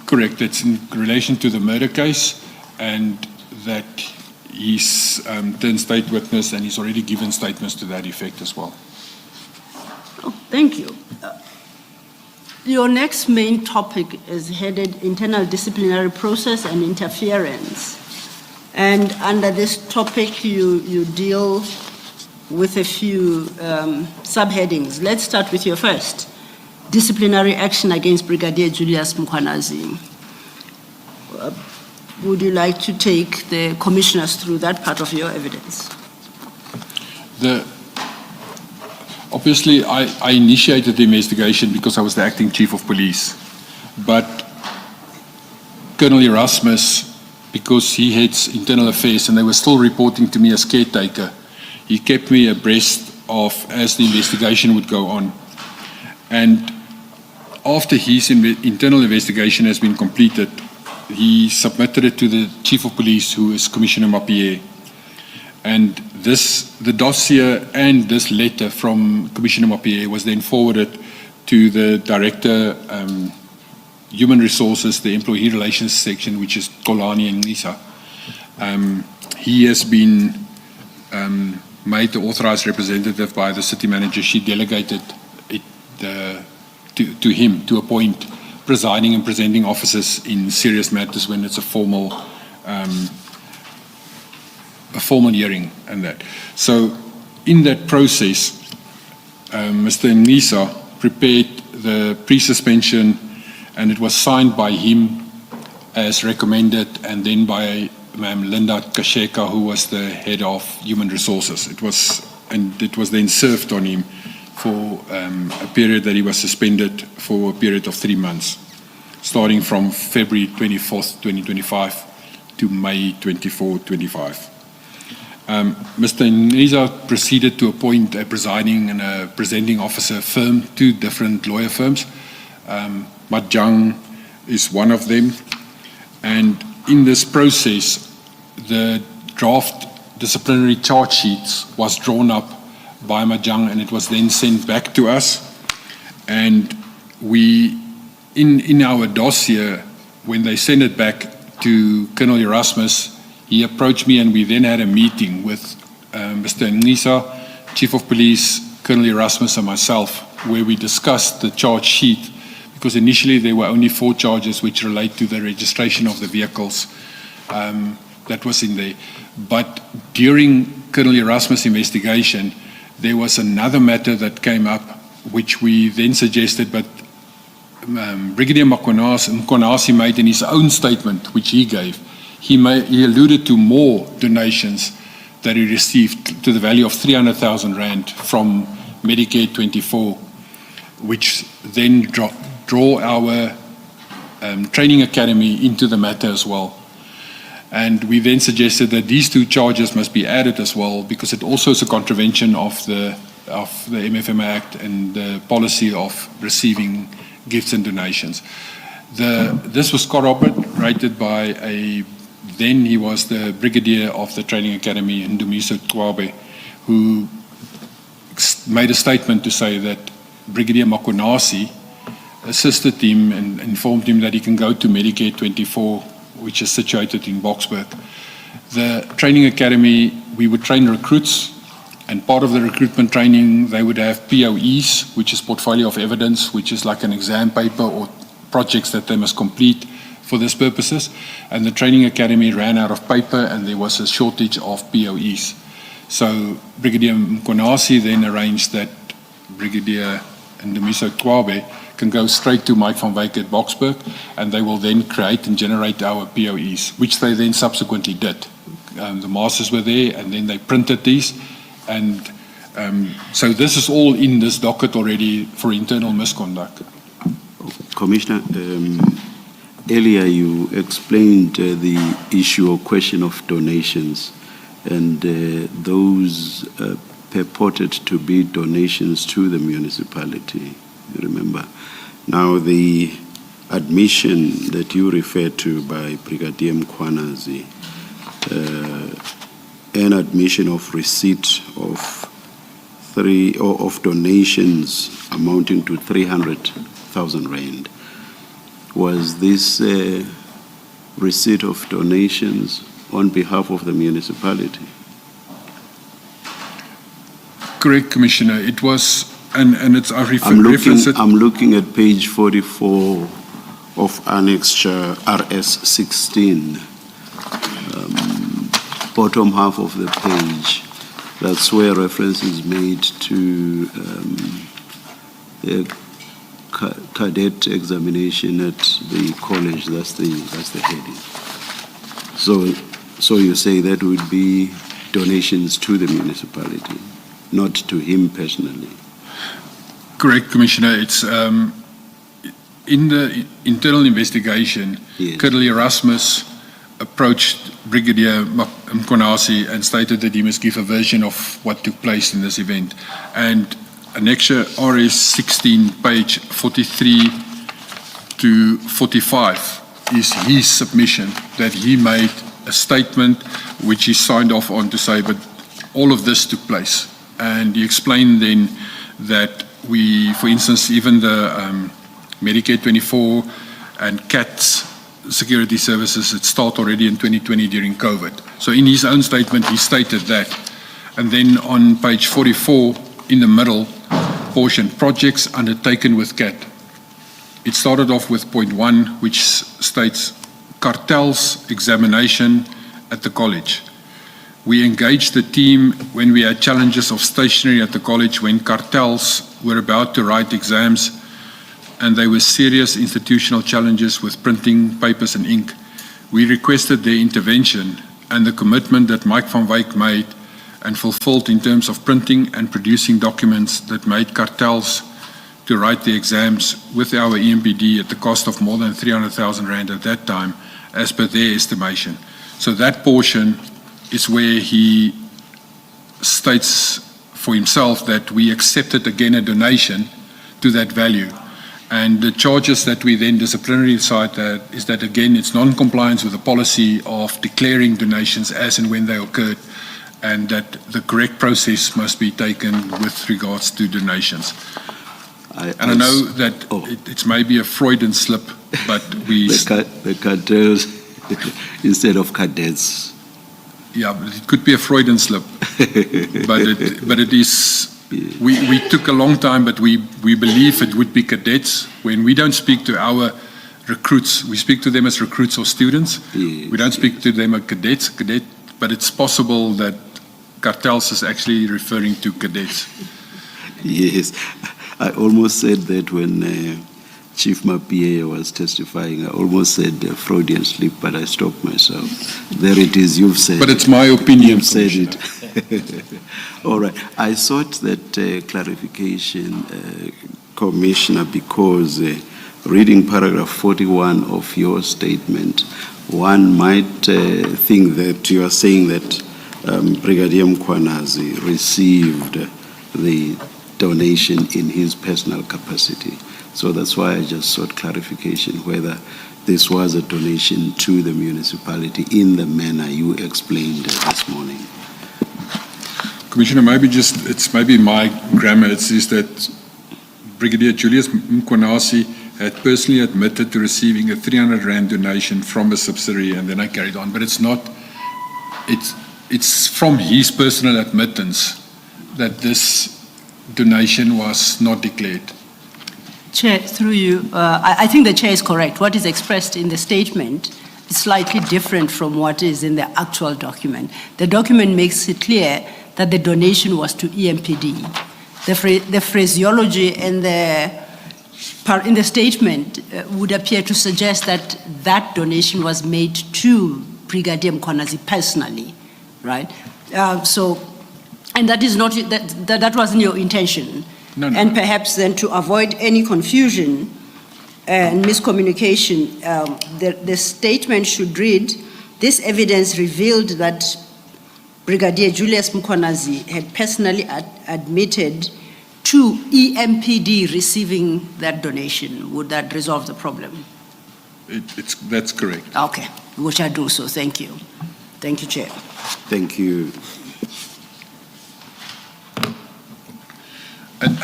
Correct. It's in relation to the murder case, and that he's turned state witness, and he's already given statements to that effect as well.
Oh, thank you. Your next main topic is headed Internal Disciplinary Process and Interference. And under this topic, you deal with a few subheadings. Let's start with your first, disciplinary action against Brigadier Julius Mkhwanazi. Would you like to take the commissioners through that part of your evidence?
Obviously, I initiated the investigation because I was the acting chief of police. But Colonel Erasmus, because he heads internal affairs and they were still reporting to me as caretaker, he kept me abreast of as the investigation would go on. And after his internal investigation has been completed, he submitted it to the chief of police, who is Commissioner Mapie. And the dossier and this letter from Commissioner Mapie was then forwarded to the Director, Human Resources, the Employee Relations section, which is Kolani and Nisa. He has been made the authorized representative by the city manager. She delegated it to him to appoint presiding and presenting officers in serious matters when it's a formal hearing and that. So in that process, Mr. Nisa prepared the pre-suspension, and it was signed by him as recommended, and then by Ma'am Linda Kasheka, who was the head of human resources. It was then served on him for a period that he was suspended for a period of 3 months, starting from February 24th, 2025 to May 24, 25. Mr. Neza proceeded to appoint a presiding and a presenting officer firm, 2 different lawyer firms. Madlanga is one of them. And in this process, the draft disciplinary charge sheets was drawn up by Madlanga, and it was then sent back to us. And we, in our dossier, when they sent it back to Colonel Erasmus, he approached me, and we then had a meeting with Mr. Nisa, Chief of Police, Colonel Erasmus, and myself, where we discussed the charge sheet, because initially there were only 4 charges which relate to the registration of the vehicles that was in there. But during Colonel Erasmus' investigation, there was another matter that came up, which we then suggested, but Brigadier Mkonasi made in his own statement, which he gave, he alluded to more donations that he received to the value of 300,000 rand from Medicare 24, which then draw our training academy into the matter as well. And we then suggested that these 2 charges must be added as well, because it also is a contravention of the MFMA Act and the policy of receiving gifts and donations. This was corroborated by then he was the brigadier of the training academy, Ndumiso Twabe, who made a statement to say that Brigadier Makonasi assisted him and informed him that he can go to Medicare 24, which is situated in Boksburg. The training academy, we would train recruits, and part of the recruitment training, they would have POEs, which is portfolio of evidence, which is like an exam paper or projects that they must complete for these purposes. And the training academy ran out of paper, and there was a shortage of POEs. So Brigadier Mkonasi then arranged that Brigadier Ndumiso Twabe can go straight to Mike van Wyk at Boksburg, and they will then create and generate our POEs, which they then subsequently did. The masters were there, and then they printed these, and so this is all in this docket already for internal misconduct.
Commissioner, earlier you explained the issue or question of donations, and those purported to be donations to the municipality, you remember? Now, the admission that you referred to by Brigadier Mkhwanazi, an admission of receipt of donations amounting to 300,000 rand. Was this receipt of donations on behalf of the municipality?
Correct, Commissioner. It was, and it's I reference it.
I'm looking at page 44 of Annexure RS 16, bottom half of the page. That's where reference is made to the cadet examination at the college. That's the heading. So you say that would be donations to the municipality, not to him personally.
Correct, Commissioner. It's in the internal investigation,
Yes.
Colonel Erasmus approached Brigadier Mkhwanazi and stated that he must give a version of what took place in this event. And Annexure RS 16, page 43 to 45, is his submission that he made a statement which he signed off on to say, but all of this took place. And he explained then that we, for instance, even the Medicare 24 and CATS security services, it started already in 2020 during COVID. So in his own statement, he stated that. And then on page 44, in the middle portion, projects undertaken with CAT. It started off with point 1, which states cartels examination at the college. We engaged the team when we had challenges of stationery at the college when cartels were about to write exams, and there were serious institutional challenges with printing papers and ink. We requested their intervention and the commitment that Mike van Wyk made and fulfilled in terms of printing and producing documents that made cartels to write the exams with our EMPD at the cost of more than 300,000 rand at that time, as per their estimation. So that portion is where he states for himself that we accepted again a donation to that value. And the charges that we then disciplinary side that is that again it's non-compliance with the policy of declaring donations as and when they occurred, and that the correct process must be taken with regards to donations. I know that it's maybe a Freudian slip, but we...
the cartels instead of cadets.
Yeah, it could be a Freudian slip, but it is... We took a long time, but we believe it would be cadets. When we don't speak to our recruits, we speak to them as recruits or students.
Yes,
we don't speak to them as cadets, but it's possible that cartels is actually referring to cadets.
Yes, I almost said that when Chief Mapie was testifying. I almost said Freudian slip, but I stopped myself. There it is, you've said
But it's my opinion.
You've said it. All right. I sought that clarification, Commissioner, because reading paragraph 41 of your statement, one might think that you are saying that Brigadier Mkhwanazi received the donation in his personal capacity. So that's why I just sought clarification whether this was a donation to the municipality in the manner you explained this morning.
Commissioner, it's maybe my grammar. It says that Brigadier Julius Mkhwanazi had personally admitted to receiving a 300 Rand donation from a subsidiary, and then I carried on. But it's not, it's from his personal admittance that this donation was not declared.
Chair, through you, I think the Chair is correct. What is expressed in the statement is slightly different from what is in the actual document. The document makes it clear that the donation was to EMPD. The phraseology in the statement would appear to suggest that that donation was made to Brigadier Mkhwanazi personally, right? And that is not that wasn't your intention.
No.
And perhaps then to avoid any confusion and miscommunication, the statement should read, this evidence revealed that Brigadier Julius Mkhwanazi had personally admitted to EMPD receiving that donation. Would that resolve the problem?
That's correct.
Okay, which I do so. Thank you. Thank you, Chair.
Thank you.
And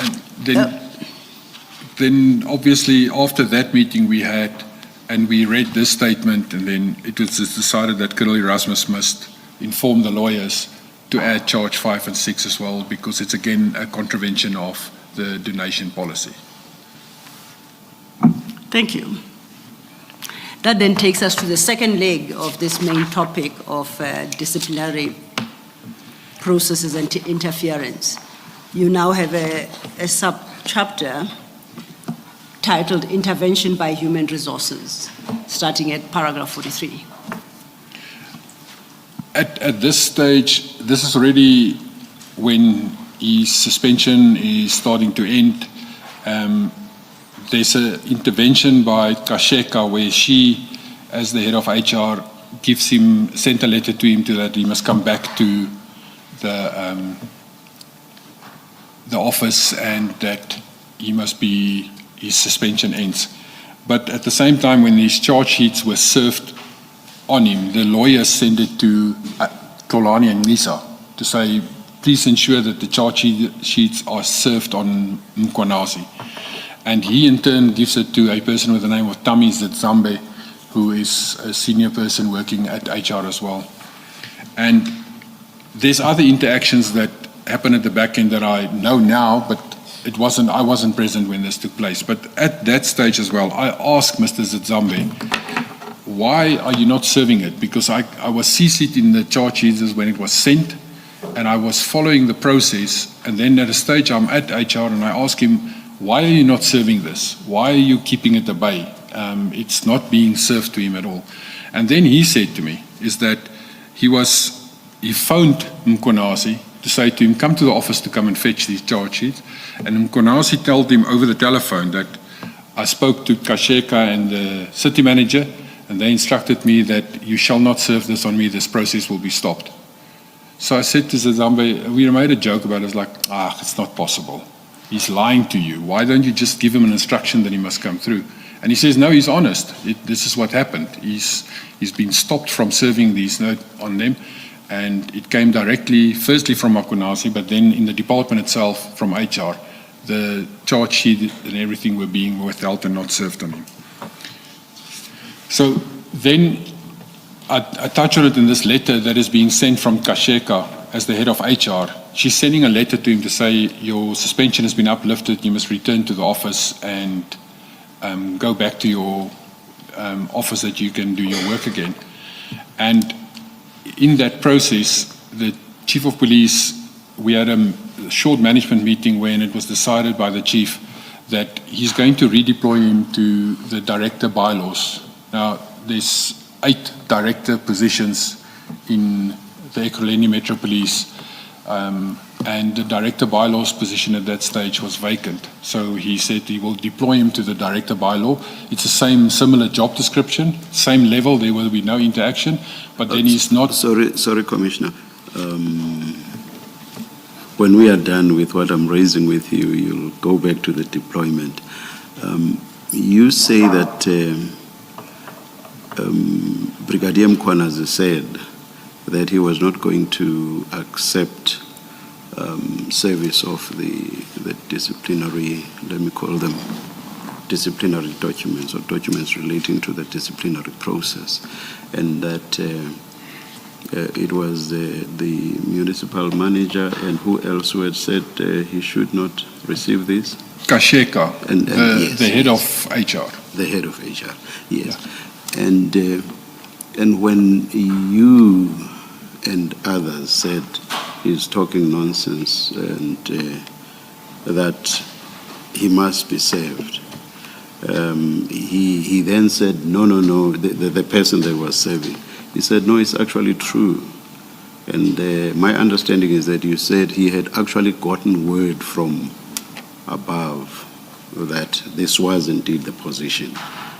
then obviously after that meeting we had, and we read this statement, and then it was decided that Colonel Erasmus must inform the lawyers to add charge 5 and 6 as well, because it's again a contravention of the donation policy.
Thank you. That then takes us to the second leg of this main topic of disciplinary processes and interference. You now have a sub-chapter titled Intervention by Human Resources, starting at paragraph 43.
At this stage, this is already when his suspension is starting to end. There's an intervention by Kasheka where she, as the head of HR, sent a letter to him that he must come back to the office and that his suspension ends. But at the same time, when these charge sheets were served on him, the lawyers sent it to Tolani and Lisa to say, please ensure that the charge sheets are served on Mkhwanazi. And he in turn gives it to a person with the name of Tami Zitzambe, who is a senior person working at HR as well. And there's other interactions that happen at the back end that I know now, but I wasn't present when this took place. But at that stage as well, I asked Mr. Zitzambe, why are you not serving it? Because I was CC'd in the charge sheets when it was sent, And I was following the process, and then at a stage I'm at HR and I ask him, why are you not serving this? Why are you keeping it at bay? It's not being served to him at all. And then he said to me, is that he phoned Mkonasi to say to him, come to the office to come and fetch these charge sheets. And Mkonasi told him over the telephone that I spoke to Kasheka and the city manager, and they instructed me that you shall not serve this on me, this process will be stopped. So I said to Zazambe, we made a joke about it, it's like, it's not possible. He's lying to you. Why don't you just give him an instruction that he must come through? And he says, no, he's honest. This is what happened. He's been stopped from serving these notes on them, and it came directly, firstly from Akunasi, but then in the department itself from HR. The charge sheet and everything were being withheld and not served on him. So then I touch on it in this letter that is being sent from Kasheka as the head of HR. She's sending a letter to him to say, your suspension has been uplifted, you must return to the office and go back to your office that you can do your work again. And in that process, the chief of police, we had a short management meeting when it was decided by the chief that he's going to redeploy him to the director bylaws. Now, there's 8 director positions in the Ekurhuleni Metro Police, and the director bylaws position at that stage was vacant. So he said he will deploy him to the director bylaw. It's the similar job description, same level, there will be no interaction, but then he's not...
Sorry, Commissioner. When we are done with what I'm raising with you, you'll go back to the deployment. You say that Brigadier Mkhwanazi said that he was not going to accept service of the disciplinary, let me call them disciplinary documents or documents relating to the disciplinary process, and that it was the municipal manager and who else who had said he should not receive this?
Kasheka,
yes,
the head of HR.
The head of HR, yes. Yeah. And when you and others said he's talking nonsense and that he must be served, he then said, no, the person that was serving. He said, no, it's actually true. And my understanding is that you said he had actually gotten word from above that this was indeed the position.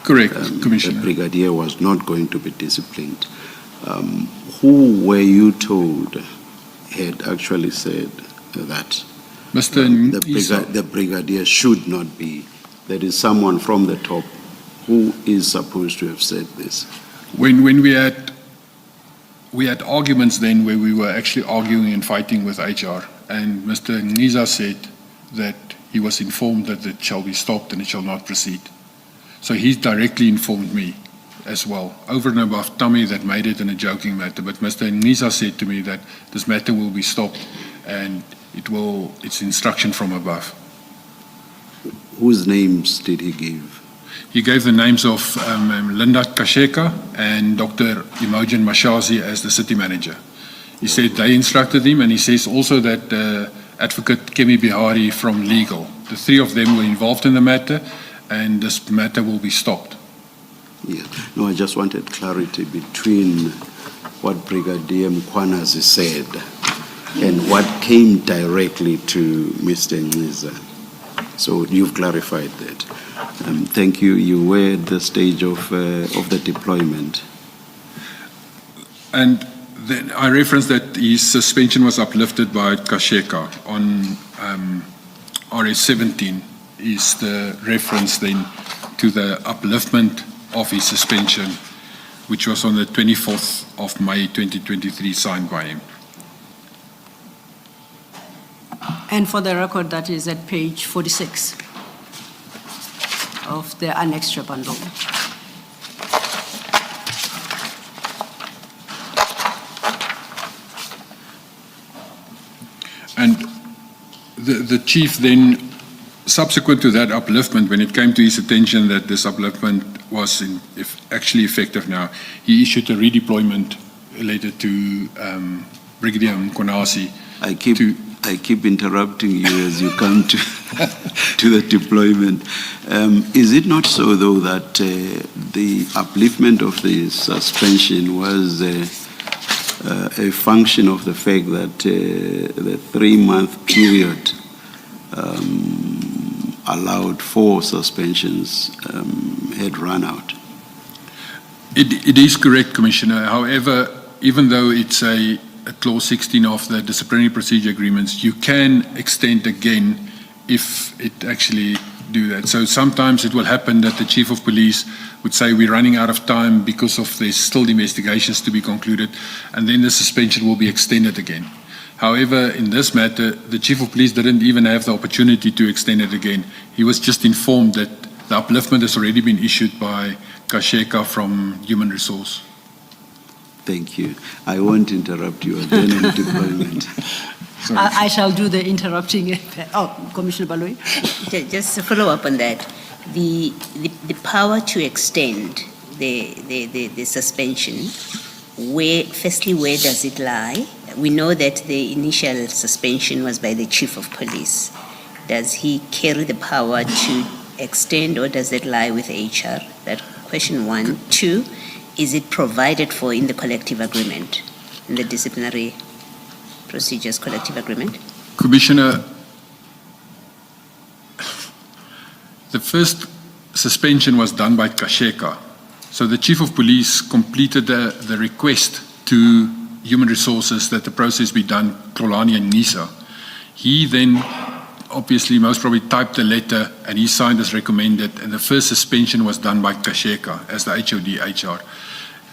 Correct, Commissioner.
The brigadier was not going to be disciplined. Who were you told had actually said that the brigadier should not be? There is someone from the top who is supposed to have said this.
When we had arguments then where we were actually arguing and fighting with HR, and Mr. Niza said that he was informed that it shall be stopped and it shall not proceed. So he directly informed me as well, over and above Tommy that made it in a joking matter. But Mr. Niza said to me that this matter will be stopped and it's instruction from above.
Whose names did he give?
He gave the names of Linda Kasheka and Dr. Imogen Mashazi as the city manager. He said they instructed him, and he says also that Advocate Kemi Bihari from legal. The 3 of them were involved in the matter, and this matter will be stopped.
Yeah. No, I just wanted clarity between what Brigadier Mkhwanazi said and what came directly to Mr. Niza. So you've clarified that. Thank you. You were at the stage of the deployment.
And then I referenced that his suspension was uplifted by Kasheka on RS17 is the reference then to the upliftment of his suspension, which was on the 24th of May 2023, signed by him.
And for the record, that is at page 46 of the annexed bundle.
And the chief then, subsequent to that upliftment, when it came to his attention that this upliftment was actually effective now, he issued a redeployment letter to Brigadier Mkonasi.
I keep interrupting you as you come to to the deployment. Is it not so, though, that the upliftment of the suspension was a function of the fact that the 3-month period allowed for suspensions had run out?
It is correct, Commissioner. However, even though it's a clause 16 of the disciplinary procedure agreements, you can extend again if it actually do that. So sometimes it will happen that the Chief of Police would say we're running out of time because of there's still investigations to be concluded, and then the suspension will be extended again. However, in this matter, the Chief of Police didn't even have the opportunity to extend it again. He was just informed that the upliftment has already been issued by Kasheka from Human Resource.
Thank you. I won't interrupt you again on deployment.
I shall do the interrupting. Commissioner Baloyi.
Just to follow up on that, the power to extend the suspension, where does it lie? We know that the initial suspension was by the Chief of Police. Does he carry the power to extend, or does it lie with HR? That question one. Two, is it provided for in the collective agreement, in the disciplinary procedures collective agreement?
Commissioner, the first suspension was done by Kasheka. So the Chief of Police completed the request to Human Resources that the process be done, Kolani and NISA. He then obviously most probably typed a letter and he signed as recommended, and the first suspension was done by Kasheka as the HOD HR.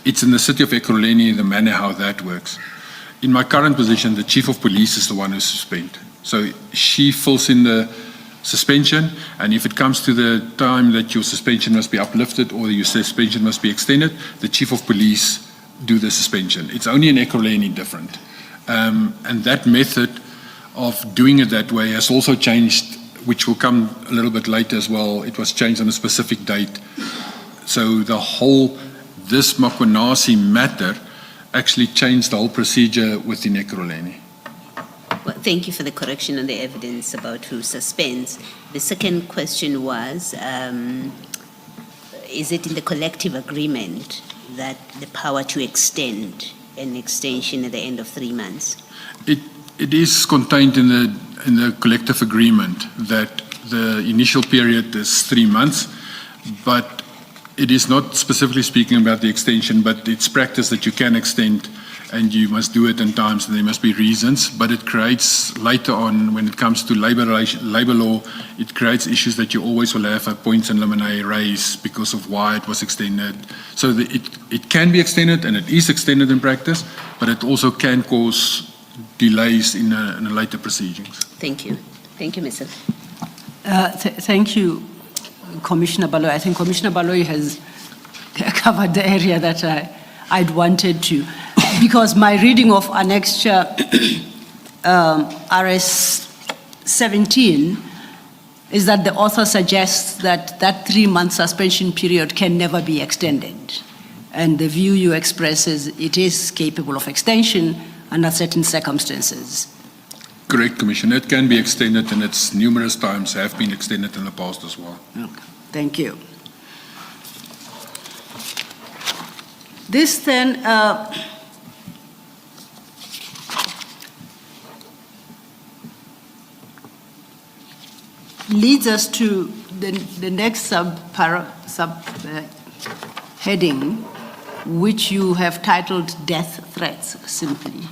It's in the city of Ekurhuleni, the manner how that works. In my current position, the Chief of Police is the one who suspends. So she fills in the suspension, and if it comes to the time that your suspension must be uplifted or your suspension must be extended, the Chief of Police do the suspension. It's only in Ekurhuleni different. And that method of doing it that way has also changed, which will come a little bit later as well. It was changed on a specific date. So this Mkonasi matter actually changed the whole procedure within Ekurhuleni.
Well, thank you for the correction on the evidence about who suspends. The second question was, is it in the collective agreement that the power to extend an extension at the end of 3 months?
It is contained in the collective agreement that the initial period is 3 months, but it is not specifically speaking about the extension, but it's practice that you can extend and you must do it in times and there must be reasons, but it creates later on when it comes to labor law, it creates issues that you always will have a points and limine raise because of why it was extended. So it can be extended and it is extended in practice, but it also can cause delays in a later proceedings.
Thank you. Thank you, Mr.
Thank you, Commissioner Baloyi. I think Commissioner Baloyi has covered the area that I'd wanted to, because my reading of Annexure RS 17 is that the author suggests that 3-month suspension period can never be extended. And the view you express is it is capable of extension under certain circumstances.
Correct, Commissioner. It can be extended, and it's numerous times have been extended in the past as well.
Okay. Thank you. This then leads us to the next heading, which you have titled Death Threats, simply.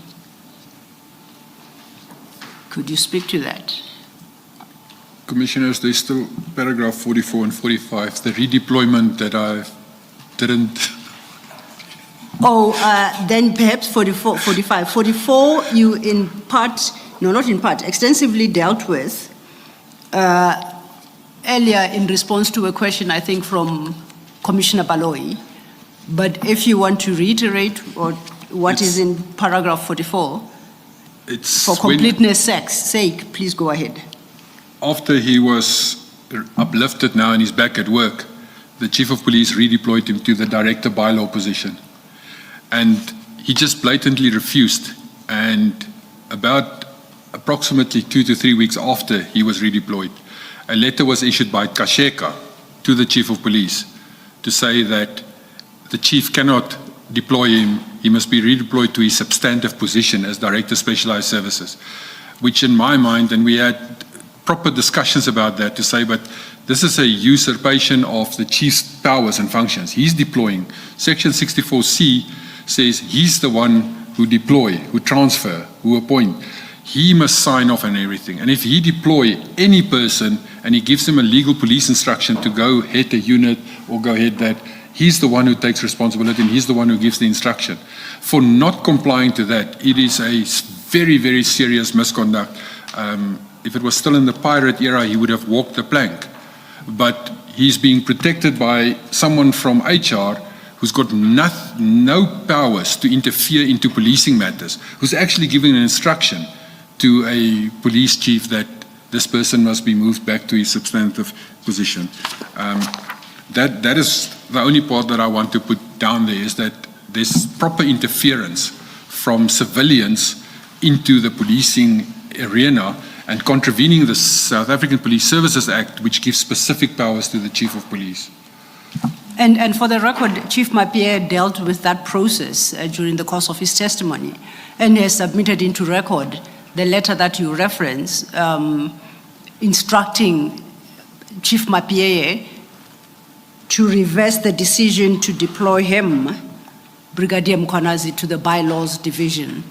Could you speak to that?
Commissioners, there's still paragraph 44 and 45, the redeployment that I didn't...
Then perhaps 44, 45. 44, you in part, no, not in part, extensively dealt with earlier in response to a question, I think, from Commissioner Baloyi. But if you want to reiterate what is in paragraph 44, for completeness sake, please go ahead.
After he was uplifted now and he's back at work, the Chief of Police redeployed him to the Director Bylaw position. And he just blatantly refused And about approximately 2 to 3 weeks after he was redeployed, a letter was issued by Kasheka to the Chief of Police to say that the Chief cannot deploy him, he must be redeployed to his substantive position as Director Specialized Services, which in my mind, and we had proper discussions about that to say, but this is a usurpation of the Chief's powers and functions. He's deploying. Section 64C says he's the one who deploy, who transfer, who appoint. He must sign off on everything. And if he deploy any person and he gives him a legal police instruction to go head a unit or go head that, he's the one who takes responsibility and he's the one who gives the instruction. For not complying to that, it is a very, very serious misconduct. If it was still in the pirate era, he would have walked the plank. But he's being protected by someone from HR who's got no powers to interfere into policing matters, who's actually giving an instruction to a police chief that this person must be moved back to his substantive position. That is the only part that I want to put down there, is that there's proper interference from civilians into the policing arena and contravening the South African Police Services Act, which gives specific powers to the Chief of Police.
And for the record, Chief Mapie dealt with that process during the course of his testimony, and he has submitted into record the letter that you reference, instructing Chief Mapie to reverse the decision to deploy him, Brigadier Mkhwanazi, to the bylaws division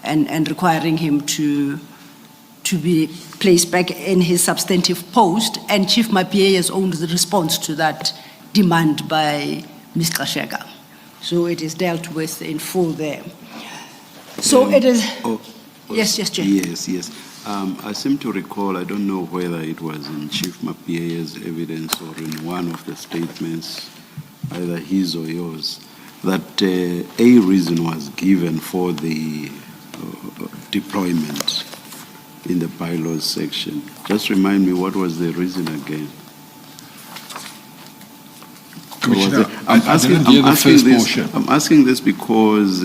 and requiring him to be placed back in his substantive post, and Chief Mapie's own response to that demand by Ms. Kasheka. So it is dealt with in full there. So it is... Yes, Chair.
Yes. I seem to recall, I don't know whether it was in Chief Mapie's evidence or in one of the statements, either his or yours, that a reason was given for the deployment in the bylaws section. Just remind me, what was the reason again?
Commissioner,
I'm asking this because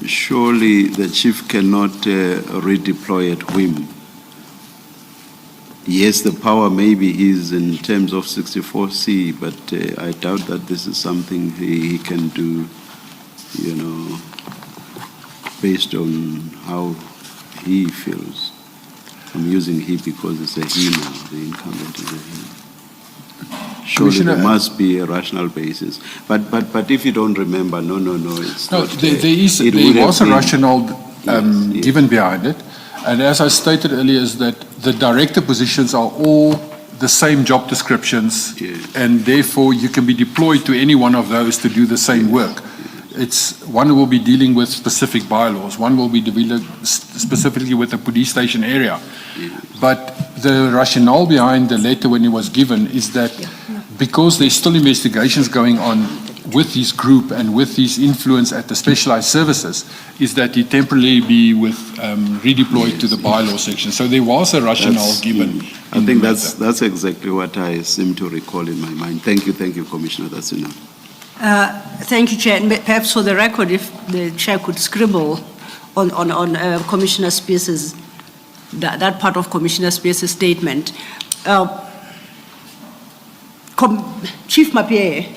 surely the chief cannot redeploy at whim. Yes, the power maybe is in terms of 64C, but I doubt that this is something he can do, based on how he feels. I'm using he because it's a he now, the incumbent is a he. Surely there must be a rational basis. But if you don't remember, no, it's
no,
not.
There was a rationale given behind it. And as I stated earlier, is that the director positions are all the same job descriptions, and therefore you can be deployed to any one of those to do the same work. It's one will be dealing with specific bylaws, one will be dealing specifically with the police station area. But the rationale behind the letter when it was given is that because there's still investigations going on with his group and with his influence at the specialized services, is that he temporarily be redeployed to the bylaw section. So there was a rationale given.
I think that's exactly what I seem to recall in my mind. Thank you, Commissioner. That's enough.
Thank you, Chair. And perhaps for the record, if the Chair could scribble on Commissioner Spears's, that part of Commissioner Spears's statement. Chief Mapie,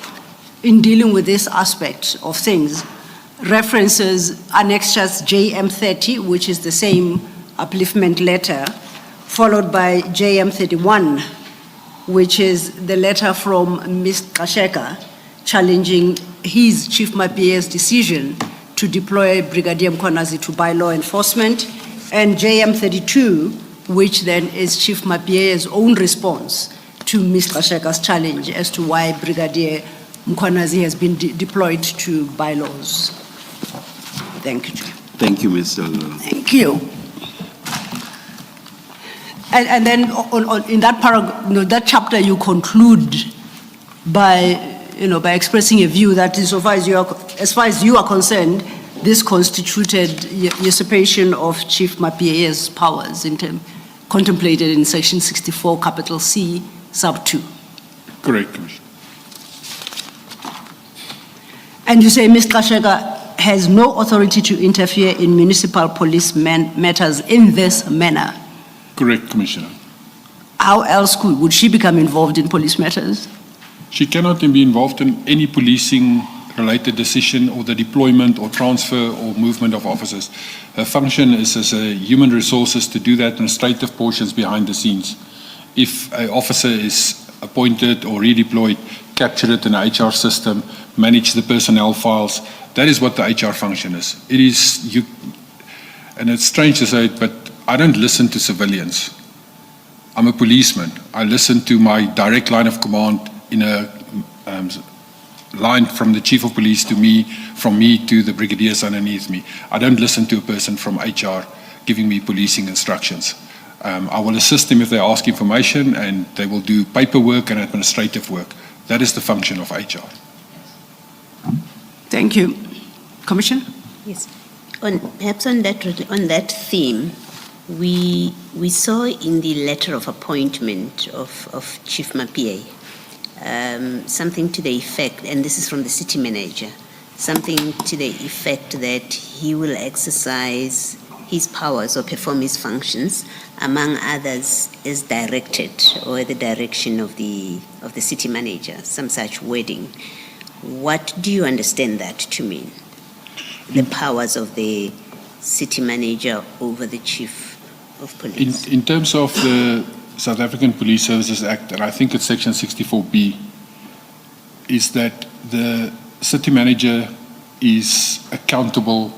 in dealing with this aspect of things, references annexures JM30, which is the same upliftment letter, followed by JM31, which is the letter from Ms. Kasheka, challenging his, Chief Mapie's, decision to deploy Brigadier Mkhwanazi to bylaw enforcement, and JM32, which then is Chief Mapie's own response to Ms. Kasheka's challenge as to why Brigadier Mkhwanazi has been deployed to bylaws. Thank you, Chair.
Thank you, Mr.
Thank you. And then in that paragraph, that chapter, you conclude by expressing a view that as far as you are concerned, this constituted usurpation of Chief Mapie's powers contemplated in Section 64, capital C, sub 2.
Correct, Commissioner.
And you say Ms. Kasheka has no authority to interfere in municipal police matters in this manner.
Correct, Commissioner.
How else would she become involved in police matters?
She cannot be involved in any policing-related decision or the deployment or transfer or movement of officers. Her function is as a human resources to do the administrative portions behind the scenes. If an officer is appointed or redeployed, capture it in an HR system, manage the personnel files. That is what the HR function is. It is, and it's strange to say it, but I don't listen to civilians. I'm a policeman. I listen to my direct line of command in a line from the chief of police to me, from me to the brigadiers underneath me. I don't listen to a person from HR giving me policing instructions. I will assist them if they ask information, and they will do paperwork and administrative work. That is the function of HR.
Thank you. Commissioner?
Yes. Perhaps on that theme, we saw in the letter of appointment of Chief Mapie something to the effect, and this is from the city manager, something to the effect that he will exercise his powers or perform his functions, among others, as directed or the direction of the city manager, some such wording. What do you understand that to mean? The powers of the city manager over the chief of police?
In terms of the South African Police Services Act, and I think it's section 64B, is that the city manager is accountable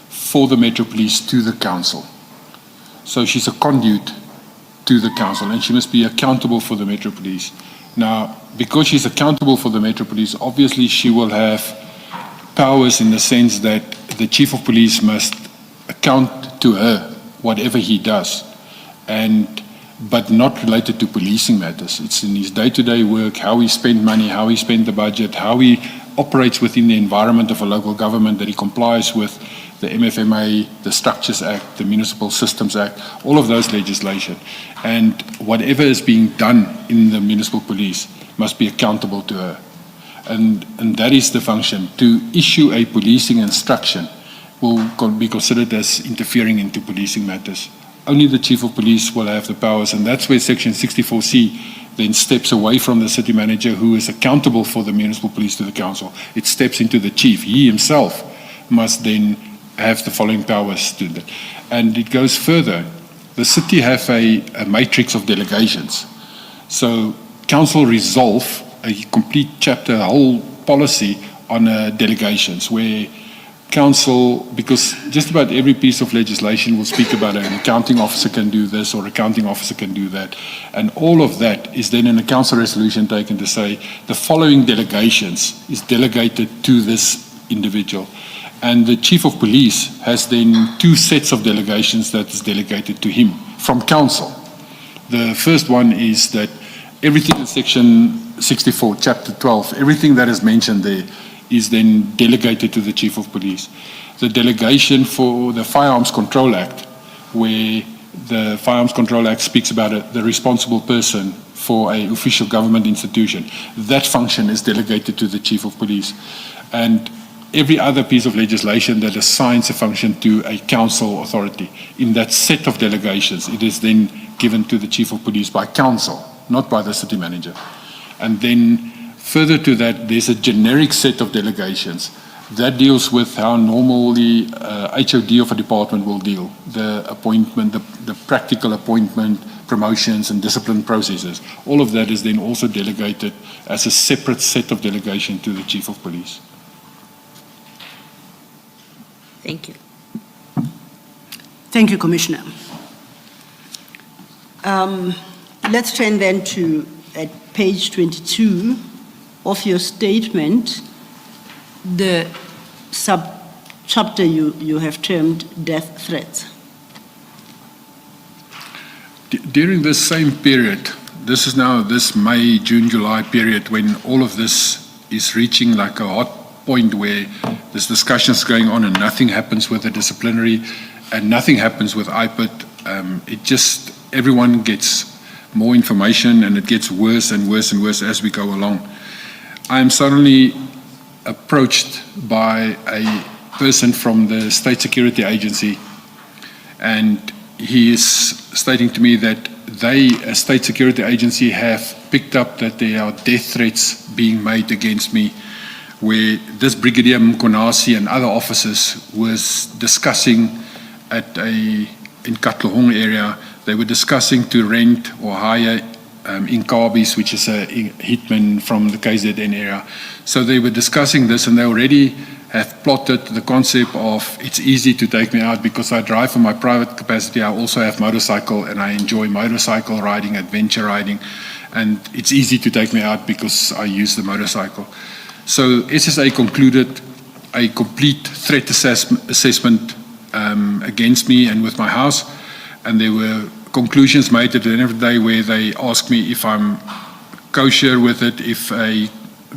for the Metro Police to the council. So she's a conduit to the council, and she must be accountable for the Metro Police. Now, because she's accountable for the Metro Police, obviously she will have powers in the sense that the chief of police must account to her whatever he does, but not related to policing matters. It's in his day-to-day work, how he spent money, how he spent the budget, how he operates within the environment of a local government, that he complies with the MFMA, the Structures Act, the Municipal Systems Act, all of those legislation. And whatever is being done in the municipal police must be accountable to her. And that is the function. To issue a policing instruction will be considered as interfering into policing matters. Only the chief of police will have the powers, and that's where section 64C then steps away from the city manager, who is accountable for the municipal police, to the council. It steps into the chief. He himself must then have the following powers to that. And it goes further. The city have a matrix of delegations. So council resolve a complete chapter, a whole policy on delegations, where council, because just about every piece of legislation will speak about an accounting officer can do this or accounting officer can do that. And all of that is then in a council resolution taken to say the following delegations is delegated to this individual. And the chief of police has then two sets of delegations that is delegated to him from council. The first one is that everything in section 64, chapter 12, everything that is mentioned there is then delegated to the chief of police. The delegation for the Firearms Control Act, where the Firearms Control Act speaks about the responsible person for an official government institution, that function is delegated to the chief of police. And every other piece of legislation that assigns a function to a council authority, in that set of delegations, it is then given to the chief of police by council, not by the city manager. And then further to that, there's a generic set of delegations that deals with how normally HOD of a department will deal, the appointment, the practical appointment, promotions and discipline processes. All of that is then also delegated as a separate set of delegation to the chief of police.
Thank you.
Thank you, Commissioner. Let's turn then to at page 22 of your statement, the sub-chapter you have termed death threats.
During this same period, this is now this May, June, July period, when all of this is reaching like a hot point where there's discussions going on and nothing happens with the disciplinary and nothing happens with IPID. Everyone gets more information and it gets worse and worse and worse as we go along. I am suddenly approached by a person from the State Security Agency, and he is stating to me that they, as State Security Agency, have picked up that there are death threats being made against me, where this Brigadier Mkonasi and other officers was discussing in Katlehong area, they were discussing to rent or hire Inkabis, which is a hitman from the KZN area. So they were discussing this, and they already have plotted the concept of it's easy to take me out because I drive for my private capacity. I also have motorcycle, and I enjoy motorcycle riding, adventure riding, and it's easy to take me out because I use the motorcycle. So SSA concluded a complete threat assessment against me and with my house, and there were conclusions made at the end of the day where they asked me if I'm kosher with it, if a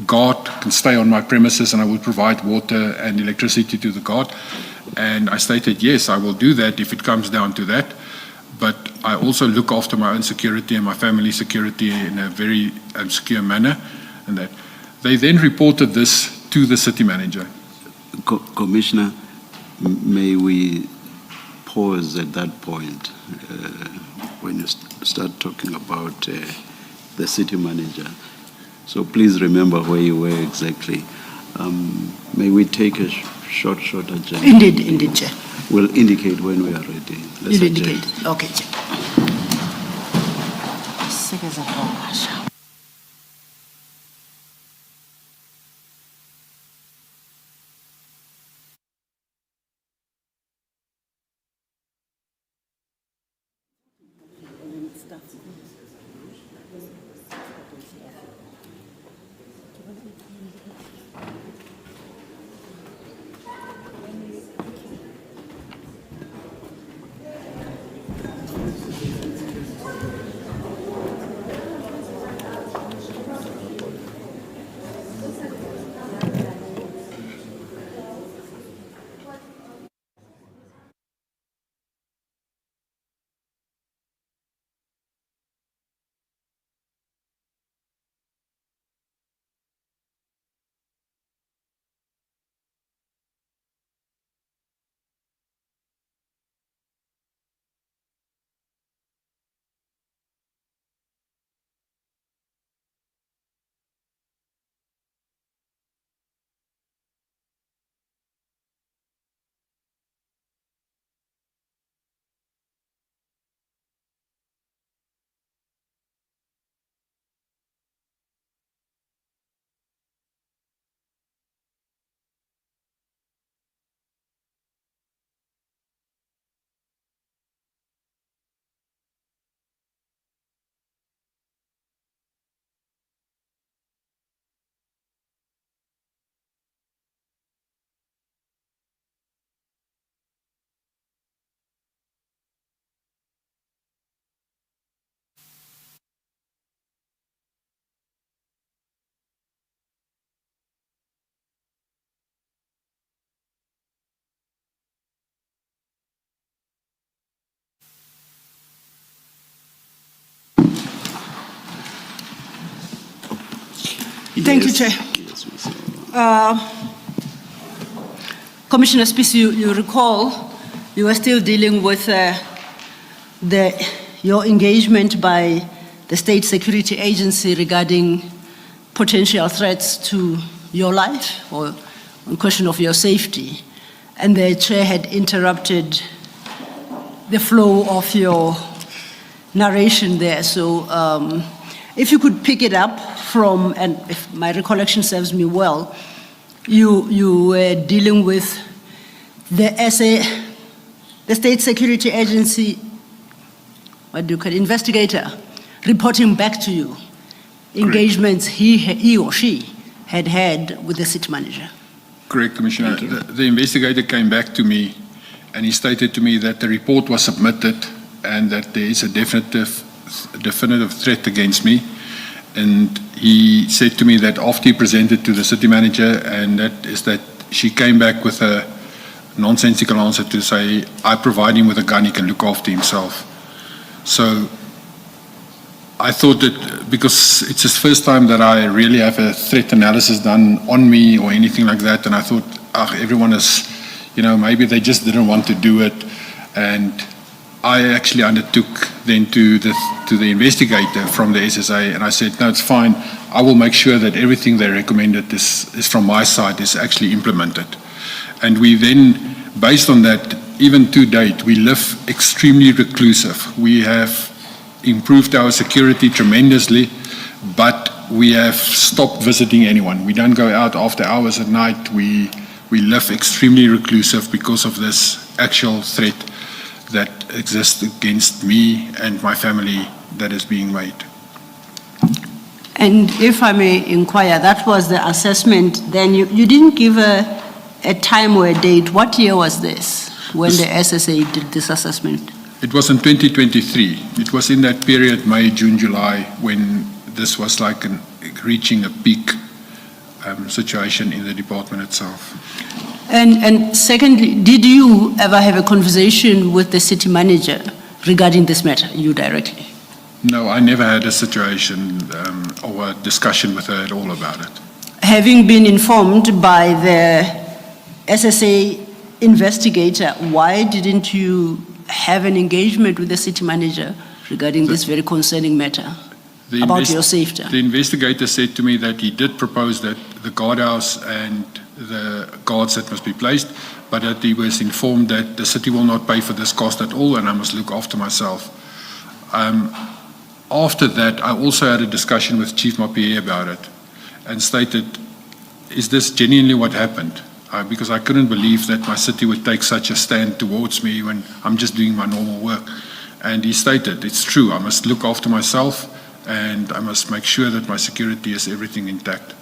guard can stay on my premises and I would provide water and electricity to the guard. And I stated, yes, I will do that if it comes down to that. But I also look after my own security and my family's security in a very secure manner. And that they then reported this to the city manager.
Commissioner, may we pause at that point when you start talking about the city manager? So please remember where you were exactly. May we take a short agenda?
Indeed, Chair.
We'll indicate when we are ready.
You'll indicate. Okay, Chair. Thank you, Chair. Commissioner Spies, you recall you were still dealing with your engagement by the State Security Agency regarding potential threats to your life or on question of your safety. And the Chair had interrupted the flow of your narration there. So if you could pick it up from, and if my recollection serves me well, you were dealing with the State Security Agency, what do you call it, investigator, reporting back to you engagements he or she had with the city manager.
Correct, Commissioner. The investigator came back to me and he stated to me that the report was submitted and that there is a definitive threat against me. And he said to me that after he presented to the city manager, and that is that she came back with a nonsensical answer to say, I provide him with a gun, he can look after himself. So I thought that because it's the first time that I really have a threat analysis done on me or anything like that, and I thought everyone is maybe they just didn't want to do it. And I actually undertook then to the investigator from the SSA, and I said, no, it's fine. I will make sure that everything they recommended is from my side is actually implemented. And we then, based on that, even to date, we live extremely reclusive. We have improved our security tremendously, but we have stopped visiting anyone. We don't go out after hours at night. We live extremely reclusive because of this actual threat that exists against me and my family that is being made.
And if I may inquire, that was the assessment. Then you didn't give a time or a date. What year was this when the SSA did this assessment?
It was in 2023. It was in that period, May, June, July, when this was like reaching a peak situation in the department itself.
And secondly, did you ever have a conversation with the city manager regarding this matter, you directly?
No, I never had a situation or a discussion with her at all about it.
Having been informed by the SSA investigator, why didn't you have an engagement with the city manager regarding this very concerning matter about your safety?
The investigator said to me that he did propose that the guardhouse and the guards that must be placed, but that he was informed that the city will not pay for this cost at all and I must look after myself. After that, I also had a discussion with Chief Mapie about it and stated, is this genuinely what happened? Because I couldn't believe that my city would take such a stand towards me when I'm just doing my normal work. And he stated, it's true, I must look after myself and I must make sure that my security is everything intact.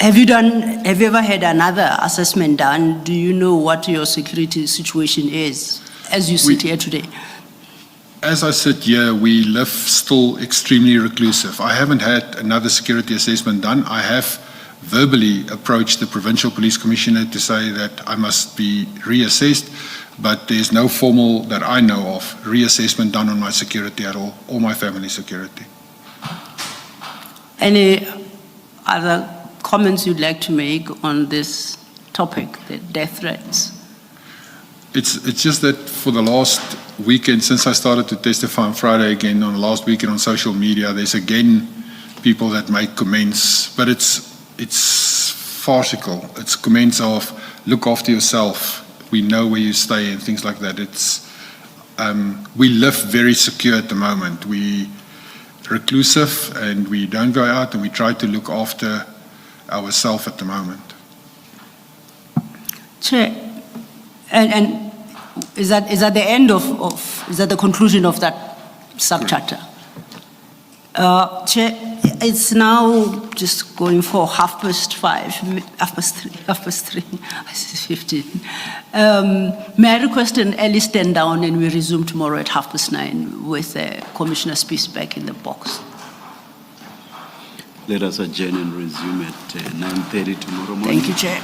Have you ever had another assessment done? Do you know what your security situation is as you sit here today?
As I sit here, we live still extremely reclusive. I haven't had another security assessment done. I have verbally approached the Provincial Police Commissioner to say that I must be reassessed, but there's no formal, that I know of, reassessment done on my security at all, or my family security.
Any other comments you'd like to make on this topic, the death threats?
It's just that for the last weekend, since I started to testify on Friday again, on the last weekend on social media, there's again people that make comments, but it's farcical. It's comments of, look after yourself, we know where you stay and things like that. We live very secure at the moment. We reclusive and we don't go out and we try to look after ourselves at the moment.
Chair, and is that the end of is that the conclusion of that subchapter? Chair, it's now just going for 3:30, 15. May I request an early stand down and we resume tomorrow at 9:30 with Commissioner Spies back in the box.
Let us adjourn and resume at 9:30 tomorrow morning.
Thank you, Chair.